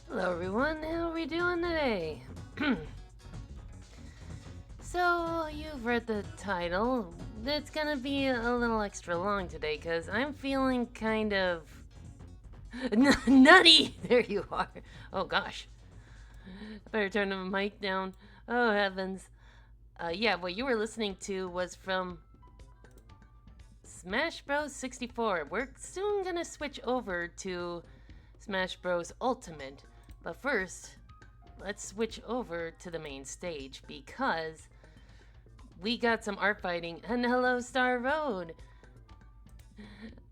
Hello everyone, how are we doing today? So, you've read the title. It's gonna be a little extra long today because I'm feeling kind of nutty! There you are. Oh gosh. I better turn the mic down. Oh heavens. Yeah, what you were listening to was from Smash Bros. 64. We're soon gonna switch over to Smash Bros. Ultimate. But first, let's switch over to the main stage because we got some art fighting. And hello, Star Road!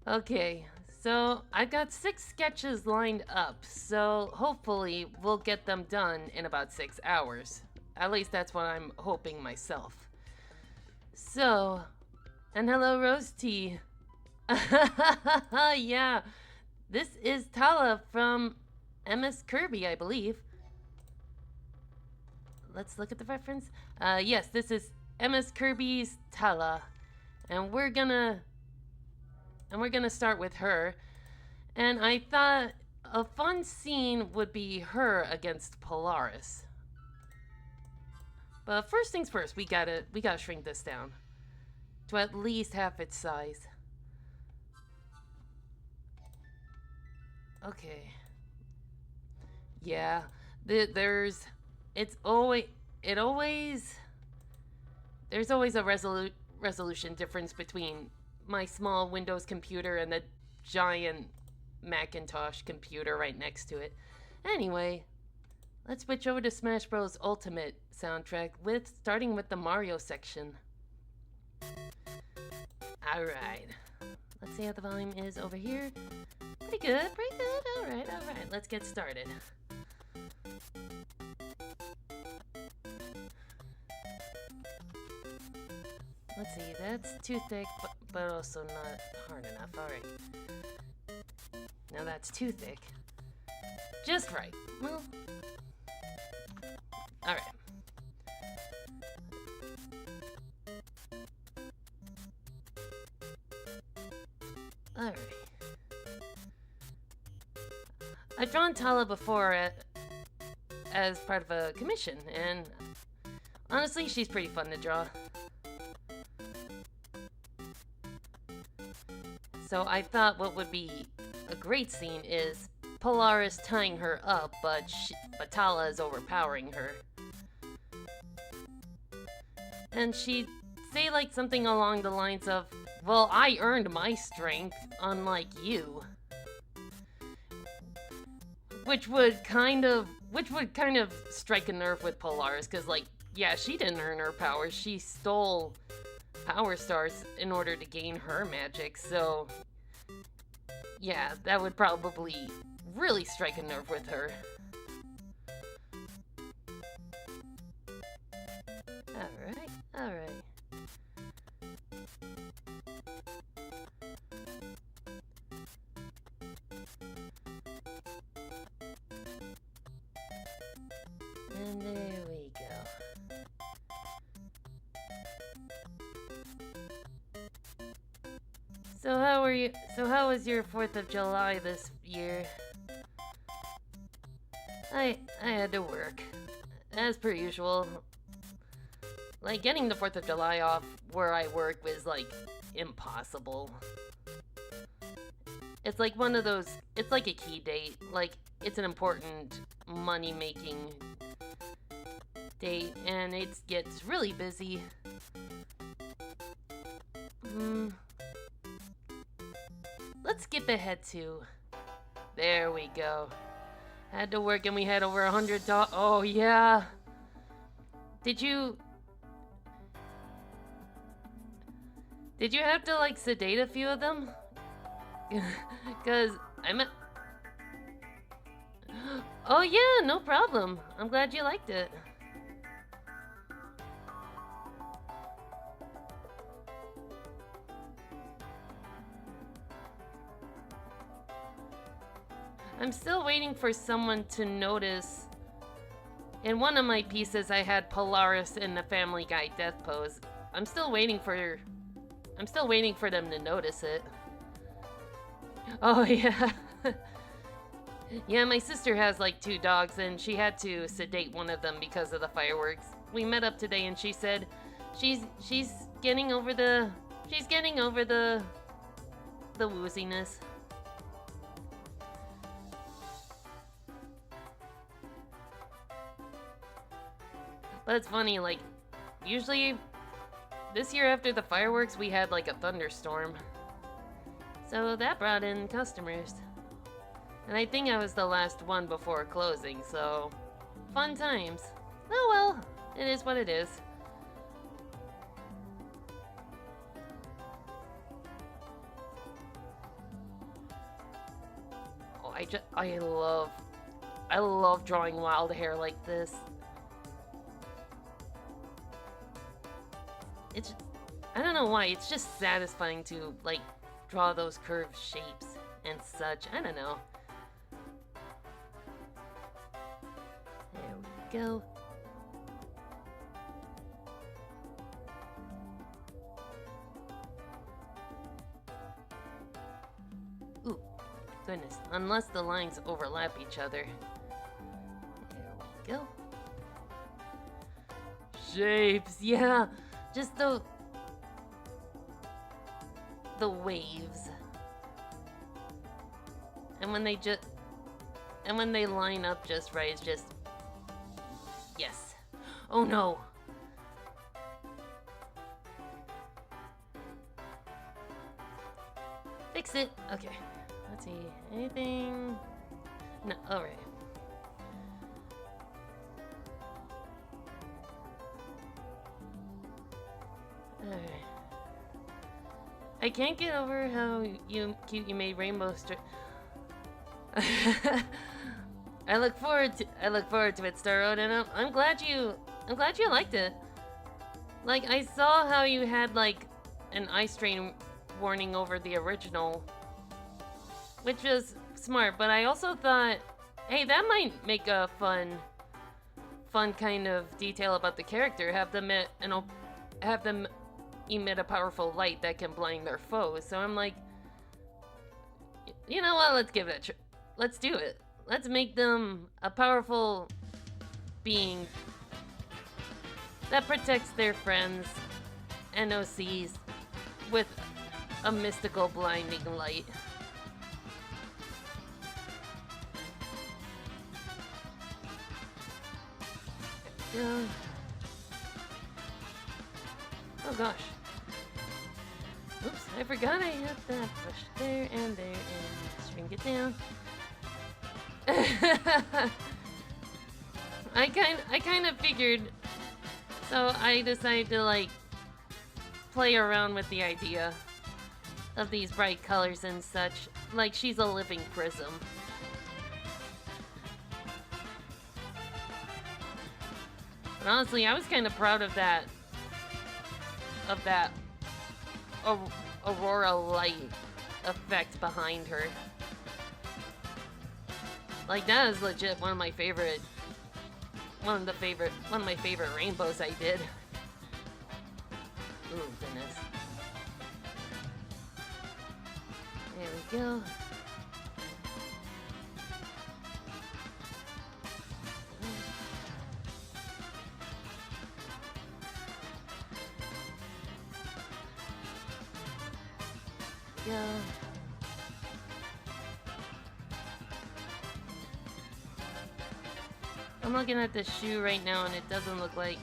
Okay, so I got 6 sketches lined up, so hopefully we'll get them done in about 6 hours. At least that's what I'm hoping myself. So, and hello, Rose Tea. Yeah, this is Tala from MS Kirby, I believe. Let's look at the reference. Yes, this is MS Kirby's Tala, and we're gonna start with her. And I thought a fun scene would be her against Polaris. But first things first, we gotta shrink this down to at least half its size. Okay. Yeah, there's always a resolution difference between my small Windows computer and the giant Macintosh computer right next to it. Anyway, let's switch over to Smash Bros. Ultimate soundtrack starting with the Mario section. Alright. Let's see how the volume is over here. Pretty good. Alright. Let's get started. Let's see, that's too thick, but also not hard enough. Alright. Now that's too thick. Just right. Well. Alright. Alright. I've drawn Tala before as part of a commission, and honestly, she's pretty fun to draw. So I thought what would be a great scene is Polaris tying her up, but Tala is overpowering her. and she'd say like something along the lines of, "Well, I earned my strength, unlike you." Which would kind of strike a nerve with Polaris, because like, yeah, she didn't earn her powers. She stole power stars in order to gain her magic. So yeah, that would probably really strike a nerve with her. Alright, alright. And there we go. So how were you? So how was your 4th of July this year? I had to work, as per usual. Like, getting the 4th of July off where I work was like impossible. It's like one of those. It's like a key date. Like, it's an important money-making date, and it gets really busy. Let's skip ahead to. There we go. Had to work and we had over $100. Oh yeah. Did you have to like sedate a few of them? Cause I'm. Oh yeah, no problem. I'm glad you liked it. I'm still waiting for someone to notice. In one of my pieces, I had Polaris in the Family Guy death pose. I'm still waiting for them to notice it. Oh yeah. Yeah, my sister has like 2 dogs, and she had to sedate one of them because of the fireworks. We met up today, and she said she's getting over the wooziness. But it's funny, like, usually this year after the fireworks we had like a thunderstorm. So that brought in customers. And I think I was the last one before closing, so fun times. Oh well, it is what it is. Oh, I love drawing wild hair like this. It's, I don't know why, it's just satisfying to, like, draw those curved shapes and such. I don't know. There we go. Ooh, goodness. Unless the lines overlap each other. There we go. Shapes, yeah. Just the waves. And when they line up just right, it's just yes. Oh no. Fix it. Okay. Let's see. Anything? No. All right. Alright. I can't get over how cute you made Rainbow I look forward to it, Star Road, and I'm glad you liked it. Like, I saw how you had like an eye strain warning over the original, which was smart, but I also thought, hey, that might make a fun kind of detail about the character. Have them emit a powerful light that can blind their foes. So I'm like, you know what? Let's give it a try. Let's do it. Let's make them a powerful being that protects their friends, NOCs, with a mystical blinding light. Oh gosh. Oops, I forgot I had that. Push there and shrink it down. I kind of figured, so I decided to like play around with the idea of these bright colors and such, like she's a living prism. But honestly, I was kind of proud of that aurora light effect behind her. Like that is legit one of my favorite rainbows I did. Ooh, goodness. There we go. Go. I'm looking at the shoe right now and it doesn't look like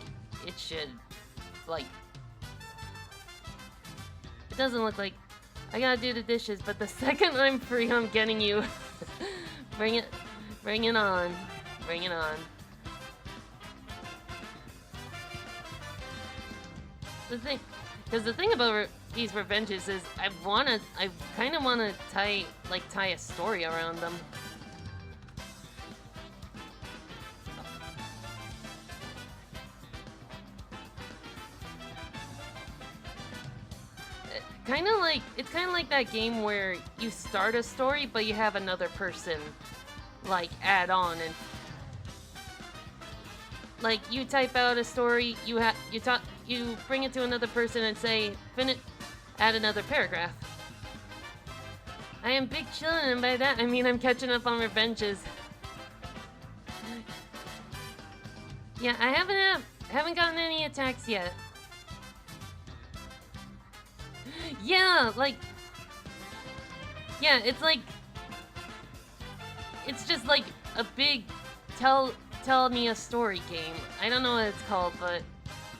it should, like, it doesn't look like I gotta do the dishes, but the second I'm free, I'm getting you. Bring it on. Bring it on. Because the thing about these revenges is I kind of wanna tie a story around them. It's kind of like that game where you start a story, but you have another person like add on, and like you type out a story, you bring it to another person and say finish, add another paragraph. I am big chillin', and by that I mean I'm catching up on revenges. Yeah, I haven't gotten any attacks yet. Yeah, like, yeah, it's like, it's just like a big tell me a story game. I don't know what it's called, but,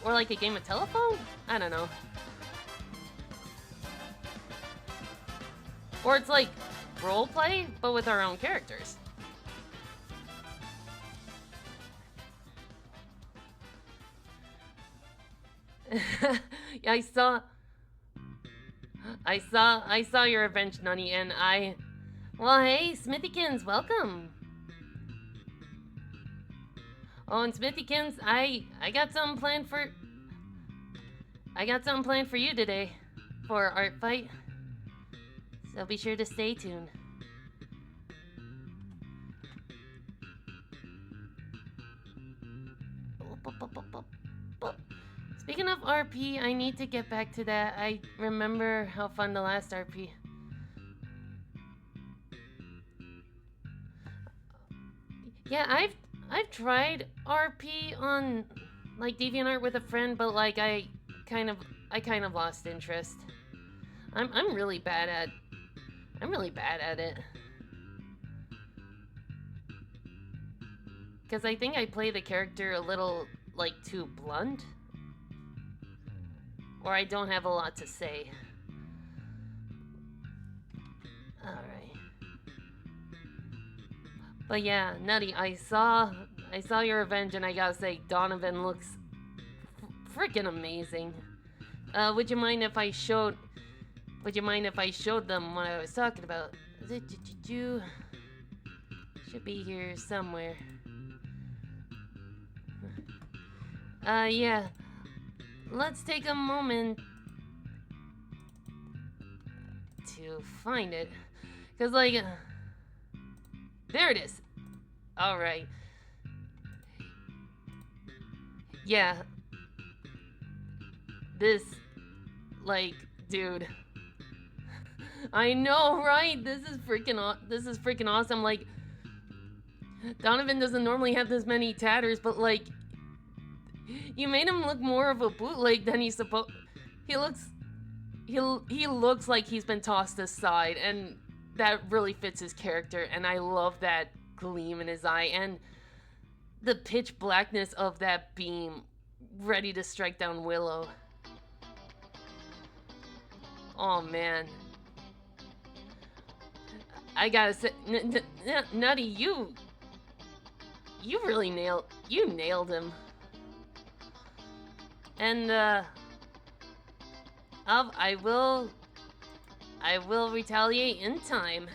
or like a game of telephone? I don't know. Or it's like roleplay, but with our own characters. Yeah, I saw your revenge, Nunny, and well, hey, Smithykins, welcome. Oh, and Smithykins, I got something planned for you today for our art fight. So be sure to stay tuned. Speaking of RP, I need to get back to that. I remember how fun the last RP. Yeah, I've tried RP on like DeviantArt with a friend, but like I kind of lost interest. I'm really bad at it. Cause I think I play the character a little like too blunt. Or I don't have a lot to say. Alright. But yeah, Nutty, I saw your revenge, and I gotta say, Donovan looks freaking amazing. Would you mind if I showed them what I was talking about? Should be here somewhere. Yeah. Let's take a moment to find it. Cause like, there it is. All right. Yeah. This, like, dude. I know, right? This is freaking awesome. Like, Donovan doesn't normally have this many tatters, but like, you made him look more of a bootleg than he's supposed. He looks like he's been tossed aside, and that really fits his character. And I love that gleam in his eye and the pitch blackness of that beam, ready to strike down Willow. Oh man. I gotta say, Nutty, you really nailed him. And I will retaliate in time,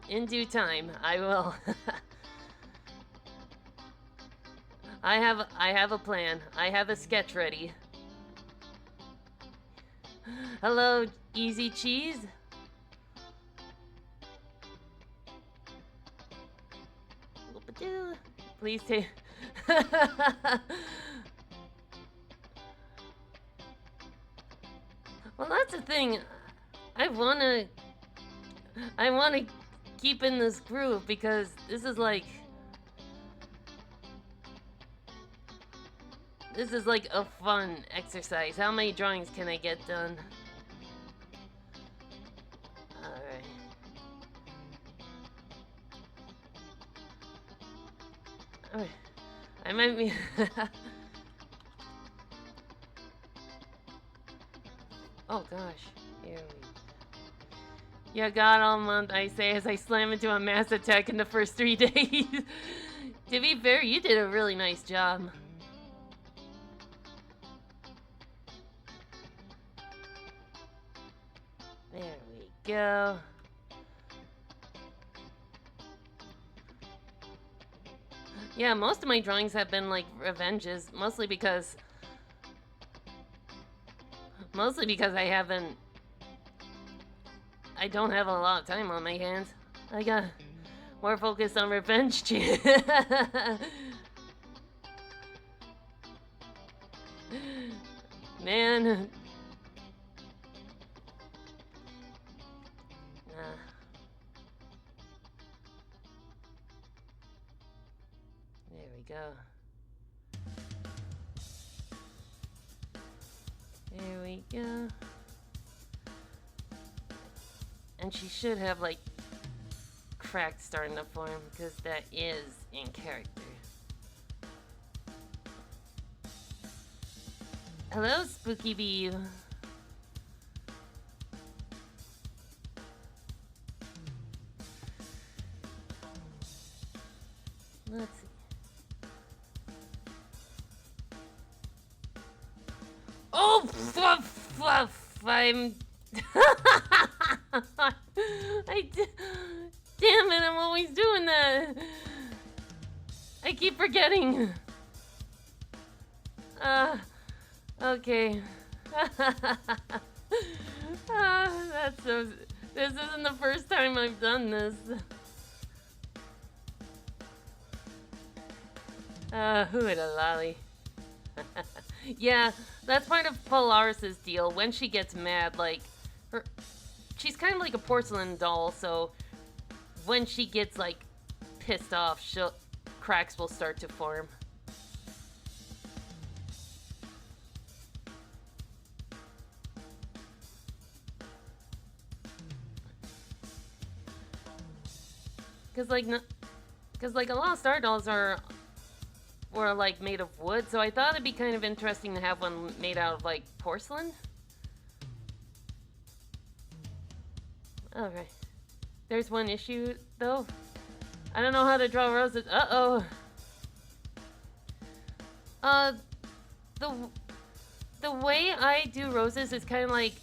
in due time. I will. I have a plan. I have a sketch ready. Hello, Easy Cheese. Please take. Well, that's the thing. I wanna keep in this groove because this is like a fun exercise. How many drawings can I get done? Alright. Alright. I might be... Oh gosh. Here we... Yeah, God all month, I say as I slam into a mass attack in the first 3 days. To be fair, you did a really nice job. There we go. Yeah, most of my drawings have been like revenges, mostly because I don't have a lot of time on my hands. I got more focused on revenge. Man. There we go. There we go. And she should have like cracks starting to form because that is in character. Hello, Spooky Bee. Let's see. Oh, fluff, I'm... Damn it, I'm always doing that. I keep forgetting. Okay. That's so... This isn't the first time I've done this. Hoo-da-lolly. Yeah, that's part of Polaris's deal. When she gets mad, like, she's kind of like a porcelain doll, so when she gets, like, pissed off, cracks will start to form. Because, like, a lot of Star Dolls were like made of wood, so I thought it'd be kind of interesting to have one made out of like porcelain. Alright. There's one issue though. I don't know how to draw roses. Uh-oh. The way I do roses is kind of like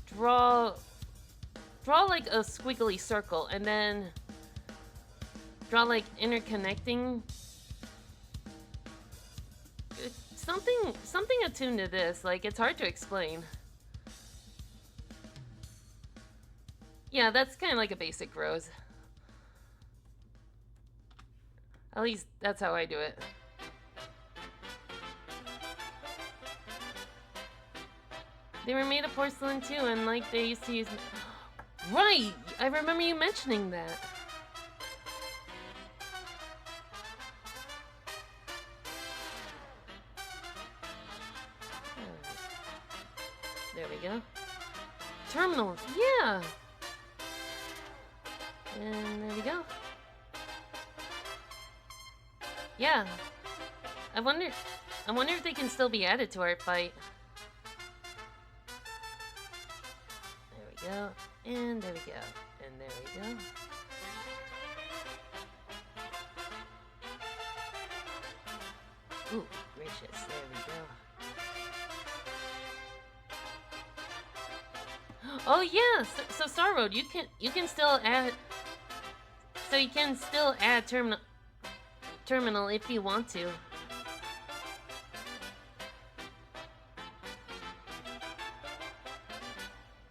draw like a squiggly circle and then draw like interconnecting. Something attuned to this, like it's hard to explain. Yeah, that's kind of like a basic rose. At least that's how I do it. They were made of porcelain too, and like they used to use... Right! I remember you mentioning that. There we go. Terminals, yeah! And there we go. Yeah. I wonder if they can still be added to our fight. There go. And there we go. And there we go. Ooh, gracious. There we go. Oh yeah, so Star Road, you can still add. So you can still add terminal if you want to.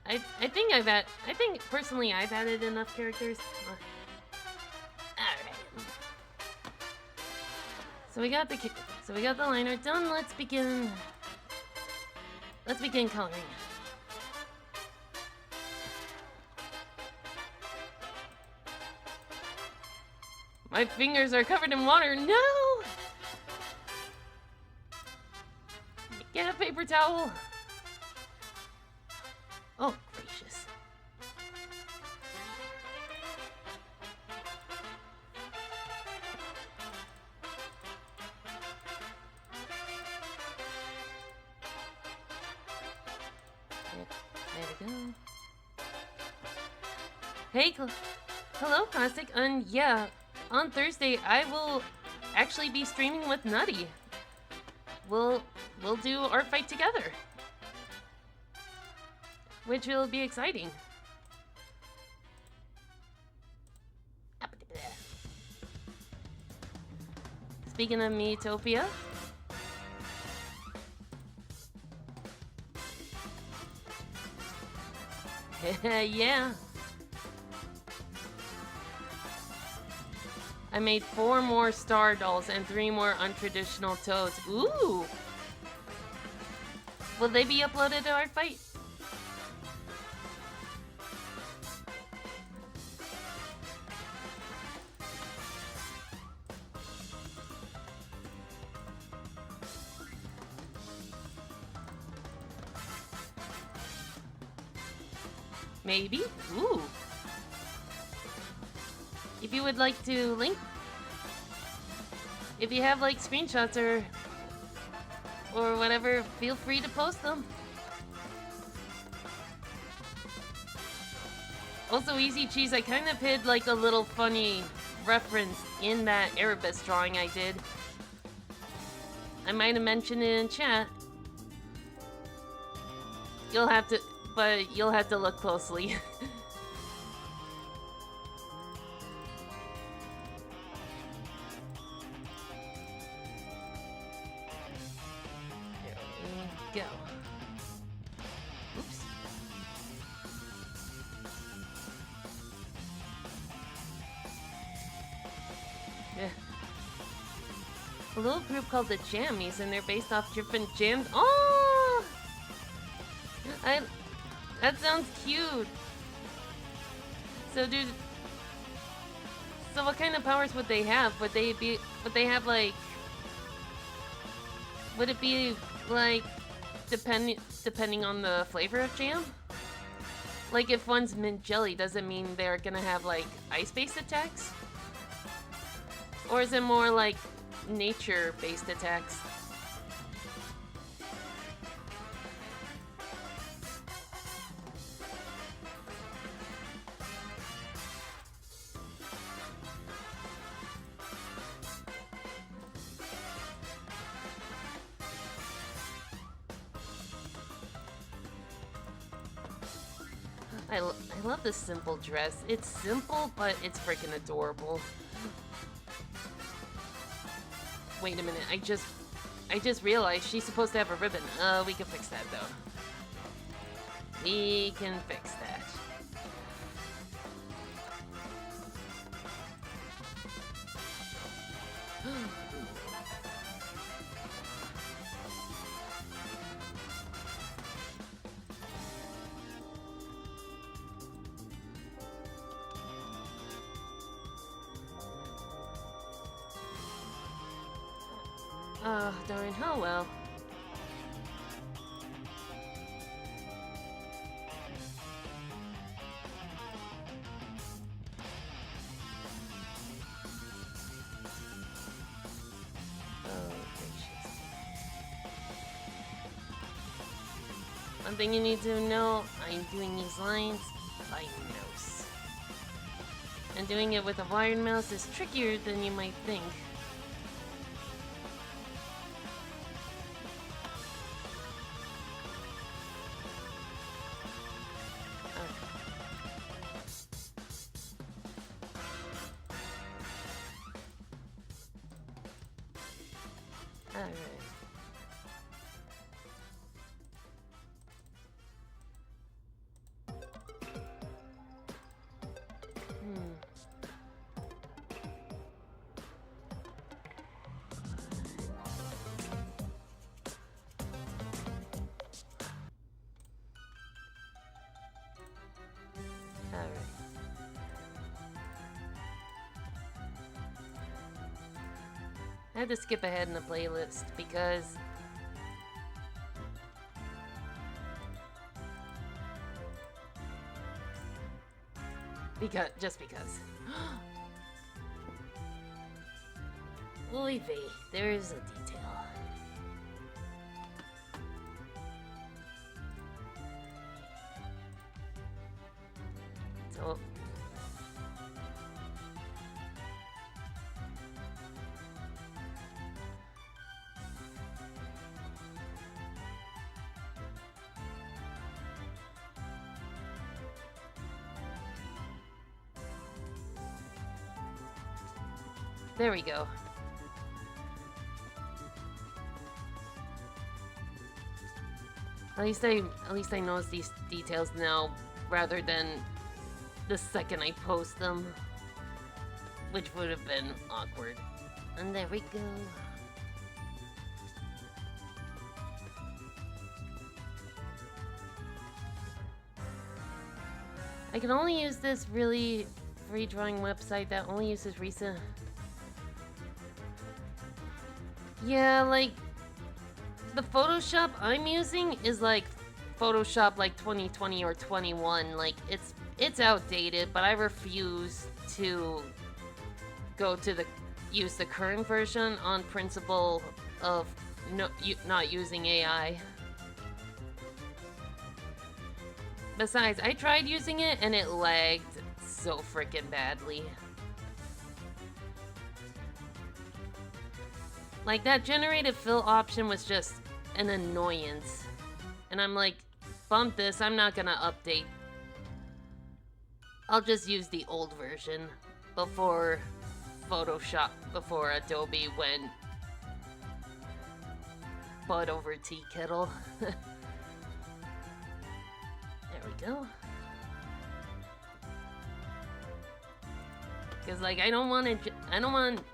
I think personally I've added enough characters. Alright. So we got the liner done. Let's begin coloring. My fingers are covered in water. No! Get a paper towel. Oh, gracious. There we go. Hey, hello, Classic. Yeah, on Thursday I will actually be streaming with Nutty. We'll do our fight together, which will be exciting. Speaking of Miitopia, yeah. I made 4 more star dolls and 3 more untraditional toads. Ooh! Will they be uploaded to our fight? Maybe? Ooh. If you would like to link, if you have like screenshots or whatever, feel free to post them. Also, Easy Cheese, I kind of hid like a little funny reference in that Erebus drawing I did. I might have mentioned it in chat. You'll have to look closely. Go. Oops. Yeah. A little group called the Jammies, and they're based off different jams. Oh! That sounds cute. So, dude. So, what kind of powers would they have? Would they have like? Would it be like? Depending on the flavor of jam? Like if one's mint jelly, does it mean they're gonna have like ice-based attacks? Or is it more like nature-based attacks? I love this simple dress. It's simple, but it's freaking adorable. Wait a minute, I just realized she's supposed to have a ribbon. We can fix that though. We can fix that. Oh, darn. Oh, well. Oh, gracious. One thing you need to know, I'm doing these lines by mouse. And doing it with a wired mouse is trickier than you might think. Alright. I had to skip ahead in the playlist because just because. Oy vey, there is a detail. So there we go. At least I notice these details now rather than the second I post them, which would have been awkward. And there we go. I can only use this really free drawing website that only uses recent. Yeah, like the Photoshop I'm using is like Photoshop like 2020 or 21. Like it's outdated, but I refuse to go to use the current version on principle of not using AI. Besides, I tried using it and it lagged so freaking badly. Like, that generated fill option was just an annoyance. And I'm like, bump this, I'm not gonna update. I'll just use the old version before before Adobe went butt over tea kettle. There we go. Because, like, I don't want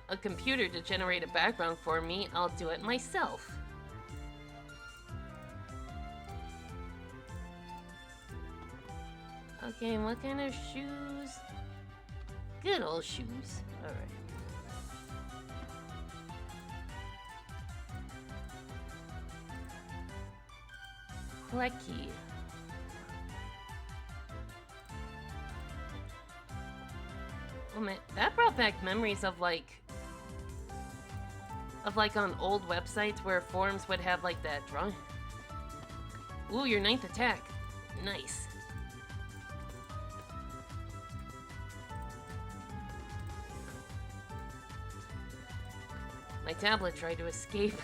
a computer to generate a background for me. I'll do it myself. Okay, and what kind of shoes? Good old shoes. Alright. Plecky. Oh man, that brought back memories of like on old websites where forums would have like that drawing. Ooh, your 9th attack. Nice. My tablet tried to escape.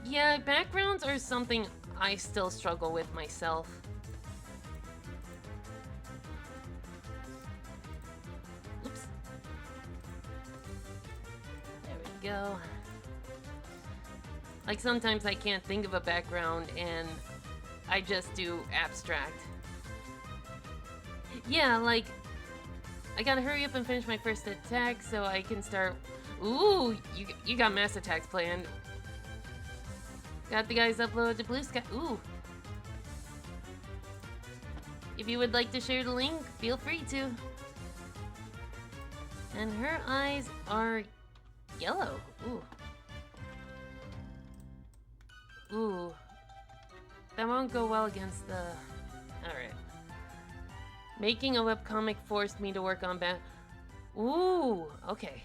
Yeah, backgrounds are something I still struggle with myself. Oops. There we go. Like, sometimes I can't think of a background and I just do abstract. Yeah, like, I gotta hurry up and finish my first attack so I can start... Ooh, you got mass attacks planned. Got the guys uploaded to Blue Sky. Ooh. If you would like to share the link, feel free to. And her eyes are yellow. Ooh. Ooh. That won't go well against the... Alright. Making a webcomic forced me to work on Ooh, okay.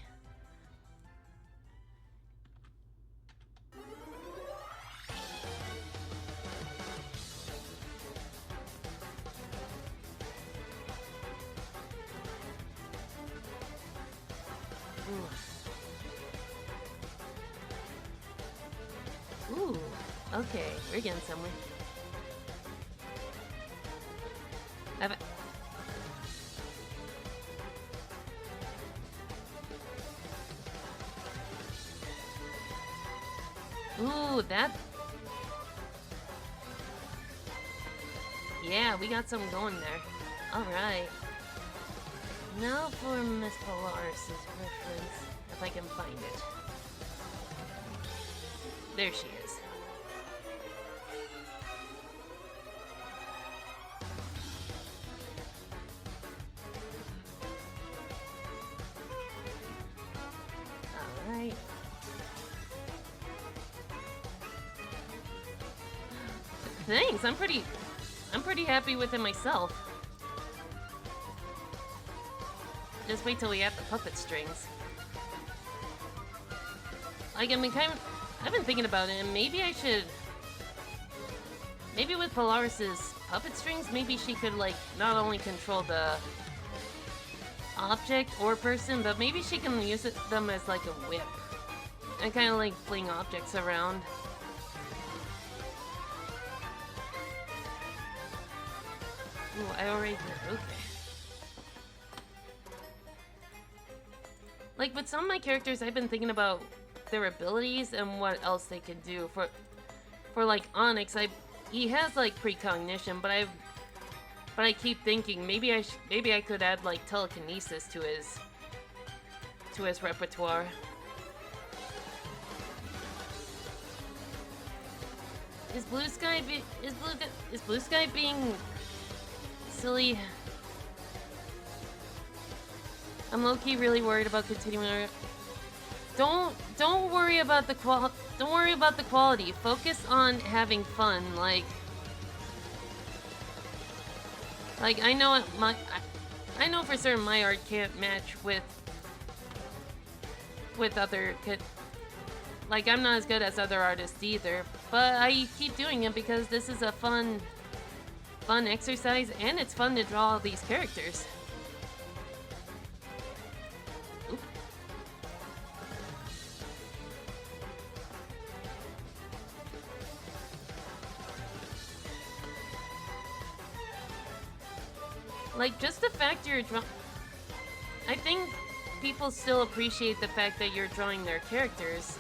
Ooh, okay, we're getting somewhere. Ooh, that... Yeah, we got something going there. Alright. Now for Miss Polaris' reference, if I can find it. There she is. Alright. Thanks, I'm pretty happy with it myself. Just wait till we have the puppet strings. Like, I've been thinking about it, and maybe I should... Maybe with Polaris's puppet strings, maybe she could, like, not only control the object or person, but maybe she can use them as, like, a whip. And kind of, like, fling objects around. Ooh, I already did. Okay. Like, with some of my characters, I've been thinking about their abilities and what else they can do. For like, Onyx, he has, like, precognition, but I keep thinking maybe I could add, like, telekinesis to his repertoire. Is Blue Sky being silly? I'm low-key really worried about continuing. Don't worry about the quality. Focus on having fun. Like I know I know for certain my art can't match with other. Like, I'm not as good as other artists either, but I keep doing it because this is a fun exercise, and it's fun to draw all these characters. Oop. Like, just the fact you're I think people still appreciate the fact that you're drawing their characters.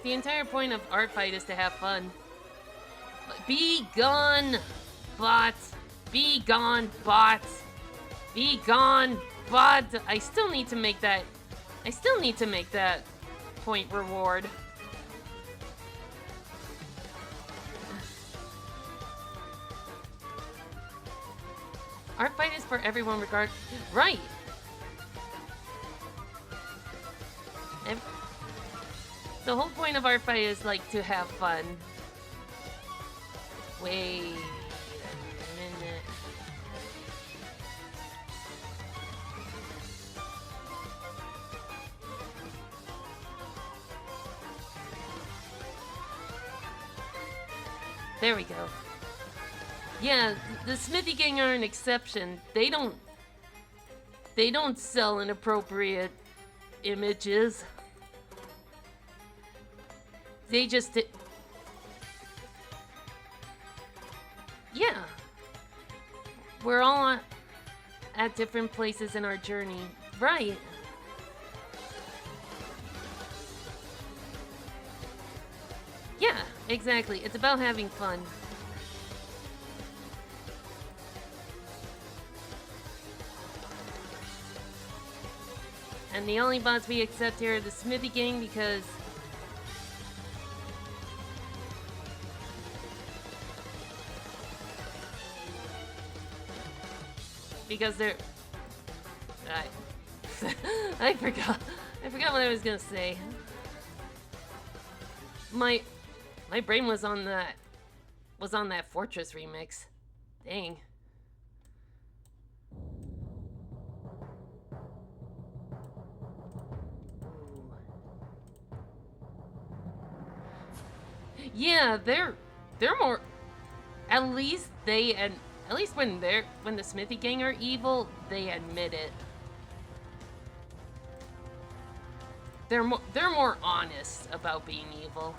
The entire point of Art Fight is to have fun. Be gone, bots! Be gone, bots! Be gone, bots! I still need to make that point reward. Art Fight is for everyone right! The whole point of Art Fight is, like, to have fun. Wait a minute. There we go. Yeah, the Smithy Gang are an exception. They don't sell inappropriate images. They just yeah. We're all at different places in our journey. Right. Yeah, exactly. It's about having fun. And the only bots we accept here are the Smithy Gang because they're... I forgot what I was gonna say. my brain was on that Fortress remix. Dang. Yeah, they're more. At least when the Smithy Gang are evil, they admit it. They're more honest about being evil.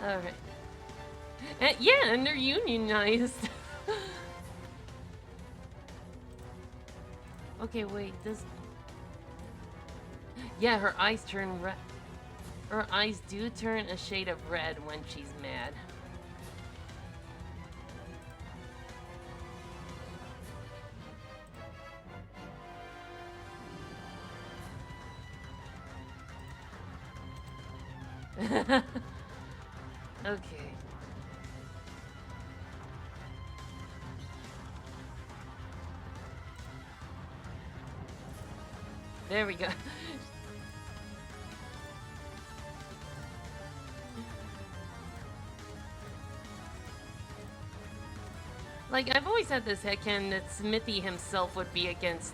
Alright. Yeah, and they're unionized. Okay, wait, this... Yeah, her eyes turn red. Her eyes do turn a shade of red when she's mad. Okay. There we go. Like, I've always had this headcanon that Smithy himself would be against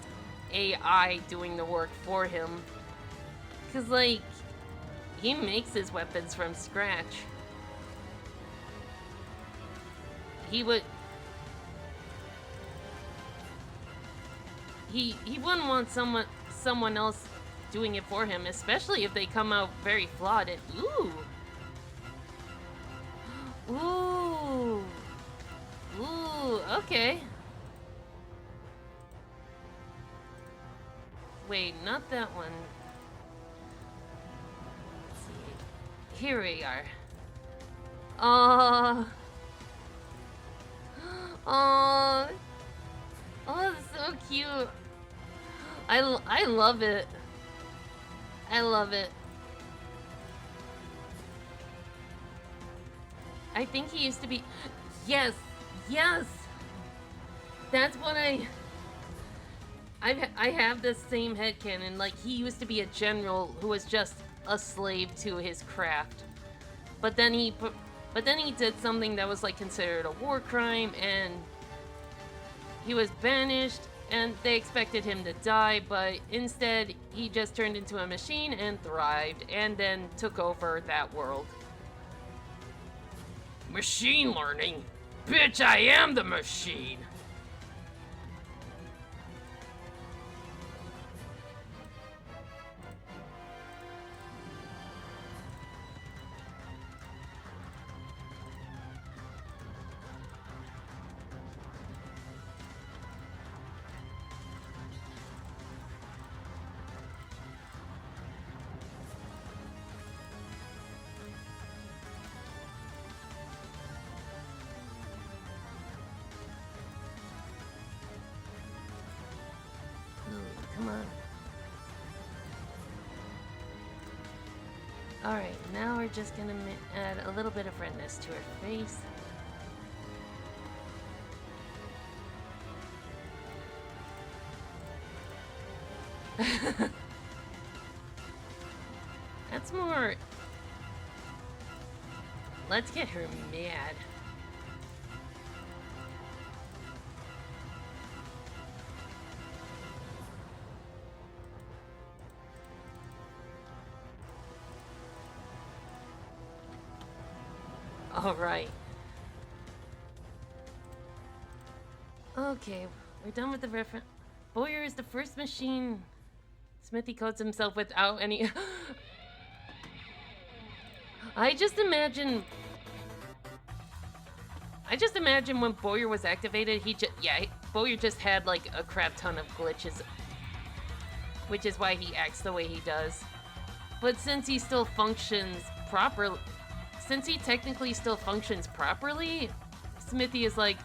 AI doing the work for him. 'Cause, like, he makes his weapons from scratch. He wouldn't want someone else doing it for him, especially if they come out very flawed and ooh, okay. Wait, not that one. Let's see. Here we are. Oh, it's so cute. I love it. I love it. I think he used to be... Yes! That's what I have the same headcanon. Like, he used to be a general who was just a slave to his craft. But then he did something that was, like, considered a war crime, and he was banished, and they expected him to die, but instead, he just turned into a machine and thrived, and then took over that world. Machine learning? Bitch, I am the machine! Alright, now we're just gonna add a little bit of redness to her face. That's more... Let's get her mad. Alright. Okay, we're done with the reference. Bowyer is the first machine. Smithy coats himself without any... I just imagine when Bowyer was activated, Bowyer just had like a crap ton of glitches, which is why he acts the way he does. But since he still functions properly, since he technically still functions properly, Smithy is like,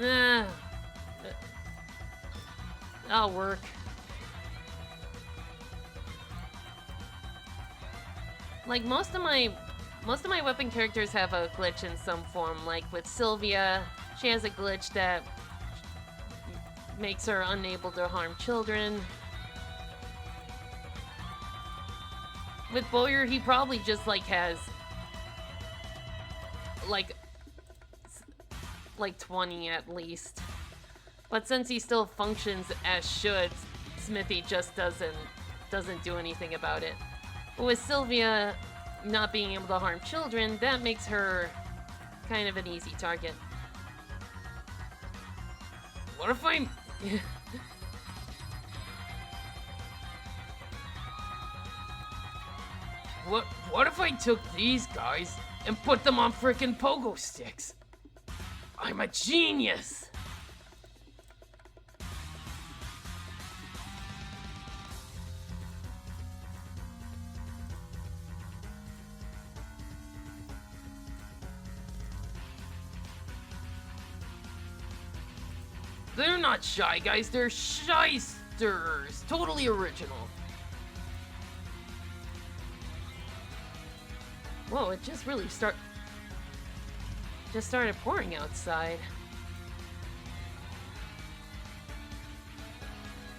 nah, I'll work. Like most of my weapon characters have a glitch in some form. Like with Sylvia, she has a glitch that makes her unable to harm children. With Bowyer, he probably just like has like 20 at least. But since he still functions as should, Smithy just doesn't do anything about it. But with Sylvia not being able to harm children, that makes her kind of an easy target. What if I'm... What if I took these guys and put them on frickin' pogo sticks? I'm a genius! They're not Shy Guys, they're shysters! Totally original. Whoa, it just really started pouring outside.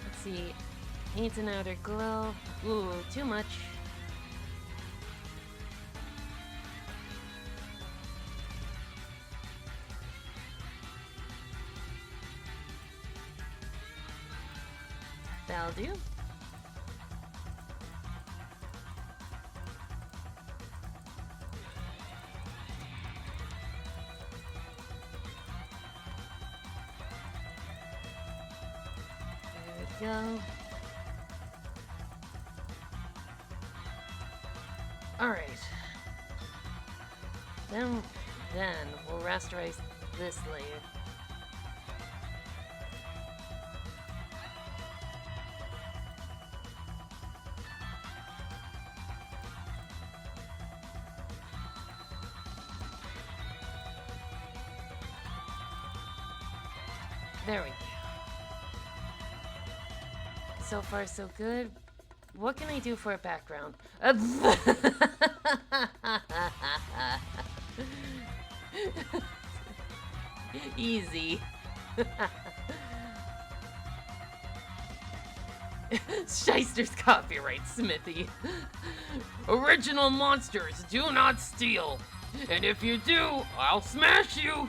Let's see. Needs an outer glow. Ooh, too much. That'll do. There we go. Alright. Then we'll rasterize this layer. There we go. So far, so good. What can I do for a background? Easy. Shyster's copyright, Smithy. Original monsters do not steal. And if you do, I'll smash you.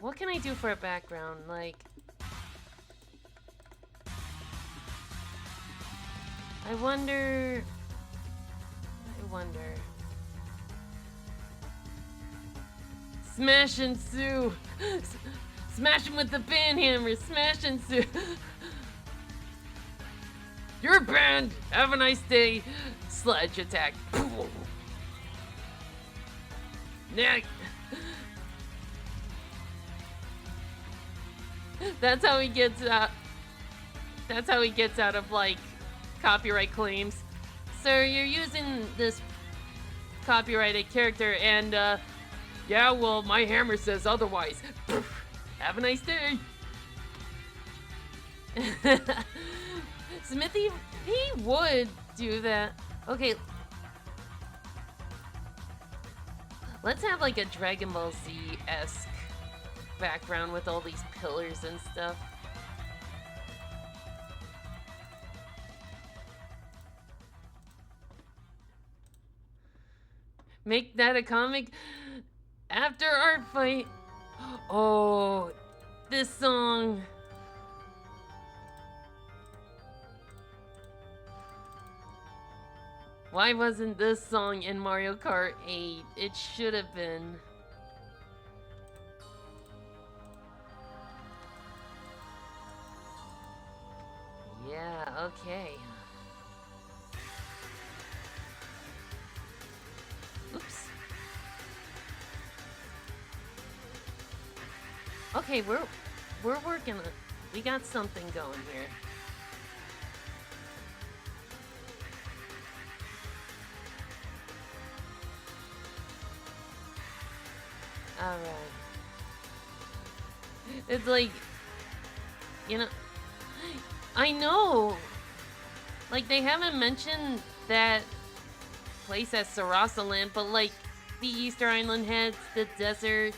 What can I do for a background? Like... I wonder... Smash and Sue! Smash him with the band hammer! Smash and Sue! You're banned! Have a nice day! Sledge attack! Next! That's how he gets out. That's how he gets out of like copyright claims. Sir, you're using this copyrighted character, and yeah, well, my hammer says otherwise. Have a nice day. Smithy, he would do that. Okay. Let's have like a Dragon Ball Z-esque background with all these pillars and stuff. Make that a comic after our fight. Oh, this song. Why wasn't this song in Mario Kart 8? It should have been. Yeah, okay. Oops. Okay, we're working on it. We got something going here. Alright. It's like, you know, I know! Like, they haven't mentioned that place as Sarasaland, but like, the Easter Island heads, the desert,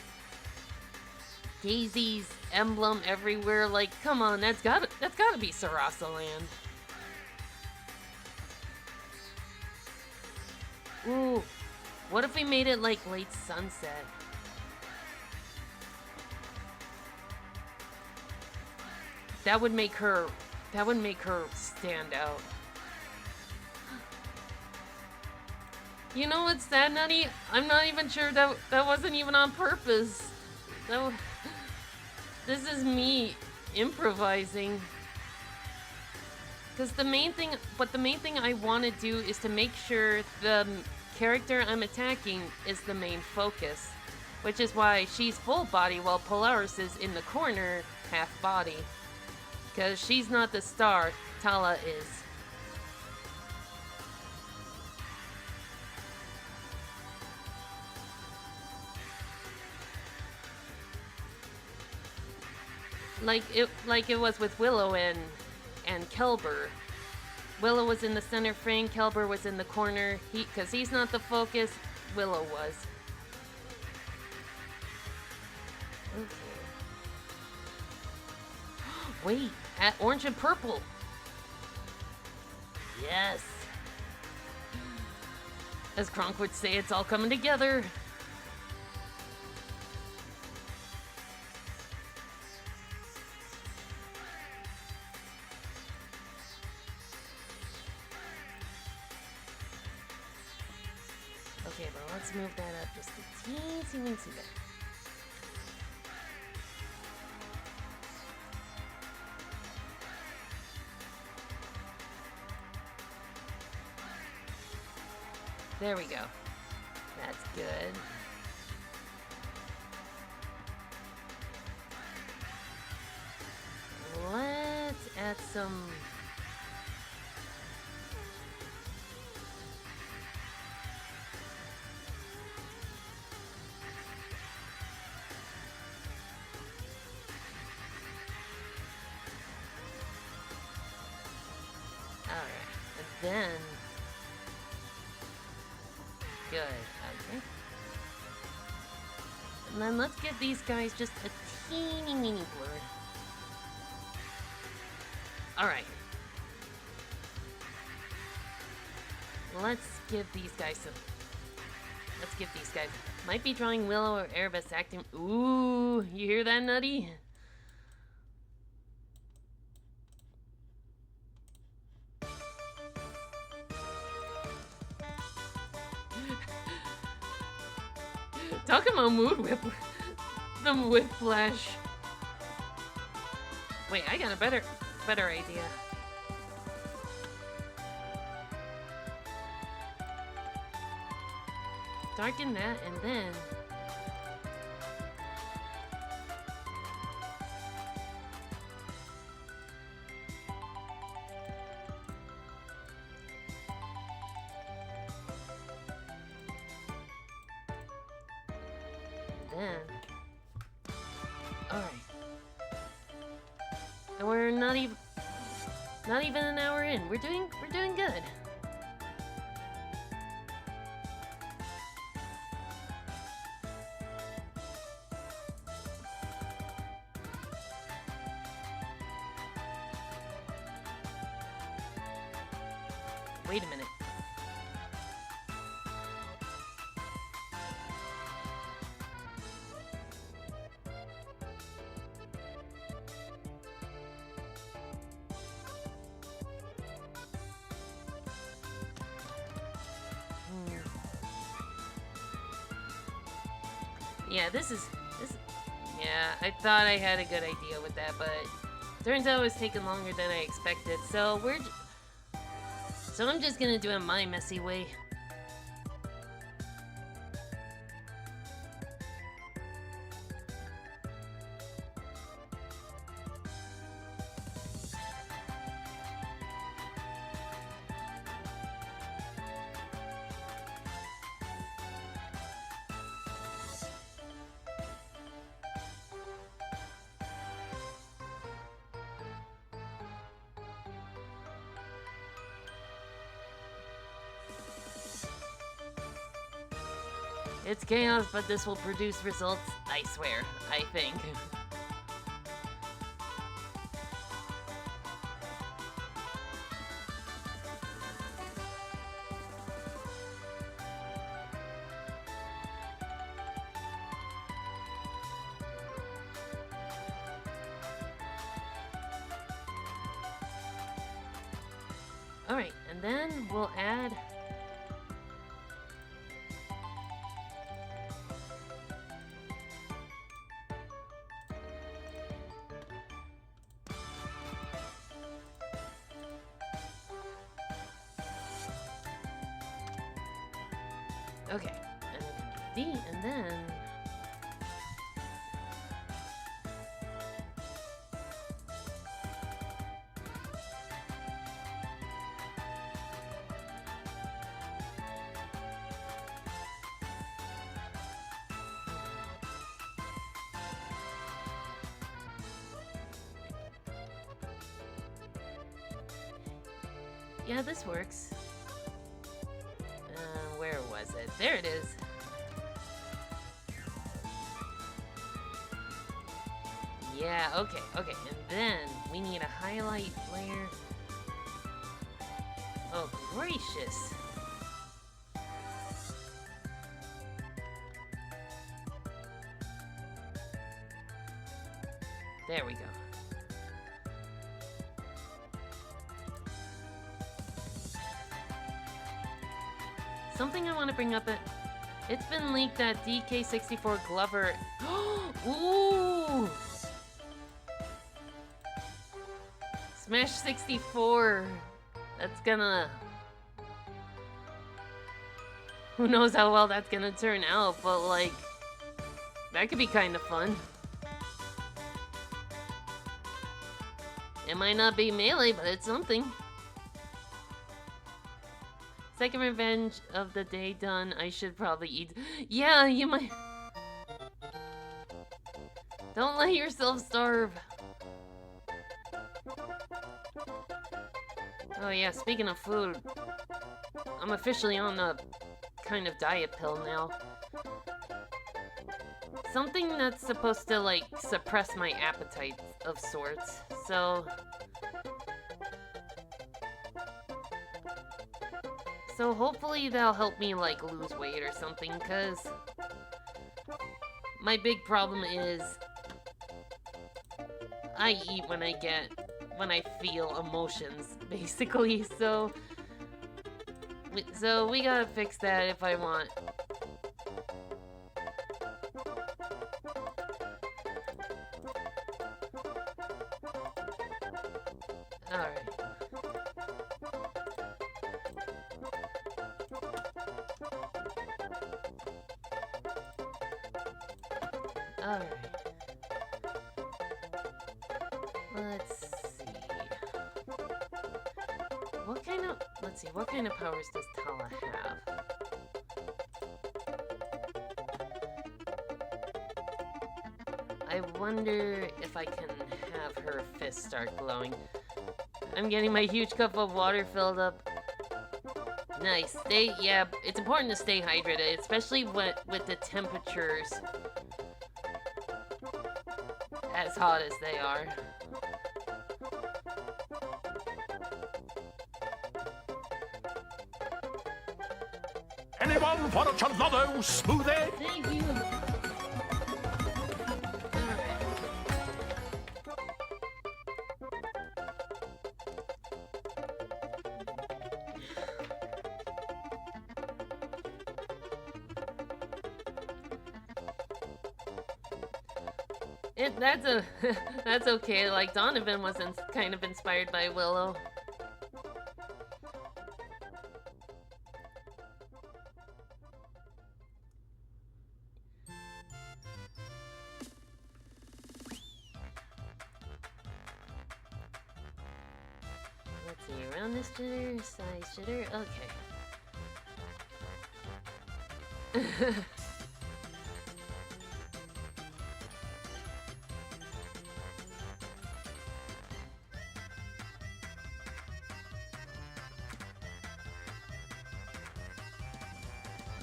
Daisy's emblem everywhere, like, come on, that's gotta be Sarasaland. Ooh, what if we made it like late sunset? That would make her stand out. You know what's sad, Nutty? I'm not even sure that wasn't even on purpose. This is me improvising. Because the main thing I want to do is to make sure the character I'm attacking is the main focus. Which is why she's full body while Polaris is in the corner, half body. Because she's not the star, Tala is. Like it was with Willow and Kelber. Willow was in the center frame, Kelber was in the corner. Because he's not the focus, Willow was. Okay. Wait, at orange and purple. Yes. As Kronk would say, it's all coming together. Okay, but let's move that up just a teensy weensy bit. There we go. That's good. Let's add some... Alright, and then... Good, okay. And then let's get these guys just a teeny weeny blurred. Alright. Let's give these guys some... Let's give these guys... Might be drawing Willow or Erebus acting... Ooh, you hear that, Nutty? Talking about mood whip, the whiplash. Wait, I got a better idea. Darken that, and then alright. And we're not even an hour in. We're doing good. Wait a minute. Yeah, this. Yeah, I thought I had a good idea with that, but turns out it was taking longer than I expected. So I'm just gonna do it my messy way. It's chaos, but this will produce results, I swear, I think. Alright, and then we'll add... Okay, and D, and then... Yeah, this works. Where was it? There it is. Yeah, okay, okay. And then we need a highlight layer. Oh, gracious. There we go. Something I want to bring up, it's been leaked that DK64 Glover... Ooh! Smash 64! That's gonna... Who knows how well that's gonna turn out, but like... That could be kind of fun. It might not be Melee, but it's something. Second revenge of the day done. I should probably eat. Yeah, you might. Don't let yourself starve. Oh yeah, speaking of food, I'm officially on a kind of diet pill now. Something that's supposed to like suppress my appetite of sorts. So hopefully that'll help me like lose weight or something, cause my big problem is I eat when I feel emotions, basically, so we gotta fix that if I want. Alright. Alright. Let's see. What kind of powers does Tala have? I wonder if I can have her fist start glowing. I'm getting my huge cup of water filled up. Nice. Yeah, it's important to stay hydrated, especially with the temperatures as hot as they are. Anyone for a Chalado smoothie? Thank you. That's okay. Like Donovan was kind of inspired by Willow. Let's see, roundness jitter, size jitter, okay.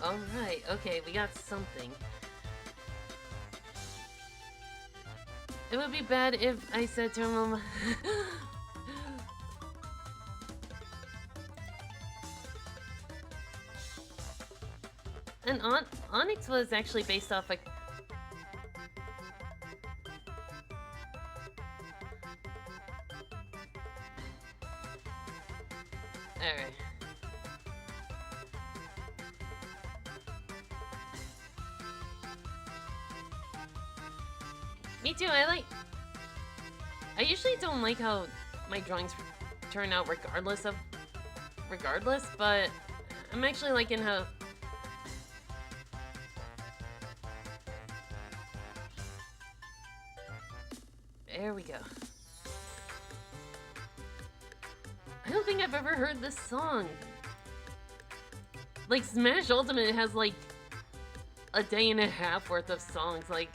Alright, okay, we got something. It would be bad if I said to him, and Onyx was actually based off a... Alright. Me too, I usually don't like how my drawings turn out regardless, but I'm actually liking how... There we go. I don't think I've ever heard this song. Like, Smash Ultimate has like a day and a half worth of songs, like...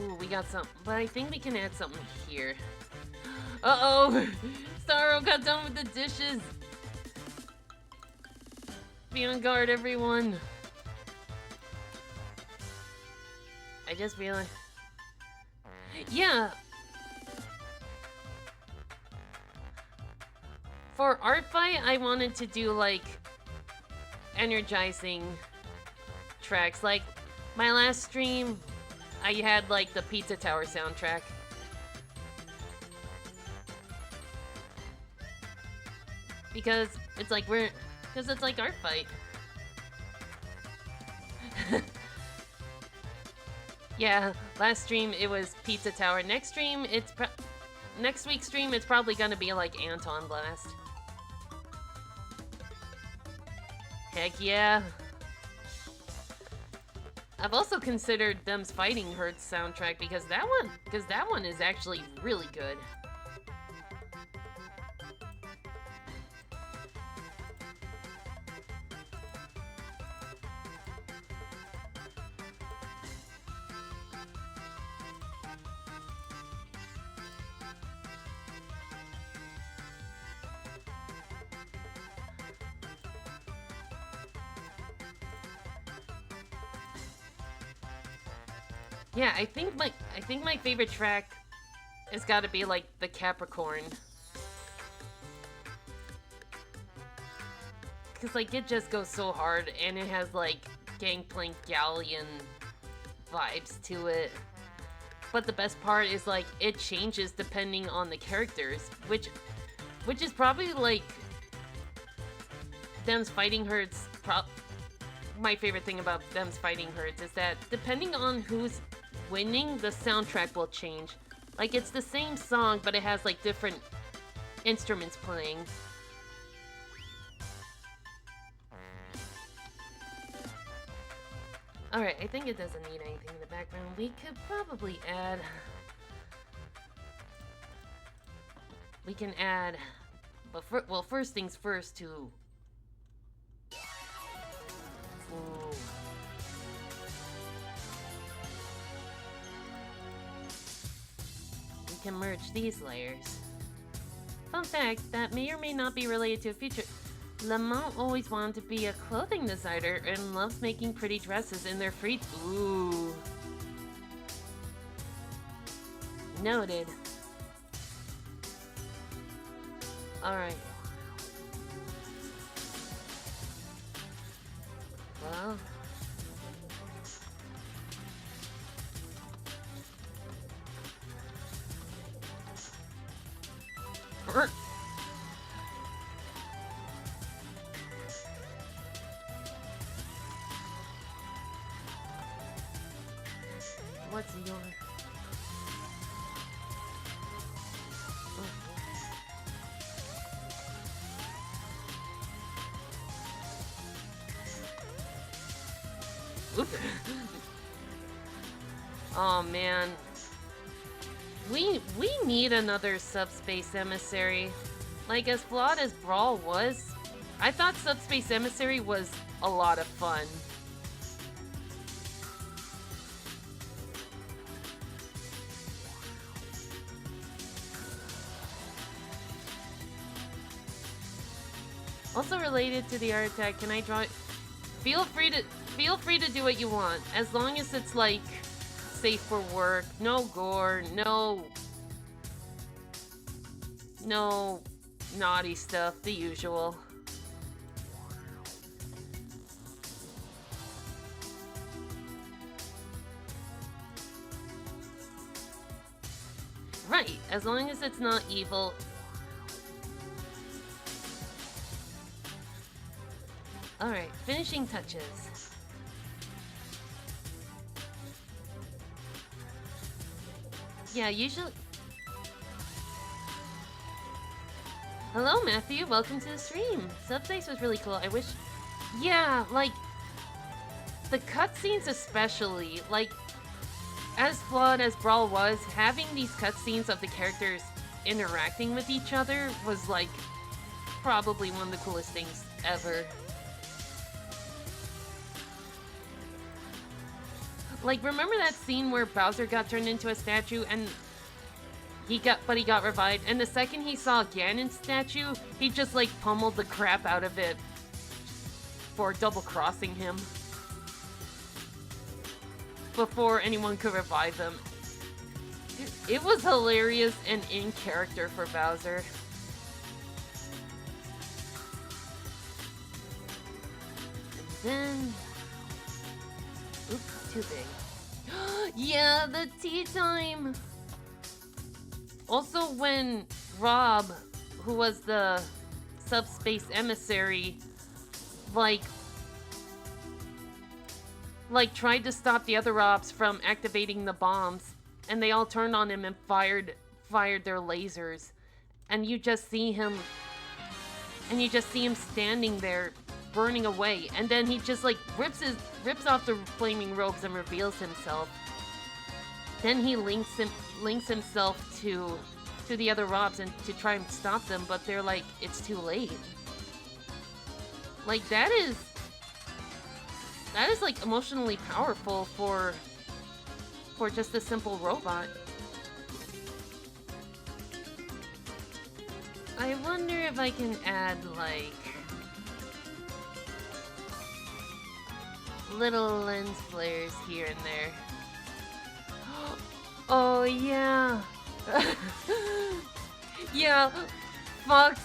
Ooh, we got some, but I think we can add something here. Uh-oh! Starro got done with the dishes! Be on guard, everyone! I just realized... Yeah! For Art Fight, I wanted to do, like, energizing tracks. Like, my last stream, I had, like, the Pizza Tower soundtrack. Because it's like because it's like Art Fight. Yeah, last stream it was Pizza Tower. Next stream, next week's stream, it's probably gonna be like Anton Blast. Heck yeah. I've also considered Them's Fighting Hurts soundtrack because that one is actually really good. Yeah, I think my favorite track has got to be like the Capricorn. Cause like it just goes so hard and it has like Gangplank Galleon vibes to it. But the best part is like it changes depending on the characters, which is probably like Them's Fighting Hurts. My favorite thing about Them's Fighting Hurts is that depending on who's winning, the soundtrack will change. Like it's the same song, but it has like different instruments playing. Alright, I think it doesn't need anything in the background. We could probably add... We can add... But well, first things first to... Ooh. We can merge these layers. Fun fact that may or may not be related to a feature. Lamont always wanted to be a clothing designer and loves making pretty dresses in their free... Ooh. Noted. Alright. Well... What's your... Oh man. We need another Subspace Emissary. Like, as flawed as Brawl was, I thought Subspace Emissary was a lot of fun. Also related to the art attack, can I draw it? Feel free to do what you want, as long as it's like safe for work, no gore, no naughty stuff, the usual. Right, as long as it's not evil. Alright, finishing touches. Yeah, usually... Hello, Matthew. Welcome to the stream. Subspace was really cool. I wish... Yeah, like... The cutscenes especially, like... As flawed as Brawl was, having these cutscenes of the characters interacting with each other was, like, probably one of the coolest things ever. Like, remember that scene where Bowser got turned into a statue and he got revived, and the second he saw Ganon's statue, he just, like, pummeled the crap out of it for double-crossing him before anyone could revive him. It was hilarious and in character for Bowser. And then... Oops, too big. Yeah, the tea time! Also, when Rob, who was the subspace emissary, like tried to stop the other Robs from activating the bombs, and they all turned on him and fired their lasers, and you just see him standing there burning away, and then he just like rips off the flaming robes and reveals himself. Then he links himself to the other Robs and to try and stop them, but they're like, it's too late. Like, that is like emotionally powerful for just a simple robot. I wonder if I can add like little lens flares here and there. Oh yeah. Yeah, Fox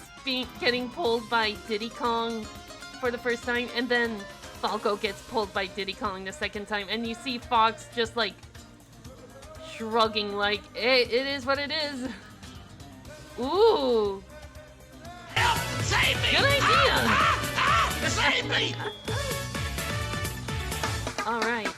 getting pulled by Diddy Kong for the first time, and then Falco gets pulled by Diddy Kong the second time, and you see Fox just like shrugging like, hey, it is what it is. Ooh. Help! Save me! Good idea! Save me! Alright.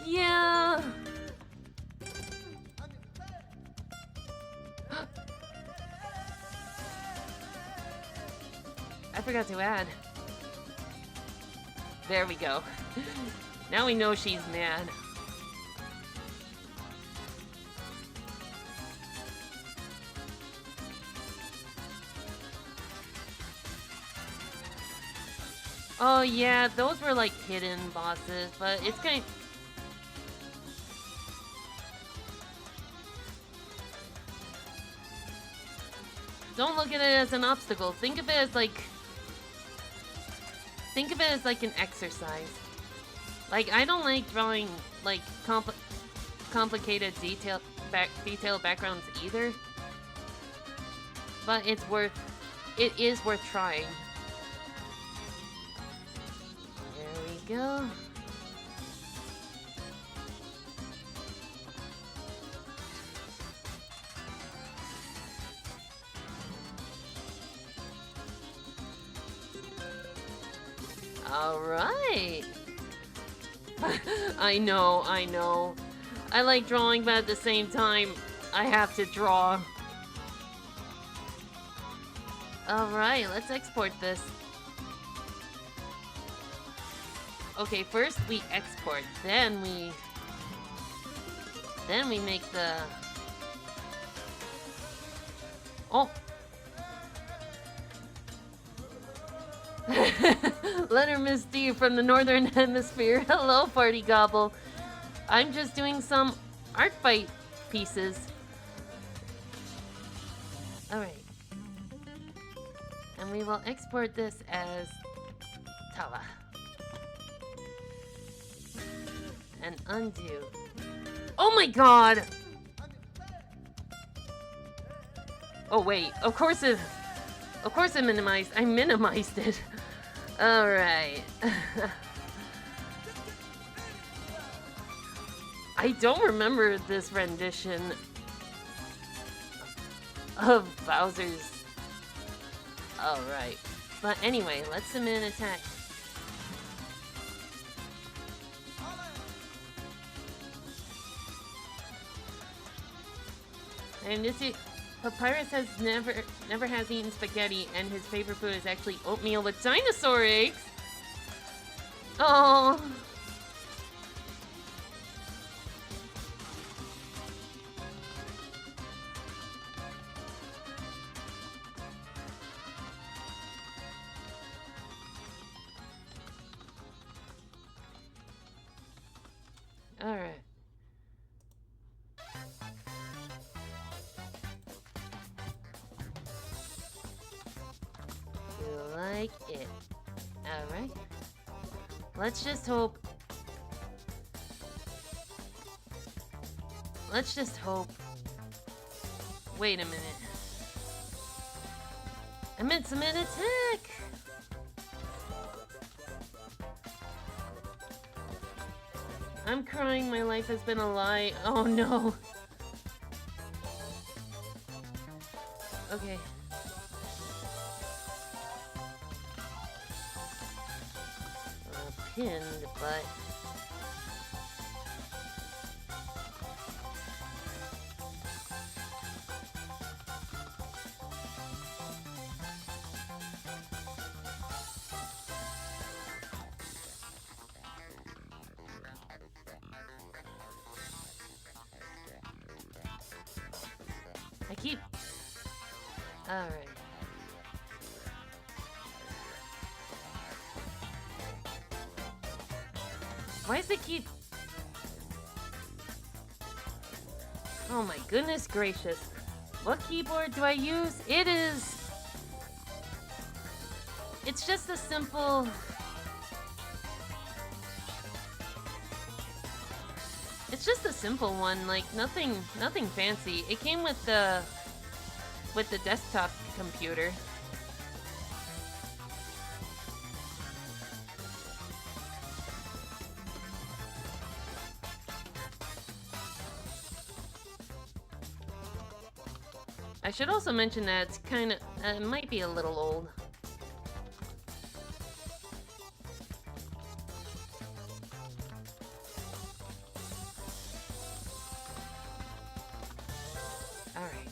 Yeah! I forgot to add. There we go. Now we know she's mad. Oh yeah, those were like hidden bosses, but it's kind of... Don't look at it as an obstacle. Think of it as like an exercise. Like, I don't like drawing like complicated detailed backgrounds either. But it is worth trying. There we go. Alright! I know. I like drawing, but at the same time, I have to draw. Alright, let's export this. Okay, first we export, then we make the... Oh! Letter Miss D from the Northern Hemisphere. Hello, Party Gobble. I'm just doing some art fight pieces. Alright. And we will export this as Tala. And undo. Oh my god! Oh wait, of course I minimized it. Alright. I don't remember this rendition of Bowser's. Alright. But anyway, let's submit an attack. And this is Papyrus has never has eaten spaghetti, and his favorite food is actually oatmeal with dinosaur eggs. Oh. All right. Like it. Alright. Let's just hope. Let's just hope. Wait a minute. I meant to submit attack! I'm crying, my life has been a lie. Oh no. Okay. Pinned, but I keep. All right. Why does it keep... Oh my goodness gracious. What keyboard do I use? It is... It's just a simple... It's just a simple one, like nothing fancy. It came with the desktop computer. I should also mention that it's kind of, it might be a little old. Alright.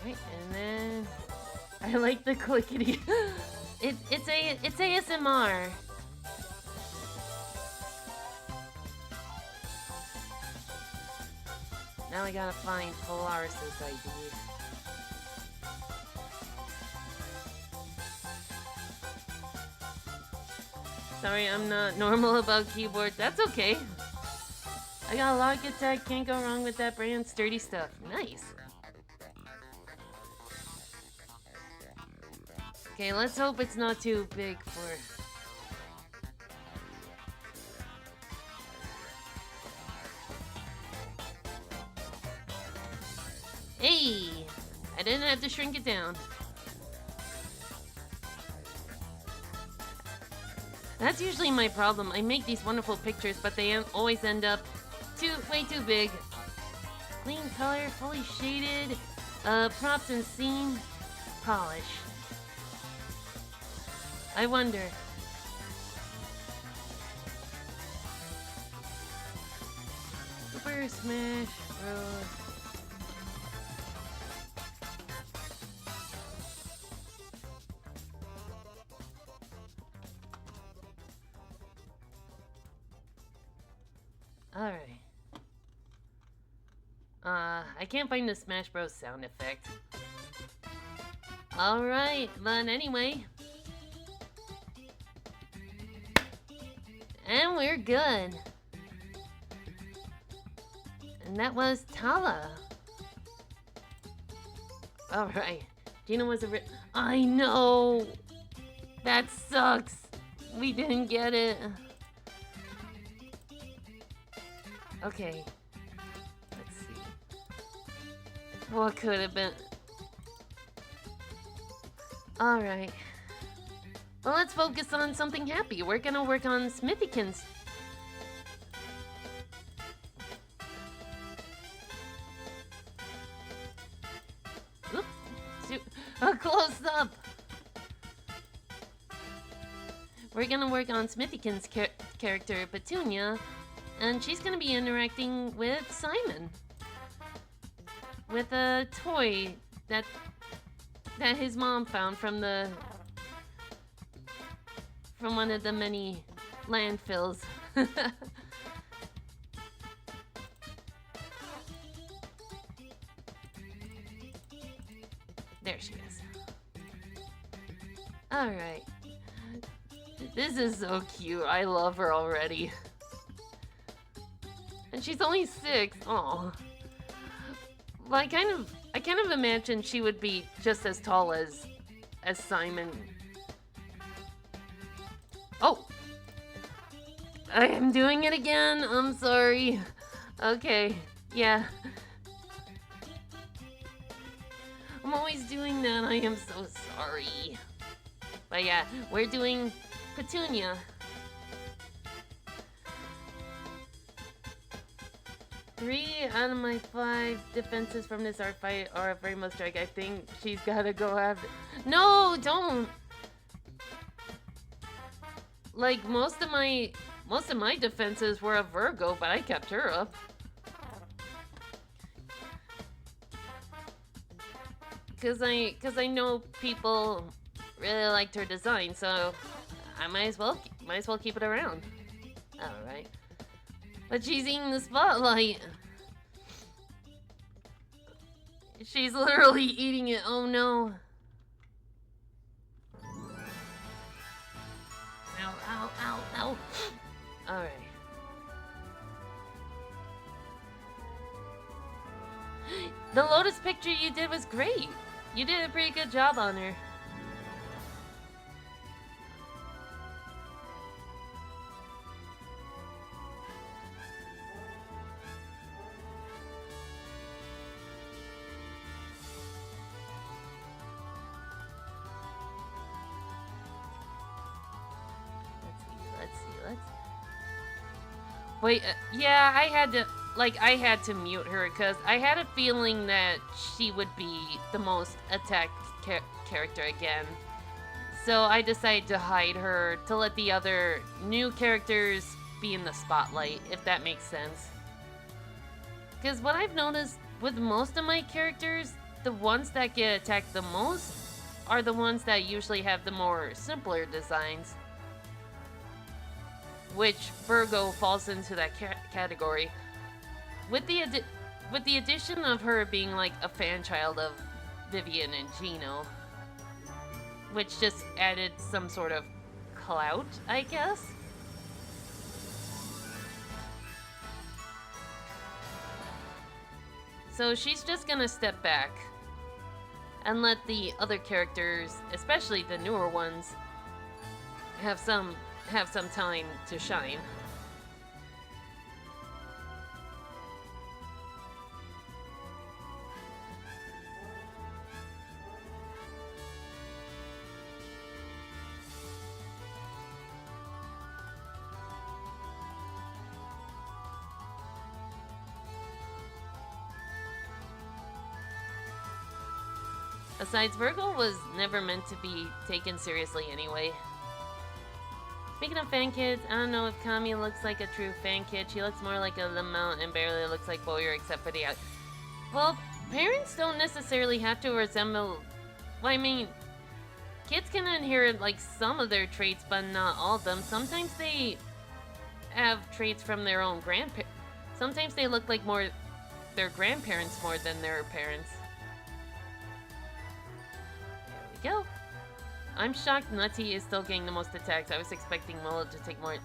Right, and then I like the clickety. It's ASMR. Now I gotta find Polaris's ID. Sorry, I'm not normal about keyboards. That's okay. I got a Logitech, can't go wrong with that brand. Sturdy stuff. Nice. Okay, let's hope it's not too big for... Hey! I didn't have to shrink it down. That's usually my problem. I make these wonderful pictures, but they always end up way too big. Clean color, fully shaded, props and scene, polish. I wonder. Super Smash Bros. Alright. I can't find the Smash Bros. Sound effect. Alright, but anyway. And we're good. And that was Tala. Alright. Gina was a I know! That sucks! We didn't get it. Okay. Let's see. What could have been? Alright. Well, let's focus on something happy. We're gonna work on Smithykins. A close up! We're gonna work on Smithykins' character, Petunia, and she's gonna be interacting with Simon. With a toy that his mom found from one of the many landfills. There she is. Alright. This is so cute. I love her already. And she's only 6. Aw. Well, I kind of imagined she would be just as tall as Simon. Oh! I am doing it again. I'm sorry. Okay. Yeah. I'm always doing that. I am so sorry. But yeah, we're doing Petunia. Three out of my 5 defenses from this art fight are a Rainbow Strike. I think she's gotta go after. No, don't. Like most of my defenses were a Virgo, but I kept her up. Cause I know people really liked her design, so I might as well keep it around. All right. But she's eating the spotlight. She's literally eating it. Oh no. Ow, ow, ow, ow. Alright. The Lotus picture you did was great. You did a pretty good job on her. Wait, yeah, I had to mute her because I had a feeling that she would be the most attacked character again. So I decided to hide her to let the other new characters be in the spotlight, if that makes sense. Because what I've noticed with most of my characters, the ones that get attacked the most are the ones that usually have the more simpler designs. Which Virgo falls into that category. With the addition of her being like a fan child of Vivian and Gino, which just added some sort of clout, I guess. So she's just gonna step back and let the other characters, especially the newer ones, have some time to shine. Besides, Virgo was never meant to be taken seriously anyway. Speaking of fan kids, I don't know if Kami looks like a true fan kid. She looks more like a Lamont and barely looks like Boyer except for the eye. Well, parents don't necessarily have to resemble... Well, I mean, kids can inherit like some of their traits, but not all of them. Sometimes they have traits from their own grandparents. Sometimes they look like more their grandparents more than their parents. There we go. I'm shocked Nutty is still getting the most attacks. I was expecting Mola to take more.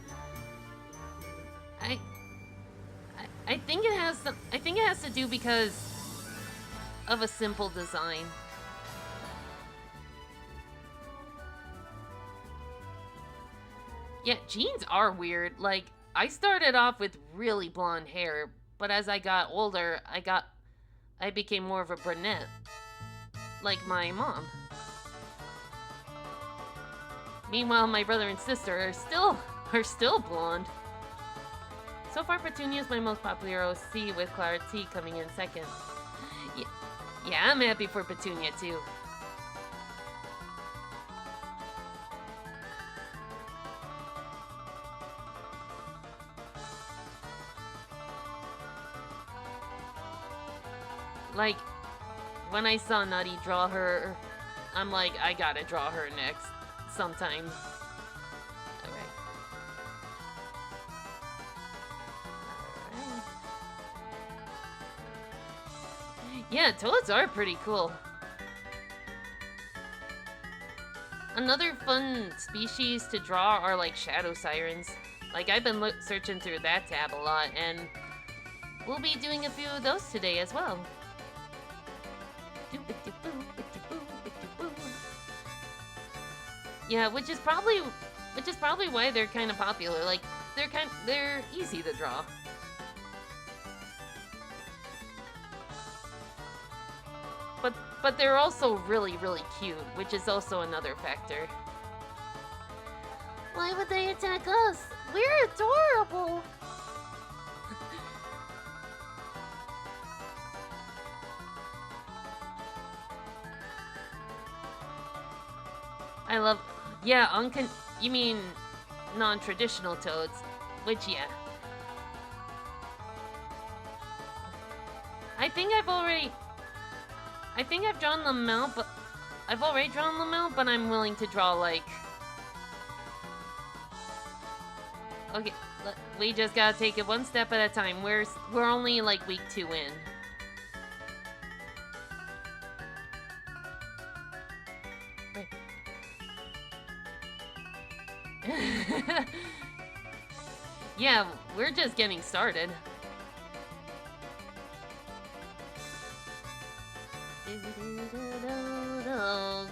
I, I think it has some. I think it has to do because of a simple design. Yeah, jeans are weird. Like, I started off with really blonde hair, but as I got older, I became more of a brunette, like my mom. Meanwhile, my brother and sister are still blonde. So far, Petunia is my most popular OC, with Clara T coming in second. Yeah, I'm happy for Petunia too. Like, when I saw Nutty draw her, I'm like, I gotta draw her next sometime. Alright. Yeah, toads are pretty cool. Another fun species to draw are like shadow sirens. Like, I've been searching through that tab a lot, and we'll be doing a few of those today as well. Yeah, which is probably why they're kind of popular. Like, they're easy to draw. But they're also really, really cute, which is also another factor. Why would they attack us? We're adorable! I love... Yeah, you mean non-traditional toads. Which, yeah. I think I've drawn them out, but... I've already drawn them out, but I'm willing to draw, like... Okay, we just gotta take it one step at a time. We're only, like, week 2 in. Yeah, we're just getting started.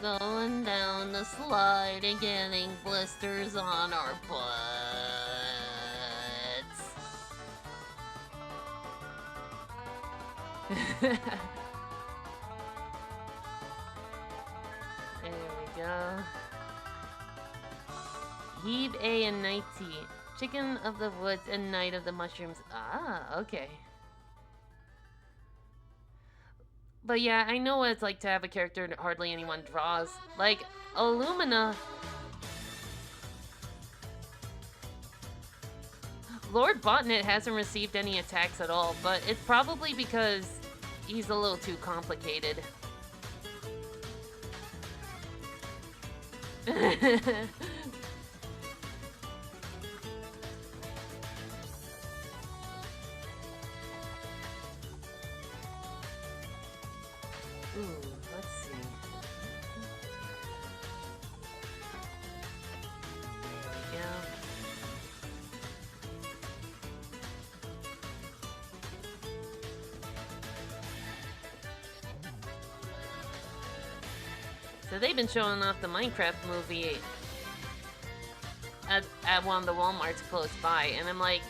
Going down the slide and getting blisters on our butts. There we go. Heave A and Night Tea. Chicken of the Woods and Night of the Mushrooms. Ah, okay. But yeah, I know what it's like to have a character that hardly anyone draws. Like, Illumina. Lord Botnet hasn't received any attacks at all, but it's probably because he's a little too complicated. Ooh, let's see. Yeah. So they've been showing off the Minecraft movie at one of the Walmarts close by, and I'm like,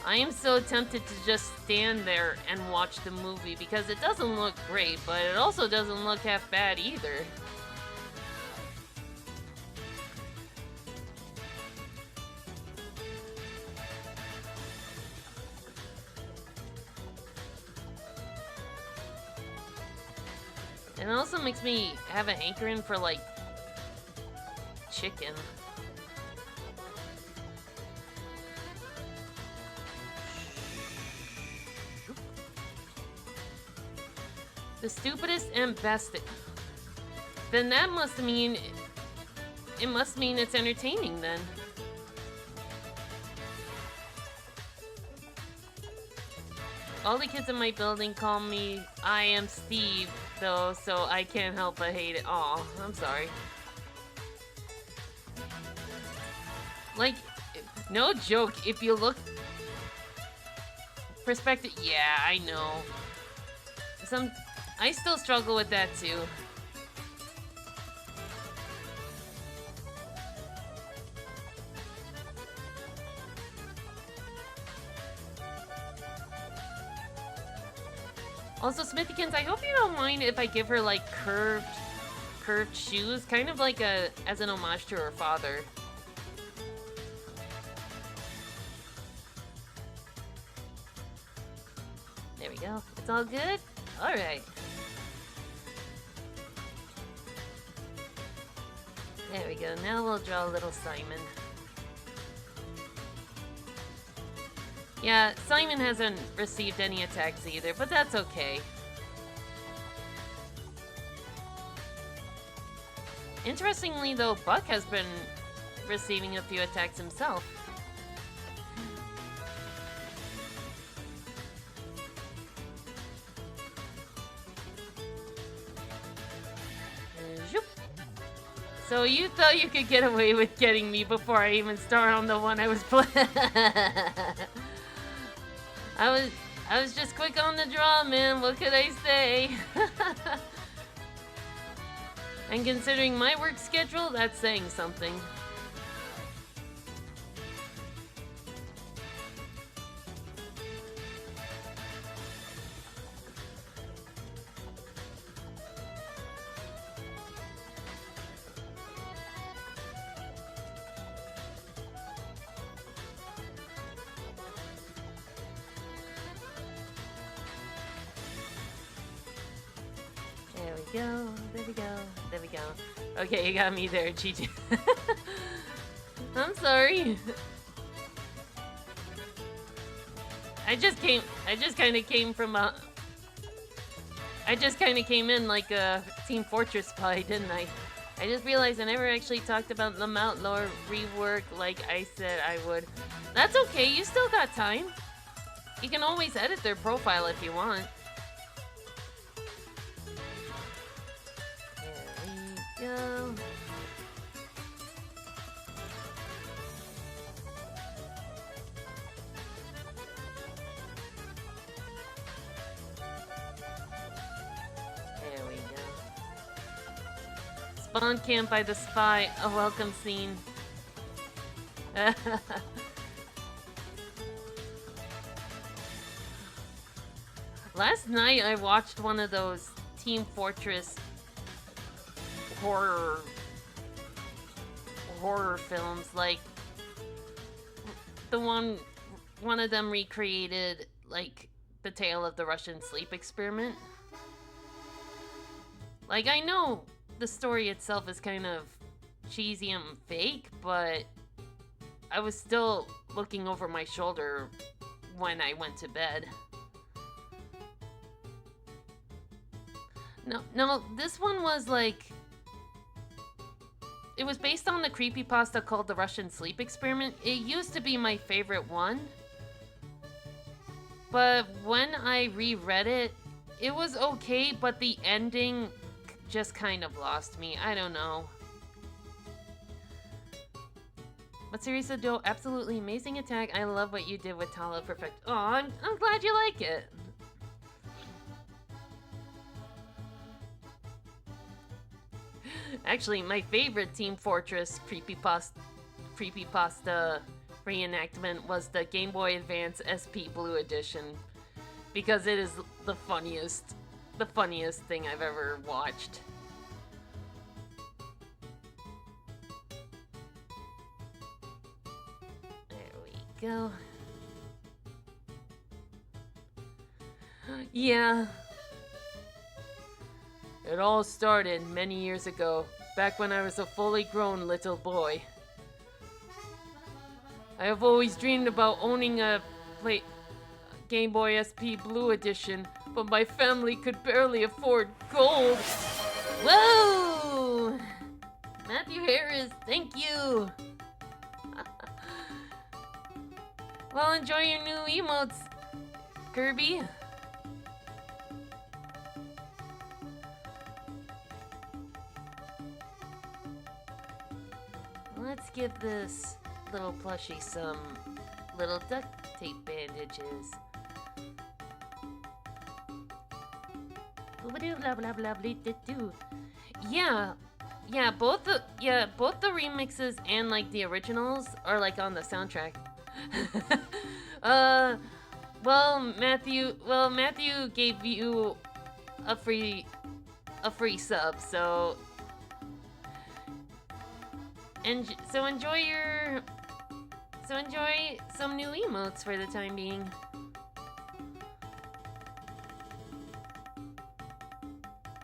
I am so tempted to just stand there and watch the movie because it doesn't look great, but it also doesn't look half bad either. And it also makes me have an hankering for, like, chicken. The stupidest and best. Then that must mean... It must mean it's entertaining, then. All the kids in my building call me I am Steve, though, so I can't help but hate it. Aw, I'm sorry. Like, no joke, if you look Perspective, yeah, I know. I still struggle with that too. Also, Smithykins, I hope you don't mind if I give her like curved shoes, kind of like as an homage to her father. There we go. It's all good? Alright. There we go. Now we'll draw little Simon. Yeah, Simon hasn't received any attacks either, but that's okay. Interestingly though, Buck has been receiving a few attacks himself. So you thought you could get away with getting me before I even start on the one I was playing? I was just quick on the draw, man. What could I say? And considering my work schedule, that's saying something. There we go. Okay, you got me there, GG. I'm sorry. I just kind of came in like a Team Fortress Spy, didn't I? I just realized I never actually talked about the Mount Lore rework like I said I would. That's okay, you still got time. You can always edit their profile if you want. Go. There we go. Spawn camp by the spy, a welcome scene. Last night I watched one of those Team Fortress horror films, like the one of them recreated like the tale of the Russian sleep experiment. Like, I know the story itself is kind of cheesy and fake, but I was still looking over my shoulder when I went to bed. No, this one was like, it was based on the creepypasta called The Russian Sleep Experiment. It used to be my favorite one. But when I reread it, it was okay, but the ending just kind of lost me. I don't know. But seriously, though, absolutely amazing attack. I love what you did with Tala Perfect. Oh, I'm glad you like it. Actually, my favorite Team Fortress creepypasta reenactment was the Game Boy Advance SP Blue Edition, because it is the funniest thing I've ever watched. There we go. Yeah. It all started many years ago, back when I was a fully grown little boy. I have always dreamed about owning a Game Boy SP Blue Edition, but my family could barely afford gold. Whoa! Matthew Harris, thank you! Well, enjoy your new emotes, Kirby. Let's give this little plushie some little duct tape bandages. Blah blah blah blah. Yeah, both the remixes and like the originals are like on the soundtrack. Matthew gave you a free sub, so enjoy some new emotes for the time being.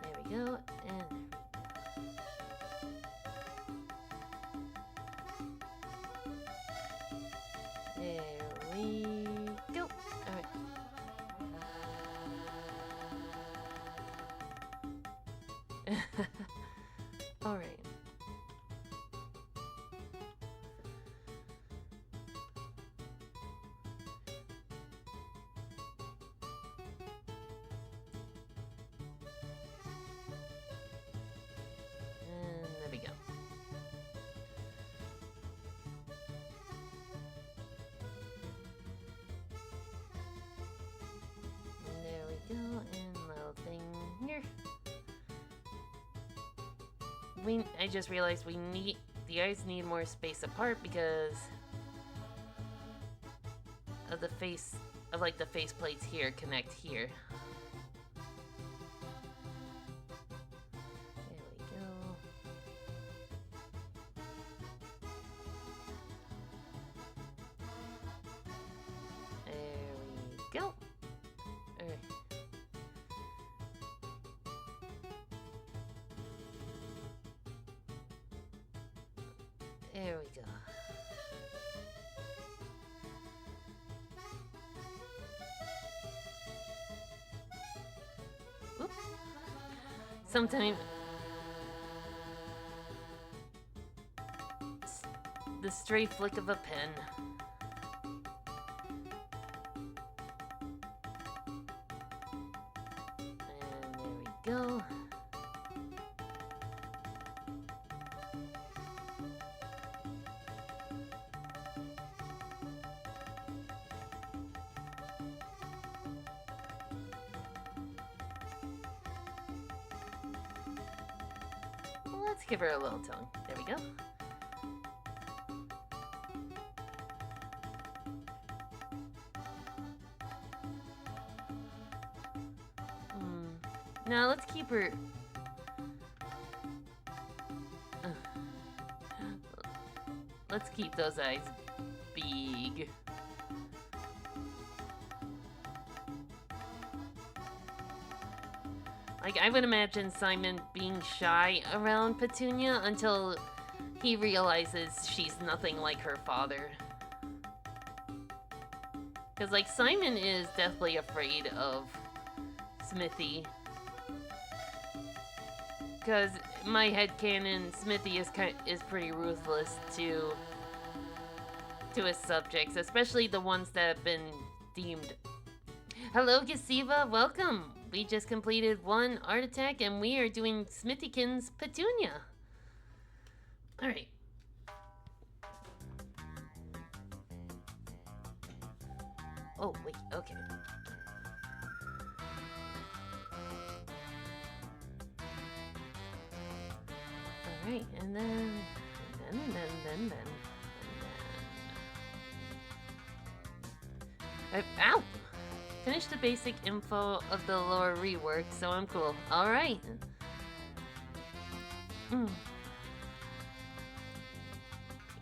There we go, and there we go. Alright. Alright. And there we go. There we go, and little thing here. I just realized the eyes need more space apart because of the face, the face plates here connect here. There we go. There we go. Alright. There we go. Oop. Sometimes the stray flick of a pen. And there we go. Let's give her a little tongue. There we go. Now let's keep her. Let's keep those eyes big. Like, I would imagine Simon being shy around Petunia until he realizes she's nothing like her father. Because, like, Simon is deathly afraid of Smithy. Because my headcanon, Smithy is pretty ruthless to his subjects, especially the ones that have been deemed. Hello, Gasiva, welcome! We just completed one art attack and we are doing Smithykins Petunia. Alright. Oh, wait, okay. Alright, and then... Ow! Finish the basic info of the lore rework, so I'm cool. Alright.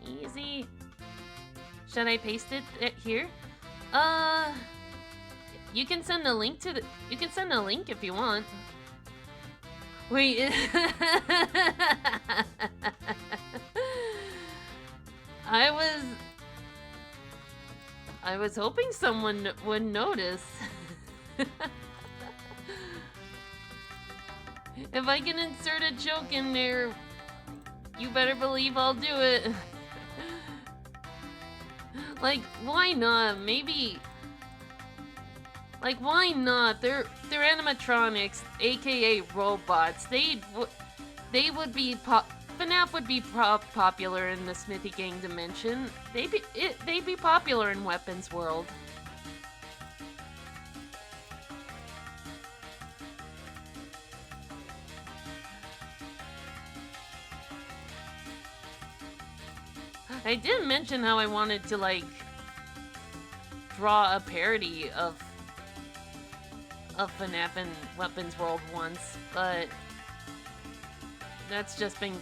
Easy. Should I paste it here? You can send a link to the... You can send a link if you want. Wait. I was hoping someone would notice. If I can insert a joke in there, you better believe I'll do it. Like, why not? Maybe... Like, why not? They're animatronics, aka robots. They would be FNAF would be popular in the Smithy Gang dimension. They'd be popular in Weapons World. I did mention how I wanted to, like, draw a parody of FNAF and Weapons World once, but that's just been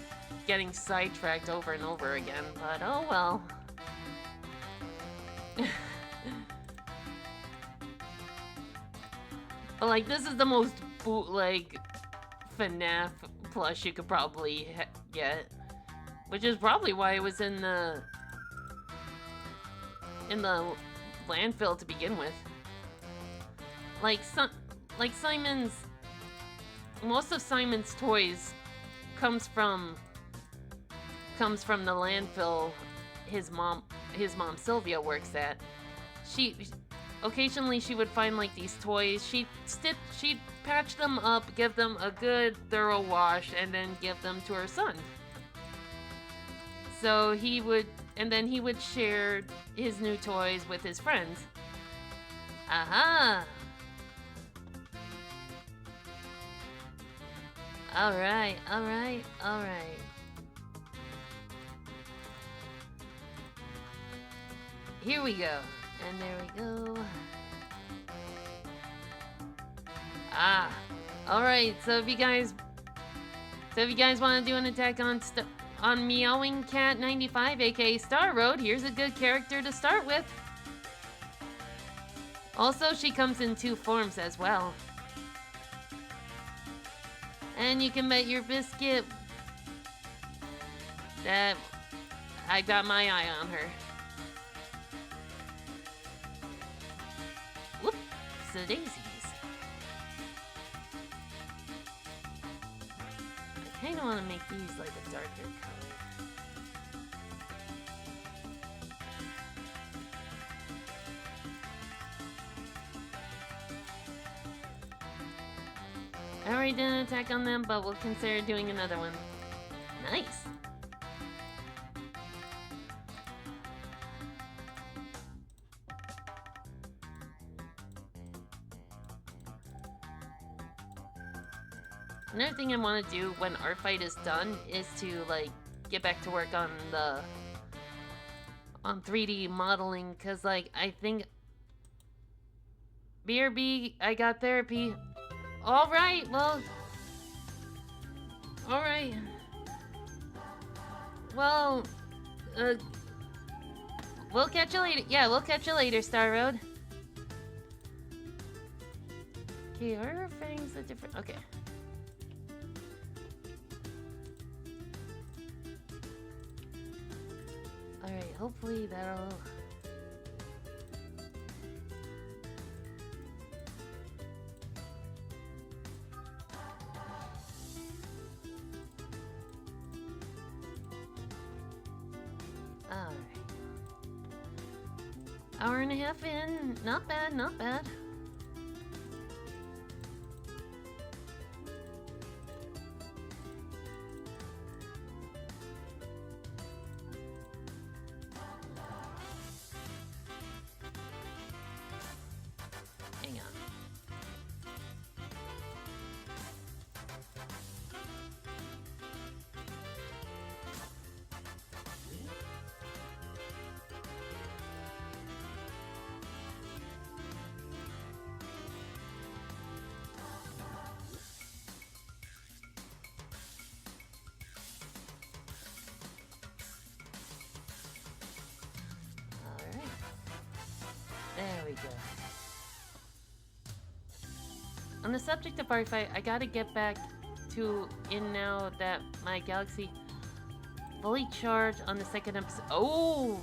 getting sidetracked over and over again, but oh well. But, like, this is the most bootleg FNAF plush you could probably get, which is probably why it was in the landfill to begin with. Like Simon's, most of Simon's toys comes from the landfill his mom Sylvia works at. Occasionally she would find like these toys. She'd patch them up, give them a good thorough wash, and then give them to her son. So he would share his new toys with his friends. Aha! Alright. Here we go. And there we go. Ah. Alright, so if you guys want to do an attack on Meowing Cat 95, aka Star Road, here's a good character to start with. Also, she comes in 2 forms as well. And you can bet your biscuit that I got my eye on her. Whoop, so daisies. I kinda wanna make these like a darker color. I already did an attack on them, but we'll consider doing another one. Nice! Another thing I want to do when our fight is done is to, like, get back to work on 3D modeling, cause, like, I think... BRB, I got therapy. Alright, well... Alright. Well... We'll catch you later. Yeah, we'll catch you later, Star Road. Okay, are her fangs a different... Okay. Alright, hopefully that'll... Alright. Hour and a half in. Not bad, not bad. Hang on. Alright. There we go. On the subject of our fight, I gotta get back to in now that my Galaxy fully charged on the second episode. Oh!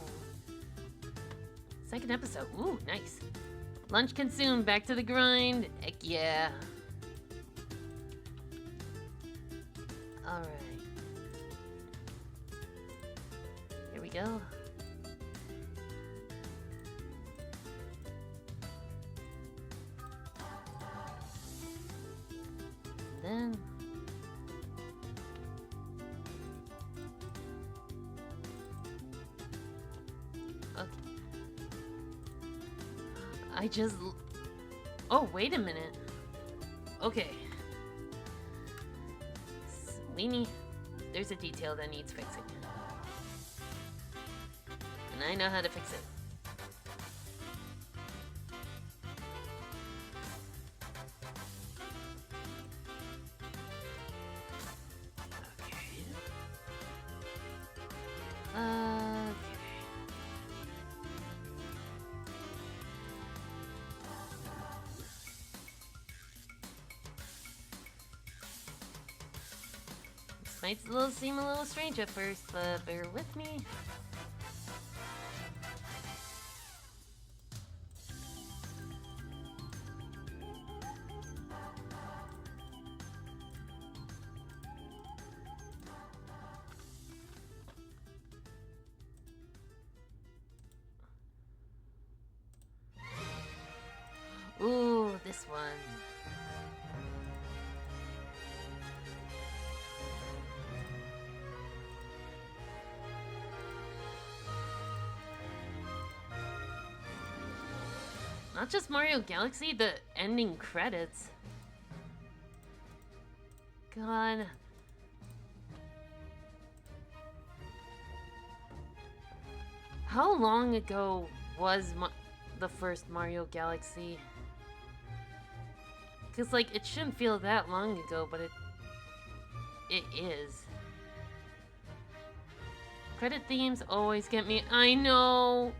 Second episode. Ooh, nice. Lunch consumed. Back to the grind. Heck yeah. Alright. Here we go. Then... Okay. I just... Oh, wait a minute. Okay. There's a detail that needs fixing. I know how to fix it. Okay. This might seem a little strange at first, but bear with me. Ooh, this one. Not just Mario Galaxy, the ending credits. God. How long ago was the first Mario Galaxy? Because, like, it shouldn't feel that long ago, but it is. Credit themes always get me. I know!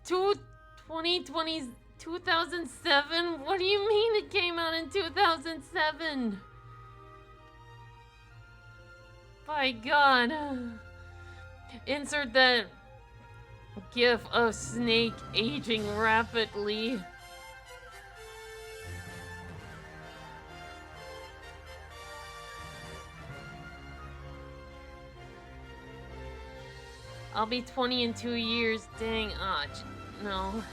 Two 2007? What do you mean it came out in 2007? By God. Insert that gif of Snake aging rapidly. I'll be 20 in 2 years. Dang, no.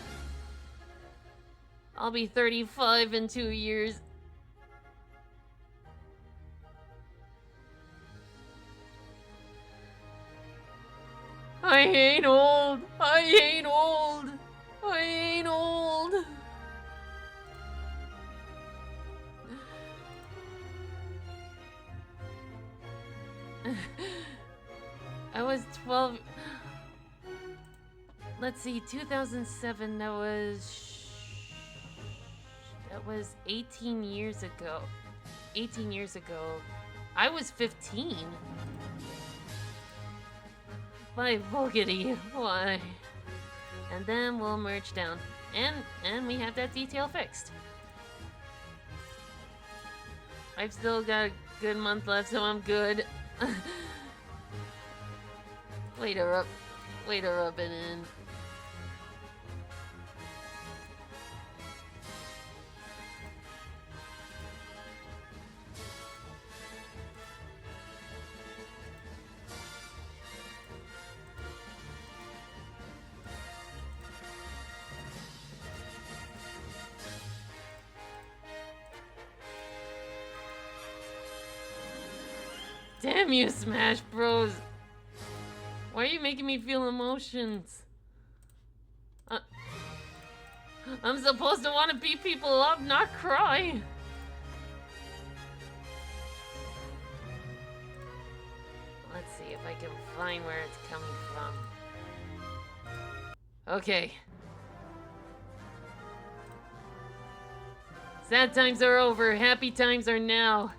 I'll be 35 in 2 years. I ain't old. I ain't old. I ain't old. I was 12. Let's see, 2007, that was 18 years ago. 18 years ago. I was 15. By boogity, why? And then we'll merge down. And we have that detail fixed. I've still got a good month left, so I'm good. Way to rub it in. Damn you, Smash Bros. Why are you making me feel emotions? I'm supposed to want to beat people up, not cry. Let's see if I can find where it's coming from. Okay. Sad times are over, happy times are now.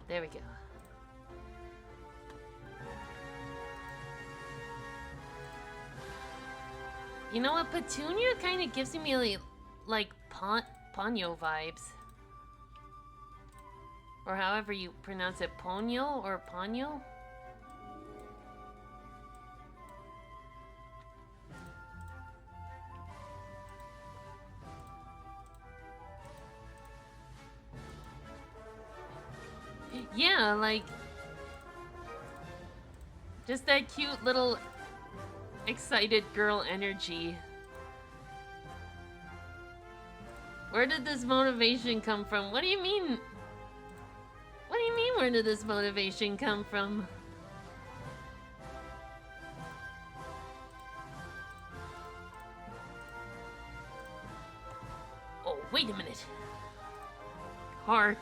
There we go. You know what? Petunia kind of gives me like Ponyo vibes. Or however you pronounce it, Ponyo or Ponyo? Yeah, like, just that cute little excited girl energy. Where did this motivation come from? What do you mean? What do you mean, where did this motivation come from? Oh, wait a minute. Hark.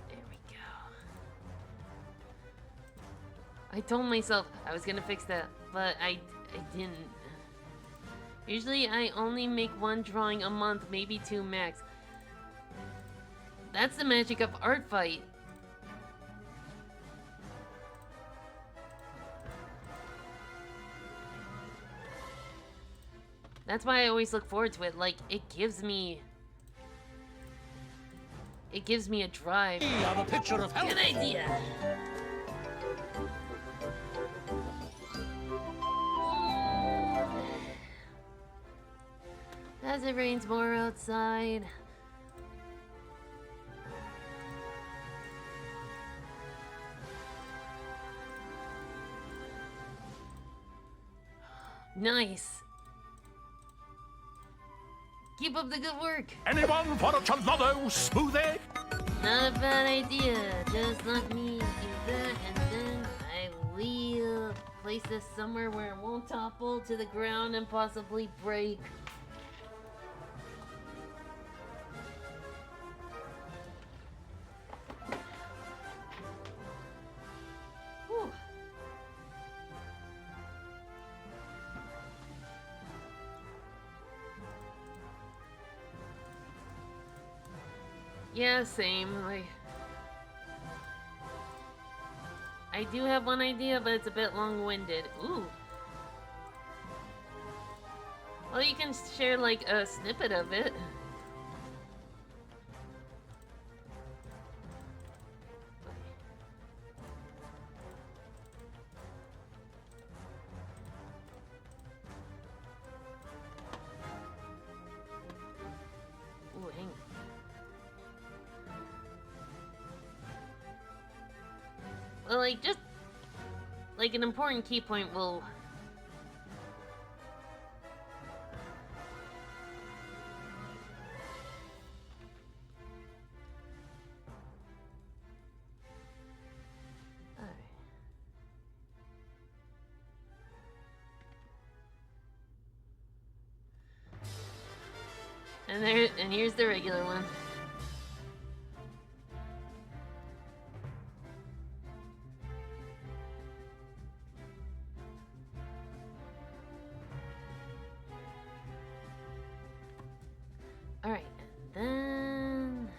There we go. I told myself I was gonna fix that, but I didn't. Usually I only make one drawing a month, maybe 2 max. That's the magic of Art Fight. That's why I always look forward to it. Like, it gives me a drive. I'm a picture of health. Good idea. As it rains more outside. Nice. Keep up the good work. Anyone for a gelato smoothie? Not a bad idea. Just let me do that, and then I will place this somewhere where it won't topple to the ground and possibly break. Whew. Yeah, same. Like, I do have one idea, but it's a bit long-winded. Ooh. Well, you can share, like, a snippet of it. Ooh, hang on. Well, like, just... like, an important key point will... Alright. And here's the regular one. Alright, and then...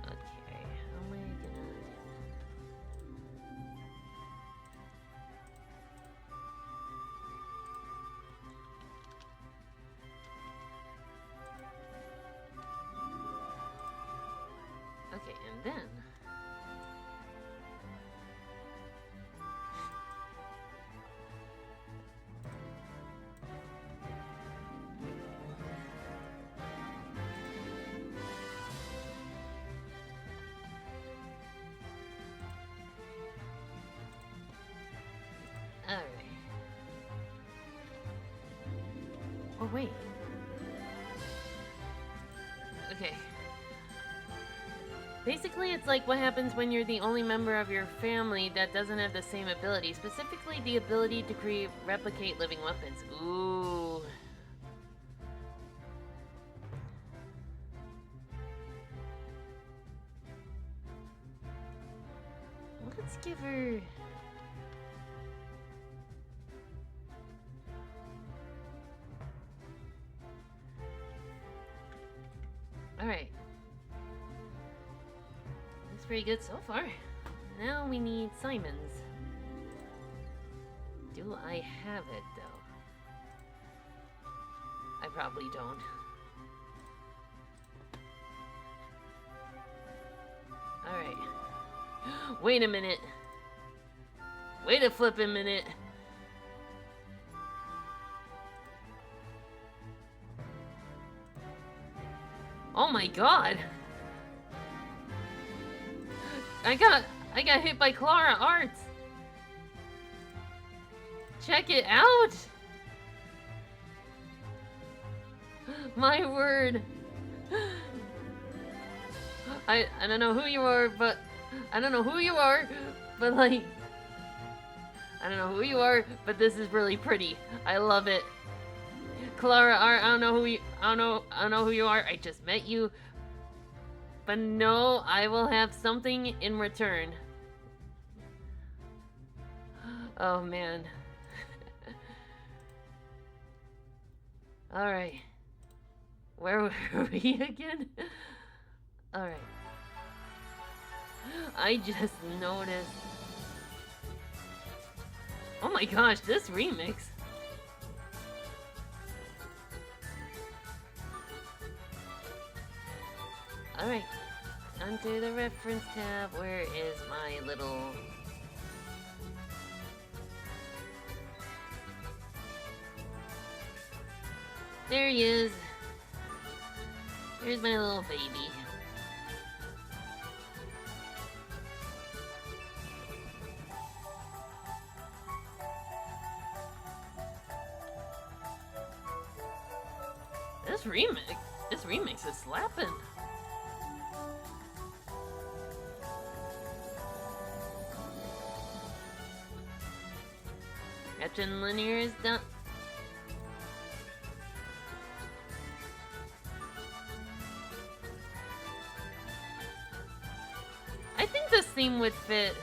okay, how am I gonna... okay, and then... Alright. Oh, wait. Okay. Basically, it's like what happens when you're the only member of your family that doesn't have the same ability. Specifically, the ability to replicate living weapons. Ooh. Let's give her... Alright. That's pretty good so far. Now we need Simon's. Do I have it, though? I probably don't. Alright. Wait a minute. Wait a flippin' minute. Oh my god. I got hit by Clara Arts. Check it out. My word. I don't know who you are, but I don't know who you are, but like I don't know who you are, but this is really pretty. I love it. Clara Art, I don't know who you are. I just met you. But no, I will have something in return. Oh man. Alright. Where were we again? Alright. I just noticed. Oh my gosh, this remix. Alright. Onto the reference tab. Where is my little... There he is. Here's my little baby. This remix is slapping. Captain Linear is done. I think this theme would fit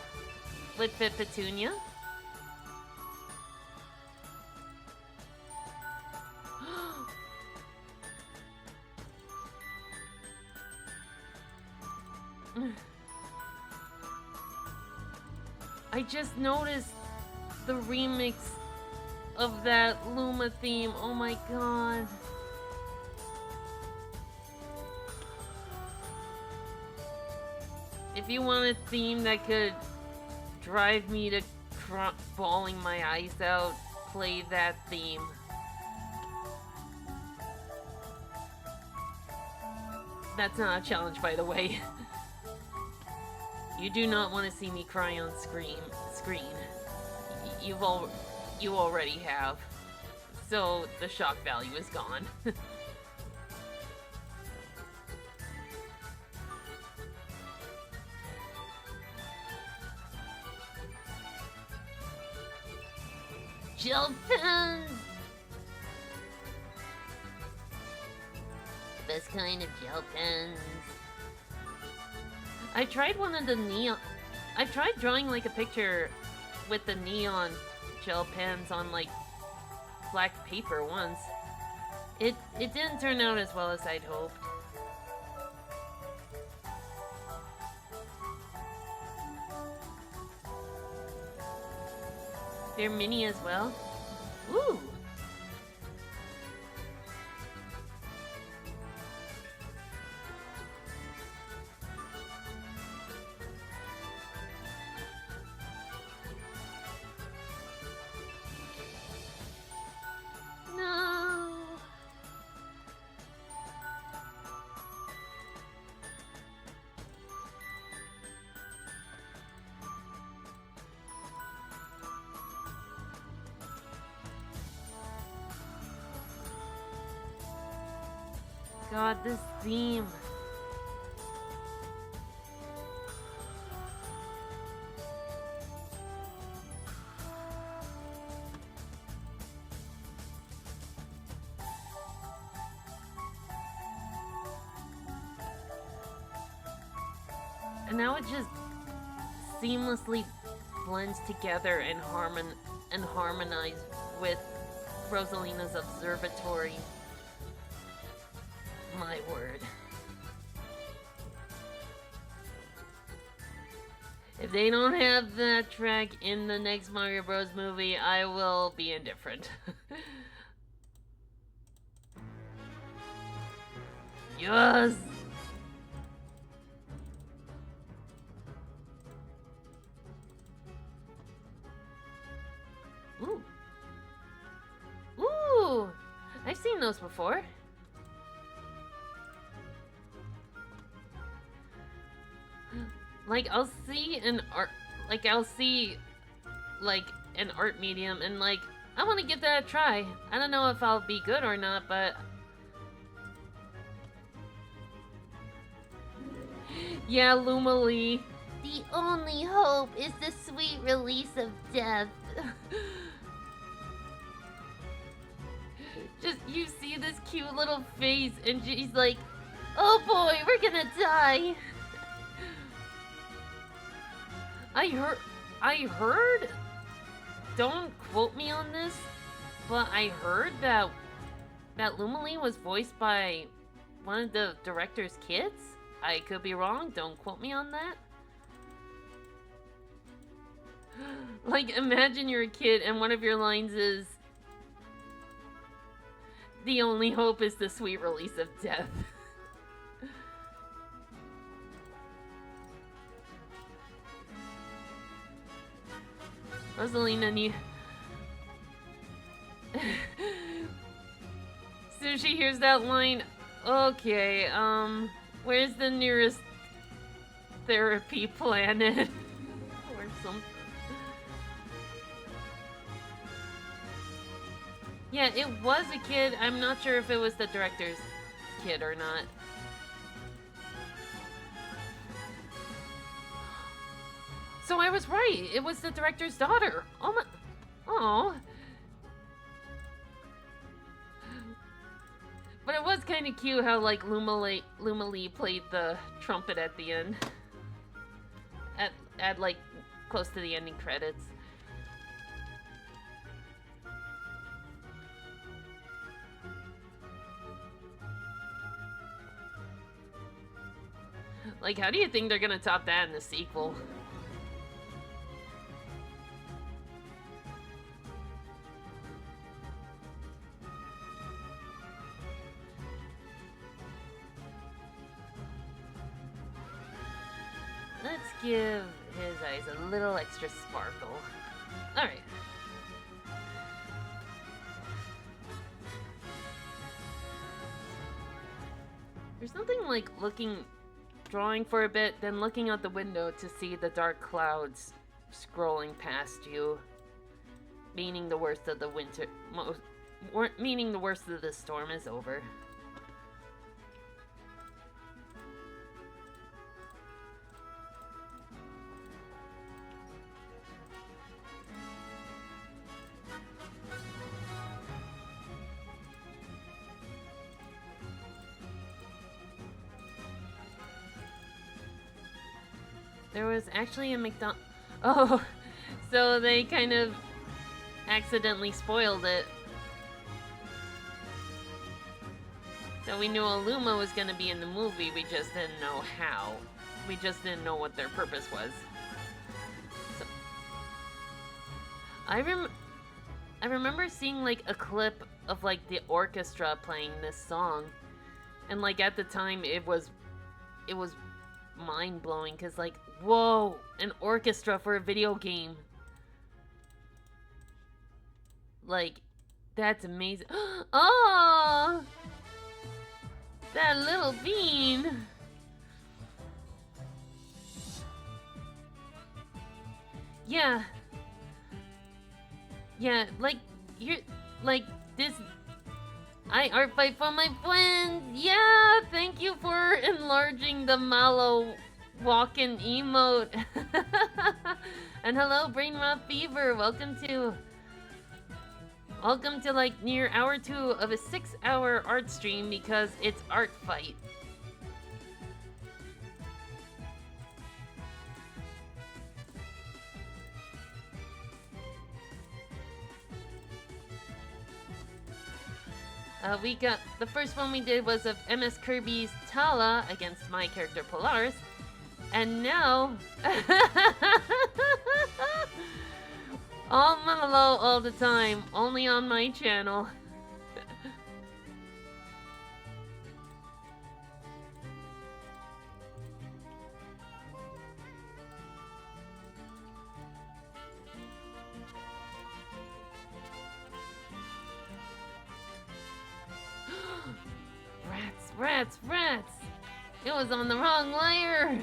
Petunia. I just noticed the remix of that Luma theme. Oh my god. If you want a theme that could drive me to bawling my eyes out, play that theme. That's not a challenge, by the way. You do not want to see me cry on screen. You already have. So the shock value is gone. Gel pens! Best kind of gel pens. I tried one of the neon... I tried drawing like a picture with the neon gel pens on like black paper once. It didn't turn out as well as I'd hoped. They're mini as well. Ooh! No! God, this theme. And now it just seamlessly blends together and harmonizes with Rosalina's Observatory. My word. If they don't have that track in the next Mario Bros. Movie, I will be indifferent. Yes! Ooh. Ooh! I've seen those before. Like, I'll see an art, like, I'll see, like, an art medium, and, like, I want to give that a try. I don't know if I'll be good or not, but... Yeah, Luma Lee. The only hope is the sweet release of death. Just, you see this cute little face, and she's like, oh boy, we're gonna die. I heard, don't quote me on this, but I heard that Luma Lee was voiced by one of the director's kids. I could be wrong, don't quote me on that. Like, imagine you're a kid and one of your lines is, the only hope is the sweet release of death. Rosalina need... Soon she hears that line, okay, where's the nearest therapy planet? Or something. Yeah, it was a kid. I'm not sure if it was the director's kid or not. So I was right. It was the director's daughter. Oh my... Oh. But it was kind of cute how, like, Luma Lee played the trumpet at the end. At like, close to the ending credits. Like, how do you think they're gonna top that in the sequel? Let's give his eyes a little extra sparkle. Alright. There's nothing like drawing for a bit, then looking out the window to see the dark clouds scrolling past you, meaning the worst of the winter, meaning the worst of the storm is over. There was actually a McDonald's. Oh, so they kind of accidentally spoiled it. So we knew Aluma was going to be in the movie, we just didn't know how. We just didn't know what their purpose was. So, I remember seeing like a clip of like the orchestra playing this song. And like at the time it was mind-blowing because like, whoa, an orchestra for a video game. Like, that's amazing. Oh, that little bean. Yeah, like, you're like this. I art fight for my friends. Yeah, thank you for enlarging the Mallow walk-in emote. And hello, Brain Rot Fever. Welcome to like near hour 2 of a 6-hour art stream because it's art fight. We got, the first one we did was of MS Kirby's Tala against my character Polaris. And now, all Mallow all the time, only on my channel. Rats! It was on the wrong layer!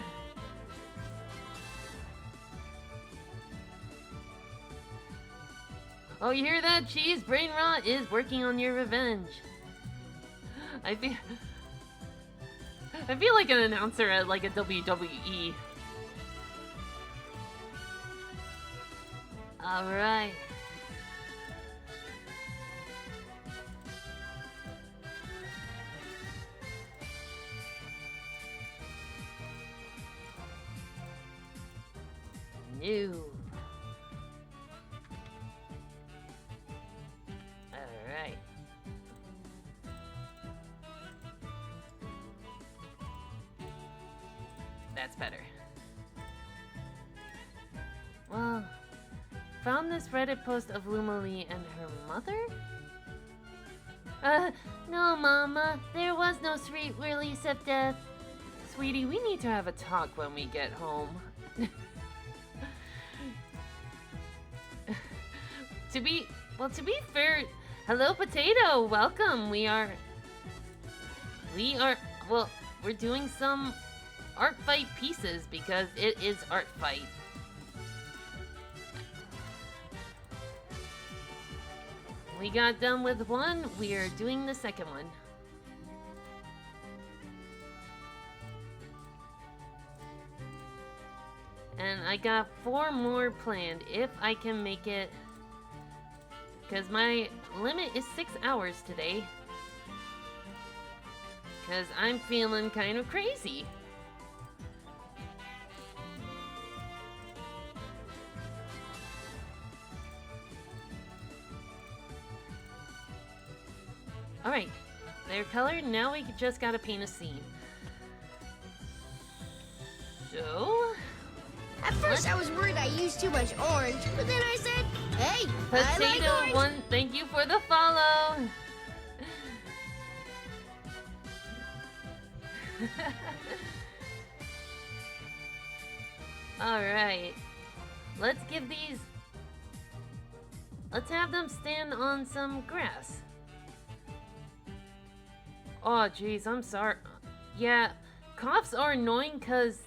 Oh, you hear that, Cheese? Brain Rot is working on your revenge. I feel like an announcer at like a WWE. Alright. New. Alright. That's better. Well, found this Reddit post of Lumali and her mother? No, Mama. There was no sweet release of death. Sweetie, we need to have a talk when we get home. To be fair, hello Potato, welcome. We're doing some art fight pieces because it is art fight. We got done with one, we are doing the second one. And I got 4 more planned if I can make it. Because my limit is 6 hours today. Because I'm feeling kind of crazy. Alright, they're colored, now we just gotta paint a scene. So... At first I was worried I used too much orange, but then I said, hey, I like Potato orange. One, thank you for the follow! Alright. Let's have them stand on some grass. Oh jeez, I'm sorry. Yeah, coughs are annoying because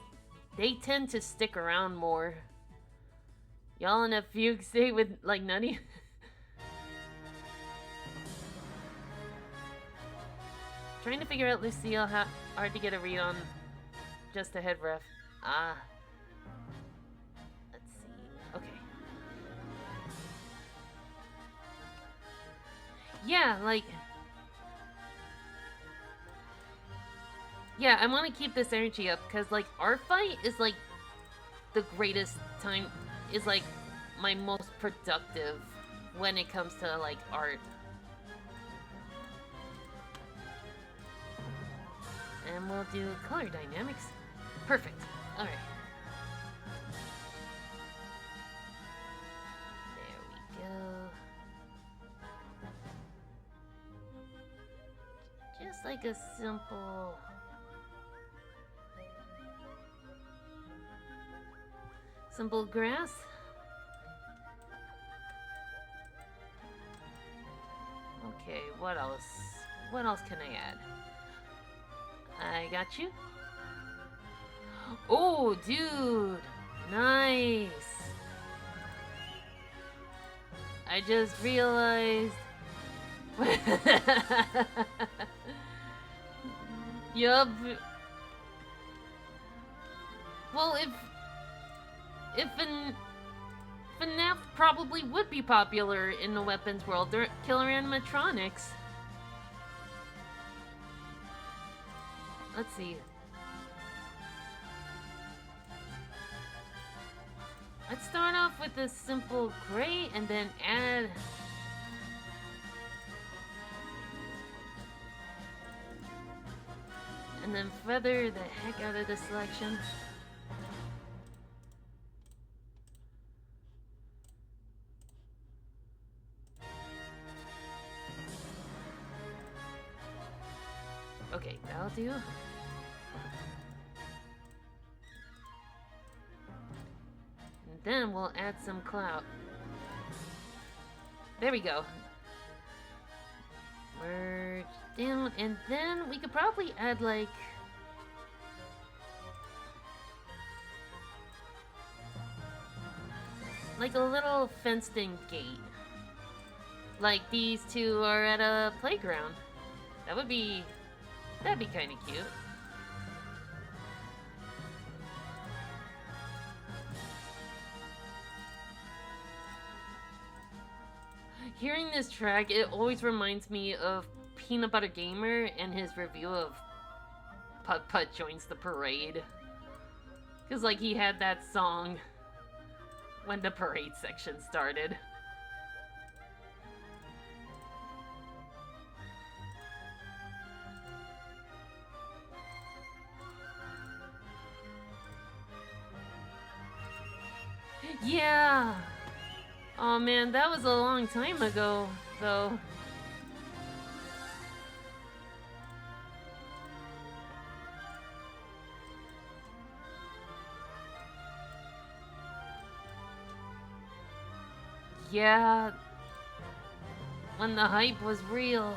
they tend to stick around more. Y'all in a fugue state with, like, Nutty? Trying to figure out Lucille, how hard to get a read on just a head ref. Ah. Let's see. Okay. Yeah, like... Yeah, I want to keep this energy up because, like, art fight is, like, the greatest time, is, like, my most productive when it comes to, like, art. And we'll do color dynamics. Perfect. Alright. There we go. Just like a simple... Simple grass. Okay, what else? What else can I add? I got you. Oh, dude. Nice. I just realized. Yup. Well, if FNAF probably would be popular in the weapons world, they're killer animatronics. Let's see. Let's start off with a simple gray and then add... And then feather the heck out of the selection. Okay, that'll do. And then we'll add some clout. There we go. Merge down, and then we could probably add like... like a little fenced-in gate. Like these two are at a playground. That'd be kind of cute. Hearing this track, it always reminds me of Peanut Butter Gamer and his review of Putt Putt Joins the Parade. Because, like, he had that song when the parade section started. Yeah! Oh man, that was a long time ago, though. Yeah, when the hype was real.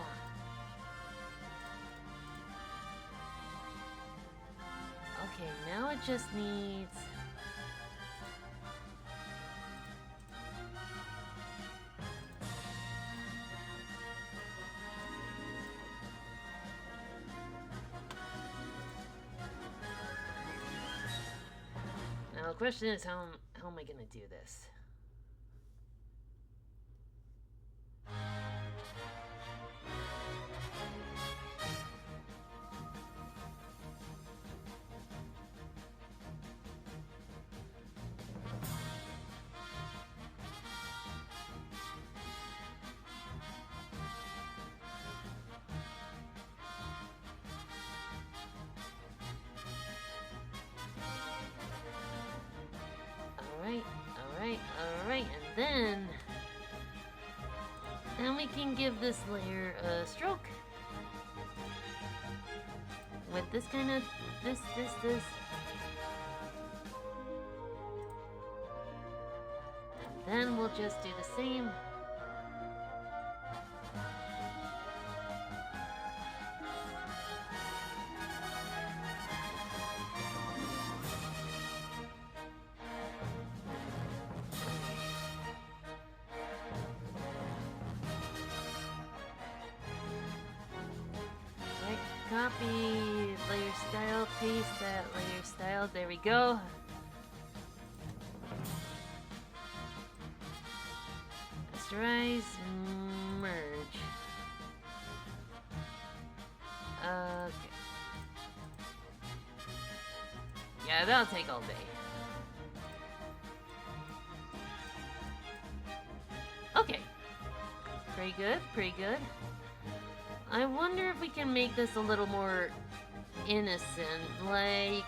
Okay, now it just needs... Now the question is, how am I gonna do this? Alright, and then we can give this layer a stroke. With this kind of, this. And then we'll just do the same. Copy, layer style, paste that layer style, there we go. Rasterize, merge. Okay. Yeah, that'll take all day. Okay. Pretty good, pretty good. I wonder if we can make this a little more innocent, like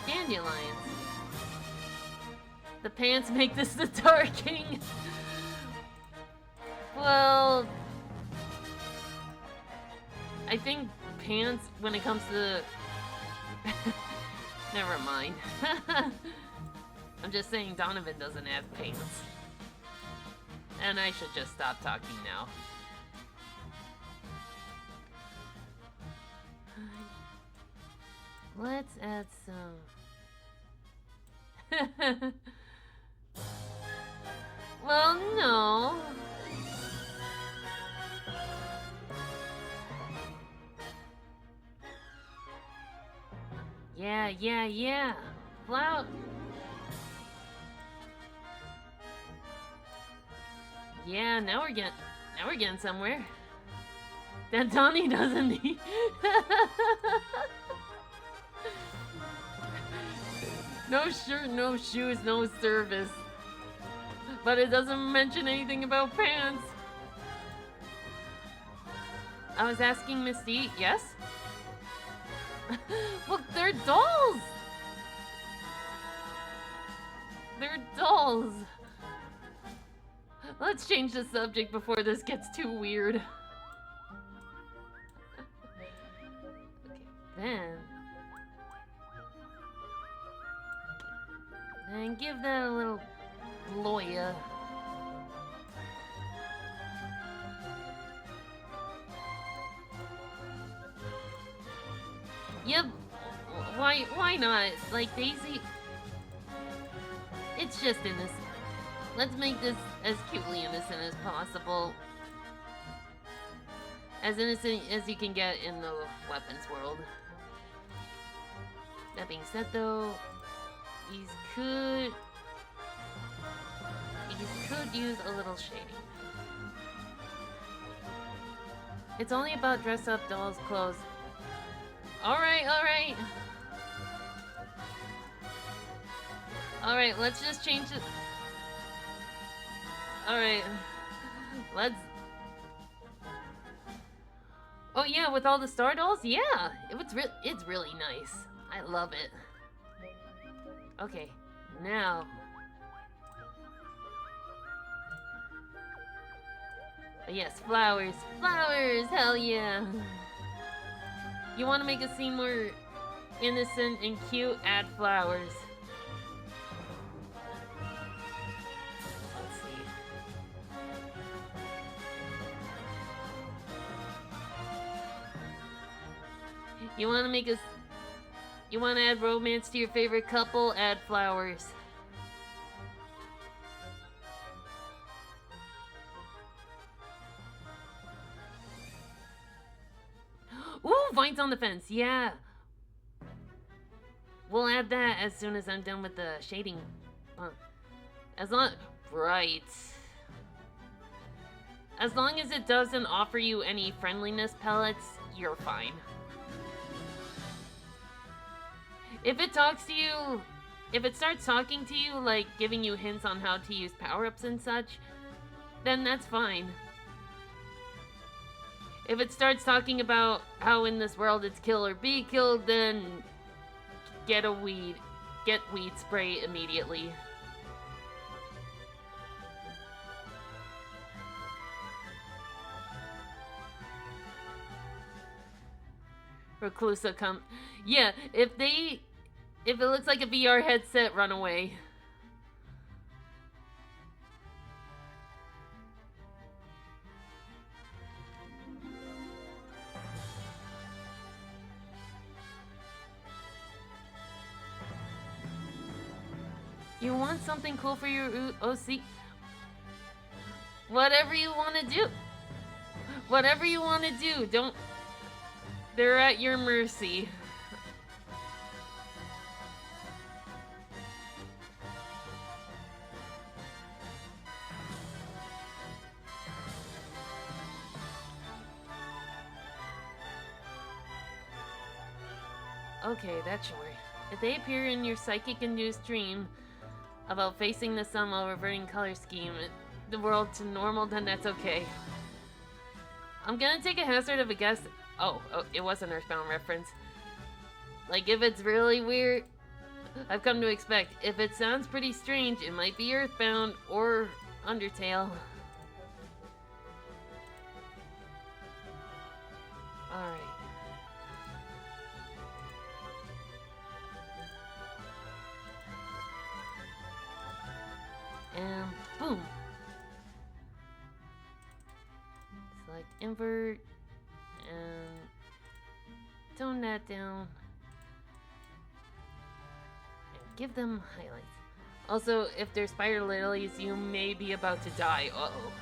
dandelions. The pants make this the darking. Well, I think pants, when it comes to... Never mind. I'm just saying Donovan doesn't have pants. And I should just stop talking now. Let's add some... Well, no. Yeah. Flout. Yeah, now we're getting somewhere. That Donnie doesn't need. No shirt, no shoes, no service. But it doesn't mention anything about pants. I was asking Misty, yes? Look, they're dolls! They're dolls. Let's change the subject before this gets too weird. Okay, then give that a little lawyer. Yep. Why not? Like, Daisy... It's just innocent. Let's make this as cutely innocent as possible. As innocent as you can get in the weapons world. That being said, though, these could use a little shading. It's only about dress-up dolls' clothes. Alright, alright. Alright, let's just change it. Alright. Let's... Oh yeah, with all the star dolls? Yeah! It's really nice. I love it. Okay, now... Yes, flowers. Flowers! Hell yeah! You want to make a scene more innocent and cute? Add flowers. Let's see. You want to make a... You want to add romance to your favorite couple? Add flowers. Ooh, vines on the fence. Yeah. We'll add that as soon as I'm done with the shading. As long... Right. As long as it doesn't offer you any friendliness pellets, you're fine. If it talks to you... If it starts talking to you, like giving you hints on how to use power-ups and such, then that's fine. If it starts talking about how in this world it's kill or be killed, then get weed spray immediately. Reclusa come. Yeah, if it looks like a VR headset, run away. You want something cool for your OC? Whatever you want to do. Whatever you want to do. Don't... They're at your mercy. Okay, that should work. If they appear in your psychic-induced dream about facing the sun while reverting color scheme, the world to normal, then that's okay. I'm gonna take a hazard of a guess. Oh, it was an Earthbound reference. Like, if it's really weird, I've come to expect. If it sounds pretty strange, it might be Earthbound or Undertale. Alright. And boom. Select invert and tone that down and give them highlights. Also, if they're spider lilies, you may be about to die. Uh-oh.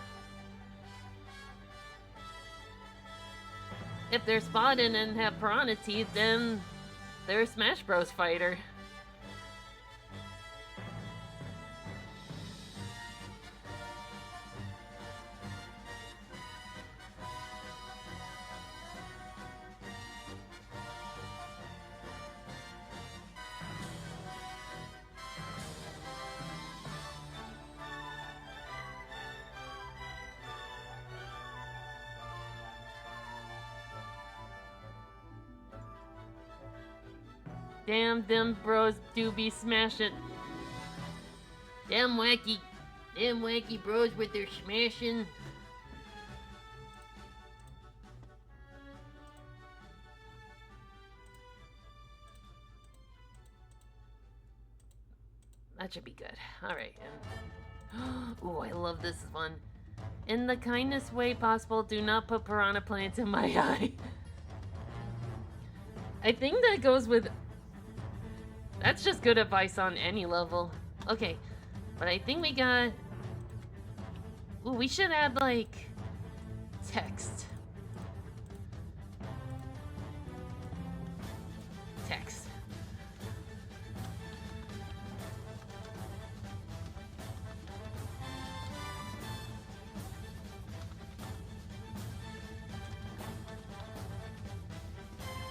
If they're spotted and have piranha teeth, then they're a Smash Bros. Fighter. Damn, them bros do be smashing. Them wacky bros with their smashing. That should be good. Alright. Ooh, I love this one. In the kindest way possible, do not put piranha plants in my eye. I think that goes with... That's just good advice on any level. Okay, but I think we got... Ooh, we should add, like... text. Text.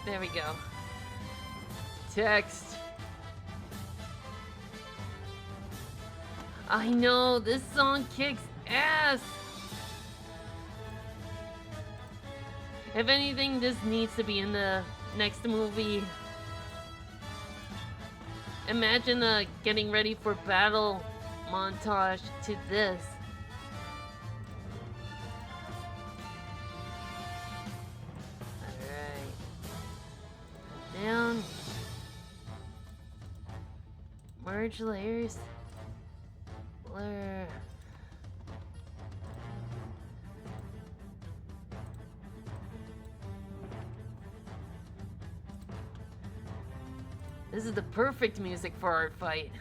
There we go. Text. I know, this song kicks ass! If anything, this needs to be in the next movie. Imagine a getting ready for battle montage to this. Alright. Down. Merge layers. Blur. This is the perfect music for our fight.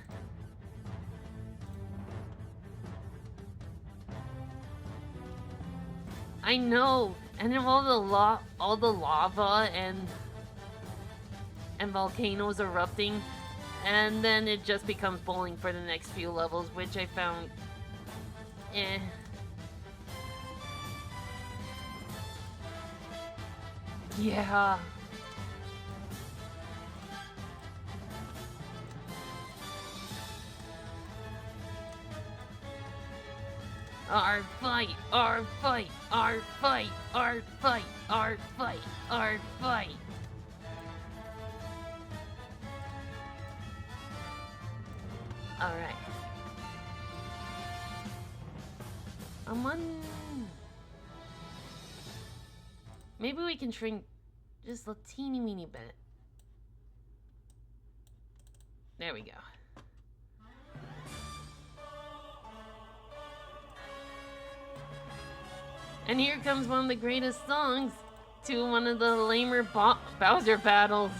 I know, and then all the lava and volcanoes erupting, and then it just becomes bowling for the next few levels, which I found eh. Yeah. Our fight, our fight, our fight, our fight, our fight, our fight. Alright. I'm on... Maybe we can shrink just a teeny weeny bit. There we go. And here comes one of the greatest songs to one of the lamer Bowser battles.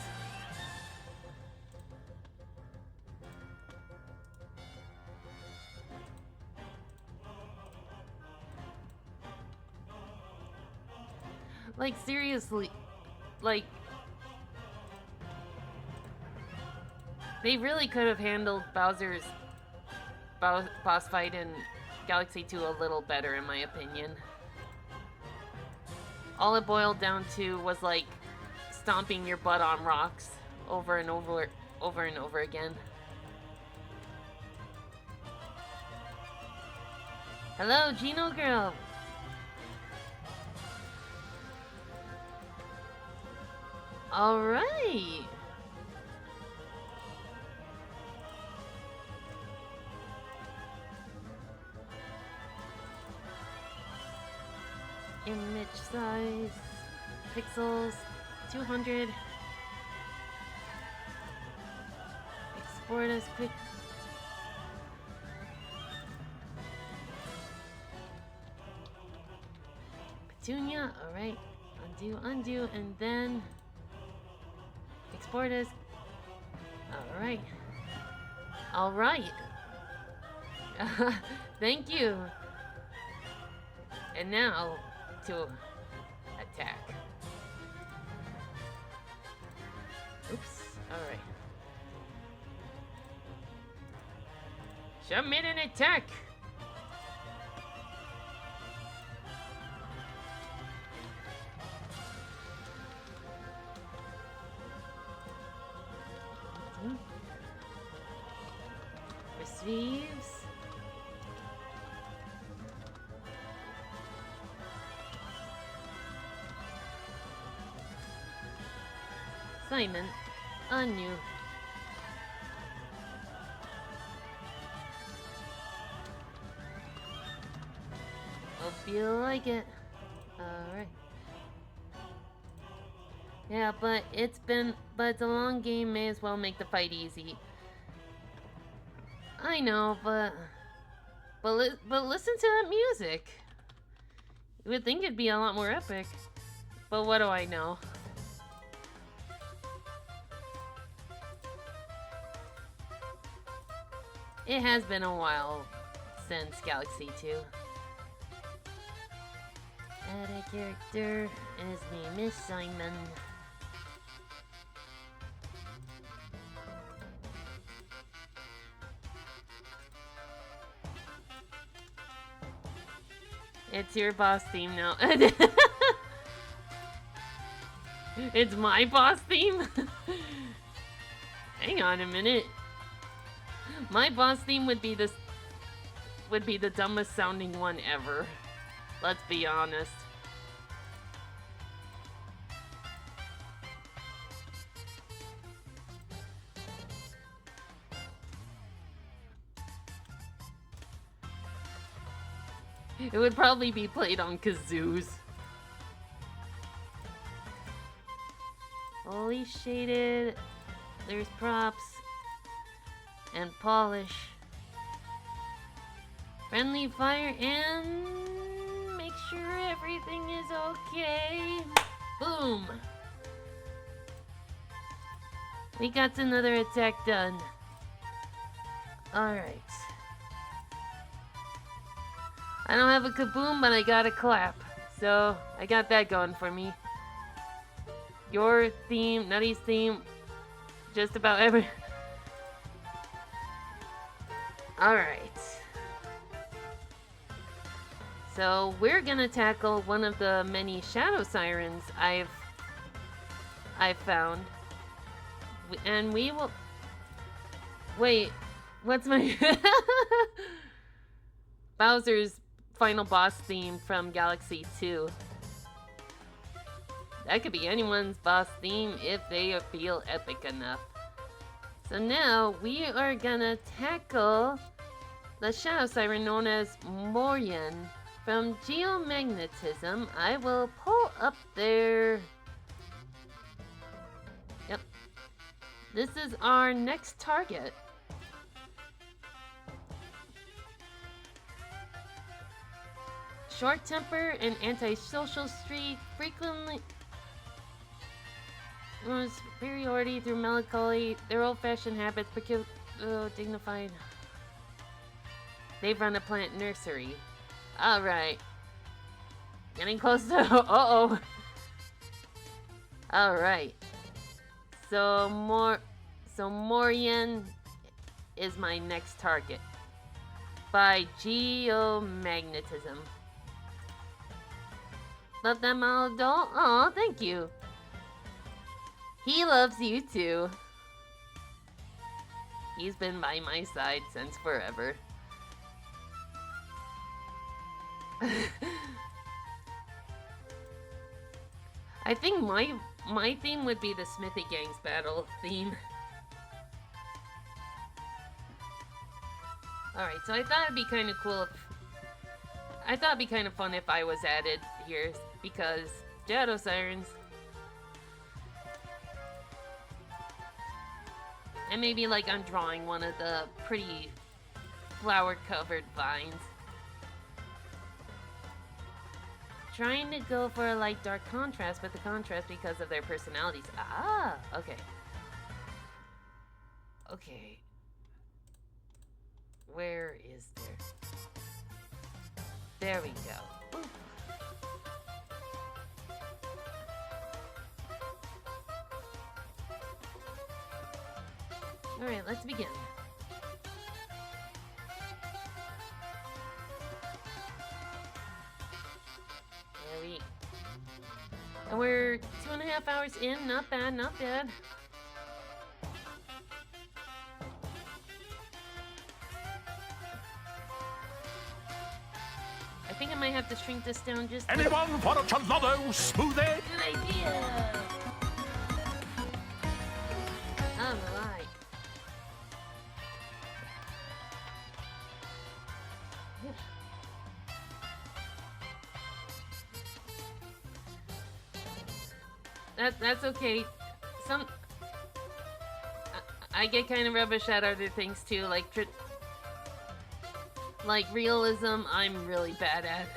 Like, seriously, like, they really could have handled Bowser's boss fight in Galaxy 2 a little better, in my opinion. All it boiled down to was, like, stomping your butt on rocks over and over and over again. Hello, Gino girl. All right. Image size, pixels, 200. Export as quick. Petunia, alright. Undo, and then export as. Alright. Alright. Thank you. And now, to attack. Oops, alright. Submit an attack! Receives. Assignment. Undo. Hope you like it. Alright. Yeah, but it's a long game, may as well make the fight easy. I know, but listen to that music. You would think it'd be a lot more epic. But what do I know? It has been a while since Galaxy 2. Add a character, and his name is Simon. It's your boss theme now. It's my boss theme? Hang on a minute. My boss theme would be the dumbest sounding one ever. Let's be honest. It would probably be played on kazoos. Fully shaded. There's props. And polish. Friendly fire and make sure everything is okay. Boom. We got another attack done. Alright. I don't have a kaboom, but I got a clap. So, I got that going for me. Your theme, Nutty's theme, just about every... Alright. So, we're gonna tackle one of the many shadow sirens I've found. And we will... Wait, what's my... Bowser's final boss theme from Galaxy 2. That could be anyone's boss theme if they feel epic enough. So now we are gonna tackle the shadow siren known as Morian from Geomagnetism. I will pull up their... Yep. This is our next target. Short temper and antisocial streak, frequently superiority through melancholy, their old-fashioned habits, dignified. They run a plant nursery. Alright. Getting close to... Uh-oh. Alright. So Morian is my next target. By Geomagnetism. Love that model doll? Aw, thank you. He loves you too. He's been by my side since forever. I think my theme would be the Smithy Gang's battle theme. Alright, so I thought it'd be kind of cool if... I thought it'd be kind of fun if I was added here, because Shadow Sirens. And maybe like I'm drawing one of the pretty flower-covered vines. Trying to go for a light dark contrast with the contrast because of their personalities. Ah, okay. Okay. Where is there? There we go. Ooh. Alright, let's begin. There we... And we're 2.5 hours in. Not bad, not bad. I think I might have to shrink this down just a... Anyone for a chalado smoothie? Good idea! Alright. That's okay. I get kind of rubbish at other things too, like realism, I'm really bad at.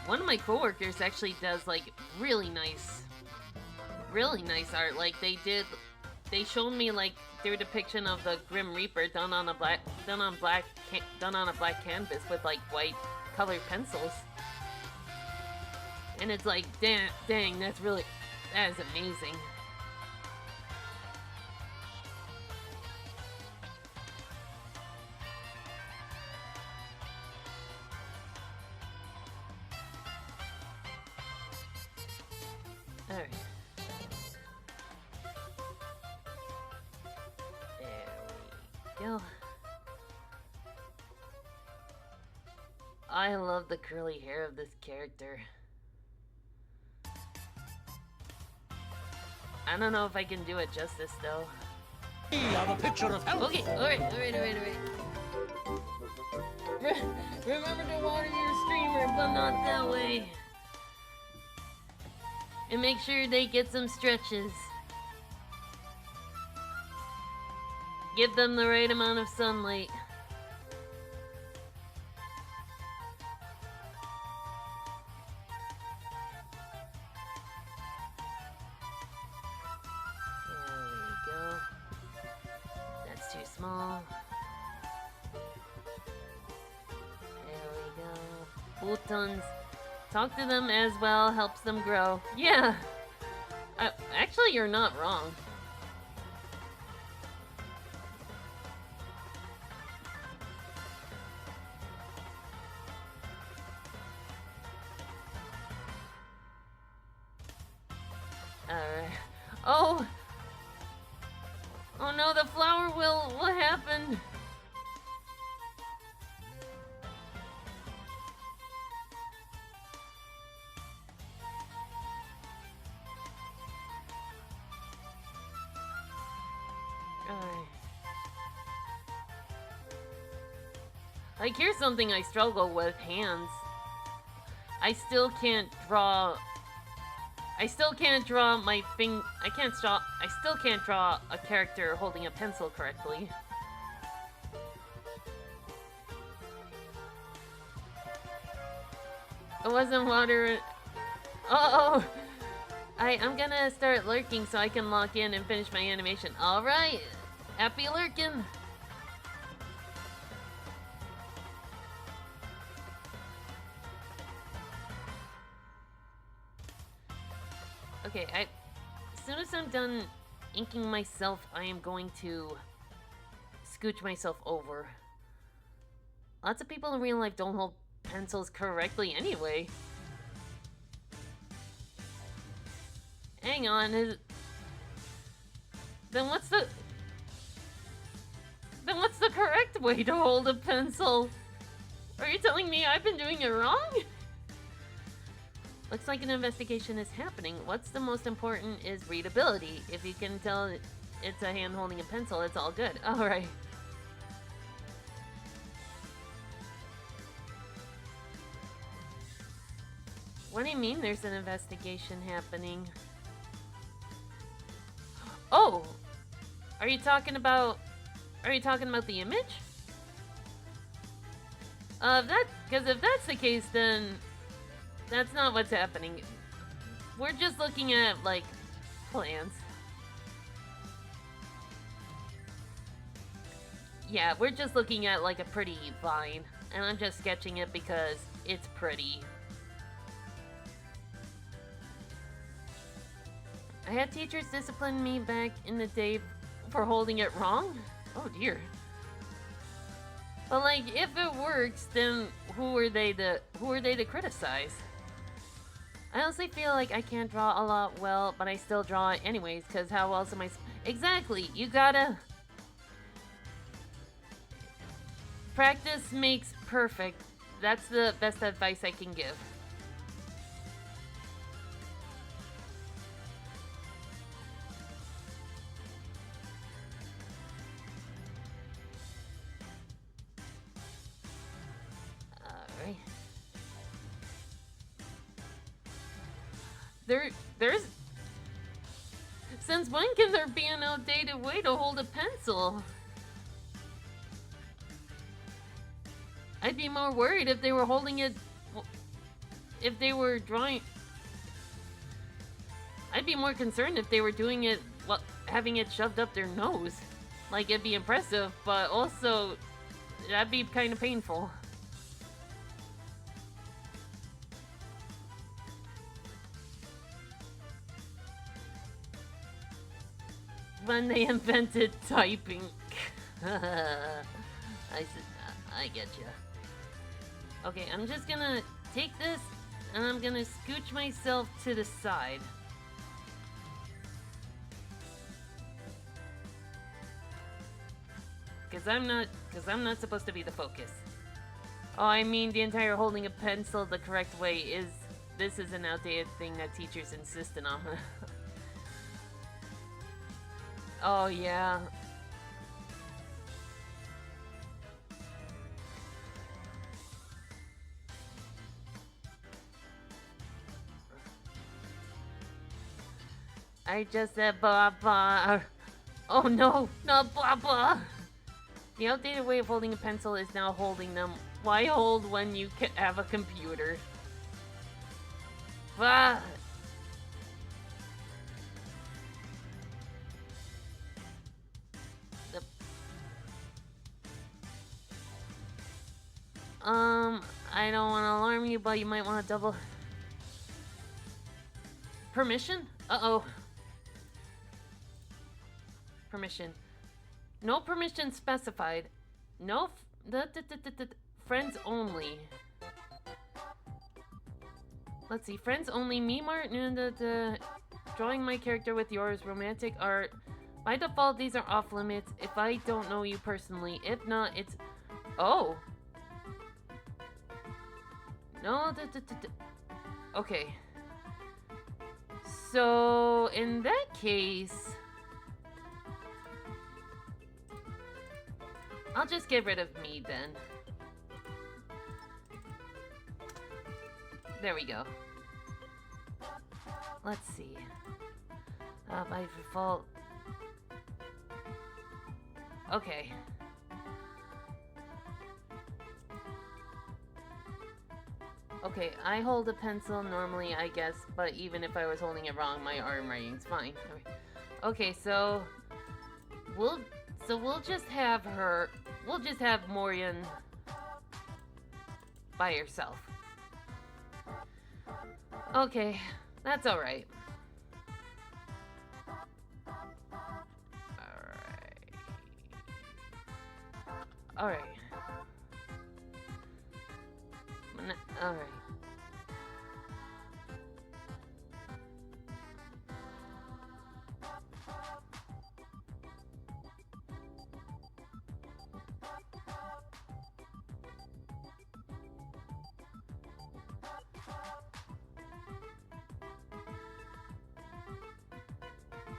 One of my coworkers actually does like really nice art. Like they did they showed me like their depiction of the Grim Reaper done on a black canvas with like white colored pencils. And it's like, dang, that is amazing. Alright. There we go. I love the curly hair of this character. I don't know if I can do it justice though. We have a picture of health. Okay, alright. Remember to water your streamer, but not that way. And make sure they get some stretches. Give them the right amount of sunlight. Small. There we go. Boutons. Talk to them as well, helps them grow. Yeah! Actually, you're not wrong. Alright. Oh! Oh no, the flower will. What happened? Like, here's something I struggle with: hands. I still can't draw my I still can't draw a character holding a pencil correctly. It wasn't water. Oh, I'm gonna start lurking so I can lock in and finish my animation. All right, happy lurking. Okay, as soon as I'm done inking myself, I am going to scooch myself over. Lots of people in real life don't hold pencils correctly anyway. Hang on, then what's the correct way to hold a pencil? Are you telling me I've been doing it wrong? Looks like an investigation is happening. What's the most important is readability. If you can tell it's a hand holding a pencil, it's all good. Alright. What do you mean there's an investigation happening? Oh! Are you talking about the image? Because if that's the case, then that's not what's happening. We're just looking at, like, plants. Yeah, we're just looking at, like, a pretty vine. And I'm just sketching it because it's pretty. I had teachers discipline me back in the day for holding it wrong? Oh dear. But, like, if it works, then who are they to criticize? I honestly feel like I can't draw a lot well, but I still draw it anyways, because how else am I... Exactly! You gotta... Practice makes perfect. That's the best advice I can give. Alright. There's... Since when can there be an outdated way to hold a pencil? I'd be more worried if they were holding it... If they were drawing... I'd be more concerned if they were doing it having it shoved up their nose. Like, it'd be impressive, but also, that'd be kind of painful. When they invented typing. I get ya. Okay, I'm just gonna take this, and I'm gonna scooch myself to the side. Cause I'm not supposed to be the focus. Oh, I mean the entire holding a pencil the correct way this is an outdated thing that teachers insisted on. Oh yeah. I just said blah blah. Oh no, not blah blah. The outdated way of holding a pencil is now holding them. Why hold when you can have a computer? Blah. I don't want to alarm you, but you might want to double... Permission? Uh-oh. Permission. No permission specified. No friends only. Let's see. Friends only. Me, Martin, drawing my character with yours. Romantic art. By default, these are off limits if I don't know you personally. If not, it's... Oh. No, okay. So, in that case... I'll just get rid of me, then. There we go. Let's see. By default... Okay. Okay, I hold a pencil normally, I guess, but even if I was holding it wrong, my arm writing's fine. Okay, so we'll just have her. We'll just have Morian by herself. Okay, that's all right. All right. All right.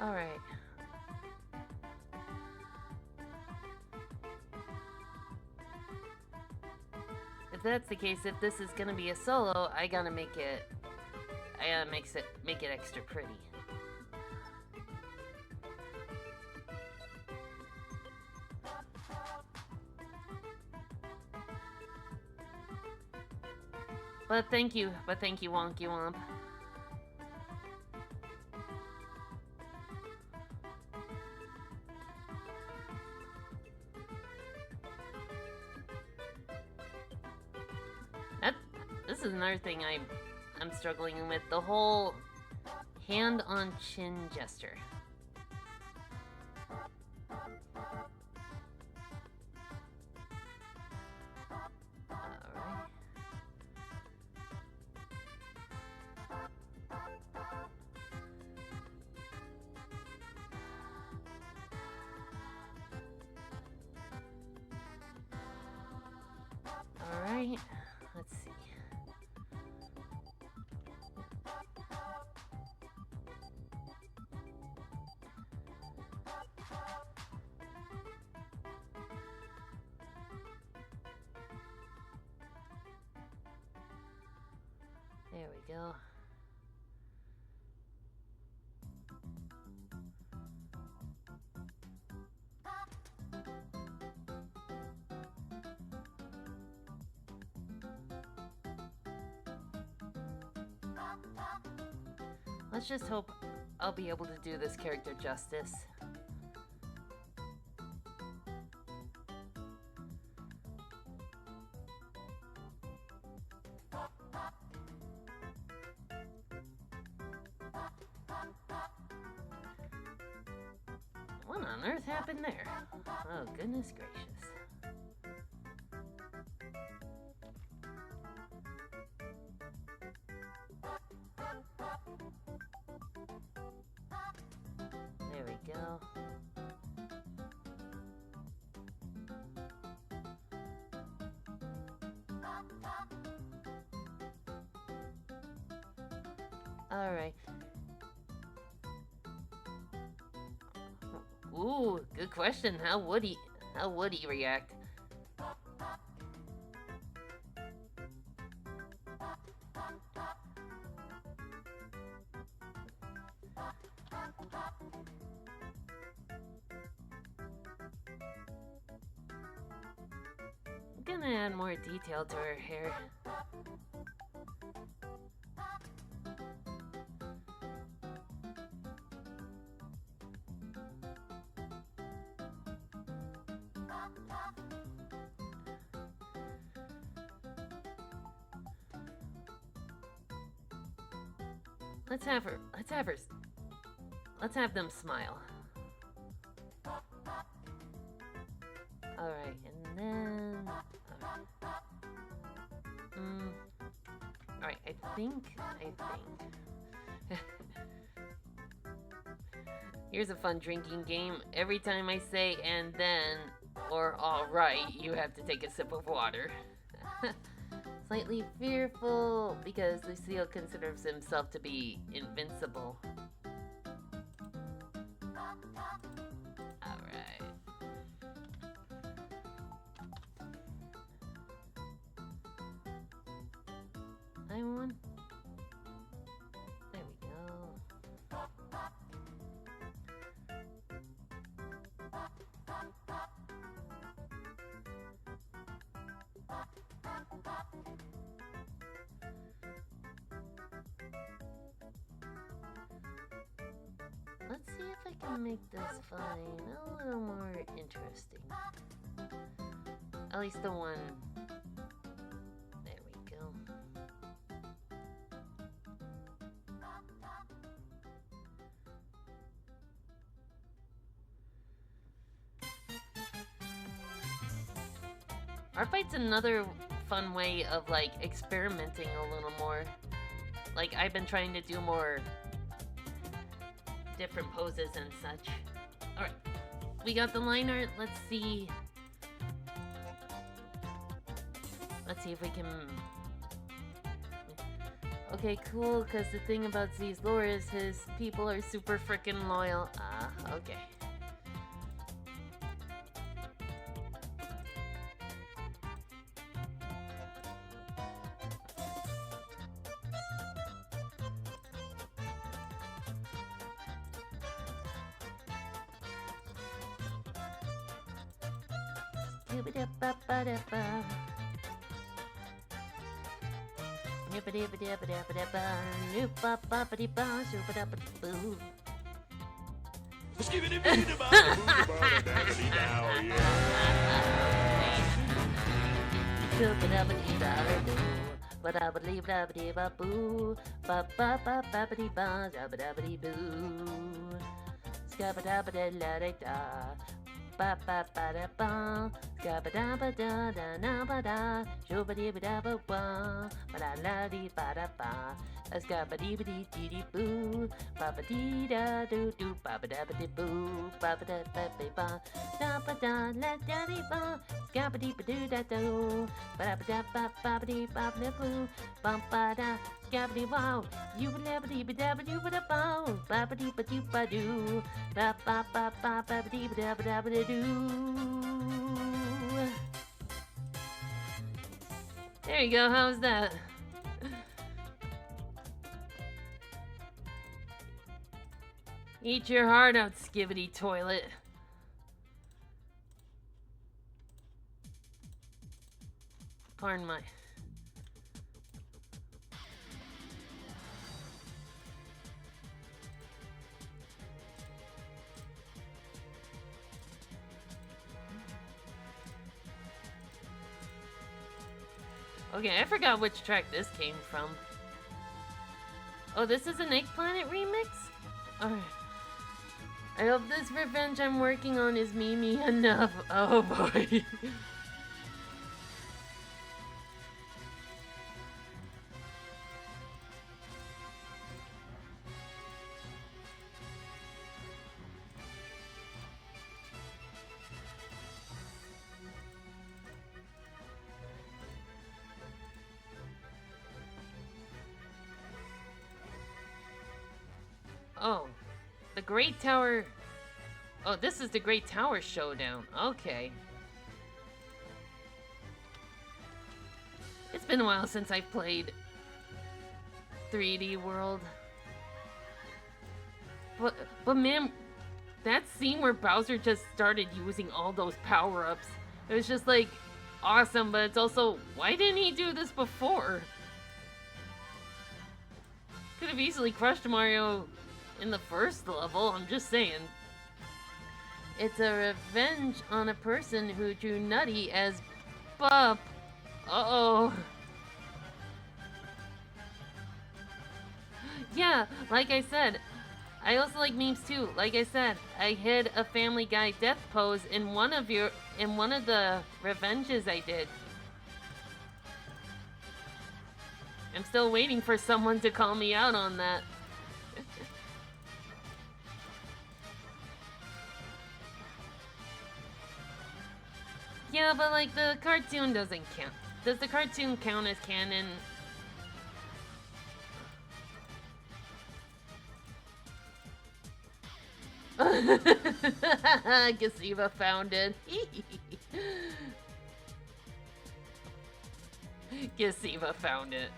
All right. If that's the case, if this is gonna be a solo, I gotta make it extra pretty. But thank you, Wonky Womp. This is another thing I'm struggling with, the whole hand on chin gesture. Alright. Alright, let's see. There we go. Let's just hope I'll be able to do this character justice. on earth happened there? Oh, goodness gracious. There we go. Alright. Ooh, good question. How would he react? I'm gonna add more detail to her hair. Let's have them smile. Alright, and then... Alright, I think... Here's a fun drinking game. Every time I say and then, or alright, you have to take a sip of water. Slightly fearful, because Lucille considers himself to be invincible. Alright. I want... There we go. Let's see if I can make this vine a little more interesting. At least the one... There we go. Art Fight's another fun way of, like, experimenting a little more. Like, I've been trying to do more different poses and such. Alright, we got the line art. Let's see if we can... Okay, cool, because the thing about Z's lore is his people are super frickin' loyal. Okay. Ba ba ba da ba, ga ba da ba da da na ba da, sho ba dee ba da ba ba, ba da la dee ba da ba, ska ba dee ba dee dee dee boo, ba ba dee da doo doo, ba ba da ba dee boo, ba ba da ba ba ba la da dee ba, ska ba dee ba doo da doo, ba da ba dee ba da boo, ba ba da. Wow, you ba dee ba da ba doo ba da bow, ba ba dee ba doo ba doo, ba ba ba dee ba da ba da ba da doo. There you go. How's that? Eat your heart out, Skibbity Toilet. Pardon my... Okay, I forgot which track this came from. Oh, this is an Egg Planet remix? Alright. I hope this revenge I'm working on is Mimi enough. Oh boy. Oh, the Great Tower. Oh, this is the Great Tower Showdown. Okay. It's been a while since I played 3D World. But man, that scene where Bowser just started using all those power-ups, it was just like awesome, but it's also, why didn't he do this before? Could have easily crushed Mario in the first level, I'm just saying. It's a revenge on a person who drew Nutty as Bop. Uh-oh. Yeah, like I said, I also like memes too. Like I said, I hid a Family Guy death pose in one of the revenges I did. I'm still waiting for someone to call me out on that. Yeah, but like the cartoon doesn't count. Does the cartoon count as canon? Gasiva found it. Gasiva found it.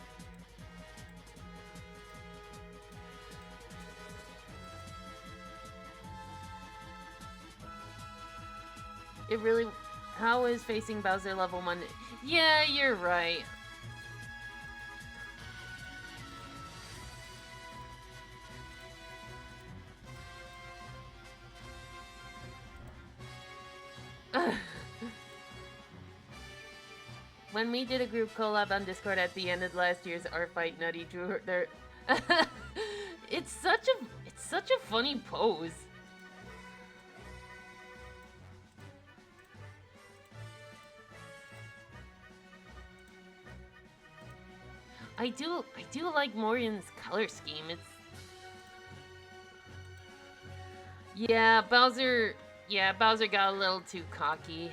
It really... How is facing Bowser level 1? Yeah, you're right. When we did a group collab on Discord at the end of last year's Art Fight, Nutty drew her there. It's such a funny pose. I do like Morian's color scheme. It's... Yeah, Bowser got a little too cocky.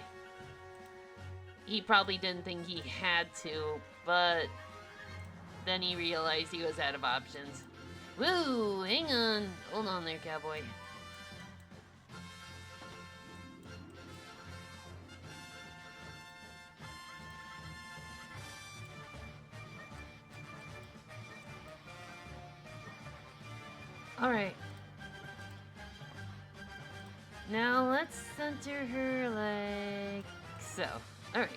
He probably didn't think he had to, but then he realized he was out of options. Woo, hang on. Hold on there, cowboy. Alright. Now let's center her like so. Alright.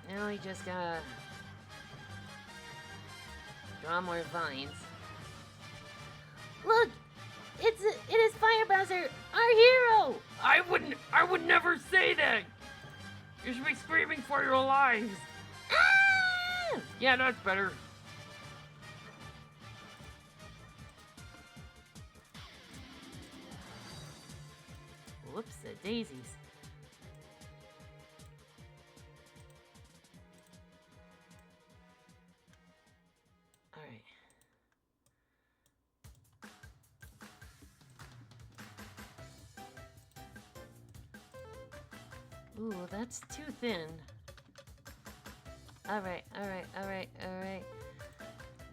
Now we just gotta draw more vines. Look! It is Fire Bowser, our hero! I would never say that! You should be screaming for your lives! Ah! Yeah, that's better. Whoops, the daisies. Alright. Ooh, that's too thin. Alright.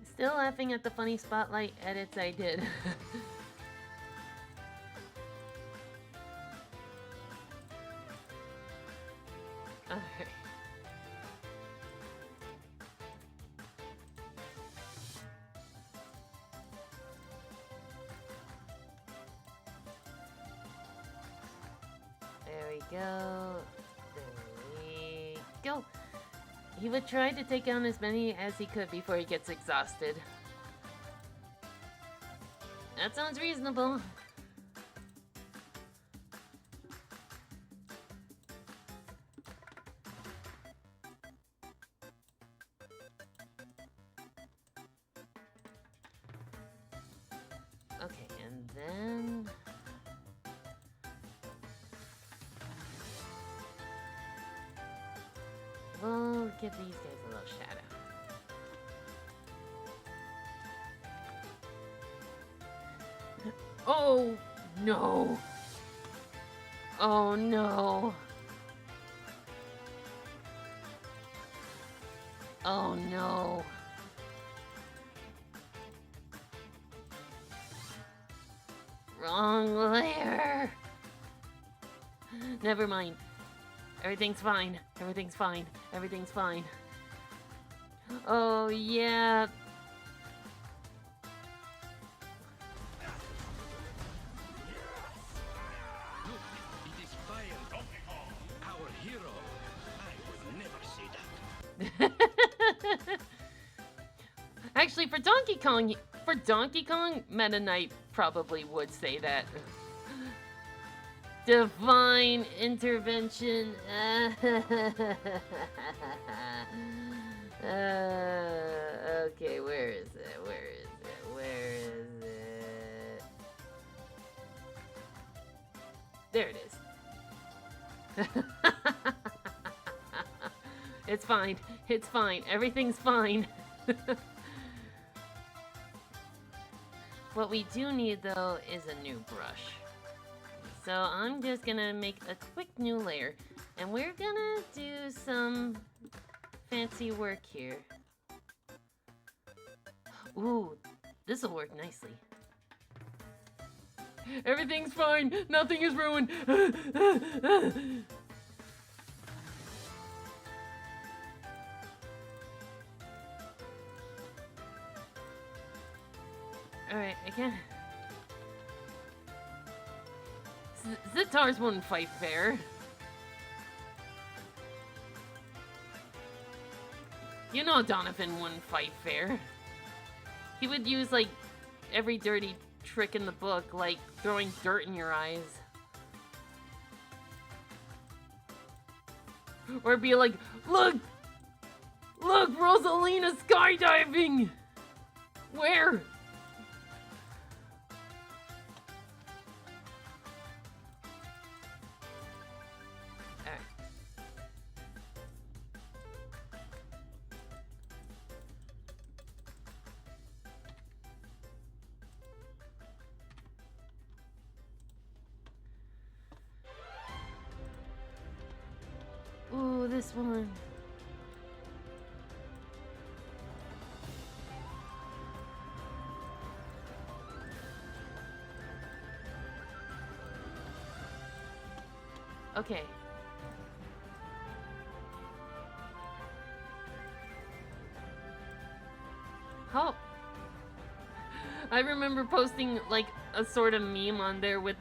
Still laughing at the funny spotlight edits I did. Alright. There we go. There we go. He would try to take down as many as he could before he gets exhausted. That sounds reasonable. Okay, and then... we'll give these guys a little shadow. Oh, no. Oh, no. Oh, no. Wrong layer. Never mind. Everything's fine. Everything's fine. Everything's fine. Oh, yeah. Look, it is fire. Our hero. I would never say that. Actually, for Donkey Kong, Meta Knight probably would say that. Divine intervention. Okay, where is it? Where is it? Where is it? There it is. It's fine. It's fine. Everything's fine. What we do need, though, is a new brush. So I'm just gonna make a quick new layer, and we're gonna do some fancy work here. Ooh, this'll work nicely. Everything's fine. Nothing is ruined. Alright, I can't... Zitars wouldn't fight fair. You know Donovan wouldn't fight fair. He would use, like, every dirty trick in the book, like throwing dirt in your eyes. Or be like, look! Look, Rosalina skydiving! Where? Ooh, this one. Okay. How? I remember posting like a sort of meme on there with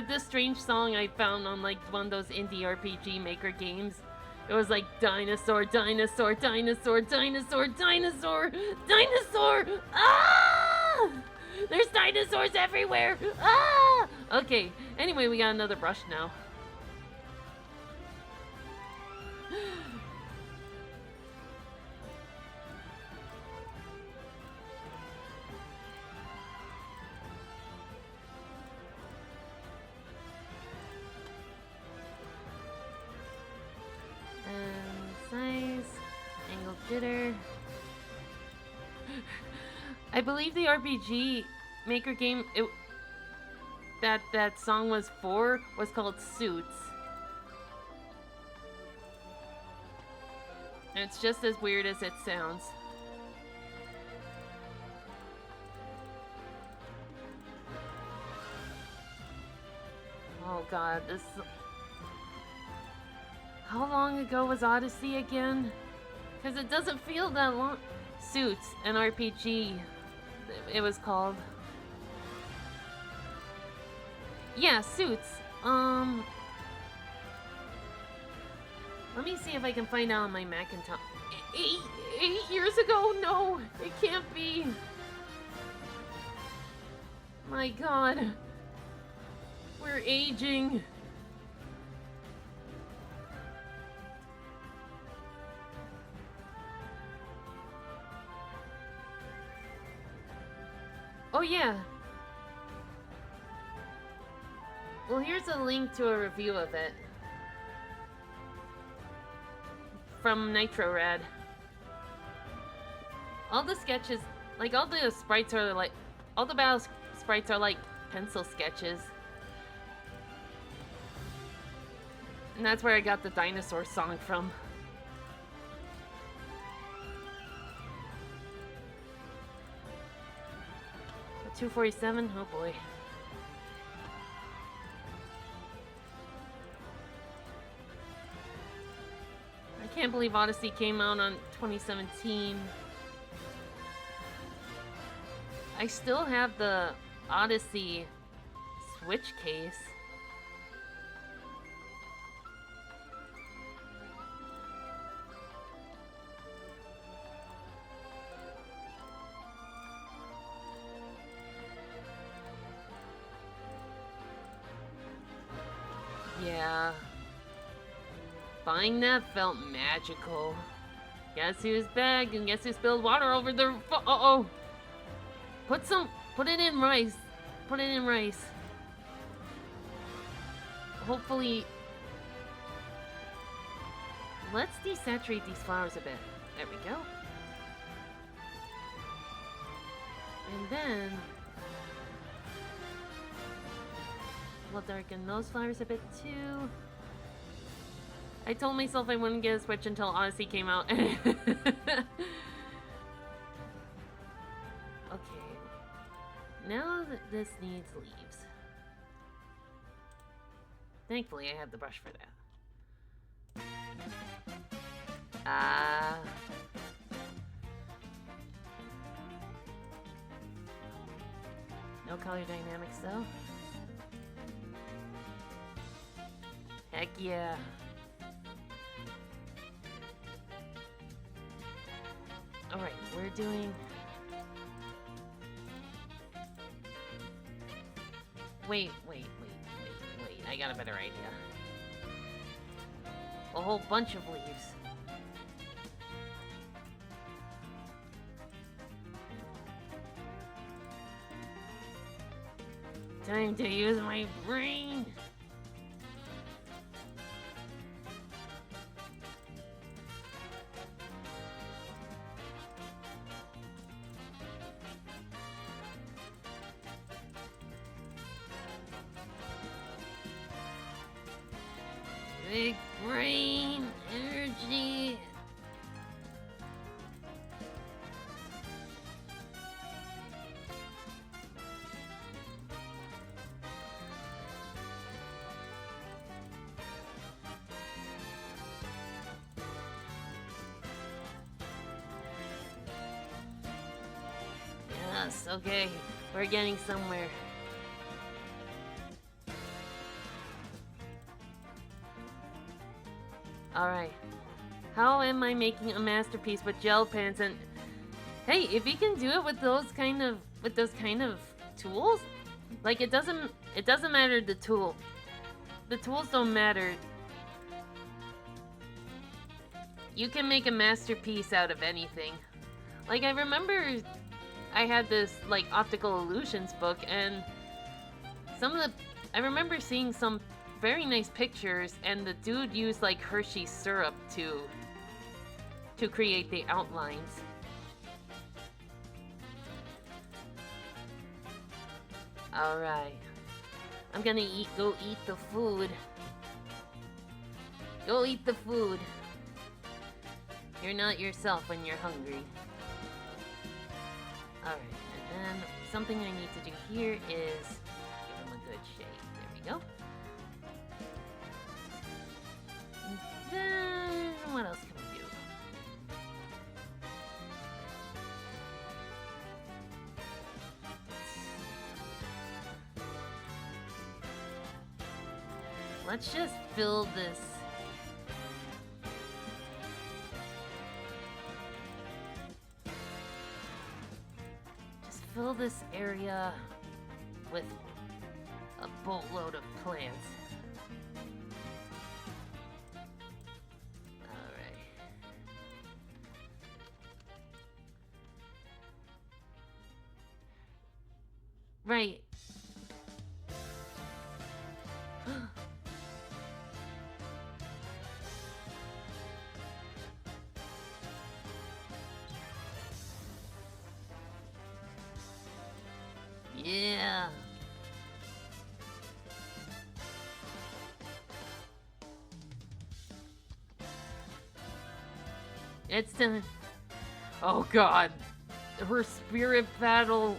this strange song I found on like one of those indie RPG maker games. It was like dinosaur, dinosaur, dinosaur, dinosaur, dinosaur, dinosaur! Ah! There's dinosaurs everywhere! Ah! Okay, anyway, we got another brush now. Size, angle jitter. I believe the RPG maker game that song was for was called Suits. And it's just as weird as it sounds. Oh god, this... How long ago was Odyssey again? Because it doesn't feel that long. Suits, an RPG, it was called. Yeah, Suits. Let me see if I can find out on my Macintosh. 8 years ago? No, it can't be. My god. We're aging. Oh yeah, Well, here's a link to a review of it. From Nitro Rad. All the sketches, like all the sprites are like, all the battle sprites are like pencil sketches. And that's where I got the dinosaur song from. A 247? Oh boy. I can't believe Odyssey came out on 2017. I still have the Odyssey Switch case. Yeah. Buying that felt magical. Guess who's back and guess who spilled water over the uh-oh. Put it in rice. Put it in rice. Hopefully. Let's desaturate these flowers a bit. There we go. And then we'll darken those flowers a bit too. I told myself I wouldn't get a Switch until Odyssey came out. Okay. Now that this needs leaves. Thankfully, I have the brush for that. No color dynamics though. Heck yeah. Alright, we're doing... Wait. I got a better idea. A whole bunch of leaves. Time to use my brain. Big brain energy. Yes, okay. We're getting somewhere. Alright. How am I making a masterpiece with gel pens? And hey, if you can do it with those kind of tools, like it doesn't matter the tool. The tools don't matter. You can make a masterpiece out of anything. Like I remember I had this like optical illusions book, and I remember seeing some very nice pictures, and the dude used like Hershey syrup to create the outlines. Alright. I'm gonna go eat the food. Go eat the food. You're not yourself when you're hungry. Alright, and then something I need to do here is give him a good shake. There we go. Then, what else can we do? Let's just fill this. Just fill this area with a boatload of plants. Right. Yeah. It's done. Oh god. Her spirit battle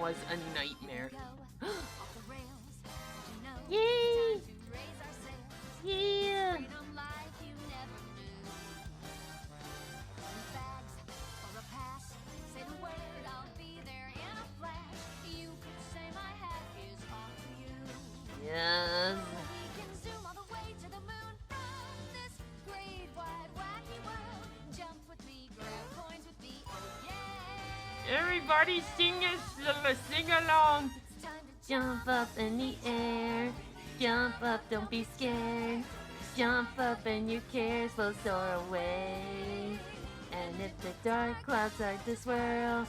was a nightmare. Yay! Yeah! Yes. Everybody sing along. Jump up in the air. Jump up, don't be scared. Jump up and your cares will soar away. And if the dark clouds start to swirl,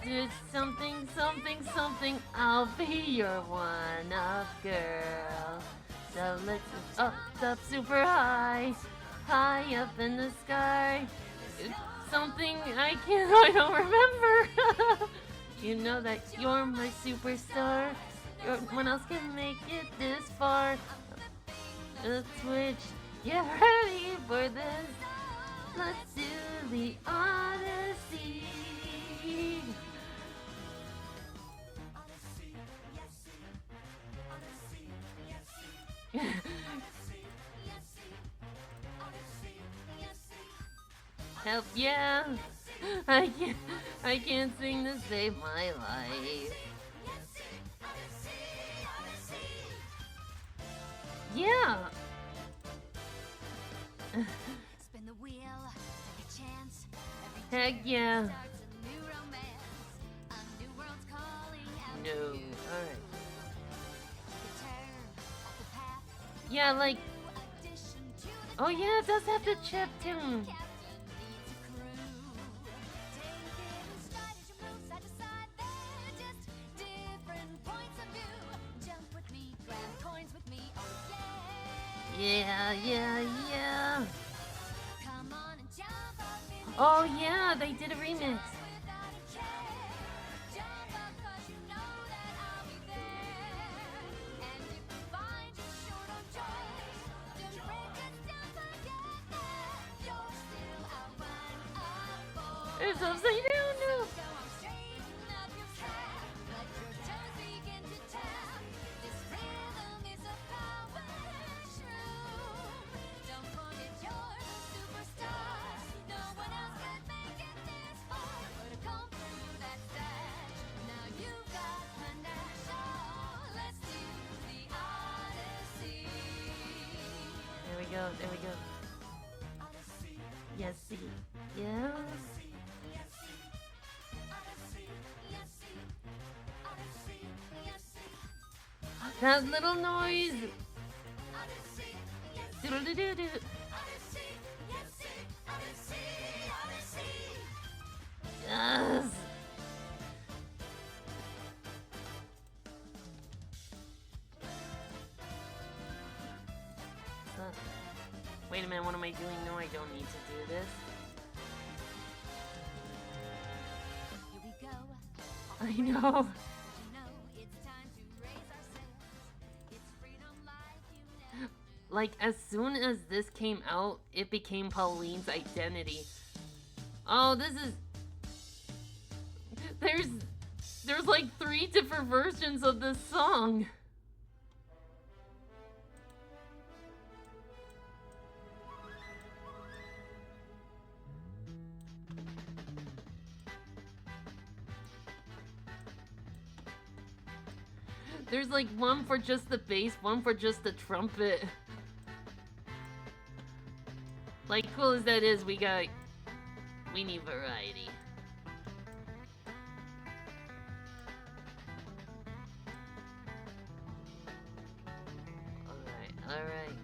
do something, something, something, I'll be your one-up girl. So let's up super high, high up in the sky. It's something I don't remember. You know that you're my superstar. No one else can make it this far. Let's switch. Get ready for this. Let's do the Odyssey. Help, yeah. I can't sing to save my life. Yeah. Spin the wheel, take a chance. Heck yeah. Starts a new romance. A new world's calling out No. to you. Alright. Return off the path. Yeah, like. New addition to the Oh yeah, it does have the chip tune. captain needs a crew. Take it in stride as you move side to side. They're just different points of view. Jump with me, grab coins with me. Oh yeah. Yeah. Come on and jump up in the Oh yeah, they did a remix. without a care. Jump up 'cause you know that I'll be there. And if you find you're short on joy, don't break us down, forget that. You're still our one-up boy. It's upside down now. So I'm straighten up your strap. Let your toes begin to tap. This rhythm is a power shroom. Don't forget you're the superstar. No one else can make it this far. But to come through that stage, now you've got panache. Oh, let's do the Odyssey. There we go. Yes, see. Yes. That little noise. Doodle-doo-doo-doo. Yes. Wait a minute, what am I doing? No, I don't need to do this. Here we go. I know. You know it's time to raise our sails. It's freedom like you never knew. Like, as soon as this came out, it became Pauline's identity. Oh, this is... There's like 3 different versions of this song. There's like one for just the bass, one for just the trumpet. Like, cool as that is, we need variety. Alright.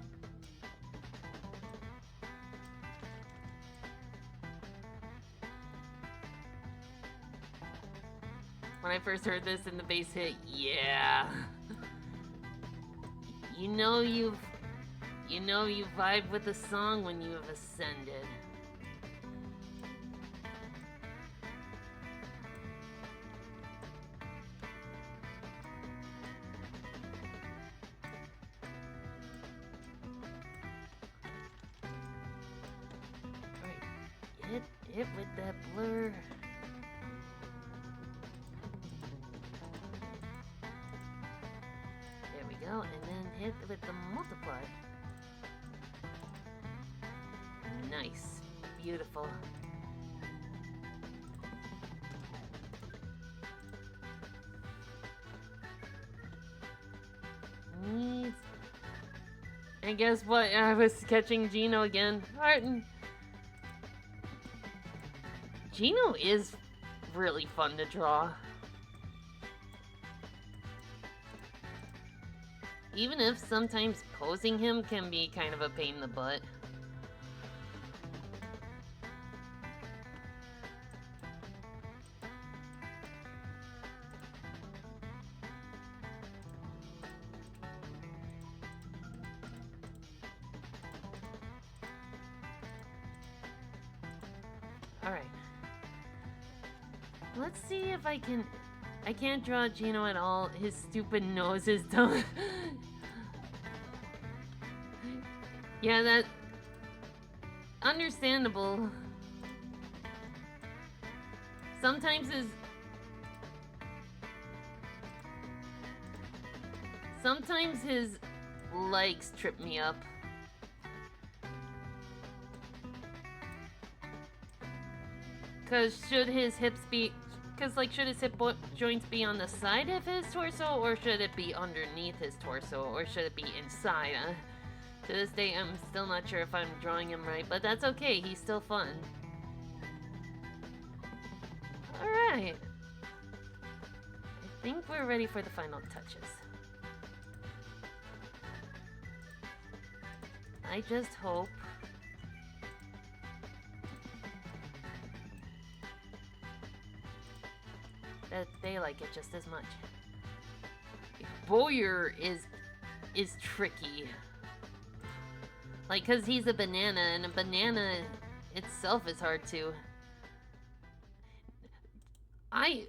When I first heard this and the bass hit, yeah. You know you vibe with the song when you have ascended. hit with that blur. There we go, and then hit with the multiply. Nice. Beautiful. Neat. And guess what? I was catching Gino again. Alright. Gino is really fun to draw. Even if sometimes posing him can be kind of a pain in the butt. Alright. Let's see if I can... I can't draw Gino at all. His stupid nose is done. Yeah, that... Understandable. Sometimes his... Sometimes his legs trip me up. Cause should his hips be... Cause like, should his hip joints be on the side of his torso, or should it be underneath his torso, or should it be inside? To this day, I'm still not sure if I'm drawing him right, but that's okay, he's still fun. Alright. I think we're ready for the final touches. I just hope... that they like it just as much. Boyer is tricky. Like, cause he's a banana, and a banana itself is hard to... I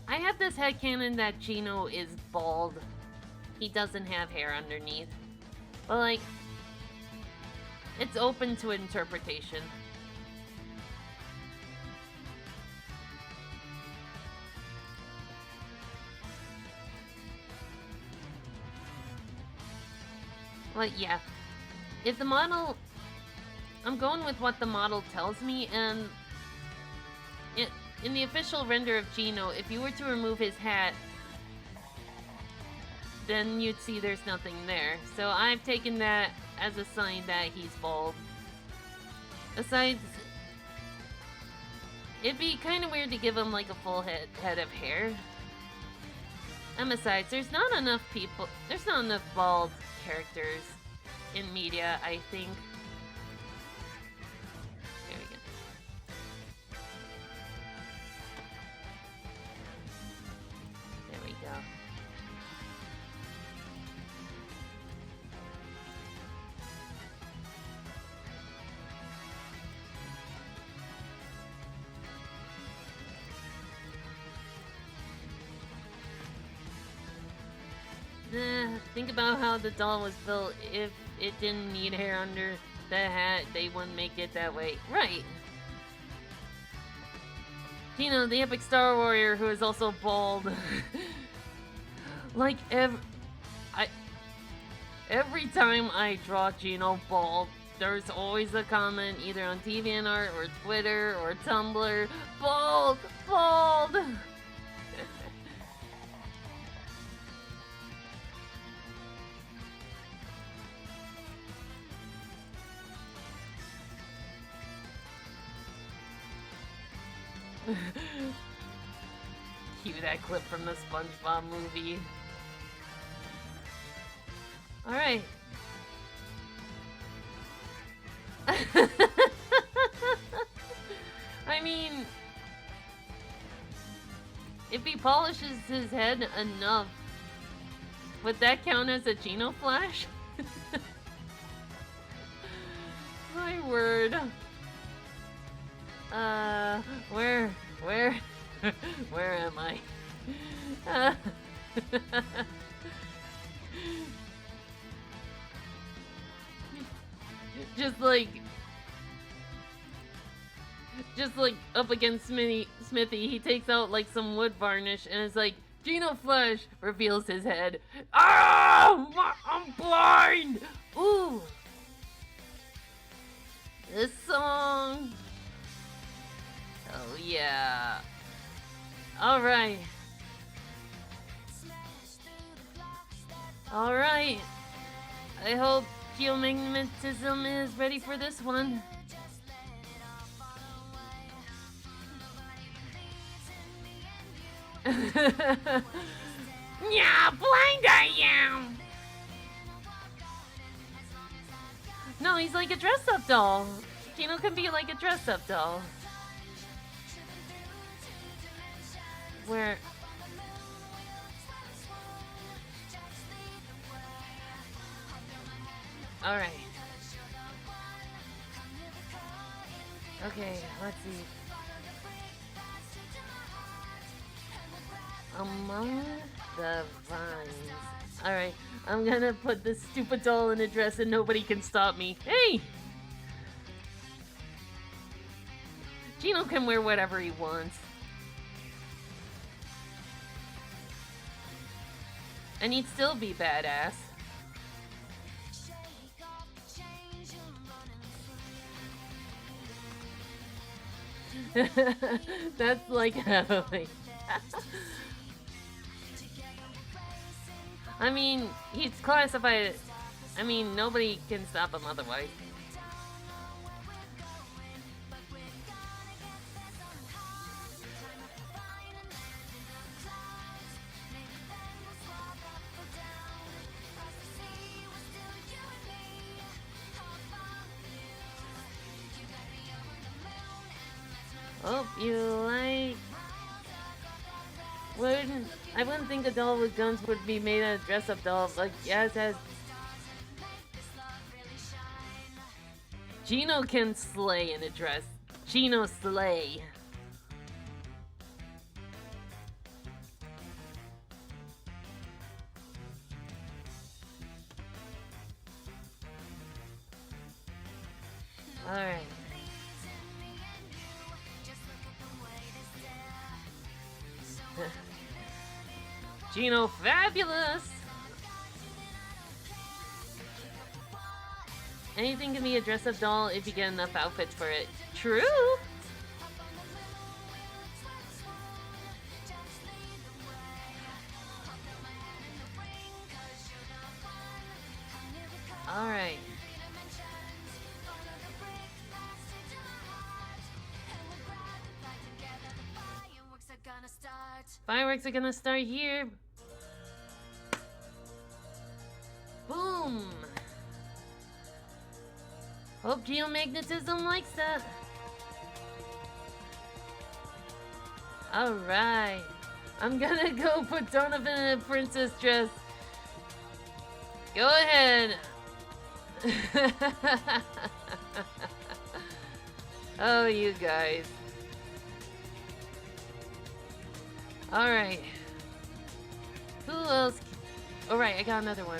have this headcanon that Gino is bald. He doesn't have hair underneath. But like, it's open to interpretation. Like, yeah. If the model... I'm going with what the model tells me, and... in the official render of Gino, if you were to remove his hat, then you'd see there's nothing there. So I've taken that as a sign that he's bald. Besides, it'd be kind of weird to give him like a full head of hair. And besides, there's not enough bald characters in media, I think. There we go. There we go. Think about how the doll was built. If it didn't need hair under the hat, they wouldn't make it that way. Right. Gino, the epic Star Warrior, who is also bald. Like, every time I draw Gino bald, there's always a comment either on DeviantArt or Twitter or Tumblr. Bald! Bald! Cue that clip from the SpongeBob movie. Alright. I mean, if he polishes his head enough, would that count as a Gino Flash? My word. Where am I? Just like, just like up against Smithy, he takes out like some wood varnish and it's like, Geno Flesh reveals his head. Ah! I'm blind! Ooh. This song. Oh yeah. Alright. Alright. I hope Geomagnetism is ready for this one. Yeah, blind I am! No, he's like a dress-up doll. Geno can be like a dress-up doll. Where... Alright. Okay, let's see. Among the vines. Alright, I'm gonna put this stupid doll in a dress and nobody can stop me. Hey! Geno can wear whatever he wants. And he'd still be badass. That's like happening. I mean, he's classified. I mean, nobody can stop him otherwise. Hope you like. I wouldn't think a doll with guns would be made out of dress-up doll, but yeah, it says Geno can slay in a dress. Geno slay. Alright. Geno fabulous! Anything can be a dress-up doll if you get enough outfits for it. True! Alright. Fireworks are gonna start here. Boom! Hope Geomagnetism likes that. Alright. I'm gonna go put Donovan in a princess dress. Go ahead. Oh, you guys. Alright. Who else? Alright, I got another one.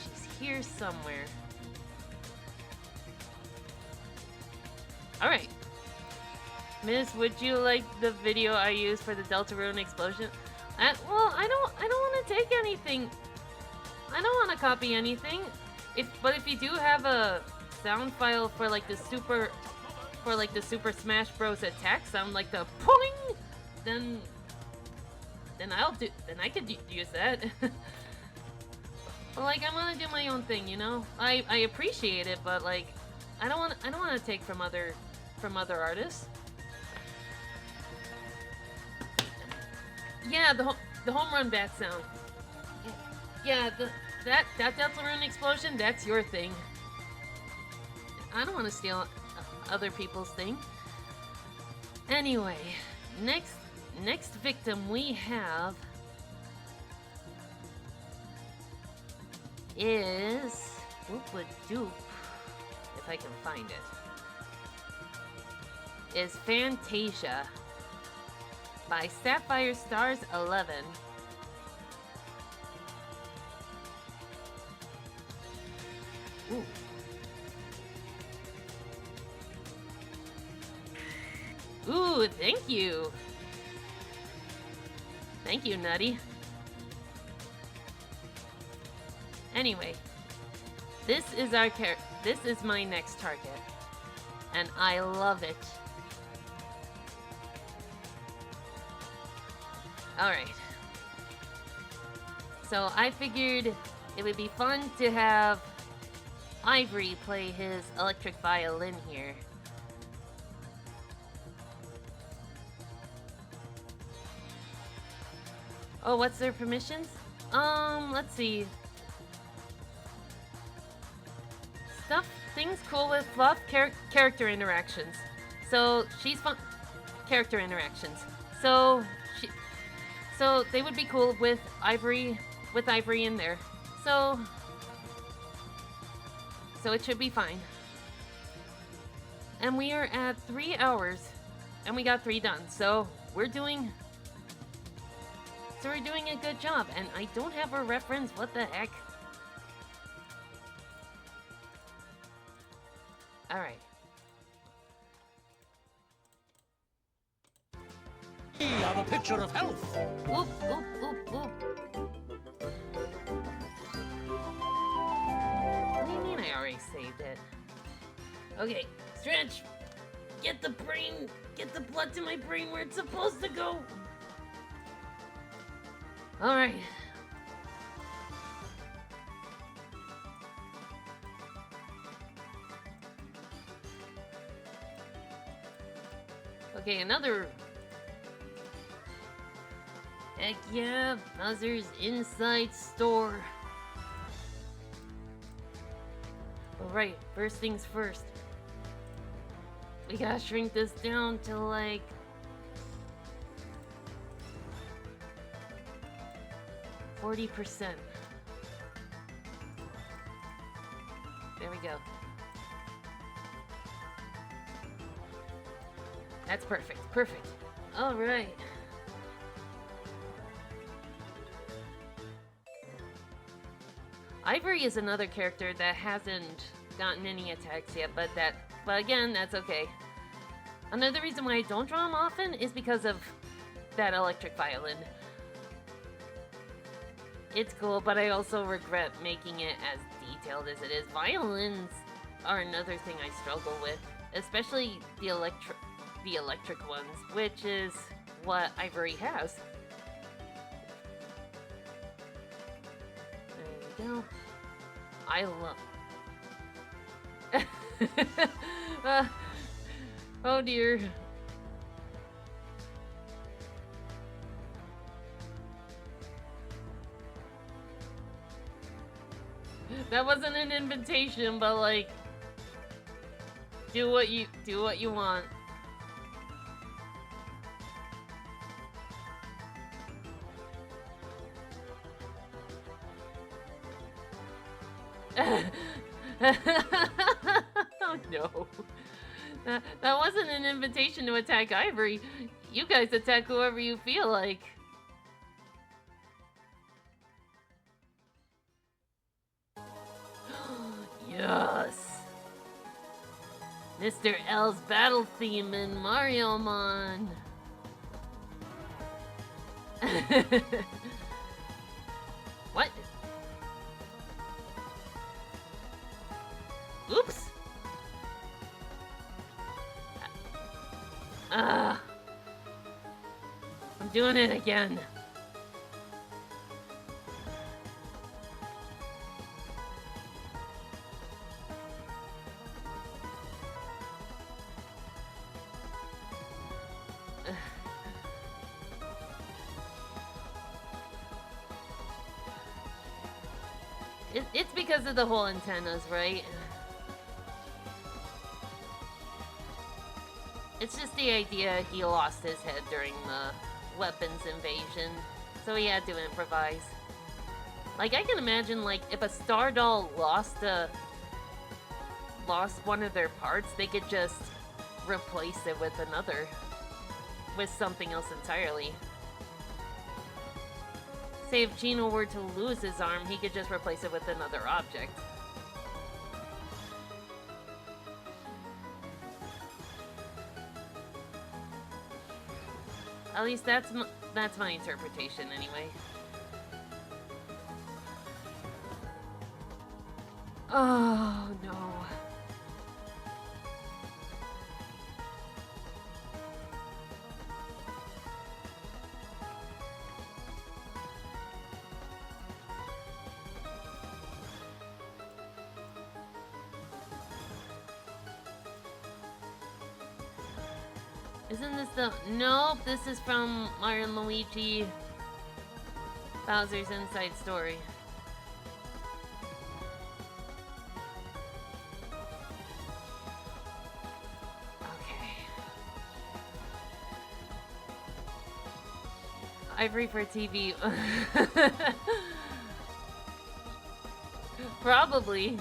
She's here somewhere. Alright. Miss, would you like the video I used for the Deltarune explosion? Well, I don't want to take anything. I don't want to copy anything. But if you do have a sound file for like the Super Smash Bros attack sound, like the poing, then I could use that. But like, I want to do my own thing, you know. I appreciate it, but like, I don't want to take from other artists. Yeah, the home run bat sound. Yeah, that Deltarune explosion, that's your thing. I don't want to steal other people's thing. Anyway, next victim we have is Whoop-a-doop, if I can find it. Is Fantasia by Sapphire Stars 11. Ooh. Ooh, thank you. Thank you, Nutty. Anyway, this is my next target, and I love it. All right. So I figured it would be fun to have Ivory play his electric violin here. Oh, what's their permissions? Let's see. Things cool with Fluff, character interactions. So she's fun. Character interactions. So they would be cool with Ivory in there. So it should be fine. And we are at 3 hours, and we got 3 done. So we're doing a good job. And I don't have a reference. What the heck? All right. We are the picture of health. Oop, oop, oop, oop. What do you mean I already saved it? Okay, Stretch! Get the blood to my brain where it's supposed to go! Alright. Okay, another... Heck yeah, Buzzer's Inside Store. Alright, first things first. We gotta shrink this down to like... 40%. There we go. That's perfect, perfect. Alright. Ivory is another character that hasn't gotten any attacks yet, but again, that's okay. Another reason why I don't draw him often is because of that electric violin. It's cool, but I also regret making it as detailed as it is. Violins are another thing I struggle with, especially the electric ones, which is what Ivory has. There we go. I love... oh dear. That wasn't an invitation, but like, do what you want. Oh no. That wasn't an invitation to attack Ivory. You guys attack whoever you feel like. Yes! Mr. L's battle theme in Mariomon! What? Oops! I'm doing it again. It's because of the whole antennas, right? It's just the idea he lost his head during the weapons invasion, so he had to improvise. Like, I can imagine, like, if a Star Doll lost one of their parts, they could just replace it with something else entirely. Say if Gino were to lose his arm, he could just replace it with another object. At least that's my interpretation anyway. Oh no. Isn't this the... Nope, this is from Mario and Luigi Bowser's Inside Story. Okay. Ivory for TV. Probably.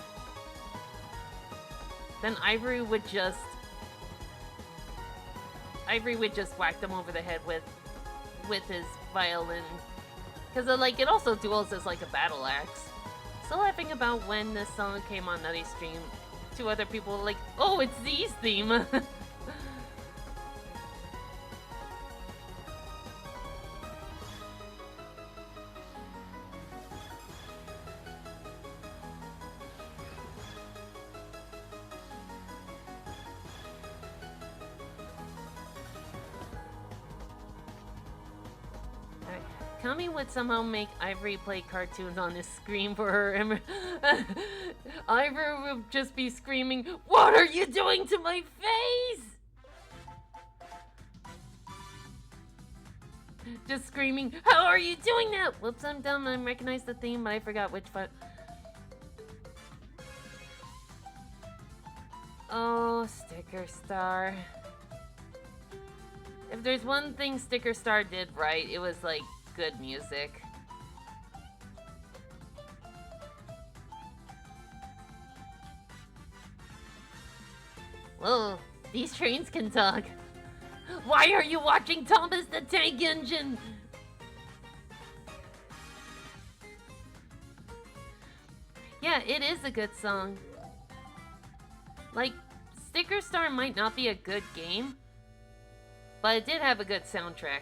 Then Ivory would just whack them over the head with his violin. Cause like it also duels as like a battle axe. Still laughing about when this song came on Nutty Stream. Two other people were like, oh, it's Z's theme. Kami would somehow make Ivory play cartoons on his screen for her. And Ivory would just be screaming, "What are you doing to my face?" Just screaming, "How are you doing that?" Whoops, I'm dumb. I recognize the theme, but I forgot which one. Oh, Sticker Star. If there's one thing Sticker Star did right, it was like good music. Whoa, these trains can talk. Why are you watching Thomas the Tank Engine? Yeah, it is a good song. Like, Sticker Star might not be a good game, but it did have a good soundtrack.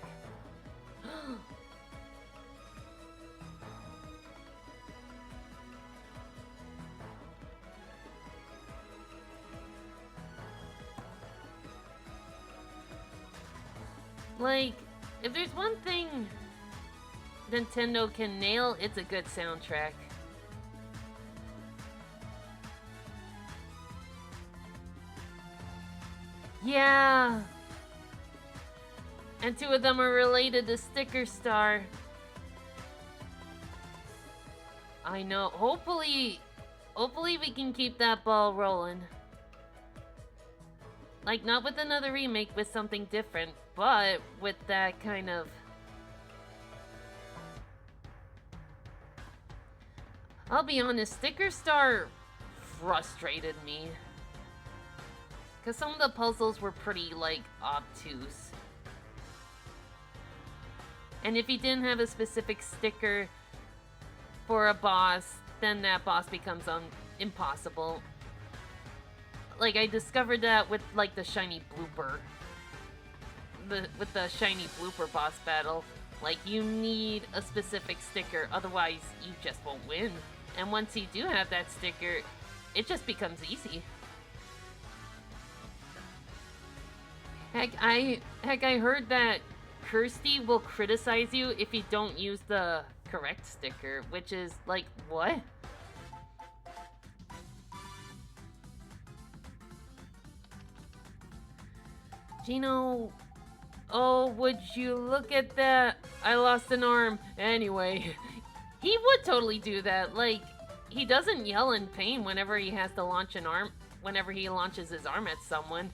Like, if there's one thing Nintendo can nail, it's a good soundtrack. Yeah. And two of them are related to Sticker Star. I know. Hopefully we can keep that ball rolling. Like, not with another remake, with something different, but with that kind of... I'll be honest, Sticker Star frustrated me. Because some of the puzzles were pretty, like, obtuse. And if you didn't have a specific sticker for a boss, then that boss becomes impossible. Like, I discovered that with, like, the shiny blooper. With the shiny blooper boss battle. Like, you need a specific sticker, otherwise you just won't win. And once you do have that sticker, it just becomes easy. Heck, I heard that Kirsty will criticize you if you don't use the correct sticker, which is, like, what? Gino, oh, would you look at that? I lost an arm. Anyway, he would totally do that. Like, he doesn't yell in pain whenever he has to launch an arm, whenever he launches his arm at someone.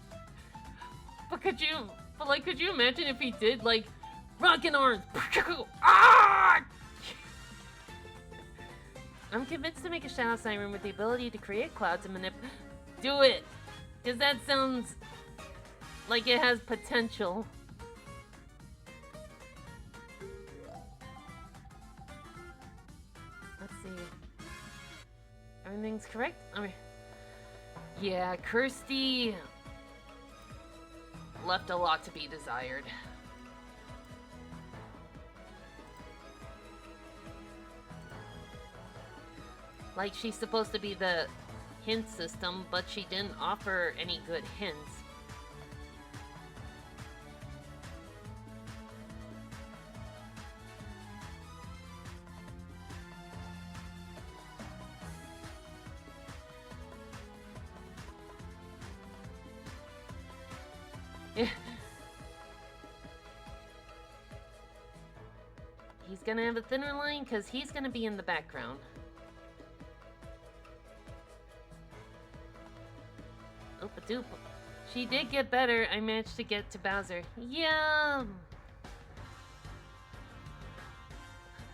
But could you imagine if he did, like, rockin' arms? Ah! I'm convinced to make a Shadow Siren with the ability to create clouds and do it! Because that sounds like it has potential. Let's see. Everything's correct? Yeah, Kirsty left a lot to be desired. Like, she's supposed to be the hint system, but she didn't offer any good hints. He's gonna have a thinner line because he's gonna be in the background. Oop-a-doop. She did get better. I managed to get to Bowser. Yeah.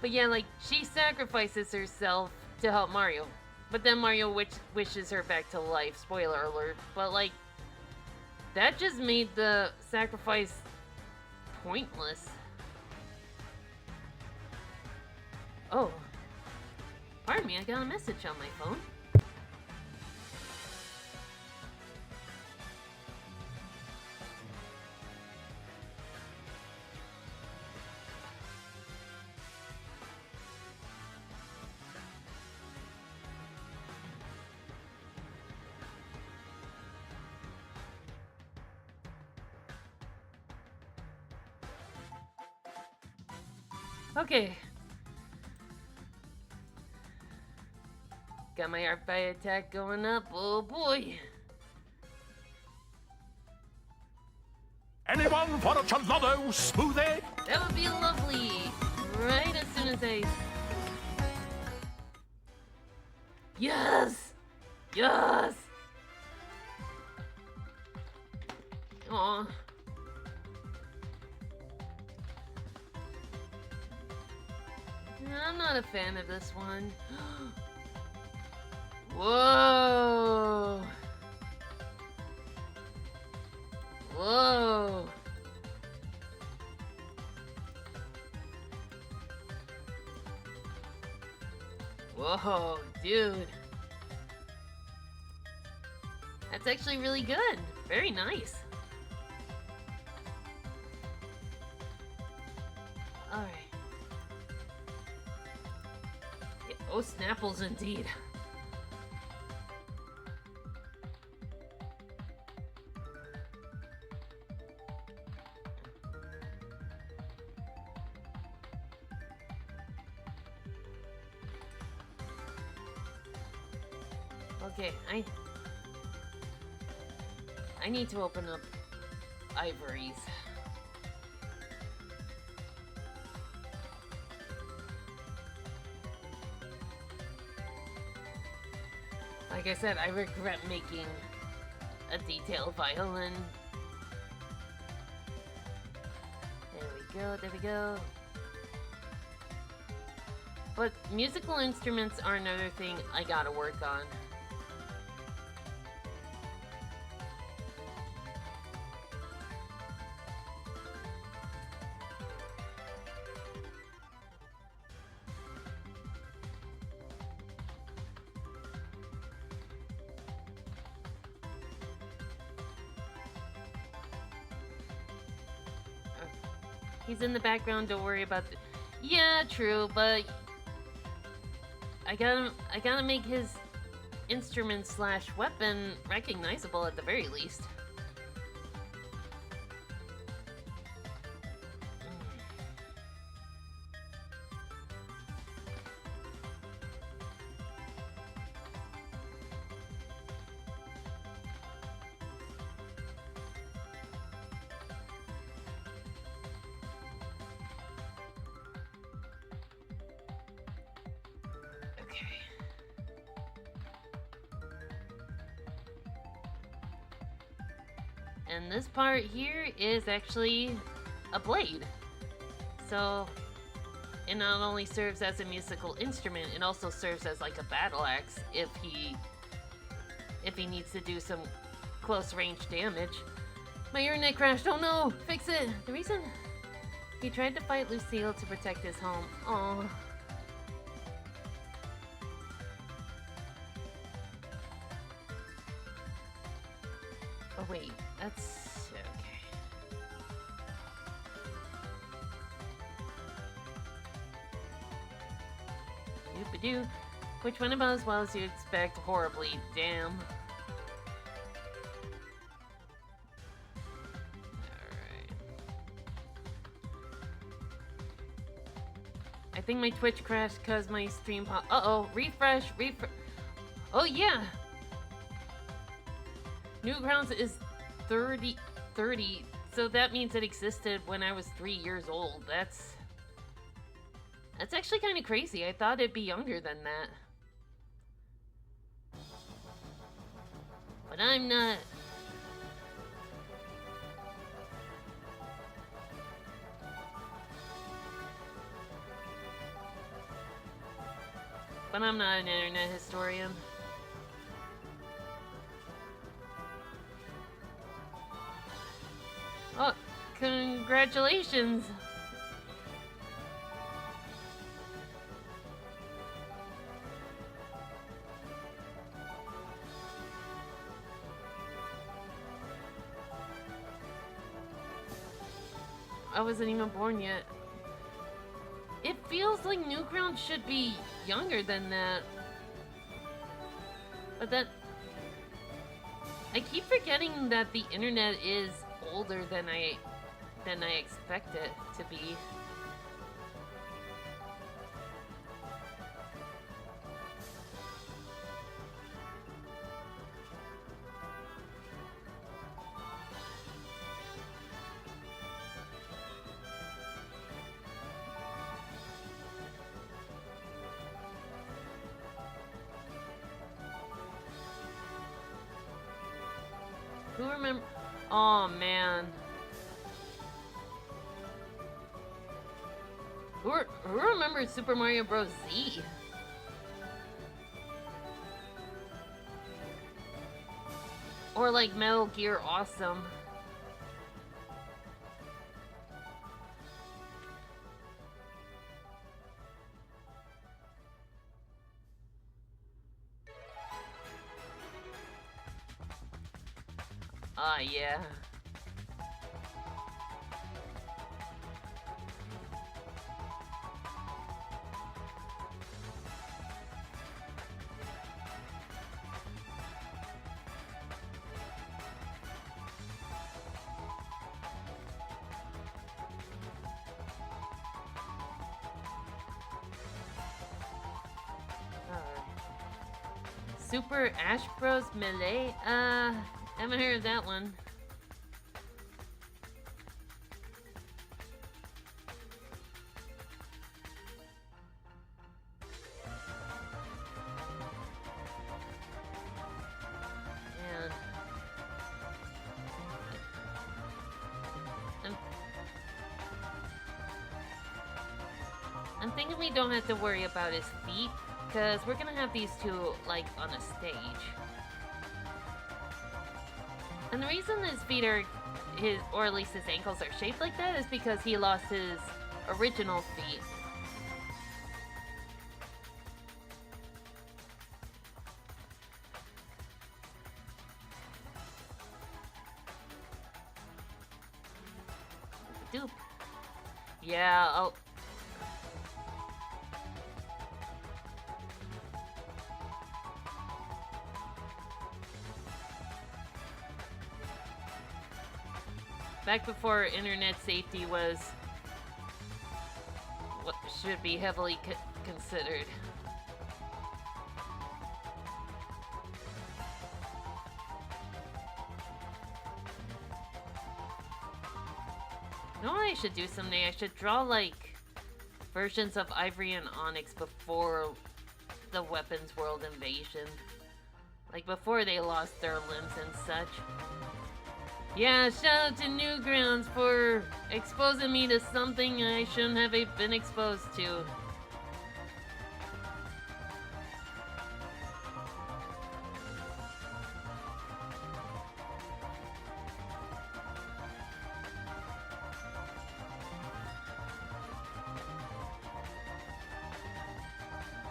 But yeah, like, she sacrifices herself to help Mario. But then Mario wishes her back to life. Spoiler alert. But, like, that just made the sacrifice pointless. Oh. Pardon me, I got a message on my phone. Okay. Got my RPI attack going up. Oh boy. Anyone for a gelato smoothie? That would be lovely. Right as soon as I... Yes! Yes! Aw. I'm not a fan of this one. Whoa! Whoa! Whoa, dude. That's actually really good. Very nice. Alright. Yeah, oh, Snapples indeed. Okay, I need to open up Ivories. Like I said, I regret making a detailed violin. There we go, there we go. But musical instruments are another thing I gotta work on. He's in the background, don't worry about the... Yeah, true, but... I gotta make his instrument slash weapon recognizable at the very least. And this part here is actually a blade. So it not only serves as a musical instrument, it also serves as like a battle axe if he needs to do some close range damage. My internet crashed, oh no! Fix it! The reason he tried to fight Lucille to protect his home. Aww. Oh wait, that's... okay. Doop-a-doo. which went about as well as you expect. Horribly, damn. I think my Twitch crashed because my stream uh-oh, refresh. Oh yeah! Newgrounds is 30, so that means it existed when I was 3 years old. That's actually kind of crazy. I thought it'd be younger than that. But I'm not. But I'm not an internet historian. Oh, congratulations! I wasn't even born yet. It feels like Newgrounds should be younger than that. But that... I keep forgetting that the internet is older than I expect it to be. Who remember? Oh man. Who remembers Super Mario Bros. Z? Or like Metal Gear Awesome? Ah, yeah. Super Ash Bros. Melee? Haven't heard of that one. And I'm thinking we don't have to worry about his feet, because we're gonna have these two, like, on a stage. And the reason his feet are, or at least his ankles are shaped like that is because he lost his original feet. Doop. Yeah, I'll... Back before internet safety was what should be heavily considered. You know what I should do someday? I should draw like versions of Ivory and Onyx before the Weapons World invasion. Like before they lost their limbs and such. Yeah, shout out to Newgrounds for exposing me to something I shouldn't have been exposed to.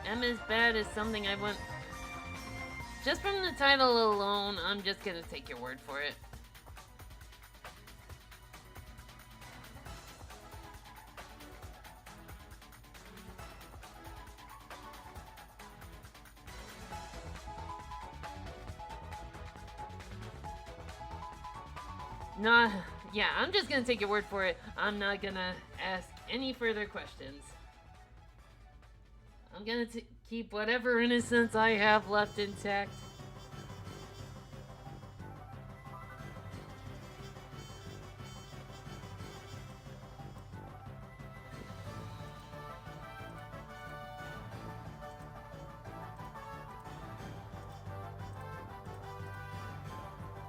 M is bad is something I wouldn't... Just from the title alone, I'm just gonna take your word for it. Nah, yeah, I'm just gonna take your word for it. I'm not gonna ask any further questions. I'm gonna keep whatever innocence I have left intact.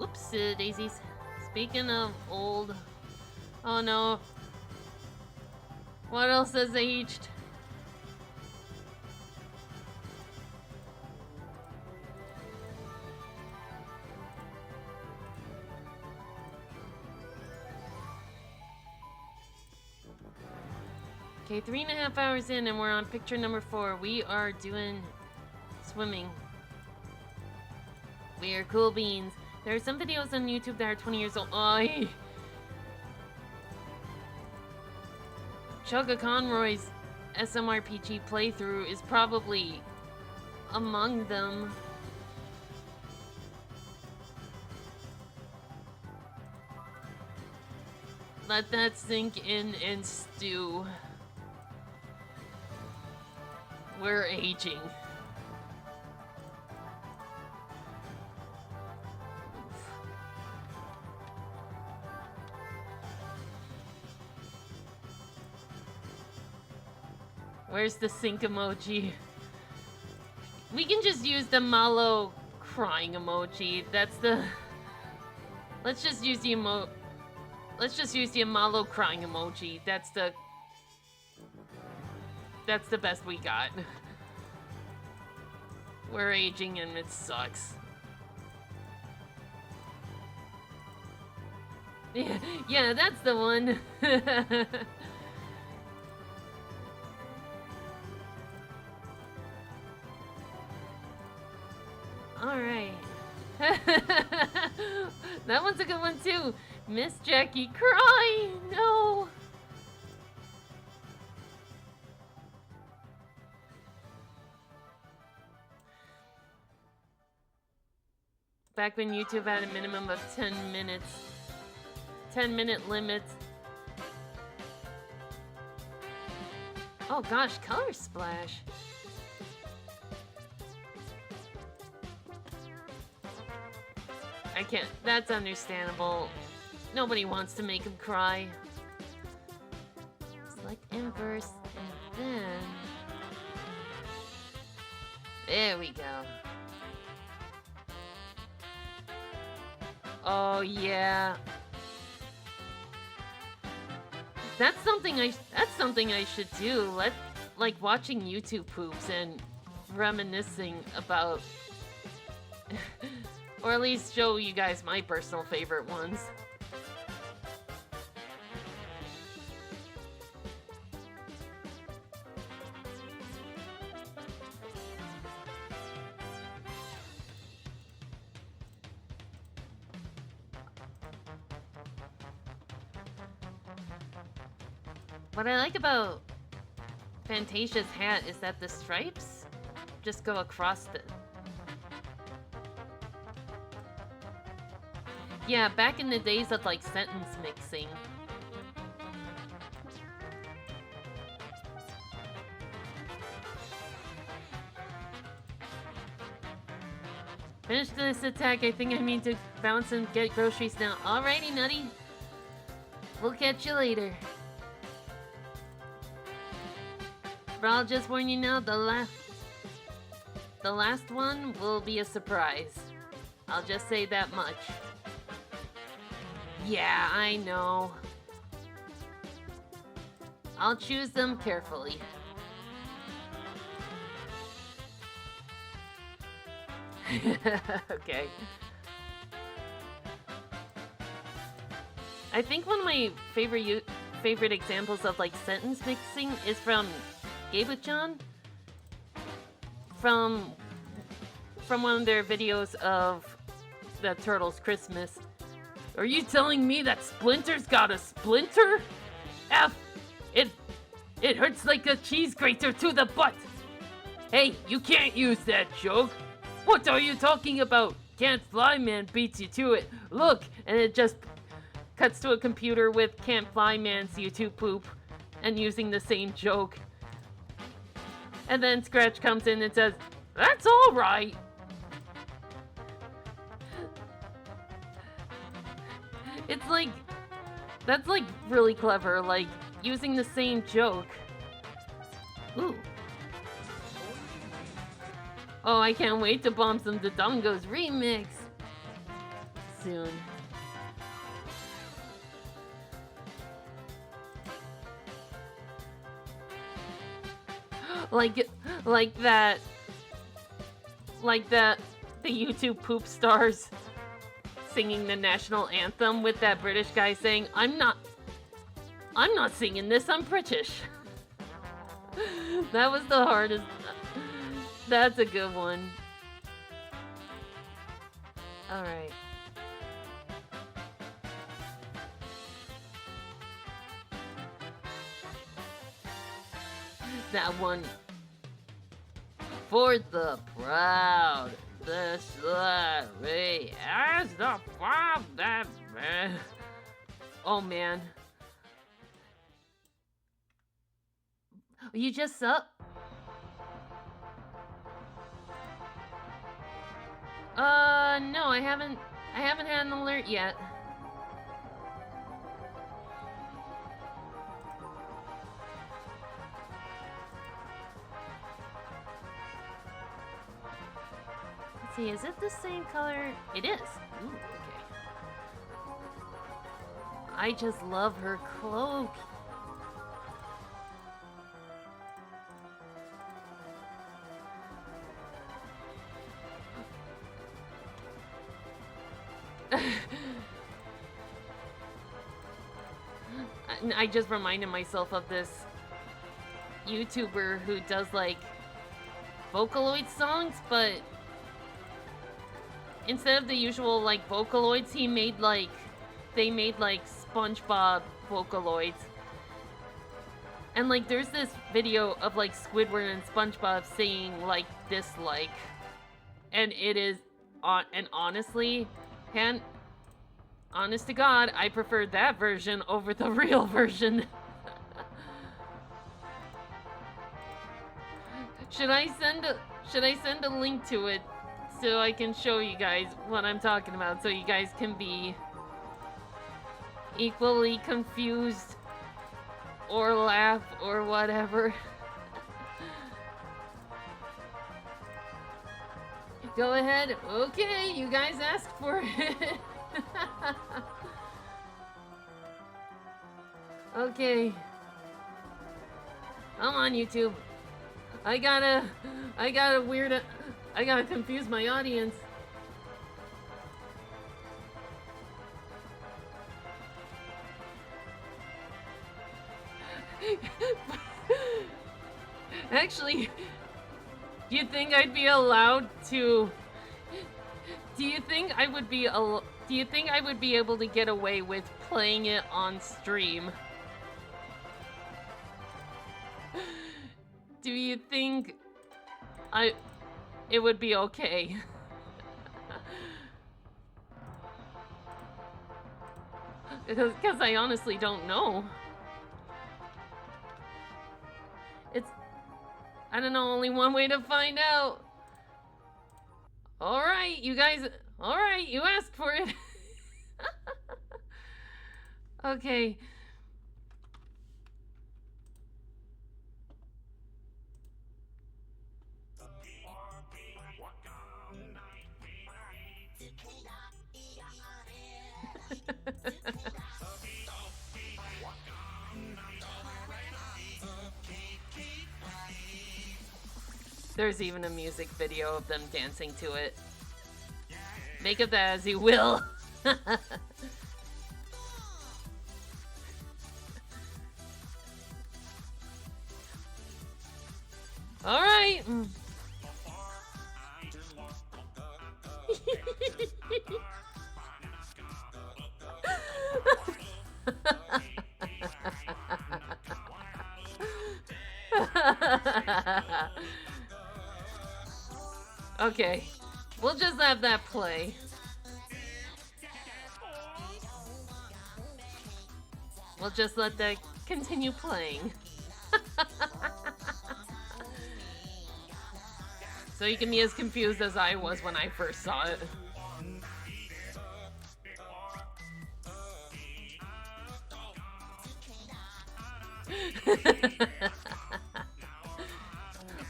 Oops, daisies. Speaking of old... Oh no. What else has aged? Okay, 3.5 hours in and we're on picture number 4. We are doing swimming. We are cool beans. There are some videos on YouTube that are 20 years old. Oh, Chugga Conroy's SMRPG playthrough is probably among them. Let that sink in and stew. We're aging. Where's the sink emoji? We can just use the Malo crying emoji. That's the... Let's just use the Malo crying emoji. That's the best we got. We're aging and it sucks. Yeah, that's the one. Alright. That one's a good one too. Miss Jackie cry! No! Back when YouTube had a minimum of 10 minutes. 10-minute limits. Oh gosh, color splash. I can't. That's understandable. Nobody wants to make him cry. Select inverse and then... There we go. Oh yeah. That's something I should do. Like watching YouTube poops and reminiscing about or at least show you guys my personal favorite ones. What I like about Fantasia's hat is that the stripes just go across the... Yeah, back in the days of like sentence mixing. Finish this attack. I think I mean to bounce and get groceries now. Alrighty, Nutty. We'll catch you later. But I'll just warn you now, the last one will be a surprise. I'll just say that much. Yeah, I know. I'll choose them carefully. Okay. I think one of my favorite examples of like sentence mixing is from Gabuchan. From one of their videos of the Turtles Christmas. Are you telling me that Splinter's got a splinter? F! It hurts like a cheese grater to the butt! Hey, you can't use that joke! What are you talking about? Can't Fly Man beats you to it. Look, and it just cuts to a computer with Can't Fly Man's YouTube poop and using the same joke. And then Scratch comes in and says, "That's alright." It's like, that's like really clever, like using the same joke. Ooh. Oh, I can't wait to bomb some Dodongos remix soon. like that, the YouTube poop stars singing the national anthem with that British guy saying, I'm not singing this, I'm British." That was the hardest. That's a good one. Alright. That one. For the proud, the slurry as the proud that man. Oh man. You just up? No, I haven't had an alert yet. Let's see, is it the same color? It is. Ooh, okay. I just love her cloak. I just reminded myself of this YouTuber who does like Vocaloid songs, but instead of the usual like Vocaloids, they made like SpongeBob Vocaloids. And like there's this video of like Squidward and SpongeBob saying like dislike. And it is and honestly, honest to God, I prefer that version over the real version. Should I send a link to it so I can show you guys what I'm talking about, so you guys can be equally confused or laugh or whatever? Go ahead. Okay, you guys asked for it. Okay. Come on, YouTube. I gotta confuse my audience. Actually, do you think I'd be allowed to... Do you think I would be able to get away with playing it on stream? Do you think it would be okay? Because I honestly don't know. I don't know, only one way to find out. Alright, you guys, alright, you asked for it. Okay. There's even a music video of them dancing to it. Make of that as you will. All right. Okay, we'll just have that play. We'll just let that continue playing. So you can be as confused as I was when I first saw it.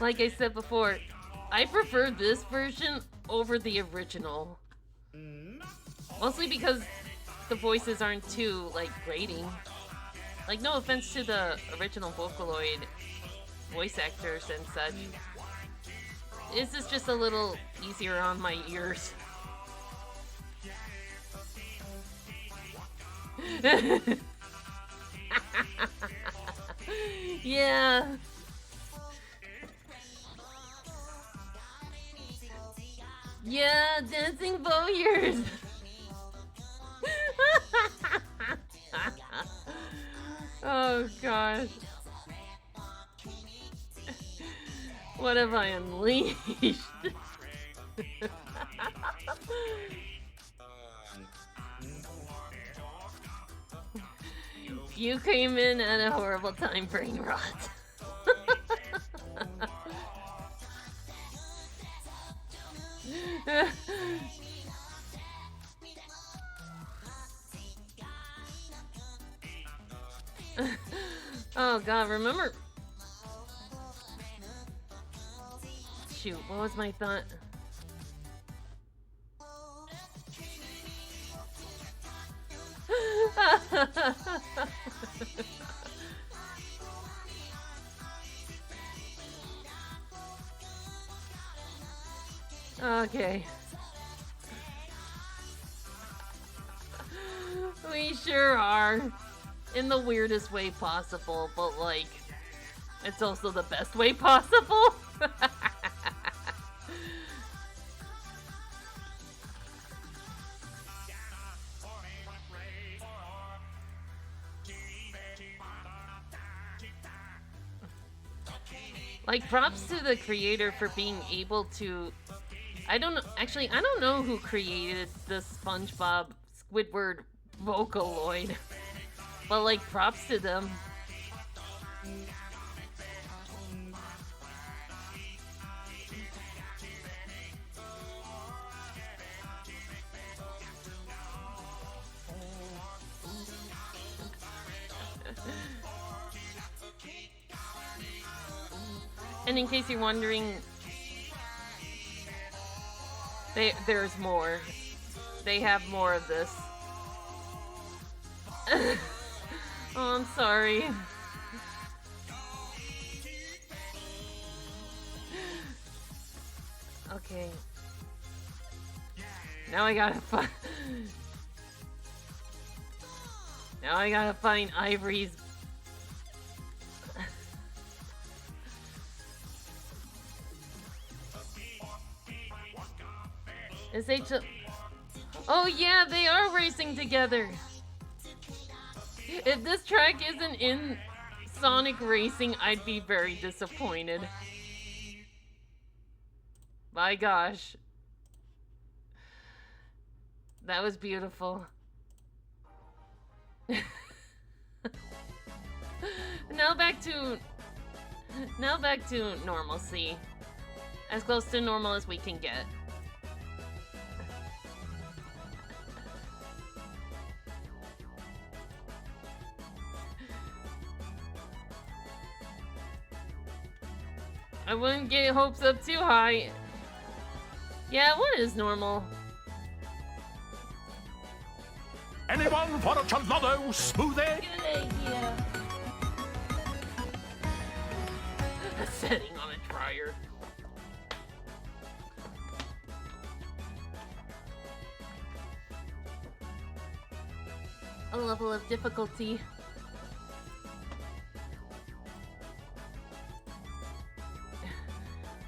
Like I said before, I prefer this version over the original. Mostly because the voices aren't too, like, grating. Like, no offense to the original Vocaloid voice actors and such. This is just a little easier on my ears. Yeah. Yeah, dancing voyeurs. Oh gosh. What have I unleashed? You came in at a horrible time, brain rot. Oh god, remember? Shoot, what was my thought? Okay. We sure are. In the weirdest way possible, but like, it's also the best way possible. Like, props to the creator for being able to... I don't know... Actually, I don't know who created the SpongeBob Squidward Vocaloid. But, like, props to them. And in case you're wondering, there's more. They have more of this. Oh, I'm sorry. Okay. Now I gotta find... Now I gotta find Ivory's... Is H... Oh yeah, they are racing together! If this track isn't in Sonic Racing, I'd be very disappointed. My gosh. That was beautiful. Now back to normalcy. As close to normal as we can get. I wouldn't get hopes up too high. Yeah, what is normal? Anyone for a Chalado smoothie? Good idea. A setting on a dryer. A level of difficulty.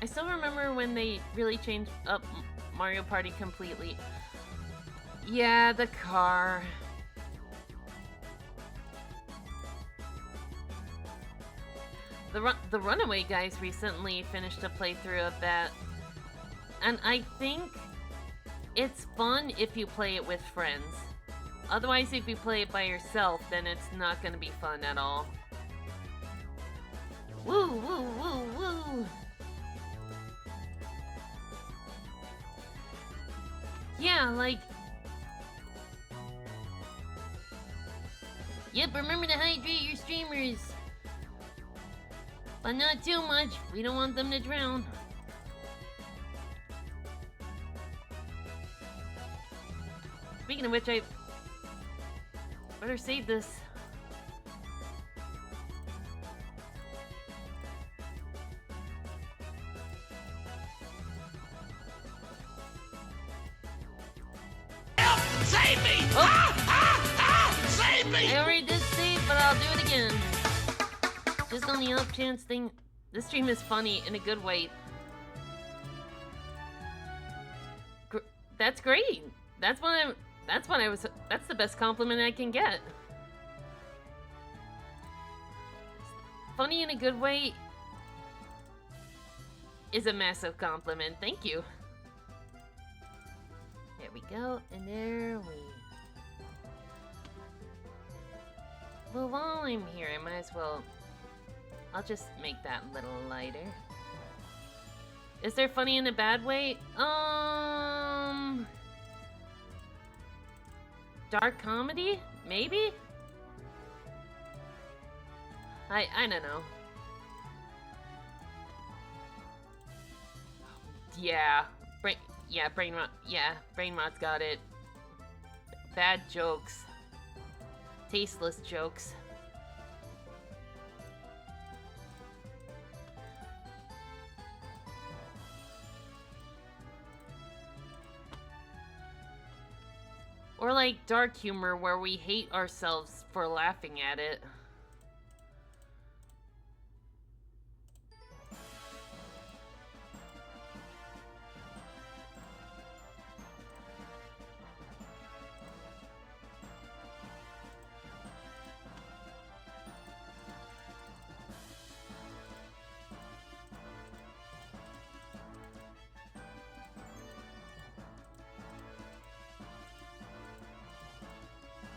I still remember when they really changed up Mario Party completely. Yeah, the car. The Runaway guys recently finished a playthrough of that. And I think it's fun if you play it with friends. Otherwise, if you play it by yourself, then it's not gonna be fun at all. Woo, woo, woo, woo! Yeah, like... Yep, remember to hydrate your streamers. But not too much. We don't want them to drown. Speaking of which, I better save this. Save me! Save me! I already did save, but I'll do it again. Just on the off chance thing. This stream is funny in a good way. That's great. That's the best compliment I can get. Funny in a good way is a massive compliment. Thank you. There we go, and there we... Well, while I'm here, I might as well... I'll just make that a little lighter. Is there funny in a bad way? Dark comedy? Maybe? I don't know. Yeah. Brain rot's got it. Bad jokes. Tasteless jokes. Or like dark humor where we hate ourselves for laughing at it.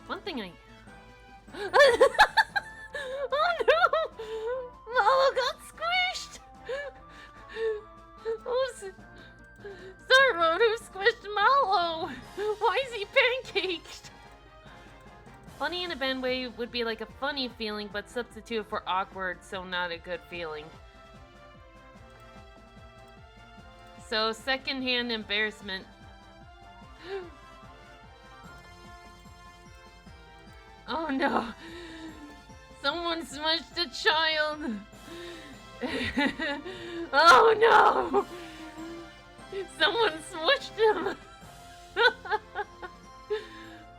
One thing I... Oh no! Mallow got squished! Sorry, Road, who squished Mallow? Why is he pancaked? Funny in a bad way would be like a funny feeling, but substitute for awkward, so not a good feeling. So, secondhand embarrassment. Oh no! Someone smushed a child! Oh no! Someone smushed him!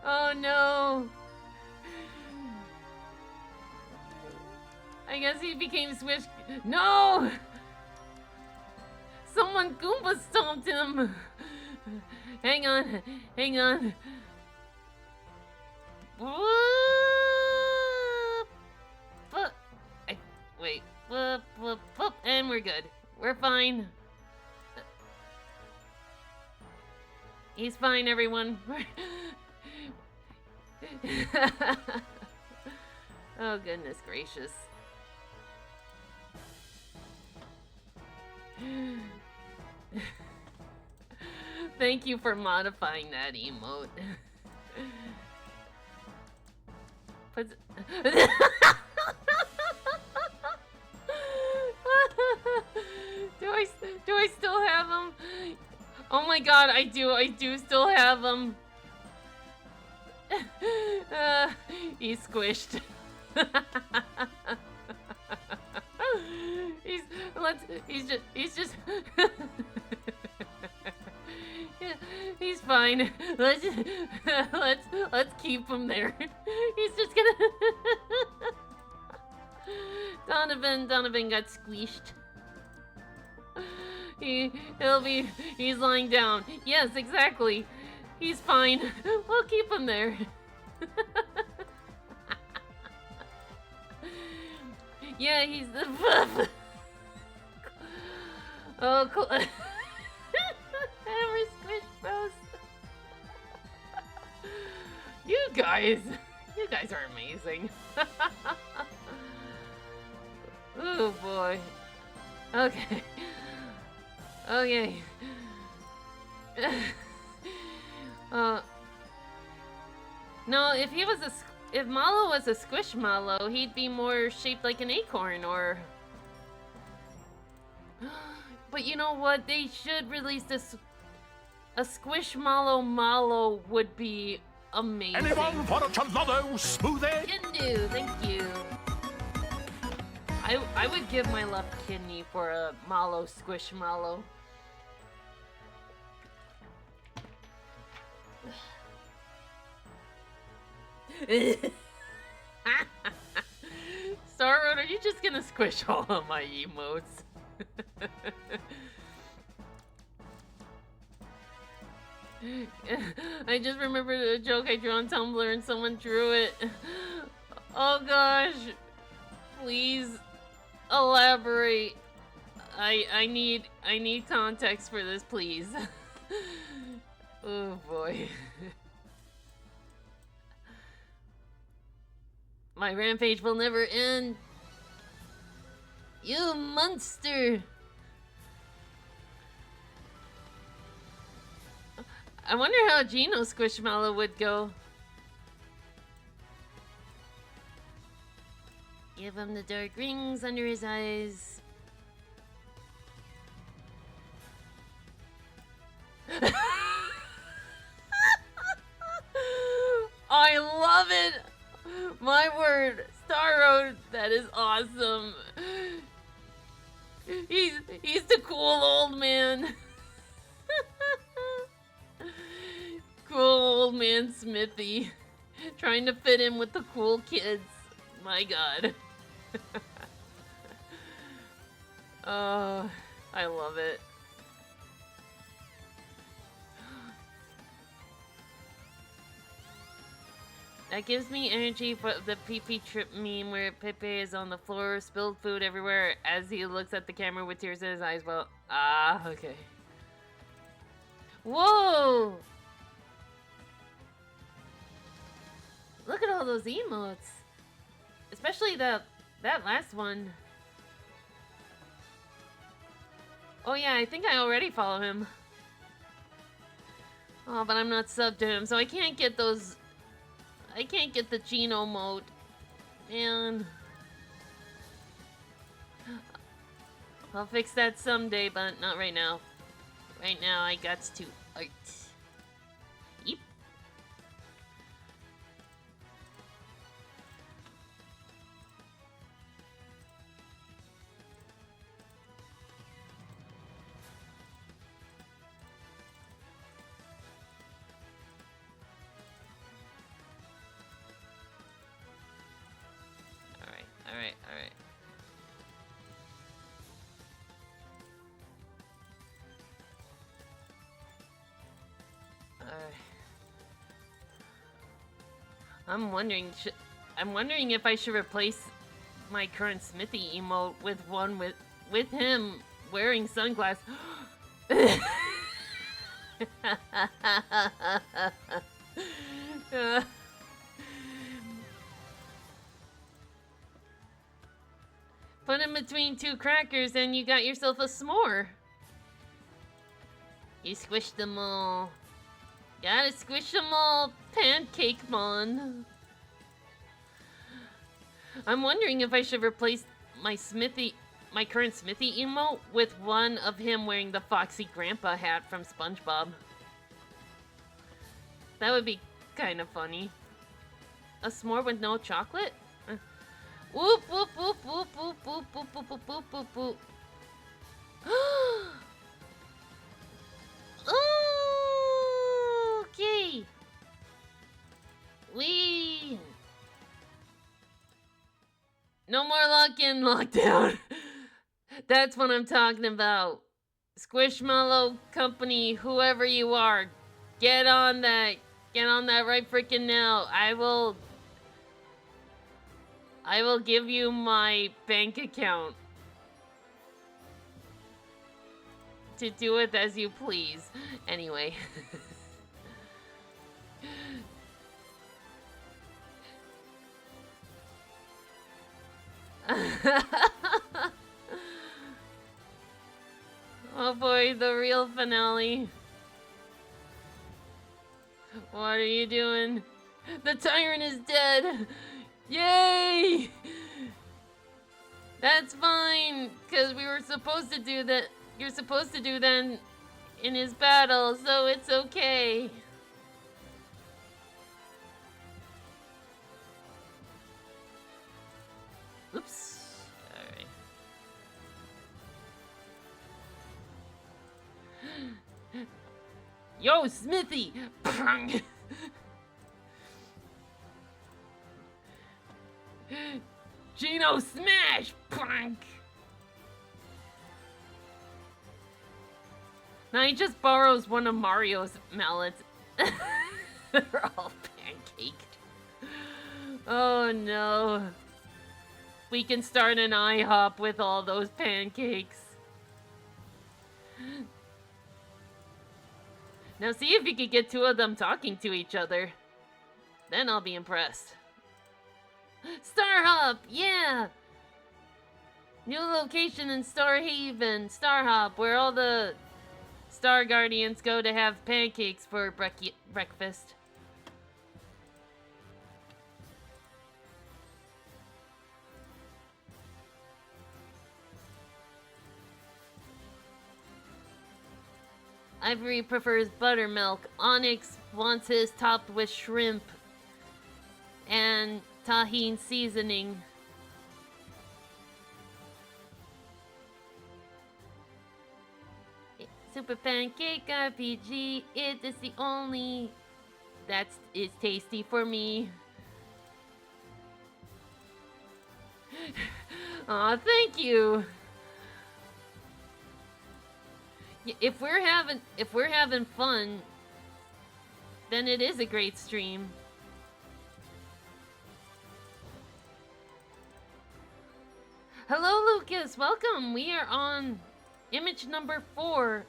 Oh no! I guess he became squished. No! Someone Goomba stomped him! Hang on, hang on. Wait. And we're good. We're fine. He's fine, everyone. Oh, goodness gracious. Thank you for modifying that emote. Do I still have them? Oh my god, I do still have them. He's squished. he's just yeah, he's fine. Let's keep him there. He's just gonna Donovan got squished. He's lying down. Yes, exactly. He's fine. We'll keep him there. Yeah, he's the oh, cool. Hammer Squish Bros. You guys, you guys are amazing. Oh boy. Okay. Okay. No, if he was if Mallow was a Squishmallow, he'd be more shaped like an acorn, or. But you know what? They should release this. A Squishmallow Mallow would be amazing. Anyone for a Chalotto smoothie? Can do, thank you. I would give my left kidney for a Mallow Squishmallow. Star Road, are you just gonna squish all of my emotes? I just remembered a joke I drew on Tumblr and someone drew it. Oh gosh. Please elaborate. I need context for this, please. Oh boy. My rampage will never end. You monster. I wonder how Geno Squishmallow would go. Give him the dark rings under his eyes. I love it! My word, Star Road, that is awesome. He's the cool old man. Cool old man Smithy. Trying to fit in with the cool kids. My god. Oh, I love it. That gives me energy for the Pee-Pee Trip meme where Pepe is on the floor, spilled food everywhere as he looks at the camera with tears in his eyes. Well, okay. Whoa! Look at all those emotes. Especially that last one. Oh yeah, I think I already follow him. Oh, but I'm not subbed to him, so I can't get those... I can't get the Geno mode. Man. I'll fix that someday, but not right now. Right now, I got to art. Yep. Alright. I'm wondering if I should replace my current Smithy emote with one with him wearing sunglasses. Put him between two crackers and you got yourself a s'more. You squished them all. Gotta squish them all, Pancake Mon. I'm wondering if I should replace my current Smithy emote with one of him wearing the Foxy Grandpa hat from SpongeBob. That would be kind of funny. A s'more with no chocolate? Whoop whoop whoop whoop whoop whoop whoop whoop whoop whoop whoop whoop. Okay. No more lock-in, lockdown. That's what I'm talking about. Squishmallow Company, whoever you are, get on that. Get on that right freaking now. I will give you my bank account to do it as you please. Anyway. Oh boy, the real finale. What are you doing? The tyrant is dead! Yay! That's fine, because we were supposed to do that. You're supposed to do that in his battle, so it's okay. Oops. Alright. Yo, Smithy! Gino, smash! Punk! Now he just borrows one of Mario's mallets. They're all pancaked. Oh no. We can start an IHOP with all those pancakes. Now see if you can get two of them talking to each other. Then I'll be impressed. Star Hop, yeah! New location in Star Haven, Star Hop, where all the Star Guardians go to have pancakes for breakfast. Ivory prefers buttermilk. Onyx wants his topped with shrimp and tahine seasoning. Super Pancake RPG, it is the only that is tasty for me. Aw, thank you. If we're having fun, then it is a great stream. Hello, Lucas. Welcome. We are on image number 4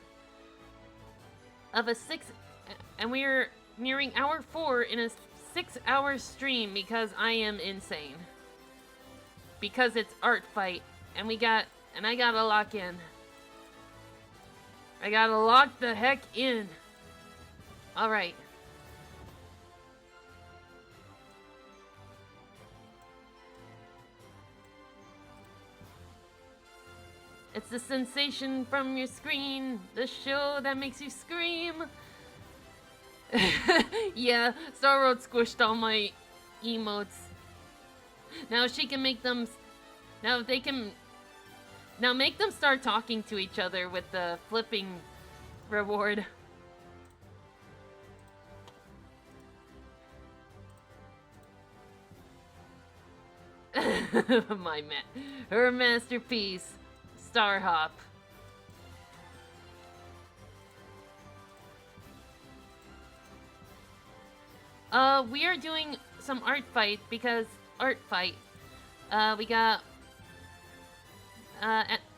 of a 6, and we are nearing hour 4 in a 6-hour stream because I am insane. Because it's art fight, and I gotta lock in. I gotta lock the heck in. Alright. It's the sensation from your screen, the show that makes you scream. Yeah, Star Road squished all my emotes. Now she can make them... Now they can... Now make them start talking to each other with the flipping reward. Her masterpiece, Star Hop. We are doing some art fight because art fight. We got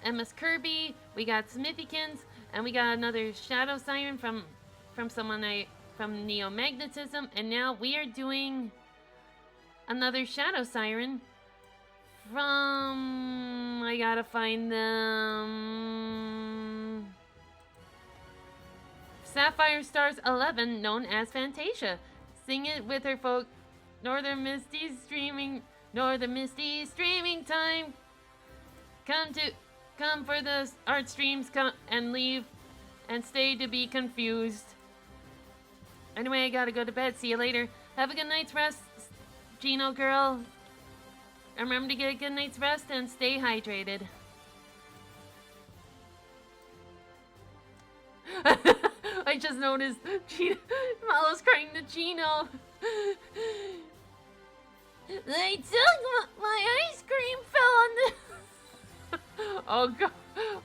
MS Kirby, we got Smithykins, and we got another Shadow Siren from from Neo Magnetism, and now we are doing another Shadow Siren from... I gotta find them... Sapphire Stars 11, known as Fantasia. Sing it with her folk. Northern Misty streaming time. Come for the art streams, come and leave and stay to be confused. Anyway, I gotta go to bed. See you later. Have a good night's rest, Gino girl. Remember to get a good night's rest and stay hydrated. I just noticed Malo's crying to Gino. They took my ice cream fell on the...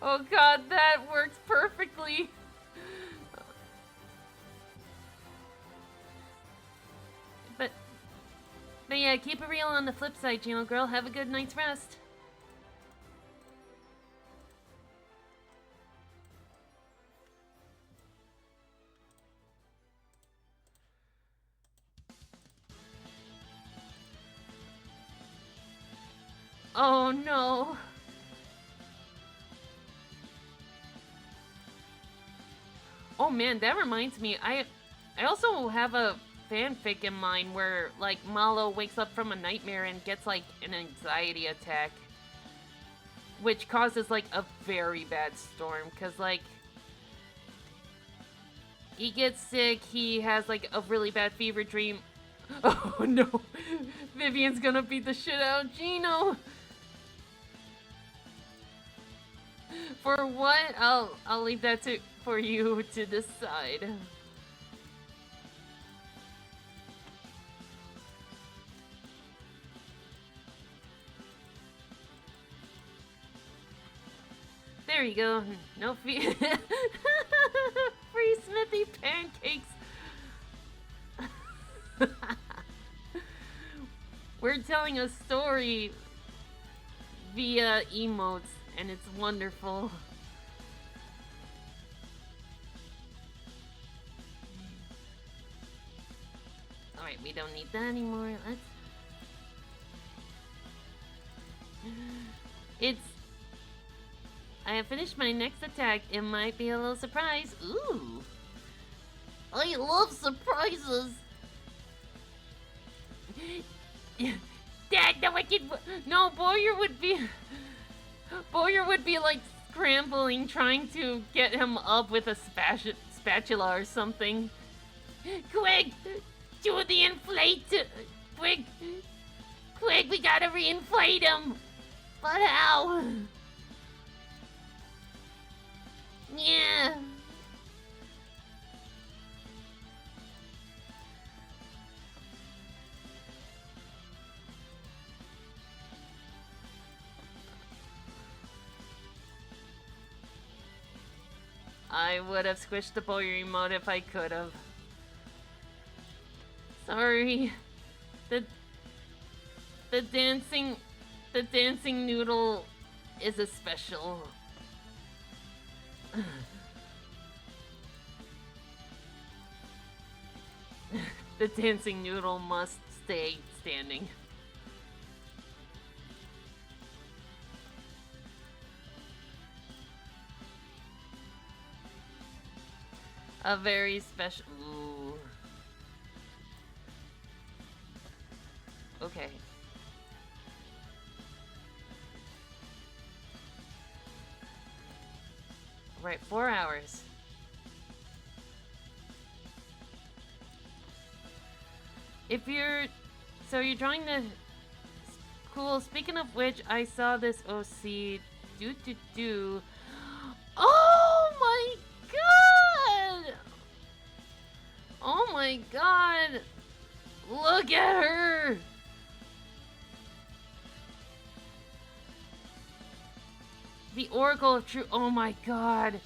Oh god, that works perfectly. But yeah, keep it real on the flip side, Gino girl. Have a good night's rest. Oh no. Oh man, that reminds me. I also have a fanfic in mind where like Malo wakes up from a nightmare and gets like an anxiety attack, which causes like a very bad storm cuz like he gets sick, he has like a really bad fever dream. Oh no. Vivian's gonna beat the shit out of Gino. For what? I'll leave that for you to decide. There you go. No fee. Free Smithy pancakes. We're telling a story via emotes, and it's wonderful. Alright, we don't need that anymore. Let's... I have finished my next attack. It might be a little surprise. Ooh. I love surprises. Dad, the wicked... No, Boyer would be... Boyer would be, like, scrambling, trying to get him up with a spatula or something. Quick! Do the inflate! Quick! Quick, we gotta reinflate him! But how? Yeah. I would have squished the Boyer emote if I could have. Sorry. The dancing noodle is a special. The dancing noodle must stay standing. A very special... Ooh. Okay. Right, 4 hours. If you're... So you're drawing the... Cool, speaking of which, I saw this OC... Do. Oh my god! Oh my god! Look at her! The Oracle of True... Oh my god!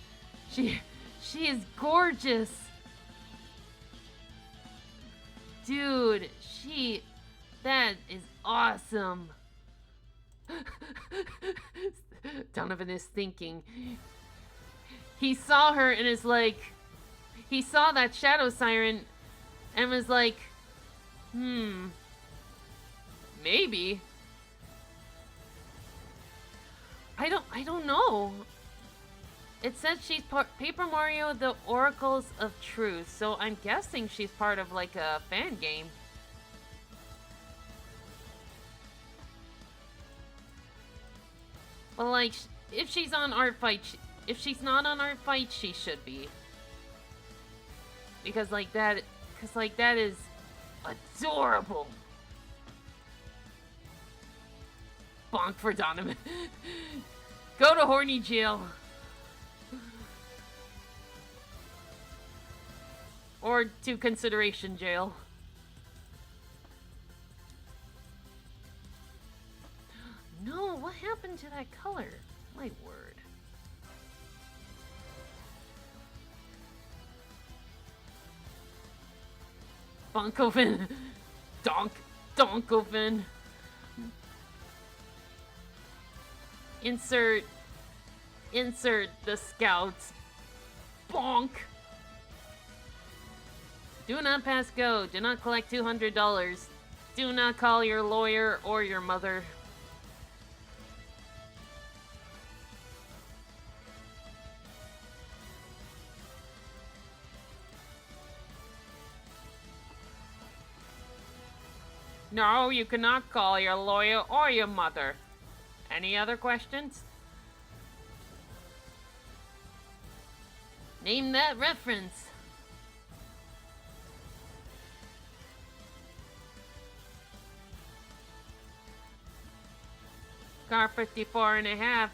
She is gorgeous! Dude, that is awesome! Donovan is thinking. He saw her and is like... He saw that Shadow Siren and was like... Maybe. I don't know. It says she's Paper Mario: The Oracles of Truth, so I'm guessing she's part of like a fan game. But like, if she's on Art Fight, if she's not on Art Fight, she should be. Because like that is adorable. Bonk for Donovan. Go to horny jail. Or to consideration jail. No, what happened to that color? My word. Bonkoven. Donkoven. Insert the scouts. Bonk. Do not pass go. Do not collect $200. Do not call your lawyer or your mother. No, you cannot call your lawyer or your mother. Any other questions? Name that reference. Car 54 and a half.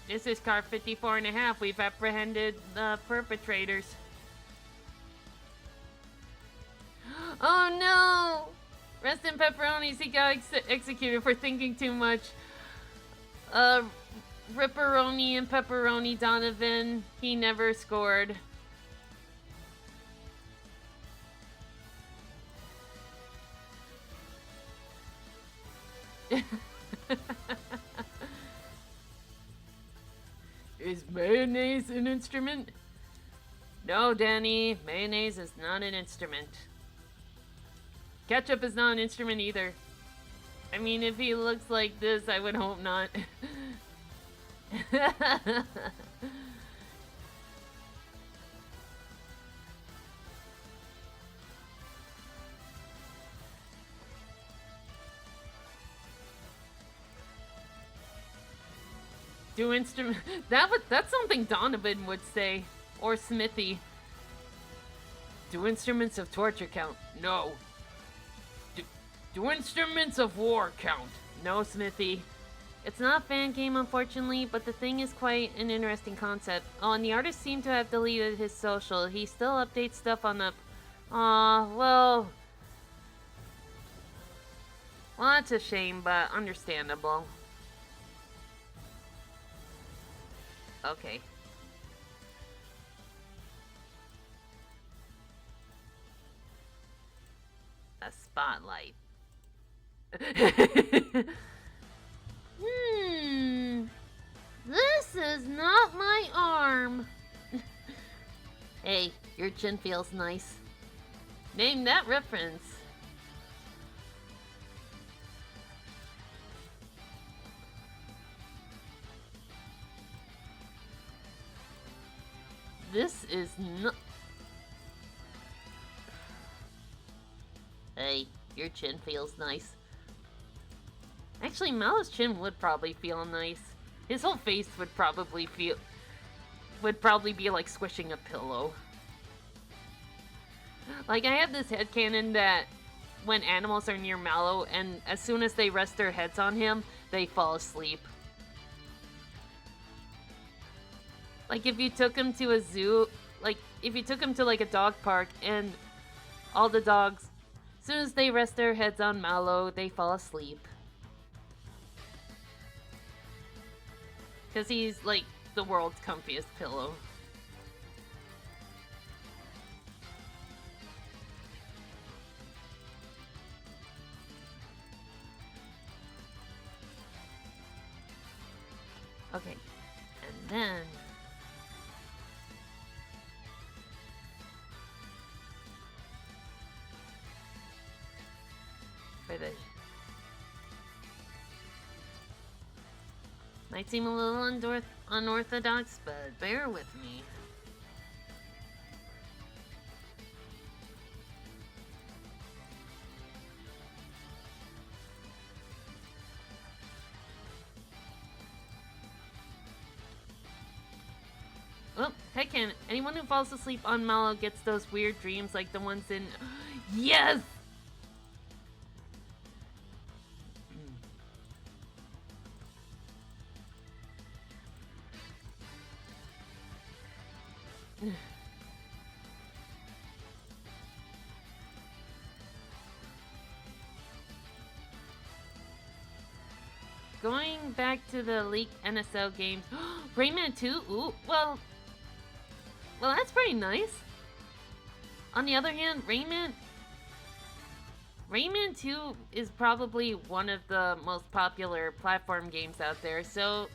This is car 54 and a half. We've apprehended the perpetrators. Oh no! Rest in pepperonis, he got executed for thinking too much. Ripperoni and Pepperoni Donovan, he never scored. Is mayonnaise an instrument? No, Danny, mayonnaise is not an instrument. Ketchup is not an instrument either. I mean, if he looks like this, I would hope not. Do instrument that's something Donovan would say, or Smithy. Do instruments of torture count? No. Do instruments of war count? No, Smithy. It's not a fan game, unfortunately, but the thing is quite an interesting concept. Oh, and the artist seemed to have deleted his social. He still updates stuff on the... Aw, well... Well, that's a shame, but understandable. Okay. A spotlight. This is not my arm. Hey, your chin feels nice. Name that reference. This is not... Hey, your chin feels nice. Actually, Mallow's chin would probably feel nice. His whole face would probably be like squishing a pillow. Like, I have this headcanon that when animals are near Mallow, and as soon as they rest their heads on him, they fall asleep. Like, if you took him to a zoo, like, if you took him to, like, a dog park, and all the dogs, as soon as they rest their heads on Mallow, they fall asleep. Because he's, like, the world's comfiest pillow. Okay, and then... for the... Might seem a little unorthodox, but bear with me. Oh, heckcanon. Anyone who falls asleep on Mallow gets those weird dreams like the ones in... Yes! Going back to the leaked NSL games, Rayman 2. Ooh, well, that's pretty nice. On the other hand, Rayman 2 is probably one of the most popular platform games out there. So,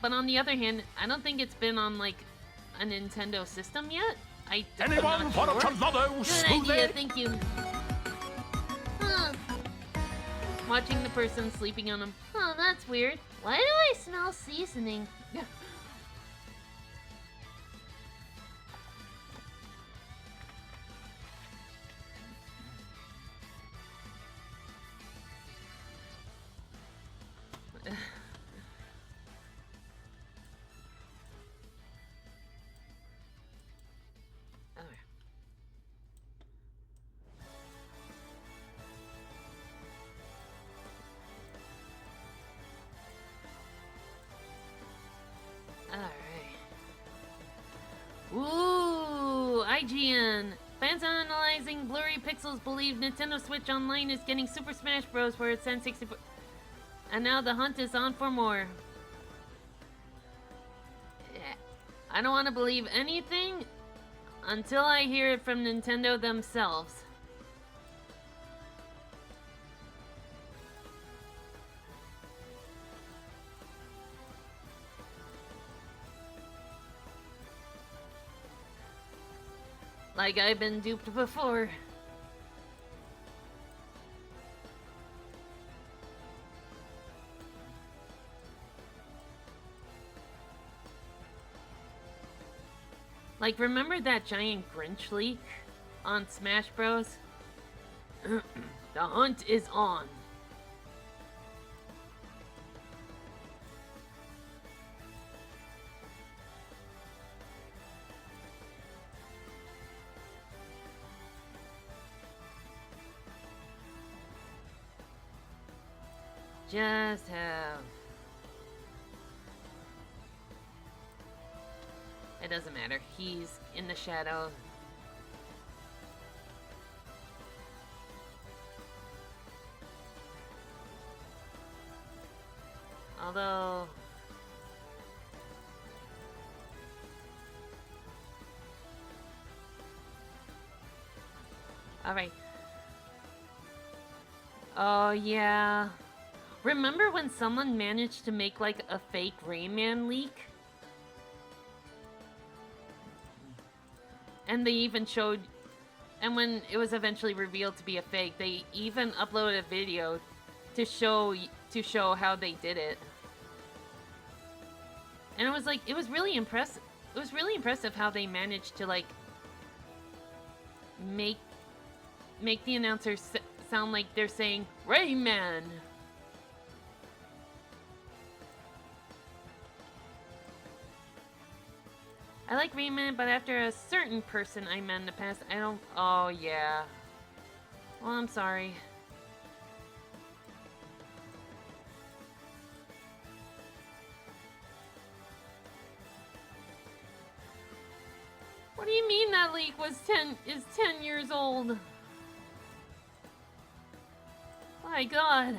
but on the other hand, I don't think it's been on like a Nintendo system yet. Anyone for a Chalado Good idea, smoothie? thank you. Huh. Watching the person sleeping on him. Oh, that's weird. Why do I smell seasoning? IGN. Fans analyzing blurry pixels believe Nintendo Switch Online is getting Super Smash Bros. For its N64. And now the hunt is on for more. I don't want to believe anything until I hear it from Nintendo themselves. Like I've been duped before. Like, remember that giant Grinch leak on Smash Bros? The hunt is on. Just have... It doesn't matter. He's in the shadow. Although... Alright. Oh, yeah. Remember when someone managed to make, like, a fake Rayman leak? And they even showed... And when it was eventually revealed to be a fake, they even uploaded a video to show how they did it. And it was like, it was really impressive. It was really impressive how they managed to, like, make the announcers sound like they're saying, Rayman! I like Rayman, but after a certain person I met in the past, I don't... Oh, yeah. Well, I'm sorry. What do you mean that leak is 10 years old? My God.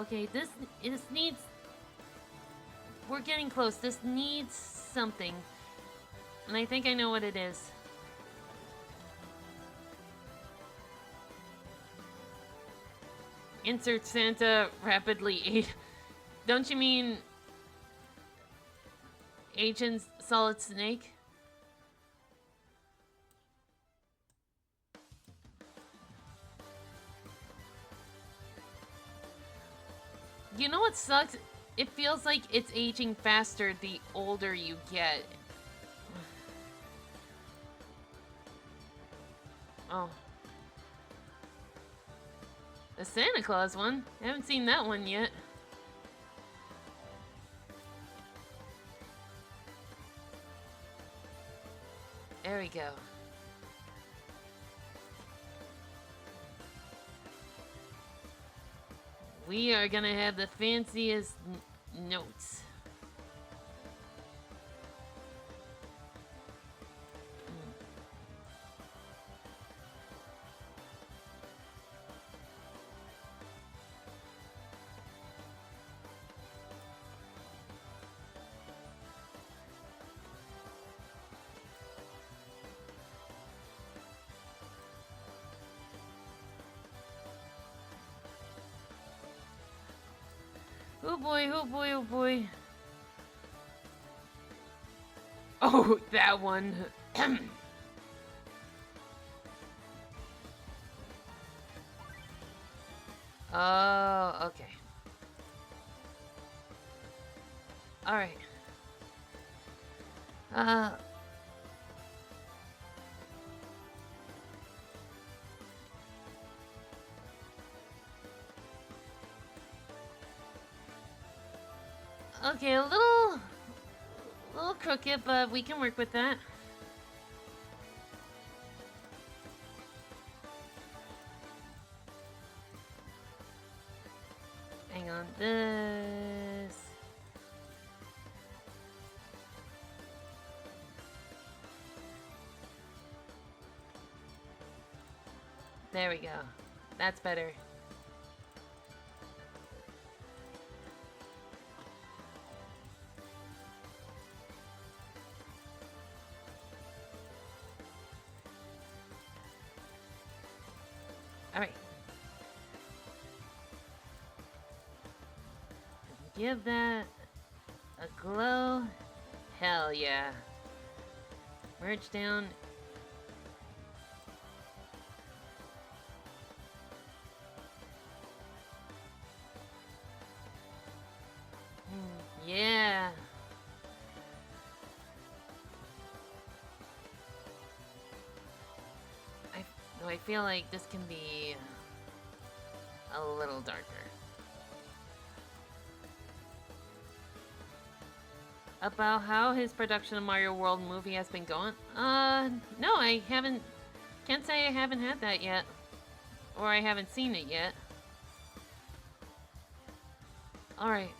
Okay, this needs... We're getting close. This needs something. And I think I know what it is. Insert Santa rapidly. Don't you mean... Agent Solid Snake? You know what sucks? It feels like it's aging faster the older you get. Oh. The Santa Claus one? I haven't seen that one yet. There we go. We are gonna have the fanciest notes. Oh boy, oh boy, oh boy. Oh, that one. Oh, okay. Alright. Okay, a little crooked, but we can work with that. Hang on, this. There we go. That's better. All right. Give that a glow. Hell yeah. Merge down. Yeah. I feel like this can be a little darker. About how his production of Mario World movie has been going? No, I haven't. Can't say I haven't had that yet. Or I haven't seen it yet. Alright.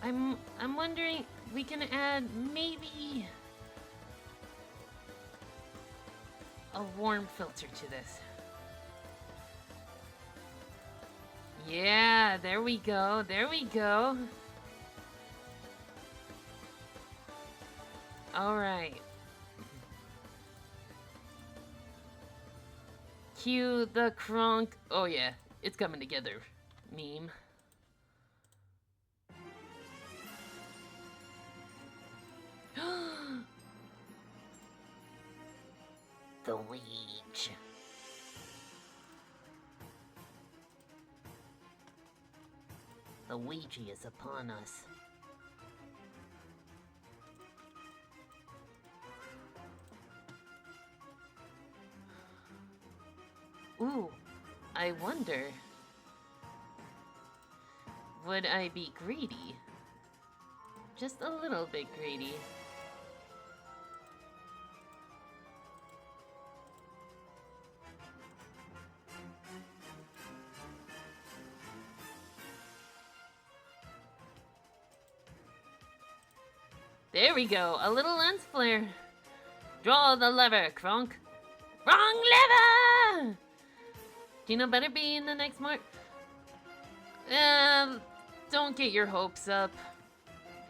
I'm wondering, we can add maybe a warm filter to this. Yeah, there we go. There we go. All right. Cue the Kronk. Oh yeah, it's coming together. Meme. The Ouija. The Ouija is upon us. Ooh, I wonder. Would I be greedy? Just a little bit greedy. There we go, a little lens flare. Draw the lever, Kronk. Wrong lever! Gino better be in the next mark. Don't get your hopes up.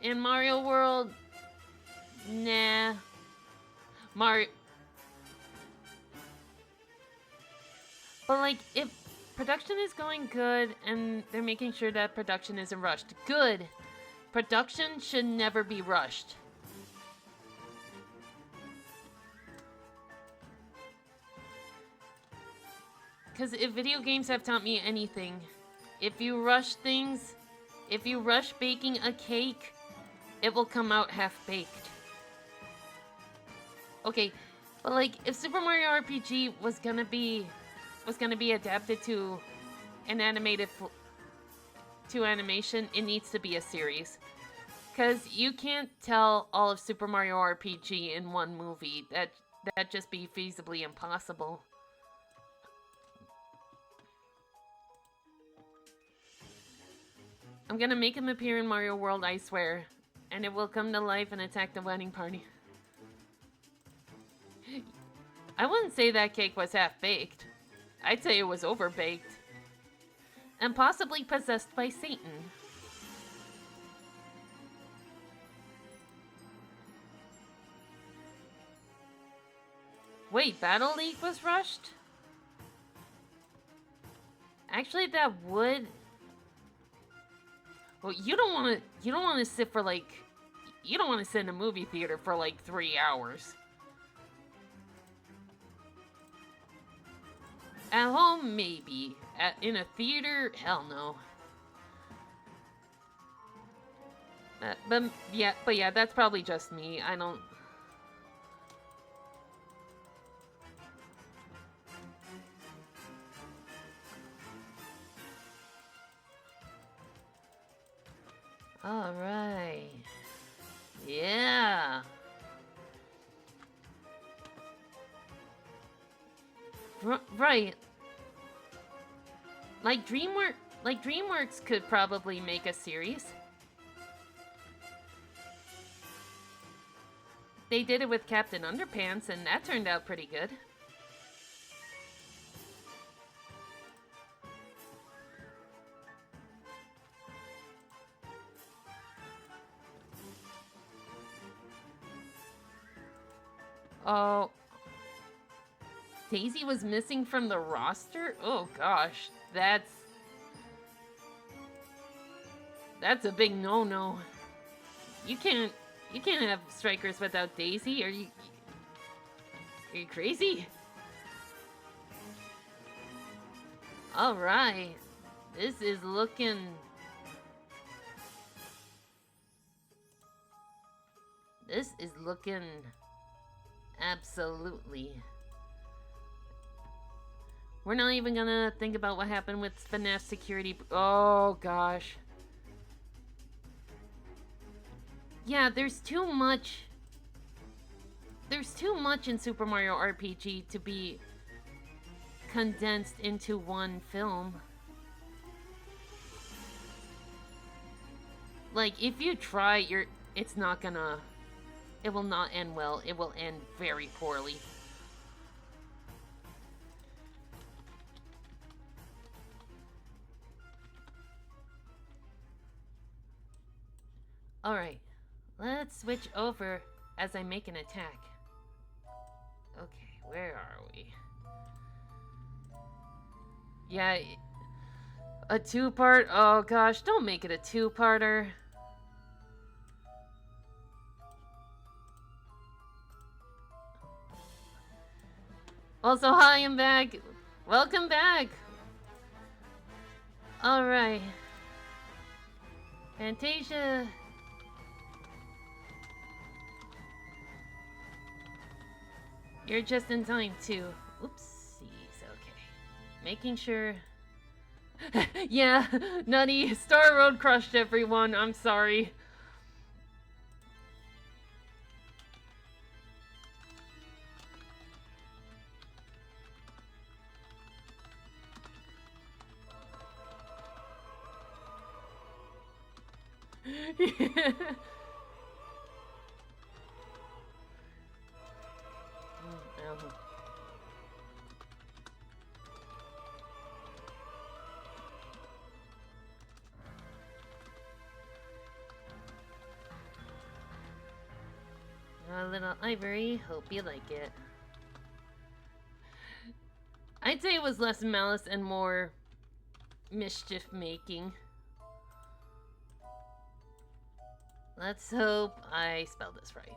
In Mario World, nah. But like, if production is going good and they're making sure that production isn't rushed, good. Production should never be rushed. Because if video games have taught me anything, if you rush things, if you rush baking a cake, it will come out half-baked. Okay, but like, if Super Mario RPG was gonna be adapted to an animation, it needs to be a series. Because you can't tell all of Super Mario RPG in one movie. That'd just be feasibly impossible. I'm gonna make him appear in Mario World, I swear. And it will come to life and attack the wedding party. I wouldn't say that cake was half-baked. I'd say it was over-baked. And possibly possessed by Satan. Wait, Battle League was rushed? Actually, that would... Well, you don't want to sit for like... You don't want to sit in a movie theater for like 3 hours. At home, maybe. In a theater, hell no. But yeah, that's probably just me. I don't... All right. Yeah. Right. Like DreamWorks could probably make a series. they did it with Captain Underpants, and that turned out pretty good. Oh. Daisy was missing from the roster? Oh gosh, that's a big no-no. You can't have strikers without Daisy. Are you crazy? All right. This is looking absolutely. We're not even gonna think about what happened with FNAF security. Oh gosh. Yeah, there's too much. There's too much in Super Mario RPG to be condensed into one film. Like, if you try, it's not gonna. It will not end well. It will end very poorly. Alright, let's switch over as I make an attack. Okay, where are we? Yeah, a two-part? Oh gosh, don't make it a two-parter. Also, hi, I'm back. Welcome back. Alright. Fantasia. You're just in time too. Oopsies, okay. Making sure. Yeah, Nutty, Star Road crushed everyone. I'm sorry. A little ivory, hope you like it. I'd say it was less malice and more mischief making. Let's hope I spelled this right.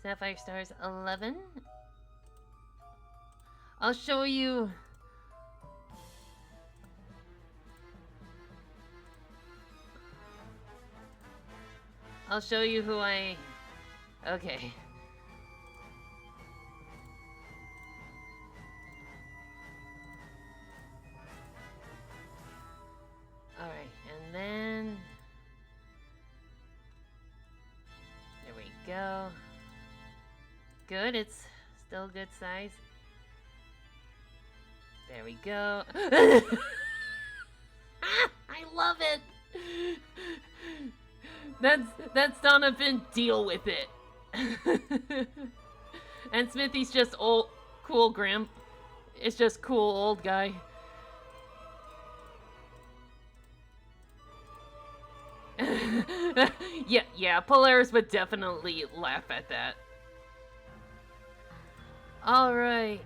Sapphire Stars 11. I'll show you. I'll show you who I... Okay. Alright, and then... There we go. Good, it's still good size. There we go. I love it! That's Donovan, deal with it. And Smithy's just old, cool Grim. It's just cool old guy. Yeah, Polaris would definitely laugh at that. Alright.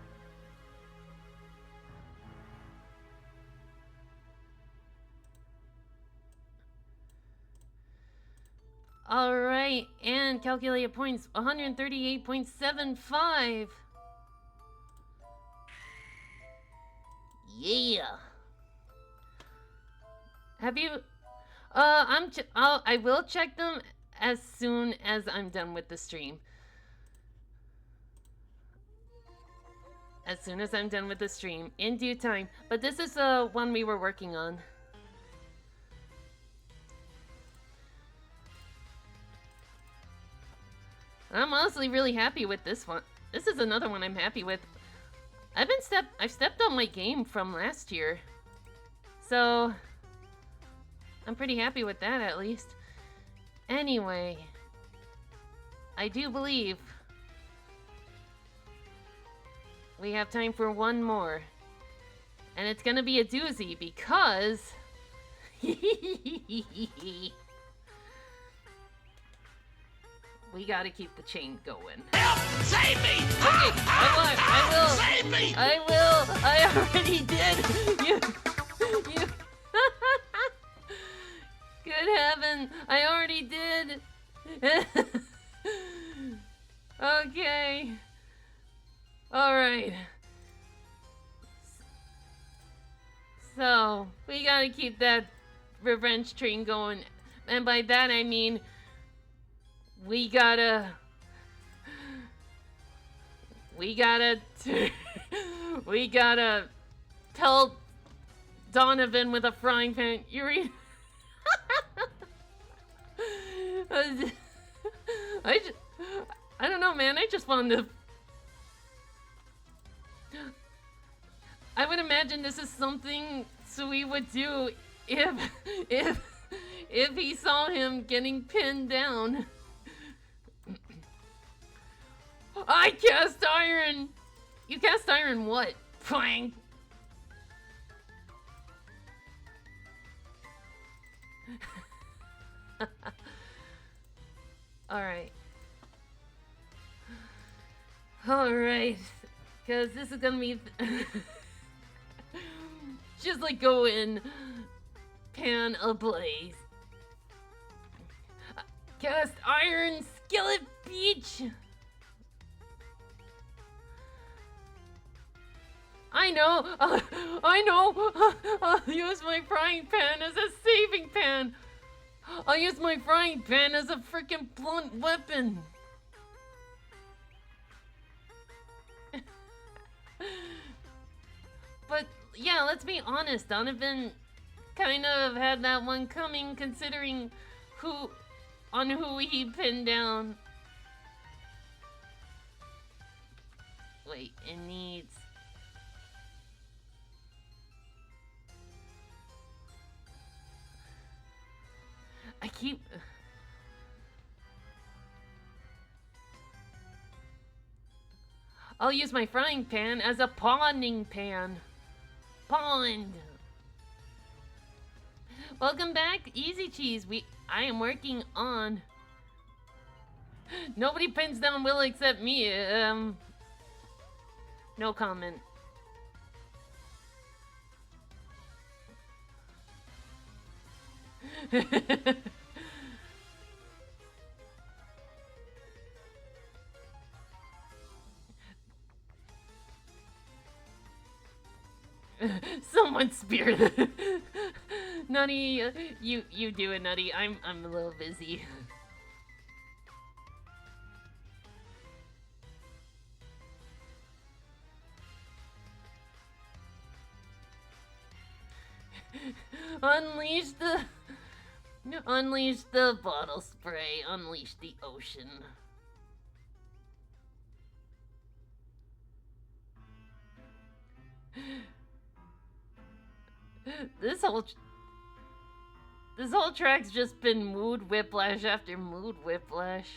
Alright, and calculated points 138.75. Yeah. Have you I will check them as soon as I'm done with the stream. As soon as I'm done with the stream, in due time. But this is the one we were working on. I'm honestly really happy with this one. This is another one I'm happy with. I've stepped on my game from last year. So I'm pretty happy with that, at least. Anyway, I do believe we have time for one more. And it's gonna be a doozy because... we gotta keep the chain going. Help! Save me! Okay, I will. Save me! I will. I already did. You. Good heaven! I already did. Okay. All right. So we gotta keep that revenge train going, and by that I mean we gotta pelt Donovan with a frying pan. Yuri. I don't know, man. I just wanted to. I would imagine this is something Sui would do if he saw him getting pinned down. I cast iron. You cast iron what? Plang. Alright. Alright. Because this is gonna be... just like go in. Pan ablaze. Cast iron skillet beach. I know. I'll use my frying pan as a saving pan. I'll use my frying pan as a freaking blunt weapon. But yeah, let's be honest. Donovan kind of had that one coming, considering who he pinned down. Wait, it needs. I keep. I'll use my frying pan as a pawning pan. Pond. Welcome back, Easy Cheese. I am working on. Nobody pins down Will except me. No comment. Someone spear them. Nutty, you do it, Nutty. I'm a little busy. Unleash the bottle spray. Unleash the ocean. This whole track's just been mood whiplash after mood whiplash.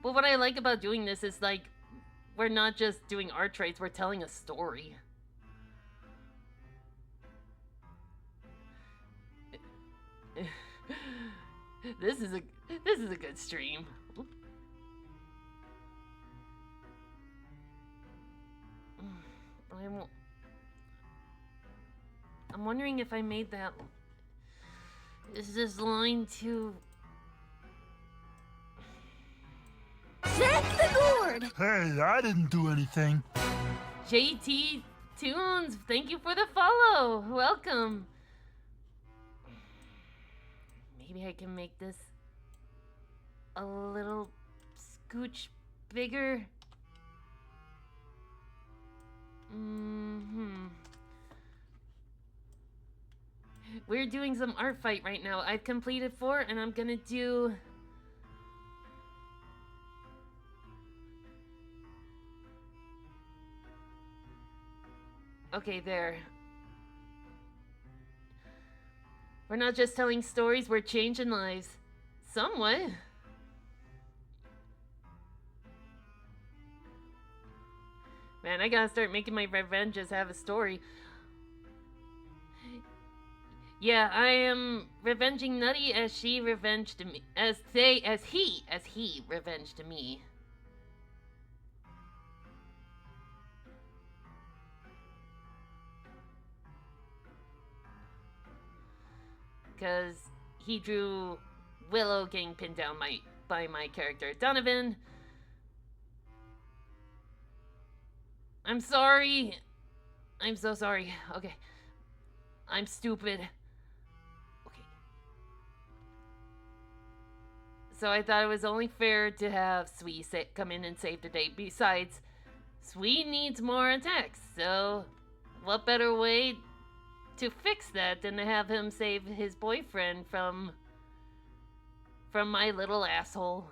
But what I like about doing this is, like, we're not just doing art traits, we're telling a story. This is a good stream. I'm wondering if I made that. Is this line too? Check the board! Hey, I didn't do anything. JT Tunes, thank you for the follow. Welcome. Maybe I can make this a little scooch bigger. We're doing some art fight right now. I've completed 4 and I'm gonna do... Okay, there. We're not just telling stories, we're changing lives. Somewhat. Man, I gotta start making my revenges have a story. Yeah, I am revenging Nutty as she revenged me. As he revenged me. Because he drew Willow getting pinned down by my character Donovan. I'm sorry. I'm so sorry. Okay. I'm stupid. Okay. So I thought it was only fair to have Sui come in and save the day. Besides, Sui needs more attacks. So what better way to fix that than to have him save his boyfriend from my little asshole.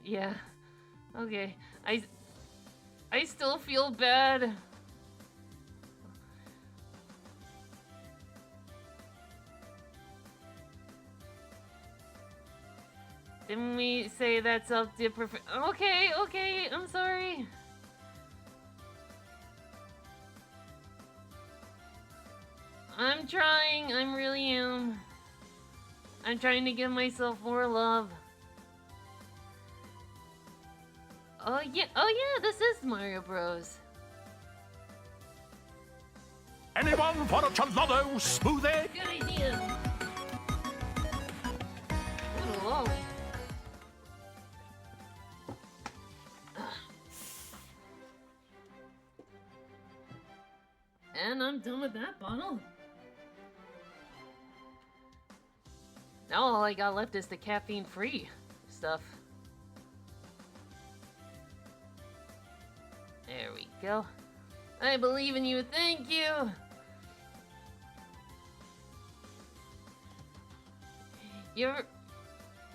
Yeah. Okay. I still feel bad. Didn't we say that self-deprecation? Okay, I'm sorry. I'm trying, I really am. I'm trying to give myself more love. Oh yeah, this is Mario Bros. Anyone for a Chalado smoothie? Good idea. Whoa. And I'm done with that bottle. Now all I got left is the caffeine-free stuff. There we go. I believe in you, thank you! You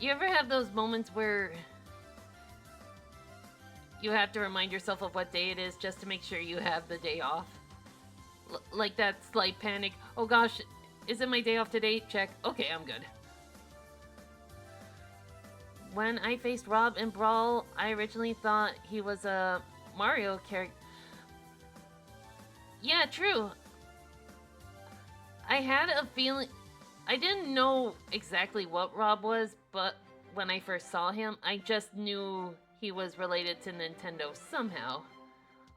ever have those moments where you have to remind yourself of what day it is just to make sure you have the day off? Like that slight panic. Oh gosh, is it my day off today? Check. Okay, I'm good. When I faced Rob in Brawl, I originally thought he was a Mario character. Yeah, true. I had a feeling... I didn't know exactly what Rob was, but when I first saw him, I just knew he was related to Nintendo somehow.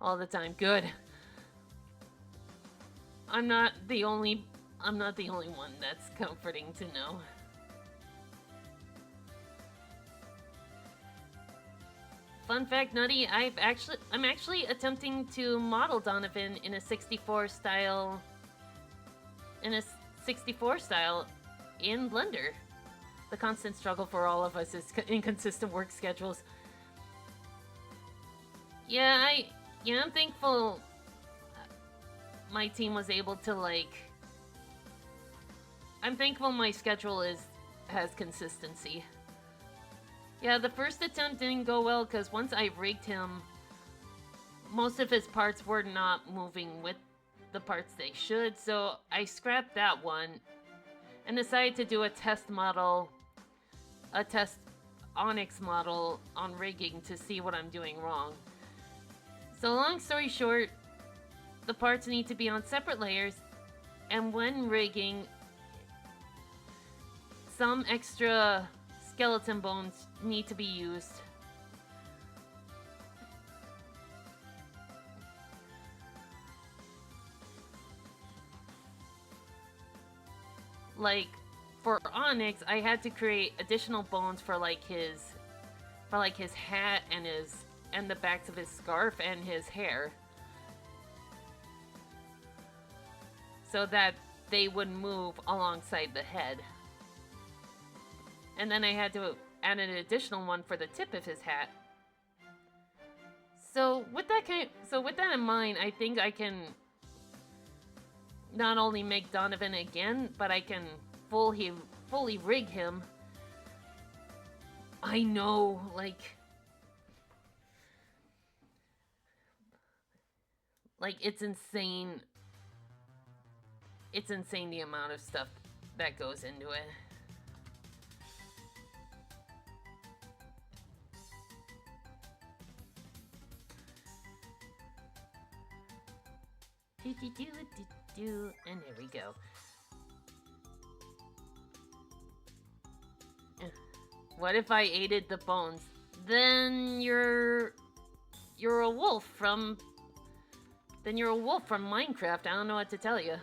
All the time. Good. I'm not the only one that's comforting to know. Fun fact, Nutty, I'm actually attempting to model Donovan in a 64 style in Blender. The constant struggle for all of us is inconsistent work schedules. Yeah, I'm thankful my team was able to, like... I'm thankful my schedule has consistency. Yeah, the first attempt didn't go well because once I rigged him, most of his parts were not moving with the parts they should, so I scrapped that one and decided to do a test Onyx model on rigging to see what I'm doing wrong. So long story short, the parts need to be on separate layers, and when rigging, some extra skeleton bones need to be used. Like, for Onyx, I had to create additional bones for his hat and the backs of his scarf and his hair, so that they would move alongside the head. And then I had to add an additional one for the tip of his hat. So with that in mind, I think I can not only make Donovan again, but I can fully rig him. I know, like... Like, it's insane. It's insane the amount of stuff that goes into it. And here we go. What if I ate the bones? Then you're a wolf from... Then you're a wolf from Minecraft. I don't know what to tell you.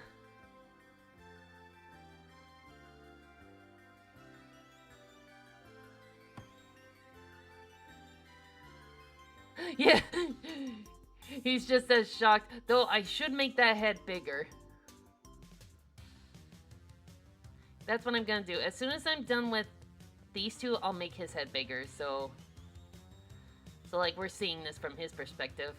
Yeah. He's just as shocked. Though I should make that head bigger. That's what I'm gonna do. As soon as I'm done with these two, I'll make his head bigger. So like, we're seeing this from his perspective.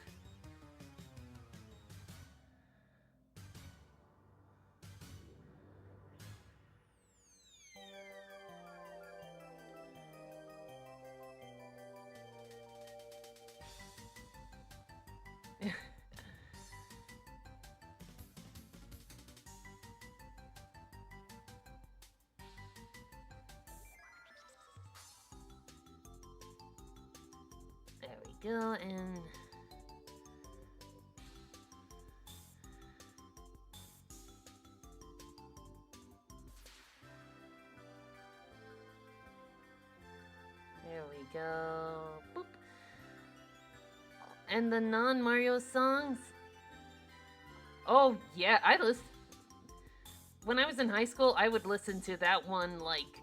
There we go, and... There we go. Boop. And the non-Mario songs? Oh, yeah, when I was in high school, I would listen to that one, like,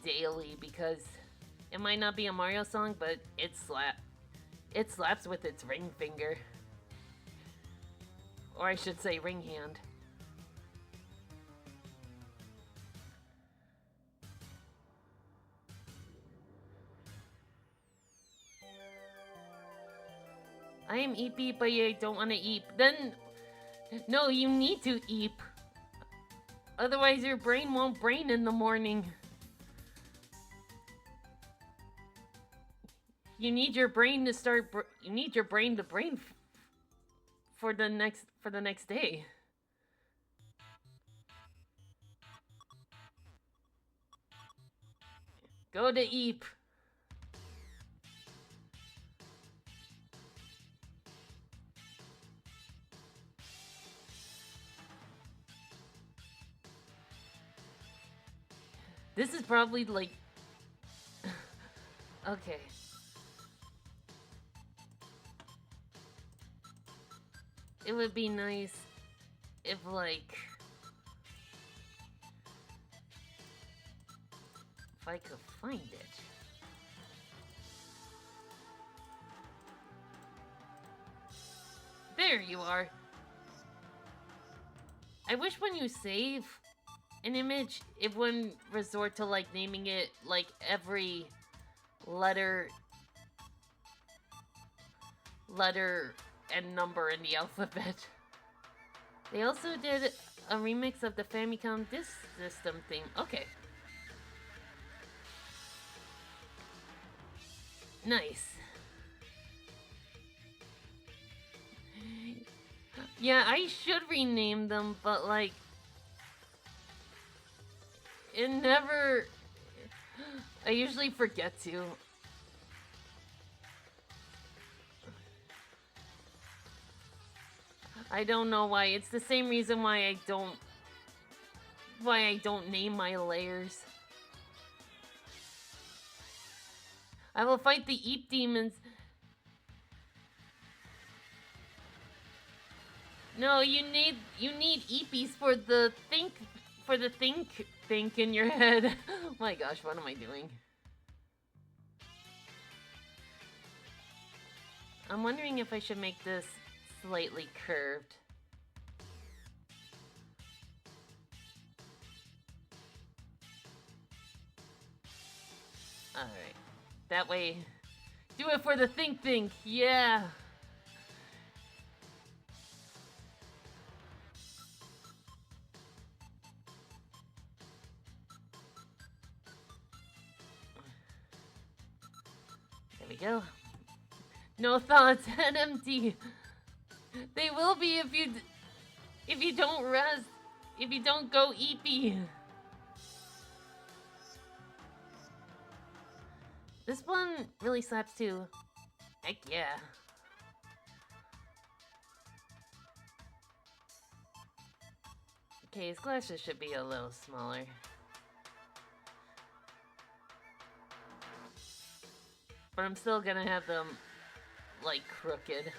daily, because it might not be a Mario song, but it slaps with its ring finger. Or I should say ring hand. I am eepy, but I don't want to eep. Then, no, you need to eep. Otherwise your brain won't brain in the morning. You need your brain to start. You need your brain to brain for the next day. Go to eep. This is probably like... Okay. It would be nice if, like... If I could find it. There you are. I wish when you save an image, it wouldn't resort to, like, naming it, like, every letter and number in the alphabet. They also did a remix of the Famicom Disk System theme. Okay. Nice. Yeah, I should rename them, but, like, it never... I usually forget to. I don't know why. It's the same reason why I don't name my layers. I will fight the Eep demons. No, you need Eepies for the think in your head. Oh my gosh, what am I doing? I'm wondering if I should make this slightly curved. Alright. That way... Do it for the think, yeah! There we go. No thoughts, head empty. They will be if you don't rest. If you don't go eepy. This one really slaps too. Heck yeah. Okay, his glasses should be a little smaller. But I'm still gonna have them, like, crooked.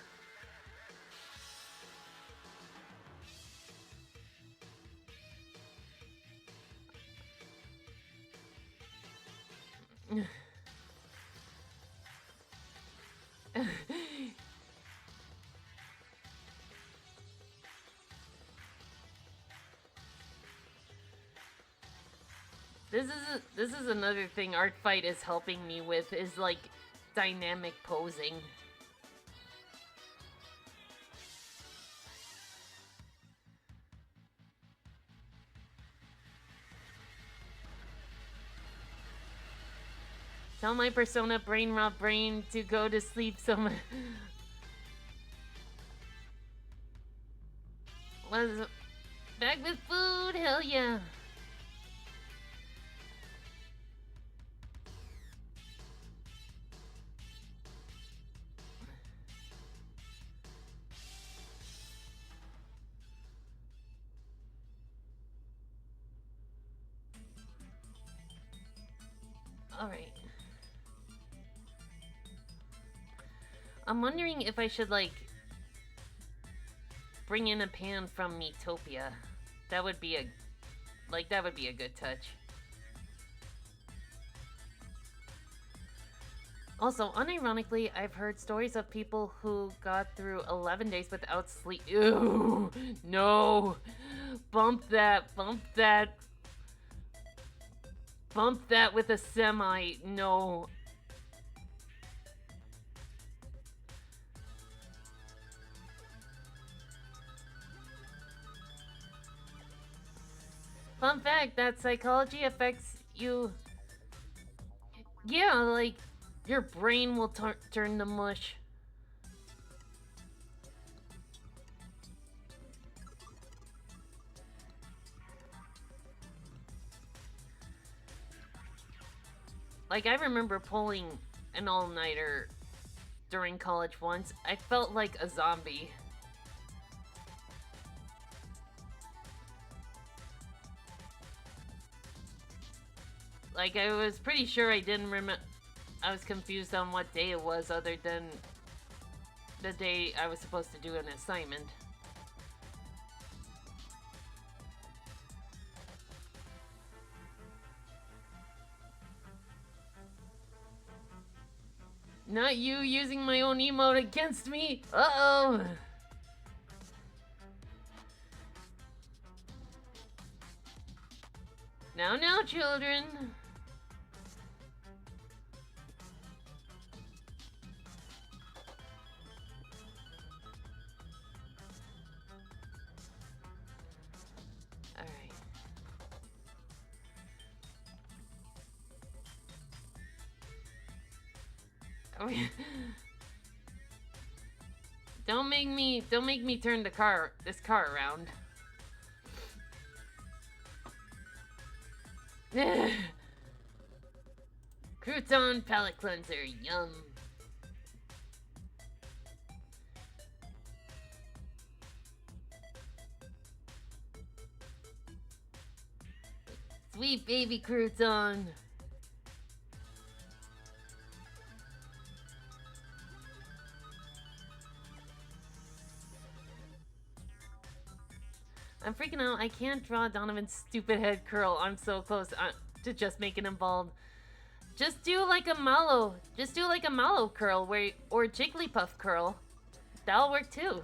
This is another thing Art Fight is helping me with, is like dynamic posing. Tell my persona brain rot brain to go to sleep some. Was back with food? Hell yeah. Alright. I'm wondering if I should, like, bring in a pan from Miitopia. That would be a good touch. Also, unironically, I've heard stories of people who got through 11 days without sleep. Ew! No! Bump that! Bump that! Bump that with a semi! No! Fun fact, that psychology affects you. Yeah, like, your brain will turn to mush. Like, I remember pulling an all-nighter during college once. I felt like a zombie. Like, I was pretty sure I didn't remember. I was confused on what day it was, other than the day I was supposed to do an assignment. Not you using my own emote against me! Uh-oh! Now, children! Alright. Don't make me turn this car around. Crouton palate cleanser, yum. Sweet baby crouton. I'm freaking out. I can't draw Donovan's stupid head curl. I'm so close to just making him bald. Just do like a Mallow. Just do like a Mallow curl or Jigglypuff curl. That'll work too.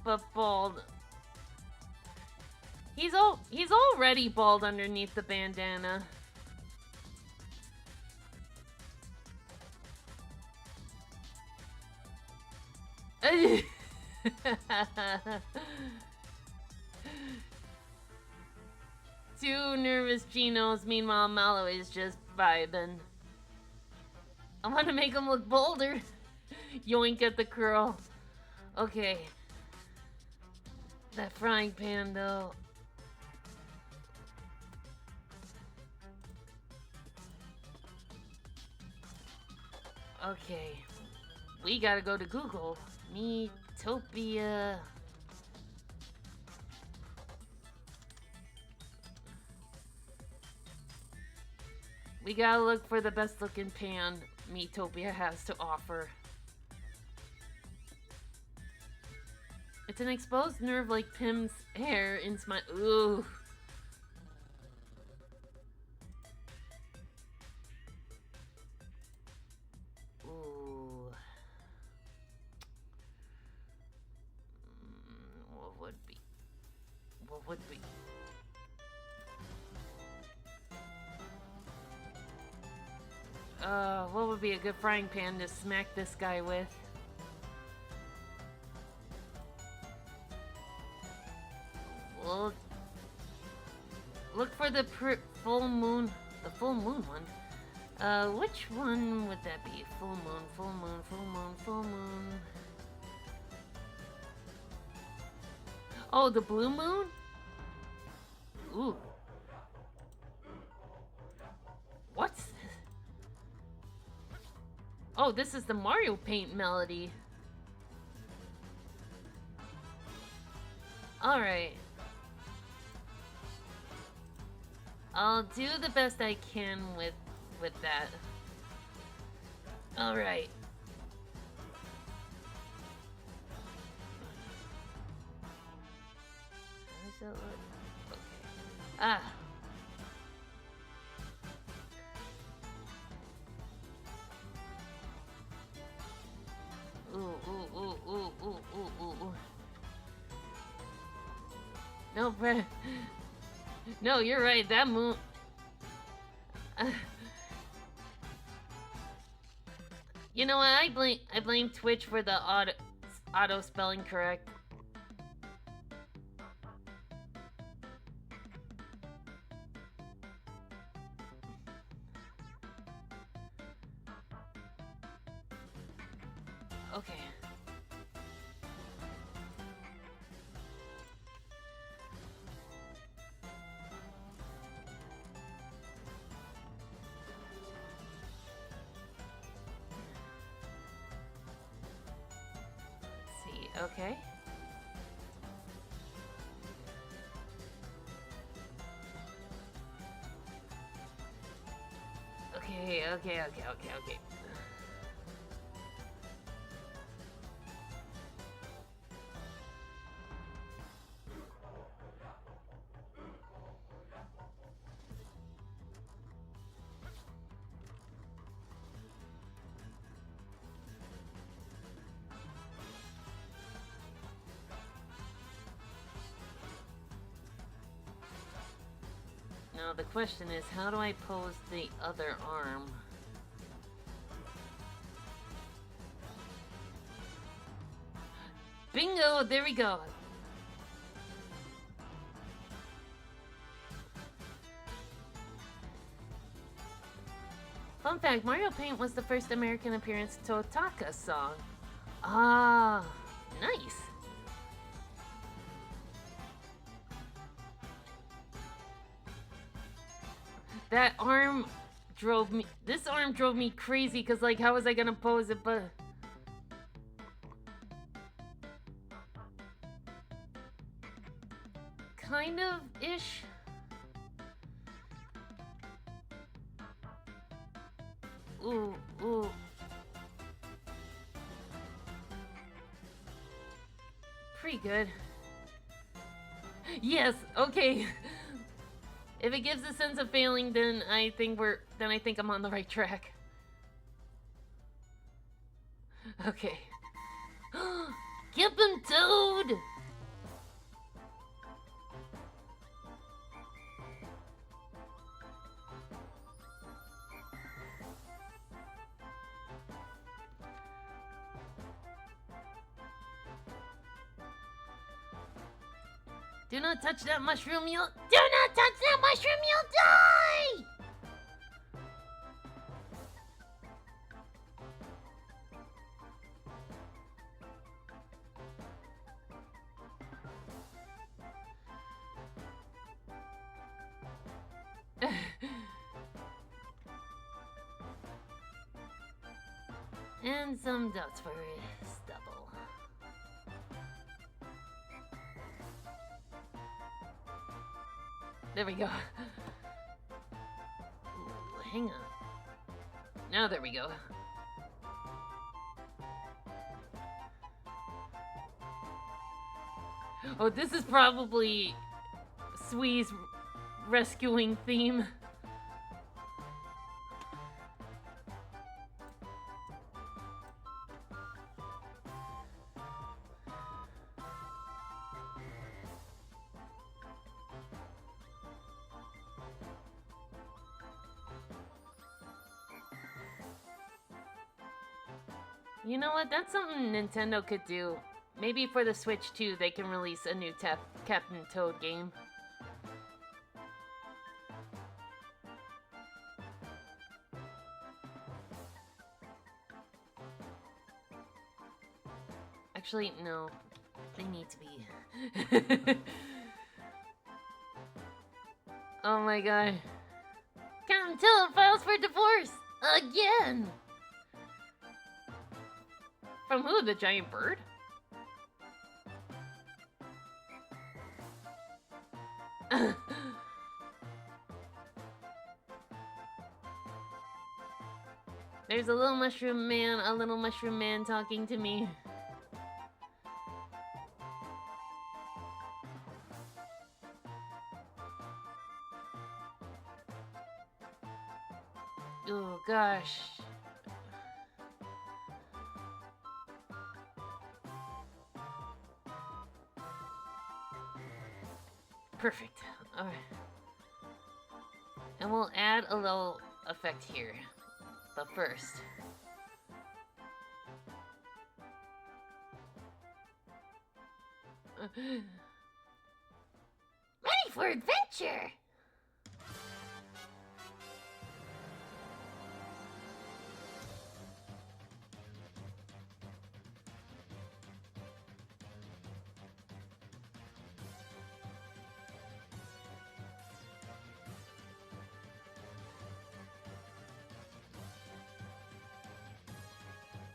But bald. He's already bald underneath the bandana. Two nervous Genos, meanwhile Mallow is just vibing. I want to make him look bolder. Yoink at the curl. Okay. That frying pan, though. Okay. We gotta go to Google. Metopia. We gotta look for the best looking pan Metopia has to offer. It's an exposed nerve like Pim's hair in my. Ooh. Ooh. What would be? What would be? What would be a good frying pan to smack this guy with? Well, look for the full moon, the full moon one. Which one would that be? Full moon, full moon, full moon, full moon. Oh, the blue moon? Ooh. What's this? Oh, this is the Mario Paint melody. Alright. I'll do the best I can with that. Alright. How does that look? Okay. Ah. Ooh, ooh, ooh, ooh, ooh, ooh, ooh. No, Brett. No, you're right. That moon. You know what? I blame Twitch for the auto spelling correct. Okay. Okay. Okay. Now the question is, how do I pose the other arm? Bingo! There we go! Fun fact, Mario Paint was the first American appearance to Totaka song. Ah, nice! That arm drove me... This arm drove me crazy, because, like, how was I gonna pose it, but... Kind of-ish? Ooh, ooh. Pretty good. Yes, okay. If it gives a sense of failing, then I think I'm on the right track. Okay. Get him, Toad! Do not touch that mushroom, you'll... Do not touch that mushroom, you'll die! And some dots for stubble. There we go. Ooh, hang on. Now there we go. Oh, this is probably Swee's rescuing theme. You know what? That's something Nintendo could do. Maybe for the Switch too, they can release a new Captain Toad game. Actually, no. They need to be. Oh my god. Captain Toad files for divorce! Again! From who? The giant bird? There's a little mushroom man talking to me. Oh gosh. Perfect. Alright. And we'll add a little effect here. But first. Ready for adventure!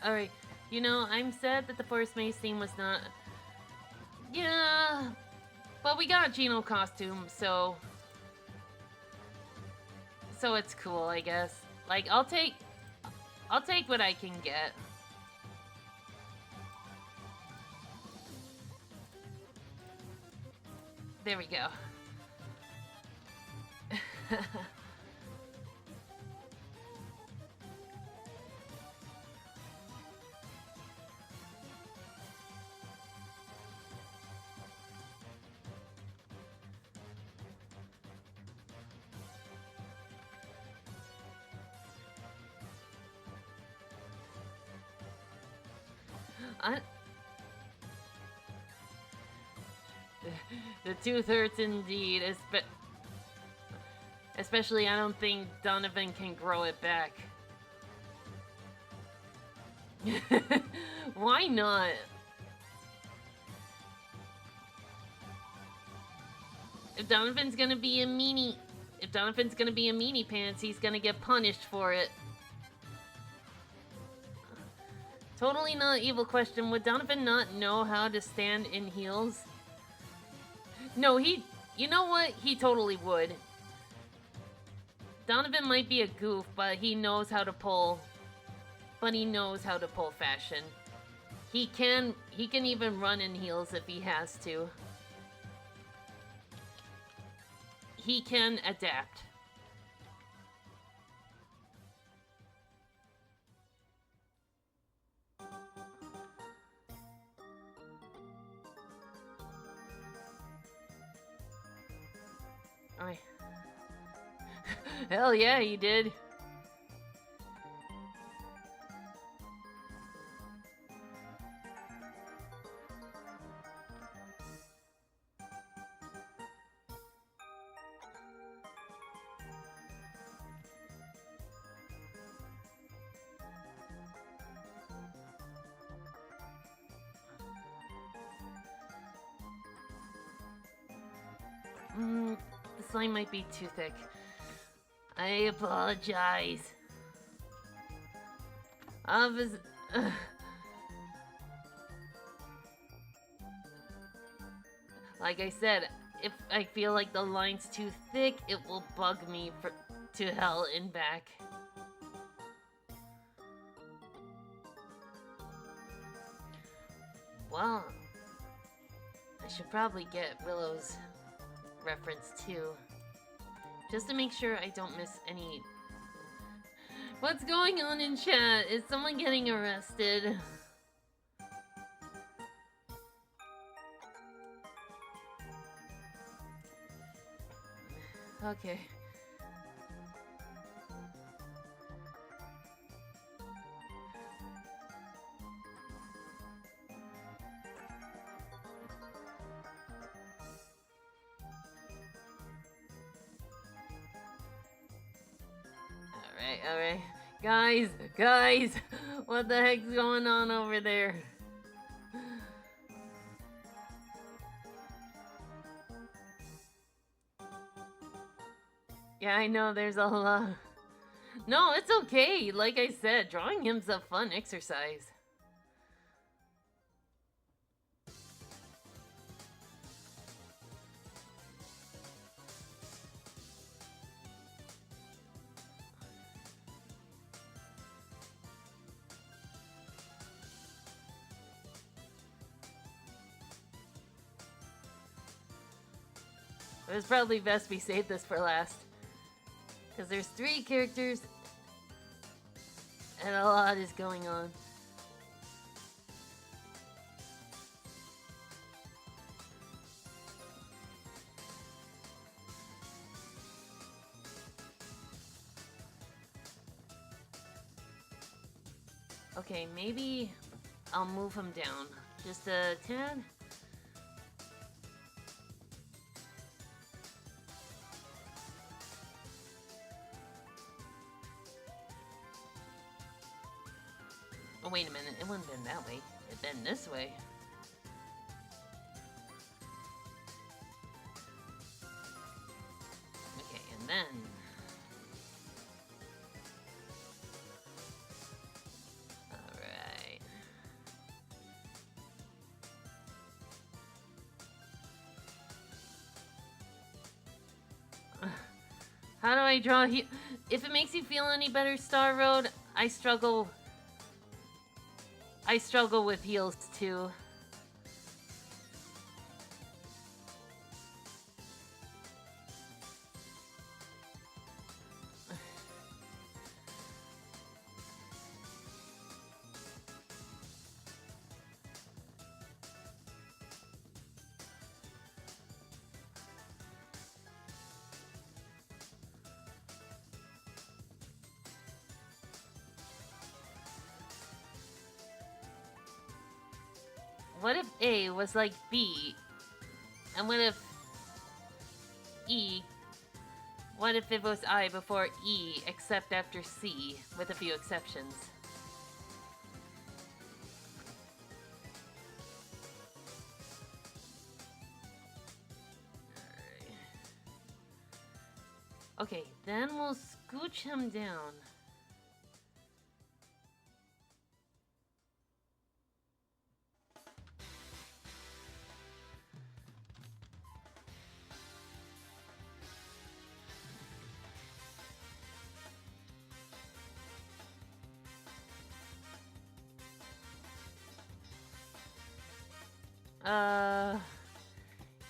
Alright, you know, I'm sad that the Forest Maze theme was not... Yeah... But we got a Geno costume, so... So it's cool, I guess. Like, I'll take what I can get. There we go. The tooth hurts indeed, especially I don't think Donovan can grow it back. Why not? If Donovan's gonna be a meanie pants, he's gonna get punished for it. Totally not evil question. Would Donovan not know how to stand in heels? No, you know what? He totally would. Donovan might be a goof, but he knows how to pull. But he knows how to pull fashion. He can even run in heels if he has to. He can adapt. Alright. Hell yeah, he did. The slime might be too thick. I apologize. Like I said, if I feel like the line's too thick, it will bug me to hell and back. Well, I should probably get Willow's reference too. Just to make sure I don't miss any... What's going on in chat? Is someone getting arrested? Okay. Alright. Guys, what the heck's going on over there? Yeah, I know there's a lot. No, it's okay. Like I said, drawing him's a fun exercise. It was probably best we saved this for last. Because there's 3 characters and a lot is going on. Okay, maybe I'll move him down just a tad. Oh, wait a minute. It wouldn't been that way. It been this way. Okay, and then... Alright. How do I draw he? If it makes you feel any better, Star Road, I struggle with heels too. What if A was like B? And what if E? What if it was I before E, except after C, with a few exceptions? Okay, then we'll scooch him down.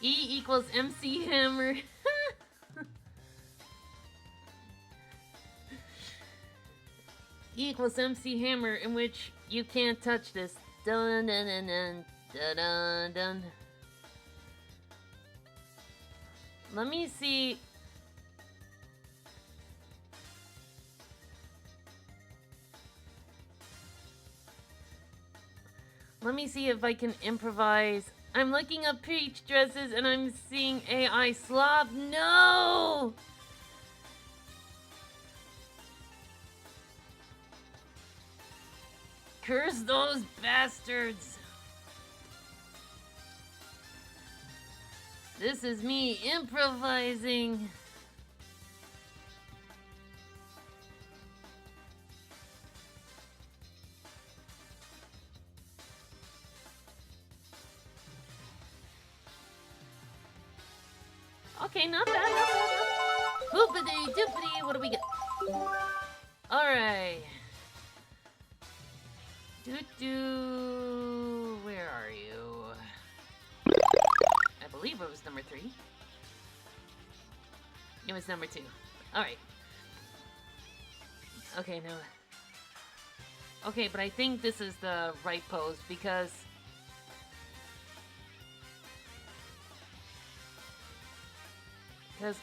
E equals MC Hammer. E equals MC Hammer, in which you can't touch this. Dun dun dun dun dun dun dun. Let me see. Let me see if I can improvise. I'm looking up peach dresses and I'm seeing AI slob. No! Curse those bastards! This is me improvising. Okay, not bad, not bad. Hoopity doopity, what do we get? Alright. Doo-doo. Where are you? I believe it was number 3. It was number 2. Alright. Okay, now. Okay, but I think this is the right pose because. Because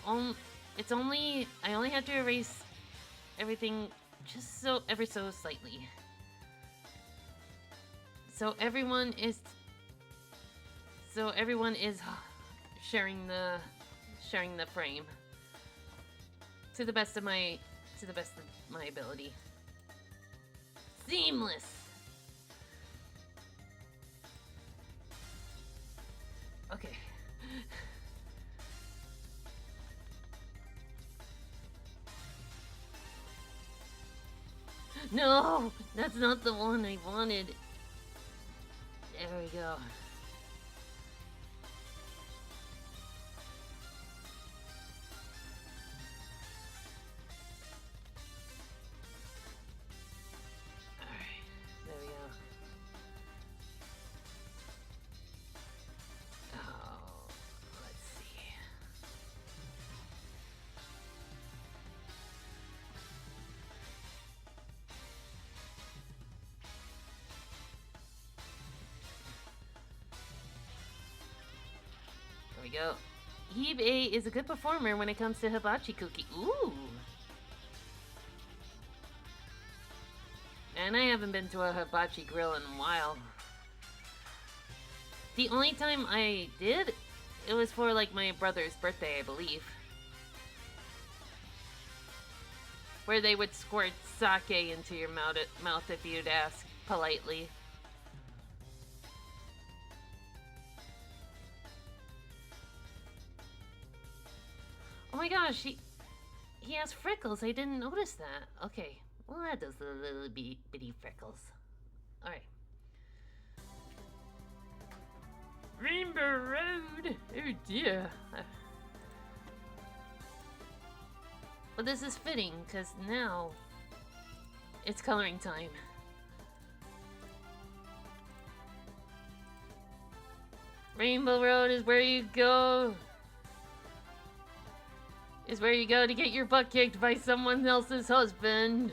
it's only. I only have to erase everything just ever so slightly. So everyone is sharing the frame to the best of my ability. Seamless. Okay. No, that's not the one I wanted. There we go. Alright, there we go. Oh, let's see. There we go. Hebe is a good performer when it comes to hibachi cookie. Ooh! And I haven't been to a hibachi grill in a while. The only time I did, it was for like my brother's birthday, I believe. Where they would squirt sake into your mouth if you'd ask politely. Oh my gosh, he has freckles. I didn't notice that. Okay, well that does a little bitty freckles. All right. Rainbow Road. Oh dear. But this is fitting because now it's coloring time. Rainbow Road is where you go. Is where you go to get your butt kicked by someone else's husband.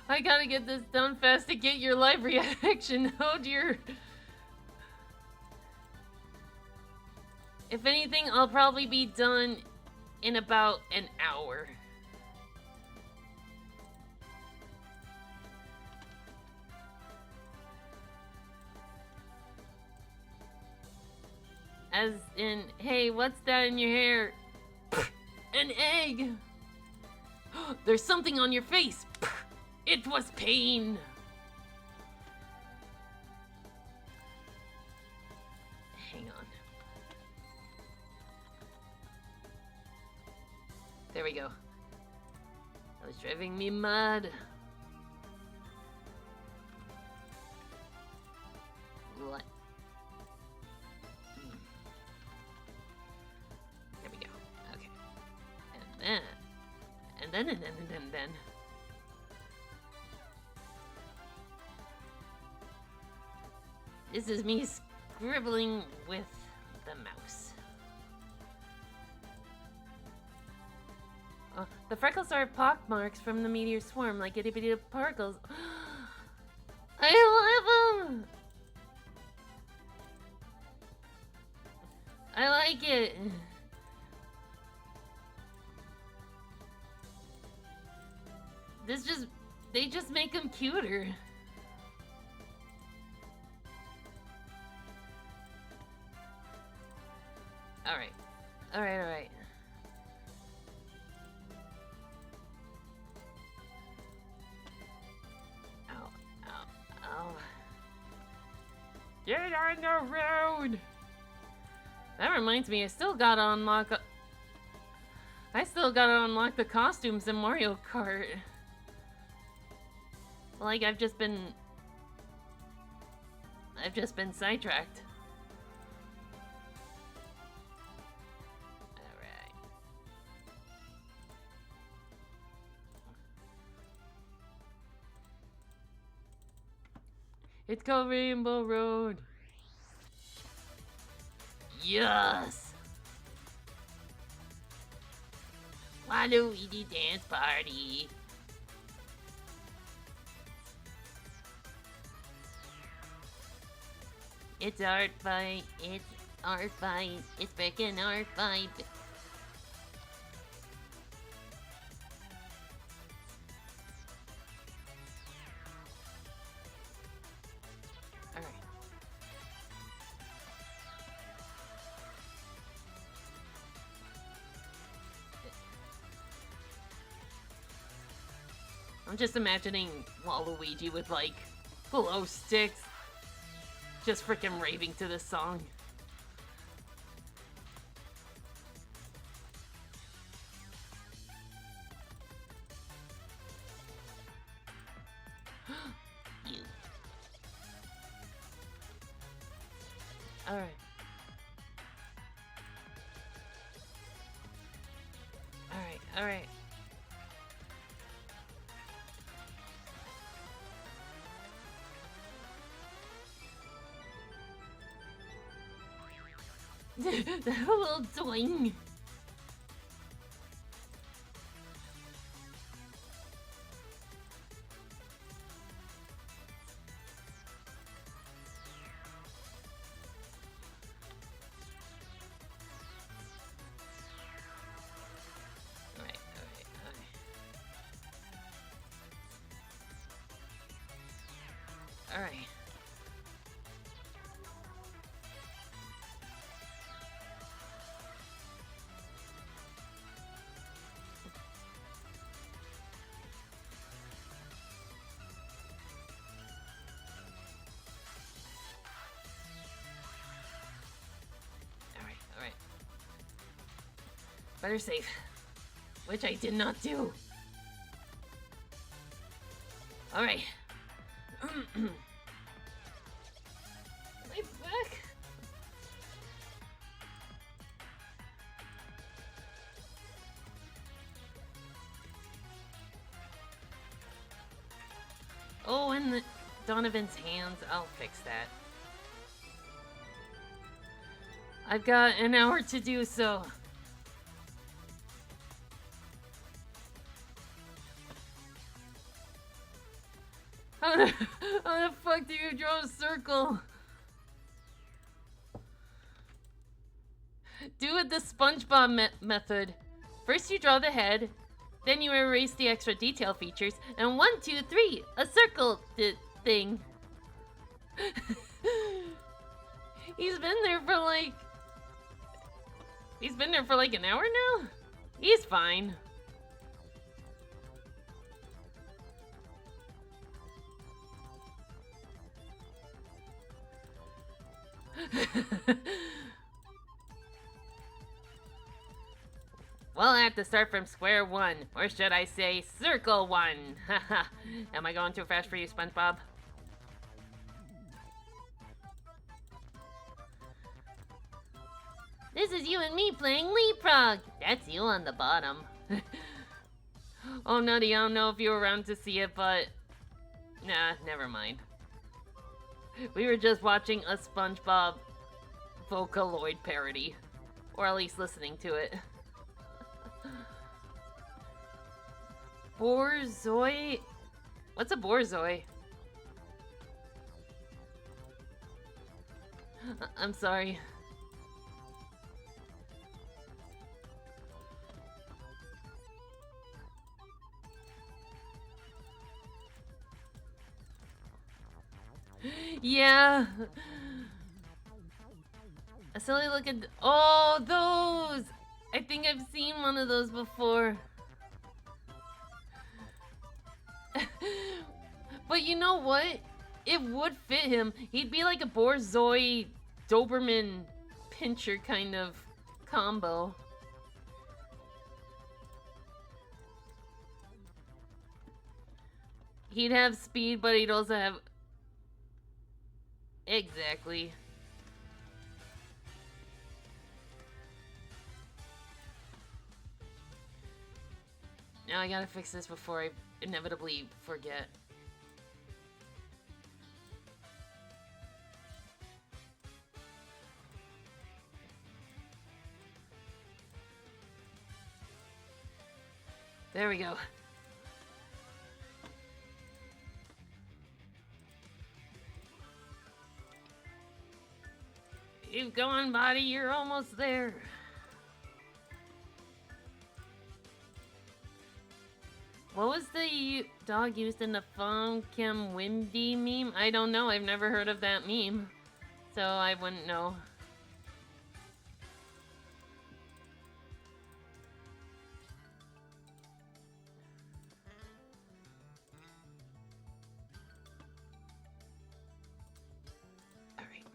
I gotta get this done fast to get your live reaction. Oh dear. If anything, I'll probably be done in about an hour. As in, hey, what's that in your hair? An egg! There's something on your face! It was pain! Hang on. There we go. That was driving me mad. What? There we go. Okay. And then. This is me scribbling with the mouse. Oh, the freckles are pock marks from the meteor swarm, like itty bitty particles. I love them! I like it. They just make them cuter. Alright. Get on the road! That reminds me, I still gotta unlock the costumes in Mario Kart. Like, I've just been sidetracked. Alright. It's called Rainbow Road. Yes! Waluigi dance party. It's art fight. It's art fight. It's frickin' art fight. Alright. I'm just imagining Waluigi with like glow sticks, just freaking raving to this song. You. All right. All right. All right. That little doing. Alright. Alright. Alright. Better safe. Which I did not do. Alright. My back. Oh, and the Donovan's hands. I'll fix that. I've got an hour to do so. How the fuck do you draw a circle? Do it the SpongeBob method. First you draw the head, then you erase the extra detail features, and 1, 2, 3, a circle thing. He's been there for like an hour now? He's fine. Well, I have to start from square one, or should I say circle one? Haha. Am I going too fast for you, SpongeBob? This is you and me playing Leapfrog. That's you on the bottom. Oh, Nutty, I don't know if you were around to see it, but... Nah, never mind. We were just watching a SpongeBob Vocaloid parody. Or at least listening to it. Borzoi? What's a Borzoi? I'm sorry. Yeah. A silly looking. Oh, those! I think I've seen one of those before. But you know what? It would fit him. He'd be like a Borzoi Doberman Pinscher kind of combo. He'd have speed, but he'd also have... Exactly. Now I gotta fix this before I inevitably forget. There we go. Keep going, body. You're almost there. What was the dog used in the Fong Kim Windy meme? I don't know. I've never heard of that meme. So I wouldn't know. Alright.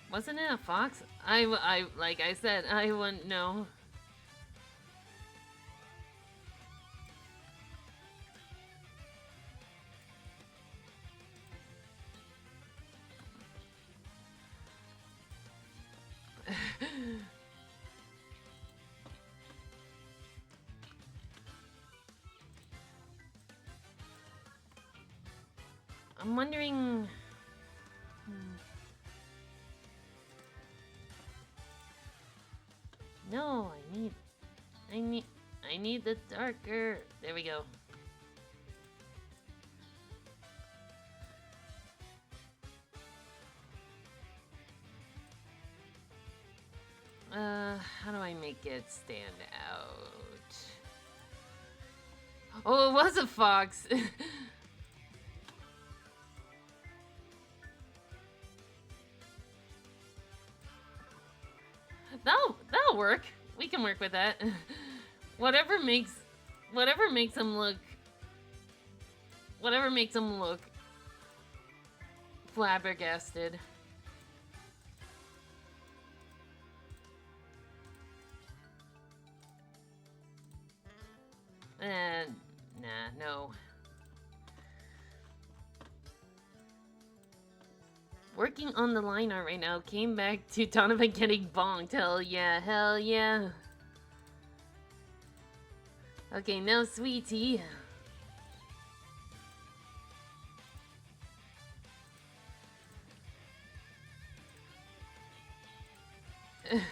Wasn't it a fox? Like I said, I wouldn't know. I'm wondering... No, I need the darker. There we go. How do I make it stand out? Oh, it was a fox. That'll work. We can work with that. Whatever makes him look flabbergasted. No. Working on the line art right now. Came back to Donovan getting bonked. Hell yeah, hell yeah. Okay, now Sweetie. Alright.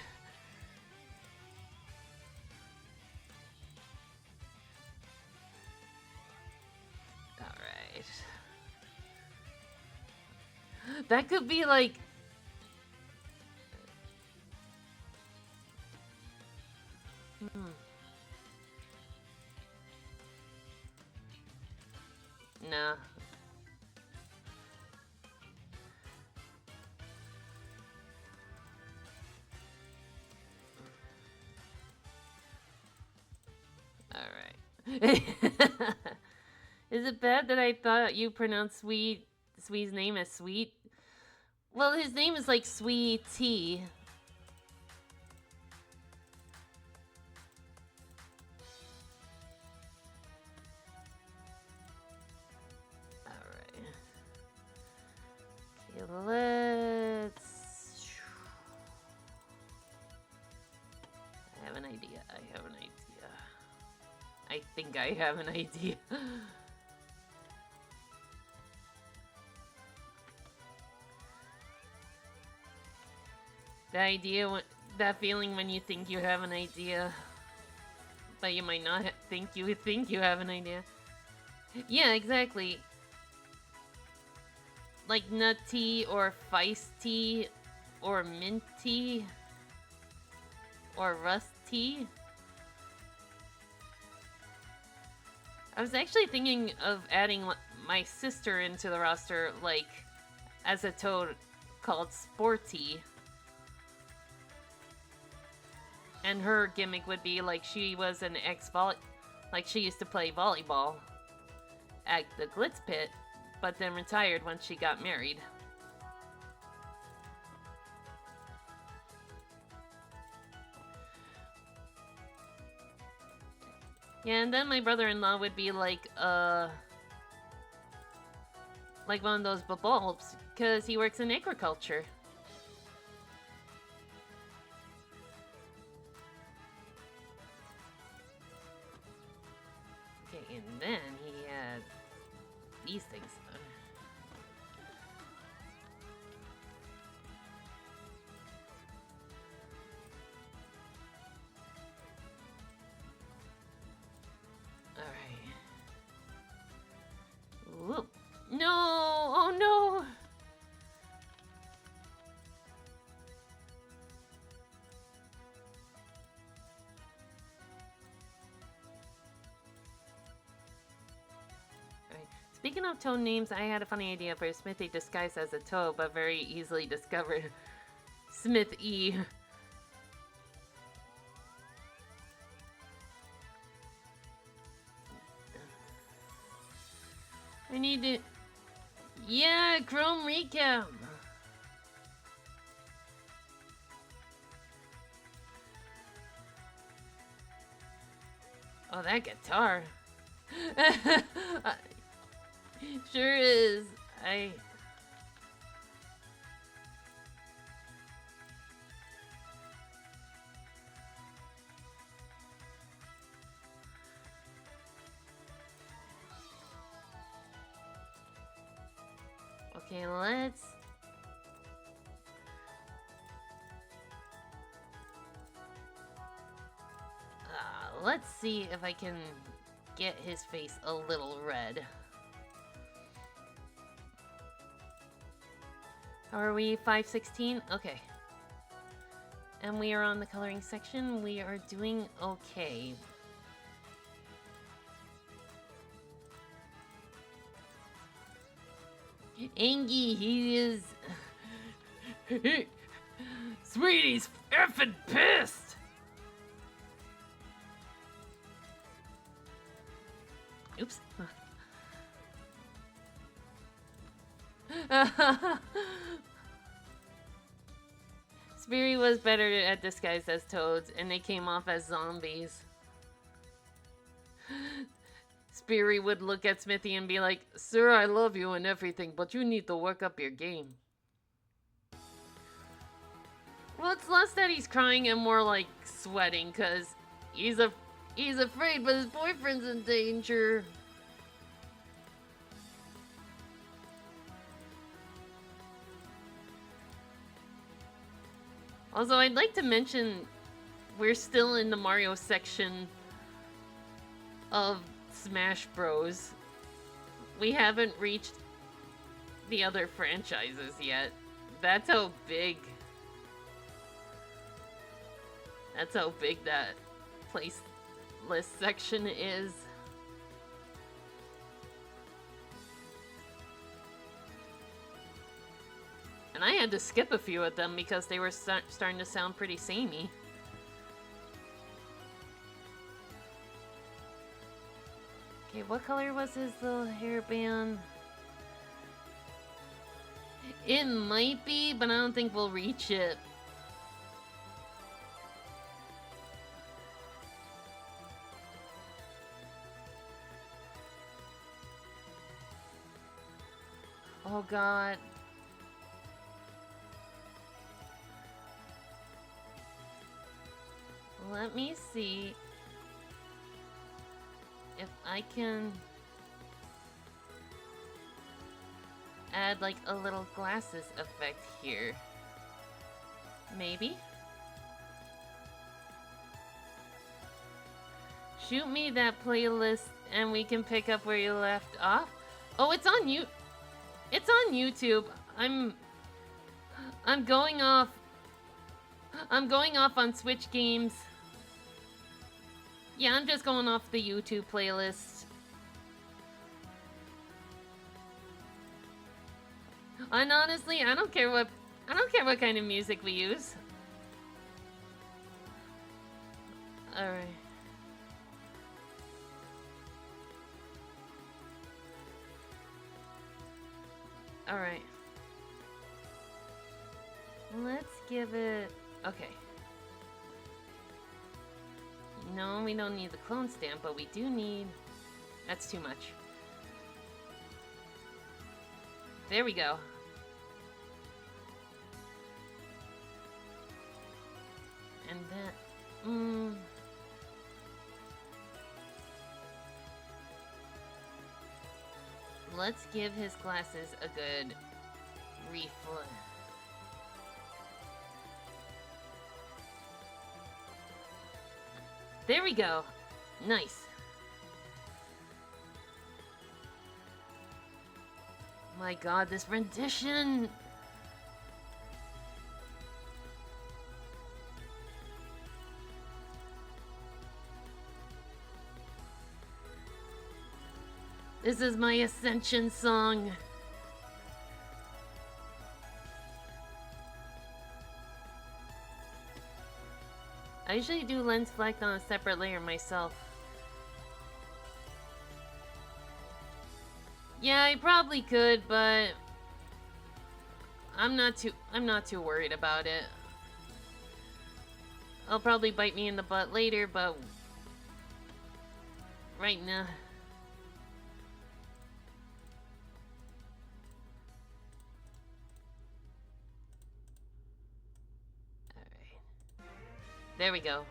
That could be like... Nah. Alright. Is it bad that I thought you pronounced Sweet's name as Sweet? Well, his name is like Sweetie. Alright. Okay, let's... I have an idea. I think I have an idea. That feeling when you think you have an idea, but you might not think you have an idea. Yeah, exactly. Like nutty or feisty or minty or rusty. I was actually thinking of adding my sister into the roster, like, as a toad called Sporty. And her gimmick would be like she was an like she used to play volleyball at the Glitz Pit, but then retired once she got married. Yeah, and then my brother-in-law would be like one of those bulbs, because he works in agriculture. Okay, and then he had these things. Alright. Whoop. No! Oh no! Alright. Speaking of toad names, I had a funny idea for a Smithy disguised as a toad, but very easily discovered. Smith E. I need to... Yeah, Chrome Recap! Oh, that guitar. Sure is. Okay, let's see if I can get his face a little red. How are we? 516? Okay. And we are on the coloring section. We are doing okay. Angie, he is... Sweetie's effing pissed! Oops. Speary was better at disguise as toads, and they came off as zombies. Speary would look at Smithy and be like, "Sir, I love you and everything, but you need to work up your game." Well, it's less that he's crying and more like sweating, because he's afraid, but his boyfriend's in danger. Also, I'd like to mention we're still in the Mario section of Smash Bros. We haven't reached the other franchises yet. That's how big that playlist section is. And I had to skip a few of them because they were starting to sound pretty samey. Okay, what color was his little hairband? It might be, but I don't think we'll reach it. Oh god. Let me see if I can add like a little glasses effect here. Maybe? Shoot me that playlist and we can pick up where you left off. Oh, it's on you. It's on YouTube. I'm going off on Switch Games. Yeah, I'm just going off the YouTube playlist. And honestly, I don't care what kind of music we use. Alright. Alright. Let's give it... Okay. No, we don't need the clone stamp, but we do need... That's too much. There we go. And that... Let's give his glasses a good refill. There we go. Nice. My god, this rendition! This is my Ascension song. I usually do lens flect on a separate layer myself. Yeah, I probably could, but I'm not too worried about it. It'll probably bite me in the butt later, but right now. There we go.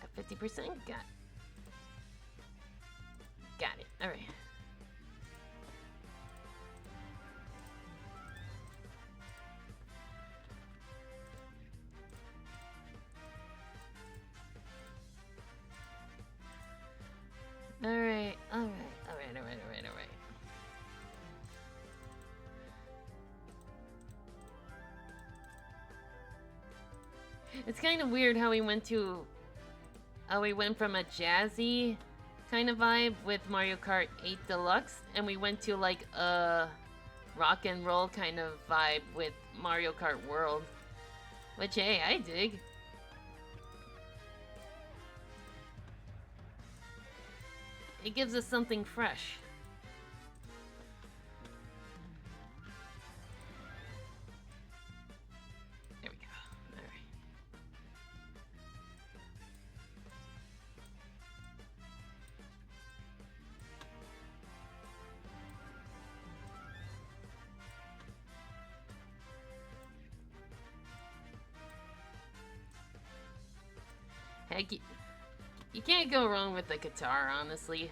At 50%, got it. All right. All right. It's kind of weird how we went from a jazzy kind of vibe with Mario Kart 8 Deluxe, and we went to like a rock and roll kind of vibe with Mario Kart World, which hey, I dig. It gives us something fresh. Heck, you can't go wrong with the guitar, honestly.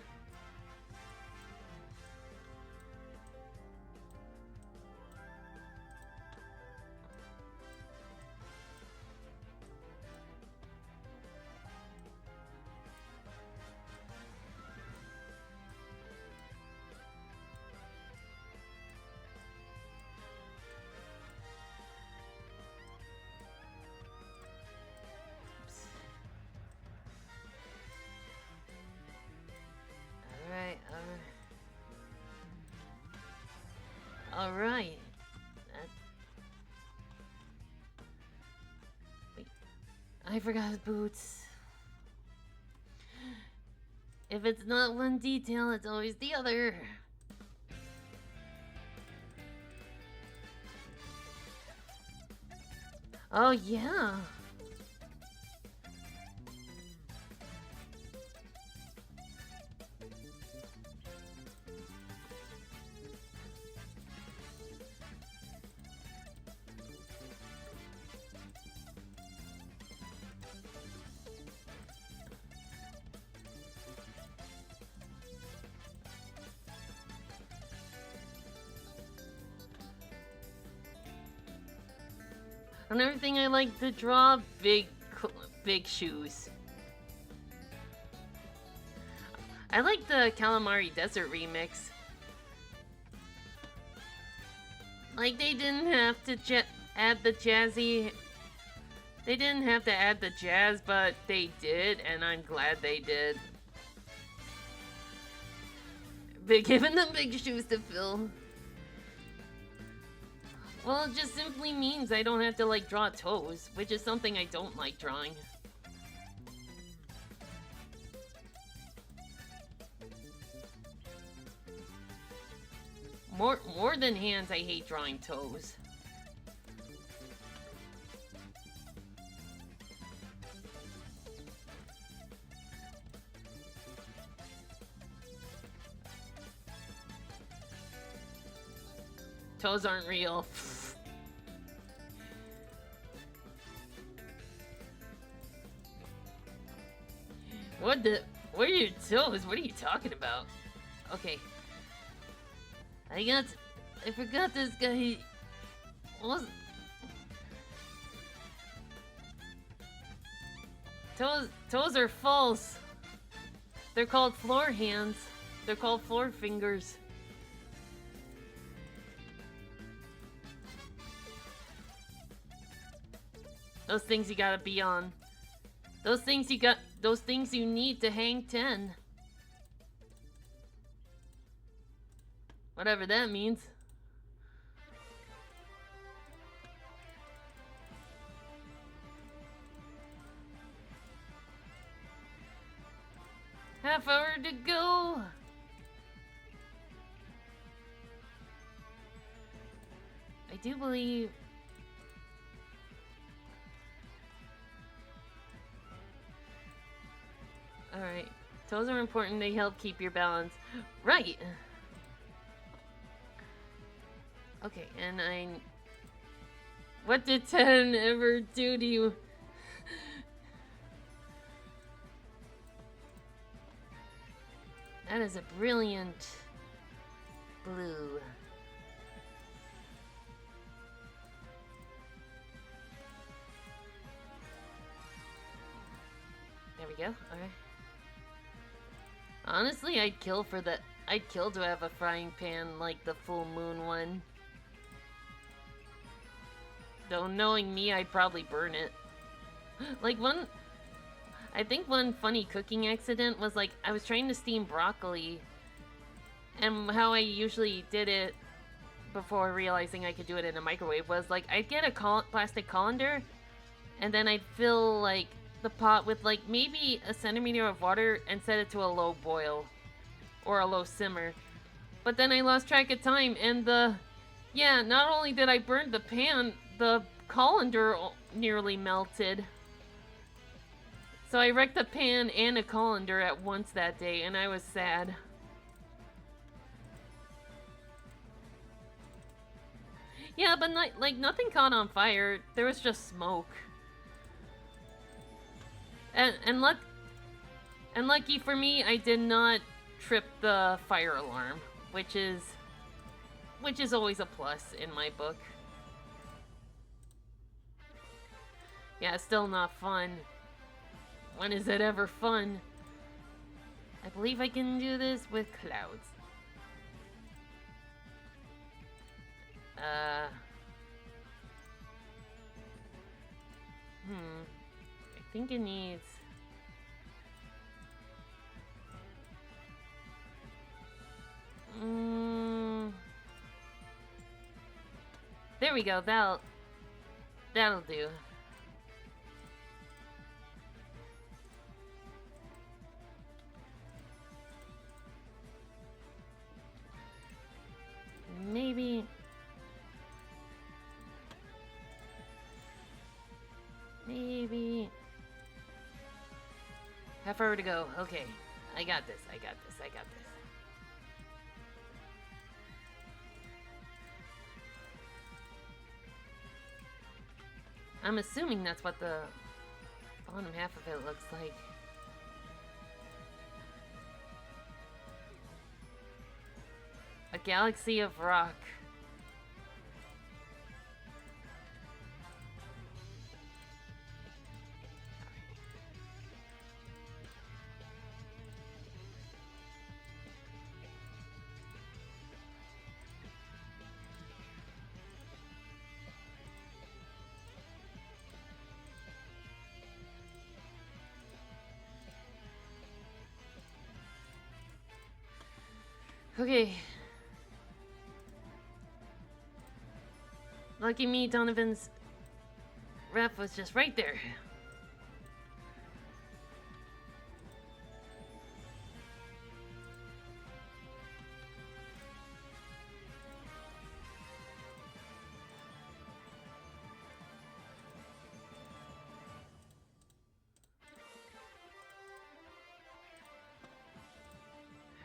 Alright. Wait. I forgot his boots. If it's not one detail, it's always the other. Oh, yeah. Another thing I like to draw, big shoes. I like the Calamari Desert remix. Like, they didn't have to add the jazzy... They didn't have to add the jazz, but they did, and I'm glad they did. giving them big shoes to fill. Well, it just simply means I don't have to, like, draw toes, which is something I don't like drawing. More than hands, I hate drawing toes. Toes aren't real. What are your toes? What are you talking about? Okay. I forgot this guy was... Toes are false. They're called floor hands. They're called floor fingers. Those things you gotta be on. Those things you need to hang 10. Whatever that means. Half hour to go. I do believe... Alright. Toes are important. They help keep your balance. Right! Okay, and what did 10 ever do to you? That is a brilliant blue. There we go. Okay. Honestly, I'd kill to have a frying pan like the full moon one. Though knowing me, I'd probably burn it. I think one funny cooking accident was like, I was trying to steam broccoli, and how I usually did it before realizing I could do it in a microwave was like, I'd get a plastic colander, and then I'd fill like the pot with like maybe a centimeter of water and set it to a low boil, or a low simmer. But then I lost track of time, and not only did I burn the pan, the colander nearly melted. So I wrecked the pan and a colander at once that day, and I was sad. Yeah, but like nothing caught on fire. There was just smoke. And lucky for me, I did not trip the fire alarm, which is always a plus in my book. Yeah, it's still not fun. When is it ever fun? I believe I can do this with clouds. I think it needs... There we go, that'll do. Maybe... Half hour to go. Okay. I got this. I'm assuming that's what the bottom half of it looks like. A galaxy of rock. Okay. Lucky me, Donovan's ref was just right there.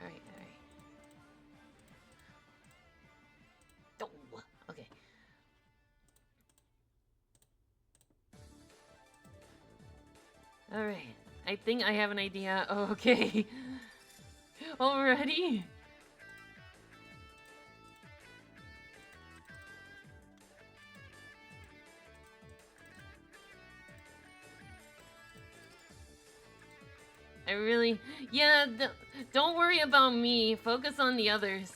Alright, alright. Oh, okay. Alright. I think I have an idea. Oh, okay. Already? I really... Yeah, don't worry about me. Focus on the others.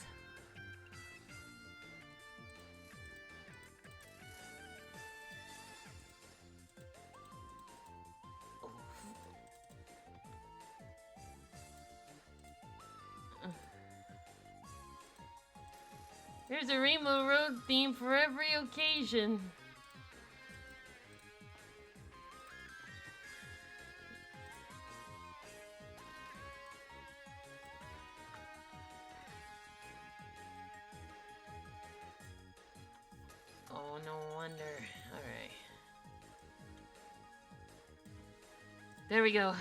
There's a Rainbow Road theme for every occasion. Oh, no wonder. Alright. There we go.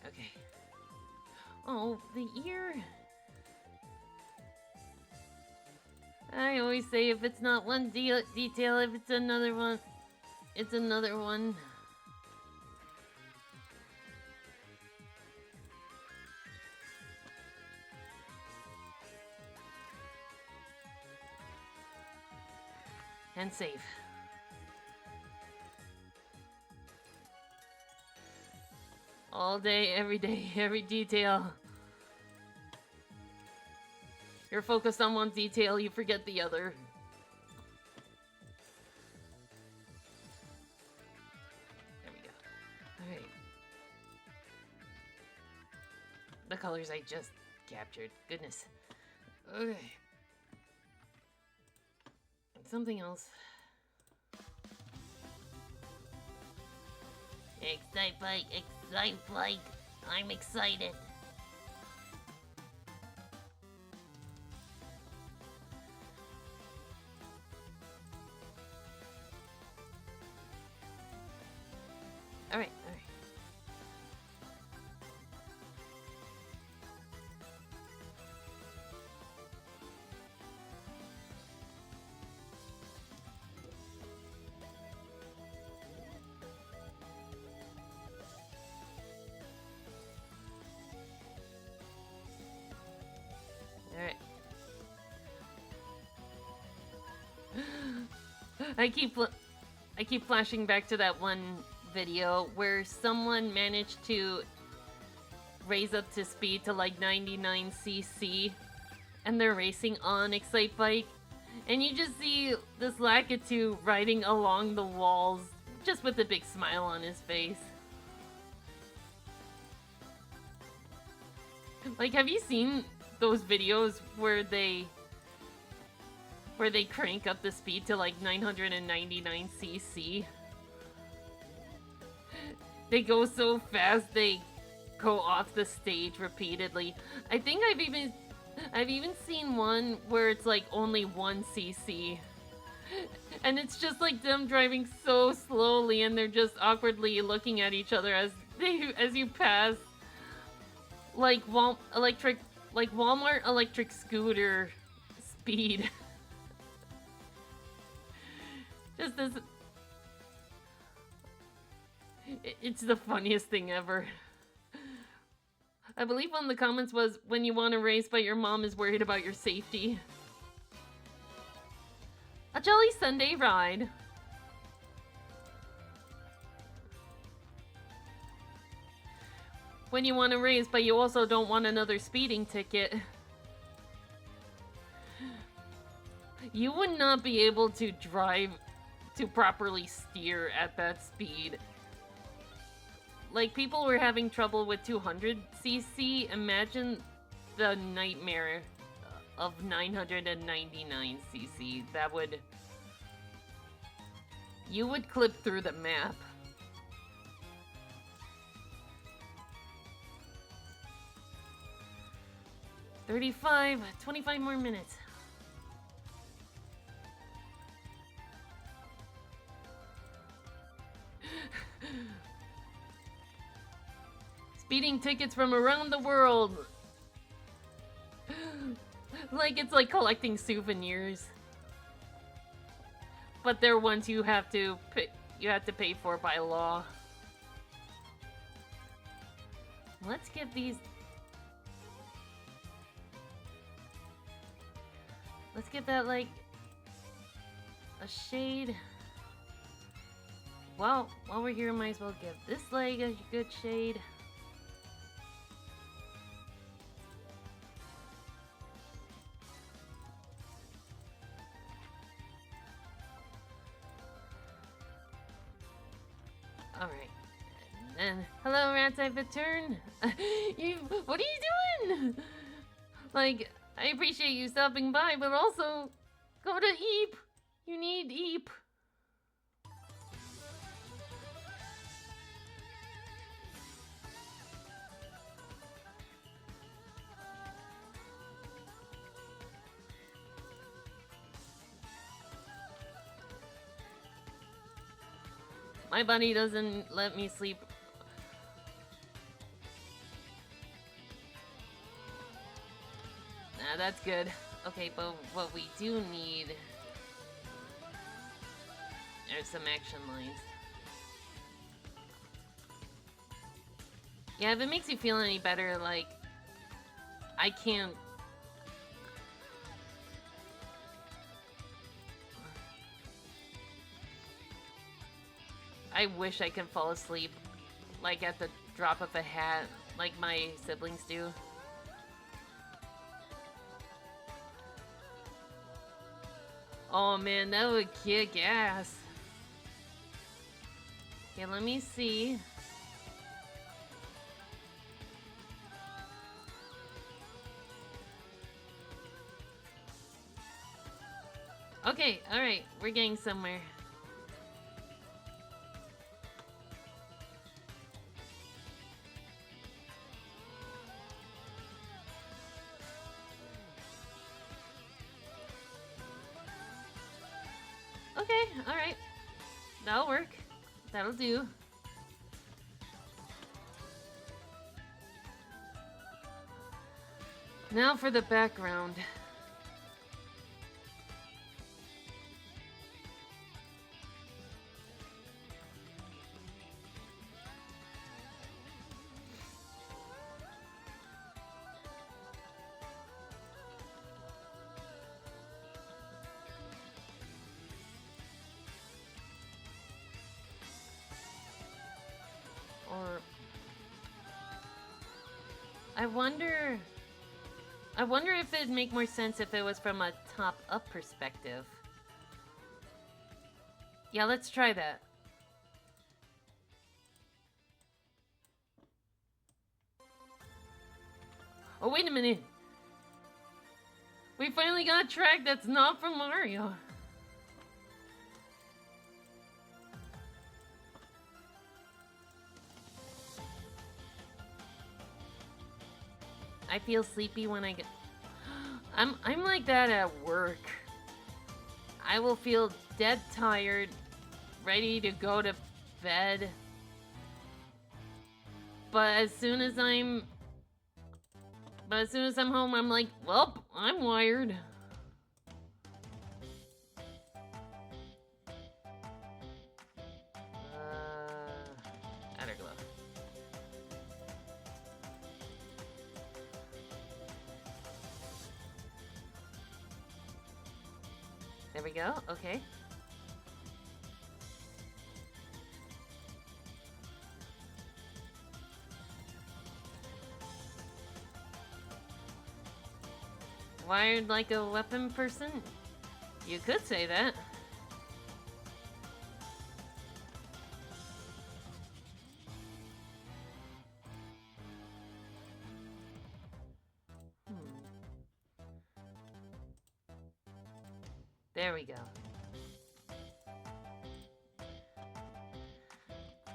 Okay. Oh, the ear. I always say if it's not one detail, if it's another one, it's another one. And save. All day, every detail. You're focused on one detail, you forget the other. There we go. Alright. The colors I just captured. Goodness. Okay. Something else. Excite Bike, Excite Bike. I'm excited. Alright. Alright. I keep flashing back to that one video where someone managed to raise up to speed to like 99cc and they're racing on Excite Bike and you just see this Lakitu riding along the walls just with a big smile on his face. Like, have you seen those videos where they crank up the speed to like 999cc? They go so fast they go off the stage repeatedly. I think I've even seen one where it's like only 1cc. And it's just like them driving so slowly and they're just awkwardly looking at each other as you pass like Walmart electric scooter speed. Just this. It's the funniest thing ever. I believe one of the comments was, when you want to race but your mom is worried about your safety. A jolly Sunday ride. When you want to race but you also don't want another speeding ticket. You would not be able to drive to properly steer at that speed. Like, people were having trouble with 200cc. Imagine the nightmare of 999cc. That would... You would clip through the map. $35, 25 more minutes. Speeding tickets from around the world. Like, it's like collecting souvenirs. But they're ones you have to pay for by law. Let's give these... Let's give that, like, a shade. Well, while we're here, might as well give this leg a good shade. Alright. And hello, Rats, I've returned. What are you doing? Like, I appreciate you stopping by, but also, go to Eep. You need Eep. My buddy doesn't let me sleep. Nah, that's good. Okay, but what we do need are some action lines. Yeah, if it makes you feel any better, like, I can't... I wish I could fall asleep, like, at the drop of a hat, like my siblings do. Oh man, that would kick ass. Okay, let me see. Okay, alright, we're getting somewhere. Okay, alright. That'll work. That'll do. Now for the background. Or I wonder if it'd make more sense if it was from a top-up perspective. Yeah, let's try that. Oh, wait a minute. We finally got a track that's not from Mario. I feel sleepy when I get... I'm like that at work. I will feel dead tired, ready to go to bed. But as soon as I'm home, I'm like, well, I'm wired. Outer glow. There we go. Okay. Wired like a weapon person? You could say that. There we go.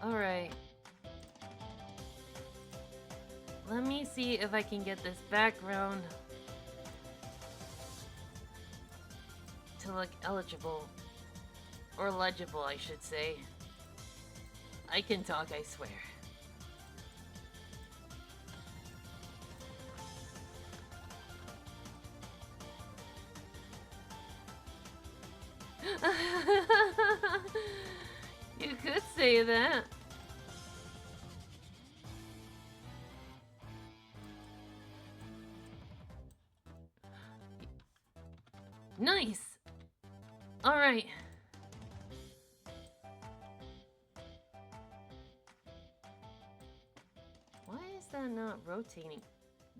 Alright. Let me see if I can get this background to look eligible. Or legible, I should say. I can talk, I swear. You could say that. Nice. All right. Why is that not rotating?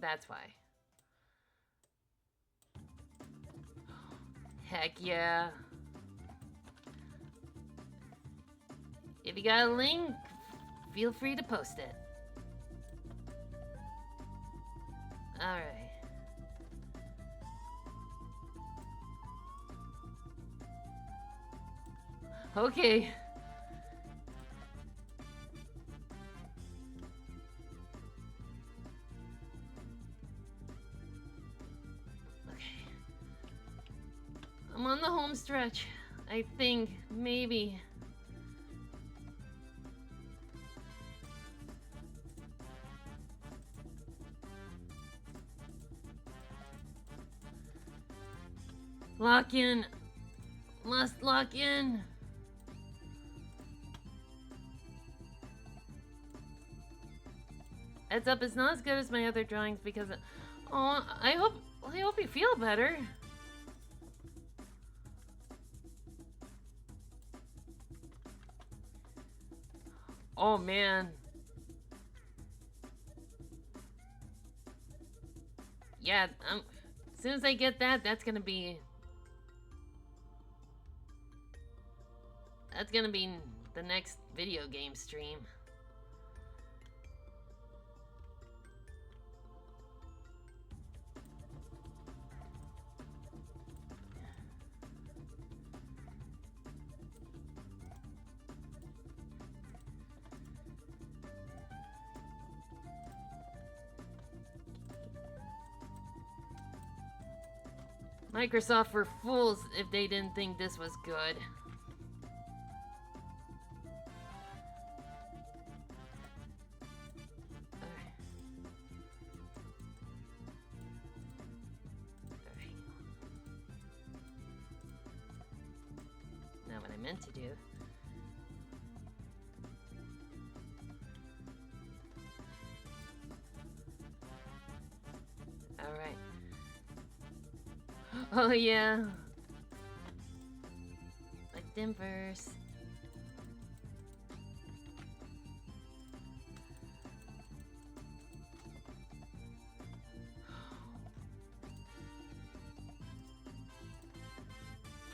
That's why. Heck yeah. If you got a link, feel free to post it. Alright. Okay. Okay. I'm on the home stretch. I think, maybe. Lock in. Must lock in. Heads up, it's not as good as my other drawings because oh, I hope you feel better. Oh man. Yeah, as soon as I get that, that's gonna be the next video game stream. Microsoft were fools if they didn't think this was good. Not what I meant to do. All right. Oh yeah. Like Denver's.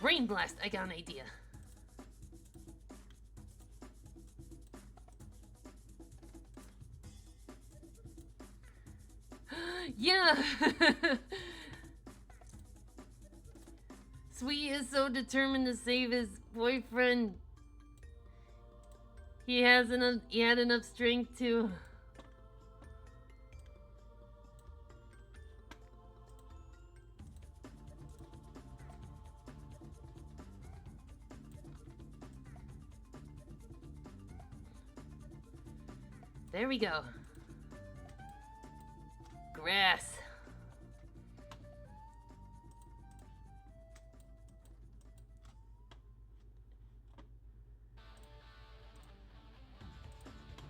Brain blast, I got an idea. Yeah. Sweet is so determined to save his boyfriend. He had enough strength to. There we go. Grass.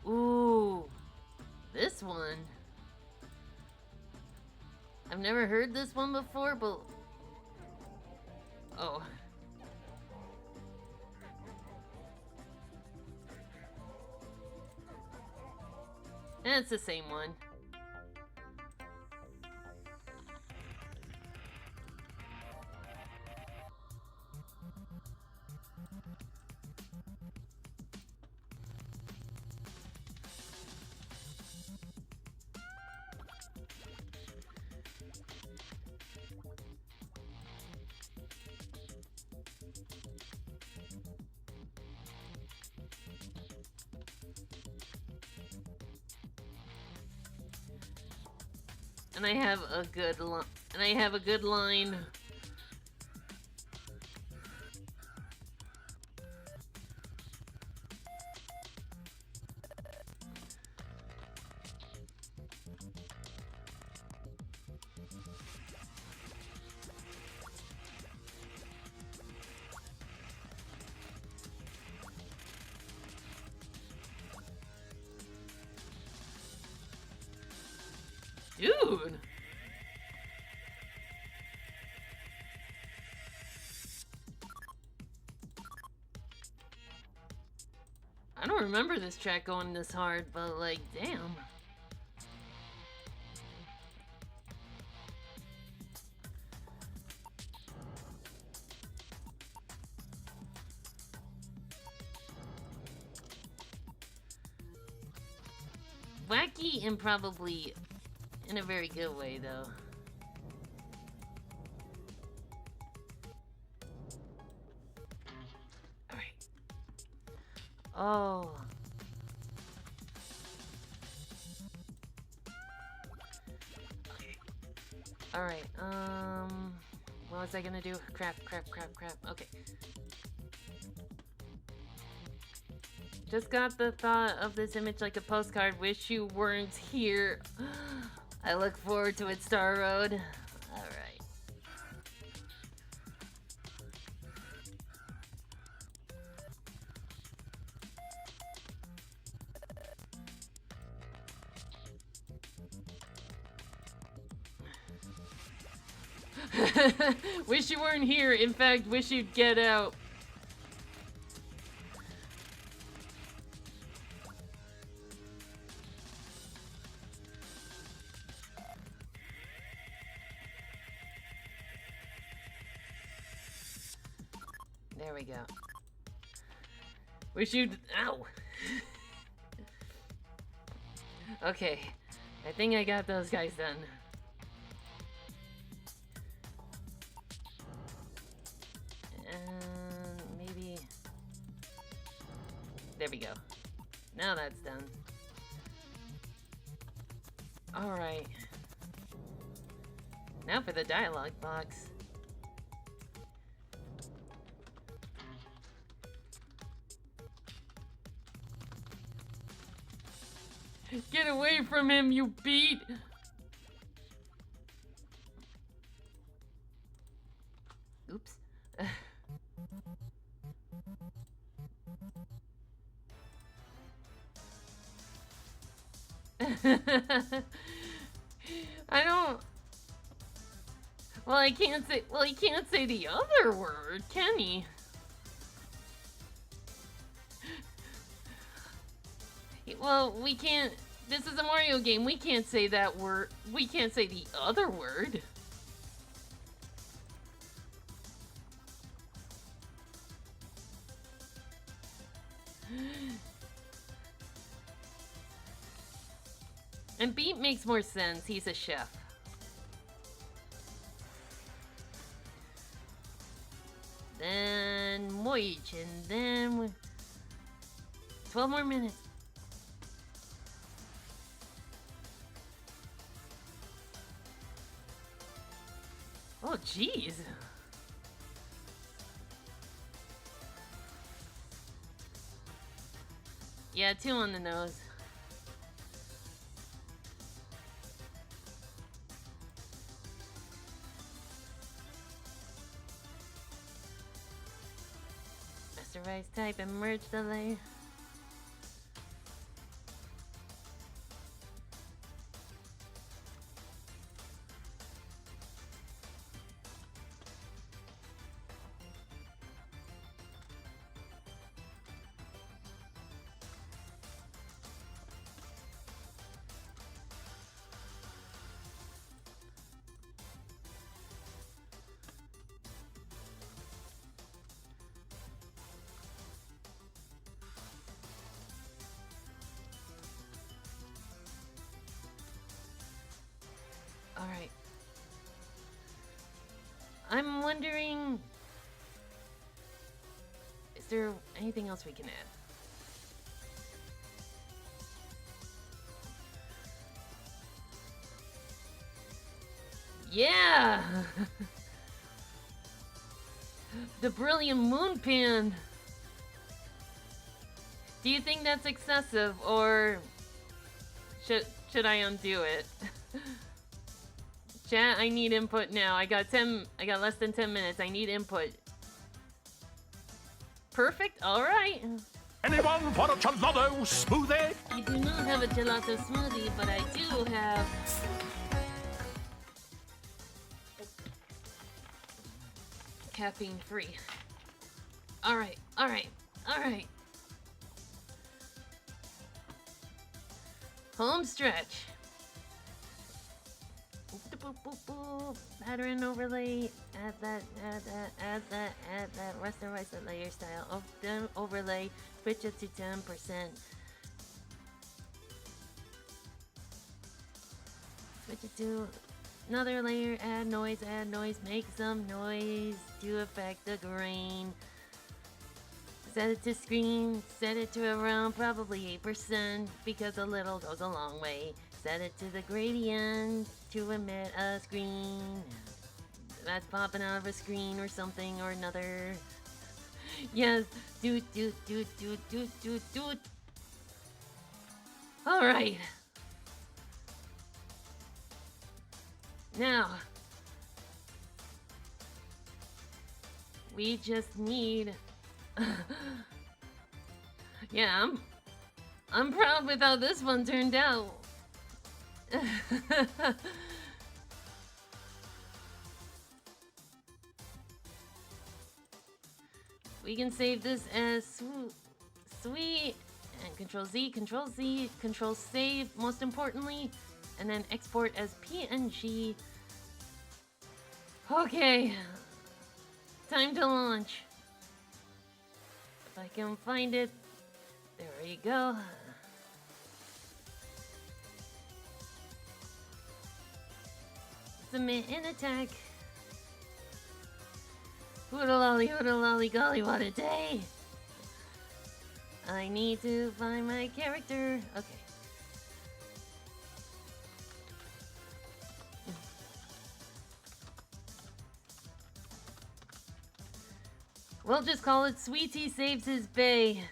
Ooh, this one. I've never heard this one before, but oh, It's the same one. And I have a good line. Dude. I don't remember this track going this hard, but like, damn. Wacky and probably in a very good way, though. Alright. Oh. Okay. Alright, what was I gonna do? Crap. Okay. Just got the thought of this image like a postcard. Wish you weren't here. I look forward to it, Star Road. Alright. Wish you weren't here. In fact, wish you'd get out. There we go. Wish you'd... Ow! Okay. I think I got those guys done. And maybe... There we go. Now that's done. Alright. Now for the dialogue box. Get away from him, you beat! Oops. I don't... Well, I can't say... Well, he can't say the other word, can he? Well, we can't... This is a Mario game. We can't say that word. We can't say the other word. And beat makes more sense. He's a chef. Then Moich, and then 12 more minutes. Oh, jeez. Yeah, 2 on the nose. Master type and merge delay. Alright. I'm wondering... Is there anything else we can add? Yeah! The brilliant moon pan! Do you think that's excessive, or should I undo it? Chat, I need input now. I got less than 10 minutes. I need input. Perfect? Alright. Anyone for a gelato smoothie? I do not have a gelato smoothie, but I do have... caffeine free. Alright, alright, alright. Home stretch. Boop, boop, boop, boop. Pattern overlay. Add that. Rasterize the layer style of the overlay. Switch it to 10%. Switch it to another layer. Add noise. Make some noise to affect the grain. Set it to screen. Set it to around probably 8% because a little goes a long way. Set it to the gradient to emit a screen. That's popping out of a screen or something or another. Yes. Do. Alright. Now. We just need... Yeah, I'm proud with how this one turned out. We can save this as sweet and Control Z, Control save most importantly, and then export as PNG. Okay, time to launch. If I can find it, there you go. Submit and attack. Hoodalolly, golly, what a day! I need to find my character. Okay. We'll just call it Sweetie Saves His Bay.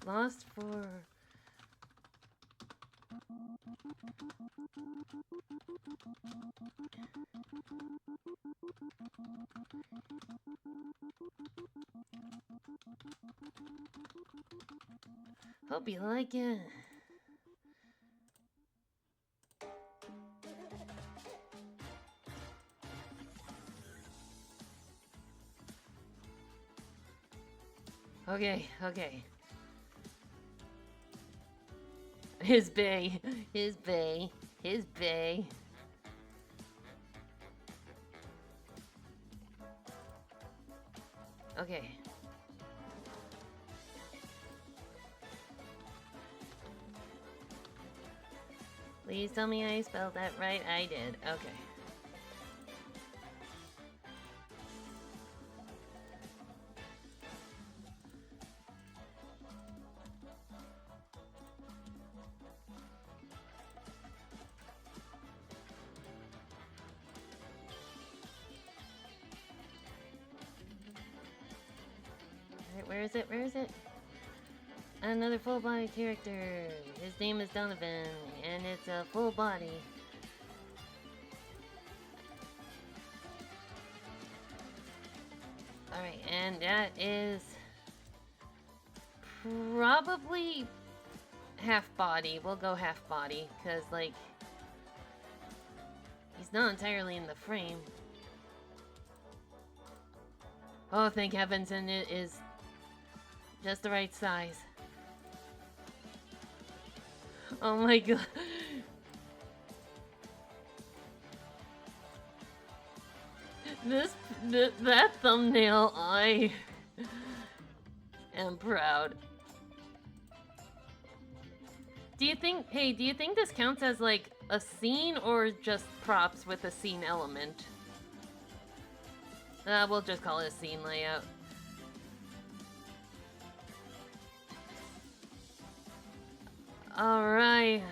Lost for... Hope you like it. Okay. His bay. Okay. Please tell me I spelled that right. I did. Okay. Where is it? Another full body character. His name is Donovan, and it's a full body. Alright, and that is probably half body. We'll go half body, because, like, he's not entirely in the frame. Oh, thank heavens, and it is just the right size. Oh my god. That thumbnail, I am proud. Do you think, hey, do you think this counts as like a scene or just props with a scene element? We'll just call it a scene layout. Alright.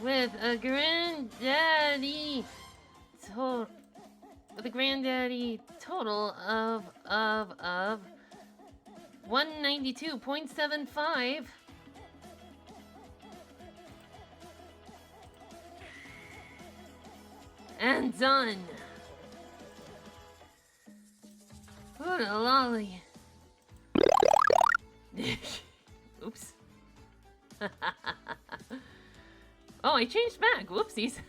With a granddaddy total of 192.75. And done. What a lolly. Oops. Oh, I changed back. Whoopsies.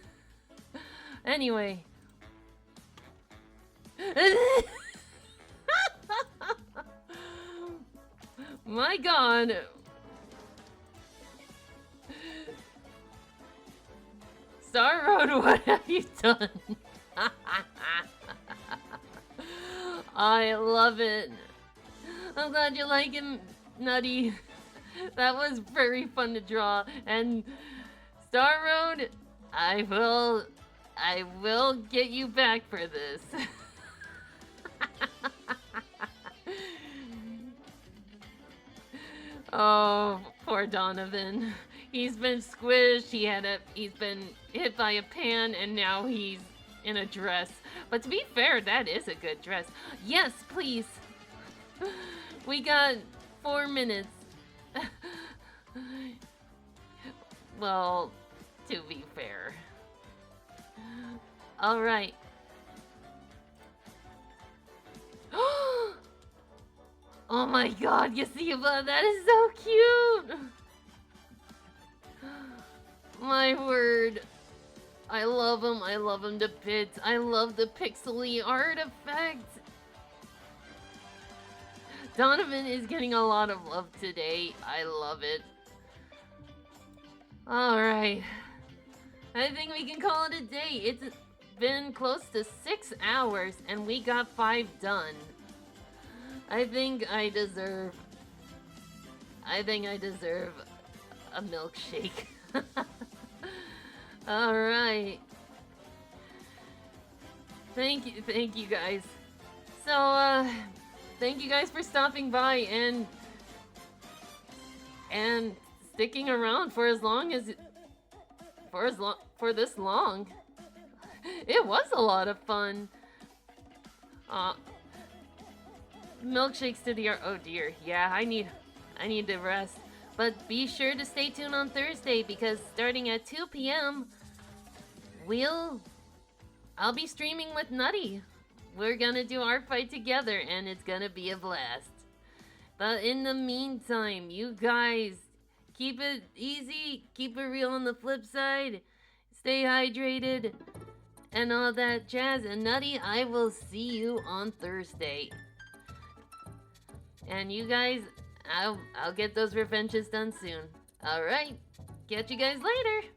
Anyway. My god. Star Road, what have you done? I love it. I'm glad you like him, Nutty. That was very fun to draw. And Star Road, I will get you back for this. Oh, poor Donovan. He's been squished, he's been hit by a pan, and now he's in a dress. But to be fair, that is a good dress. Yes, please. We got 4 minutes. Well, to be fair. Alright. Oh my god, Yasiba, that is so cute! My word. I love him to bits. I love the pixely art effect. Donovan is getting a lot of love today. I love it. Alright. I think we can call it a day. It's been close to 6 hours and we got 5 done. I think I deserve a milkshake. Alright. Thank you guys. So, thank you guys for stopping by and sticking around for this long. It was a lot of fun. Milkshakes to the oh dear. Yeah, I need to rest. But be sure to stay tuned on Thursday because starting at 2 p.m. I'll be streaming with Nutty. We're gonna do our fight together and it's gonna be a blast. But in the meantime, you guys keep it easy, keep it real on the flip side, stay hydrated, and all that jazz. And Nutty, I will see you on Thursday. And you guys, I'll get those revenges done soon. Alright, catch you guys later.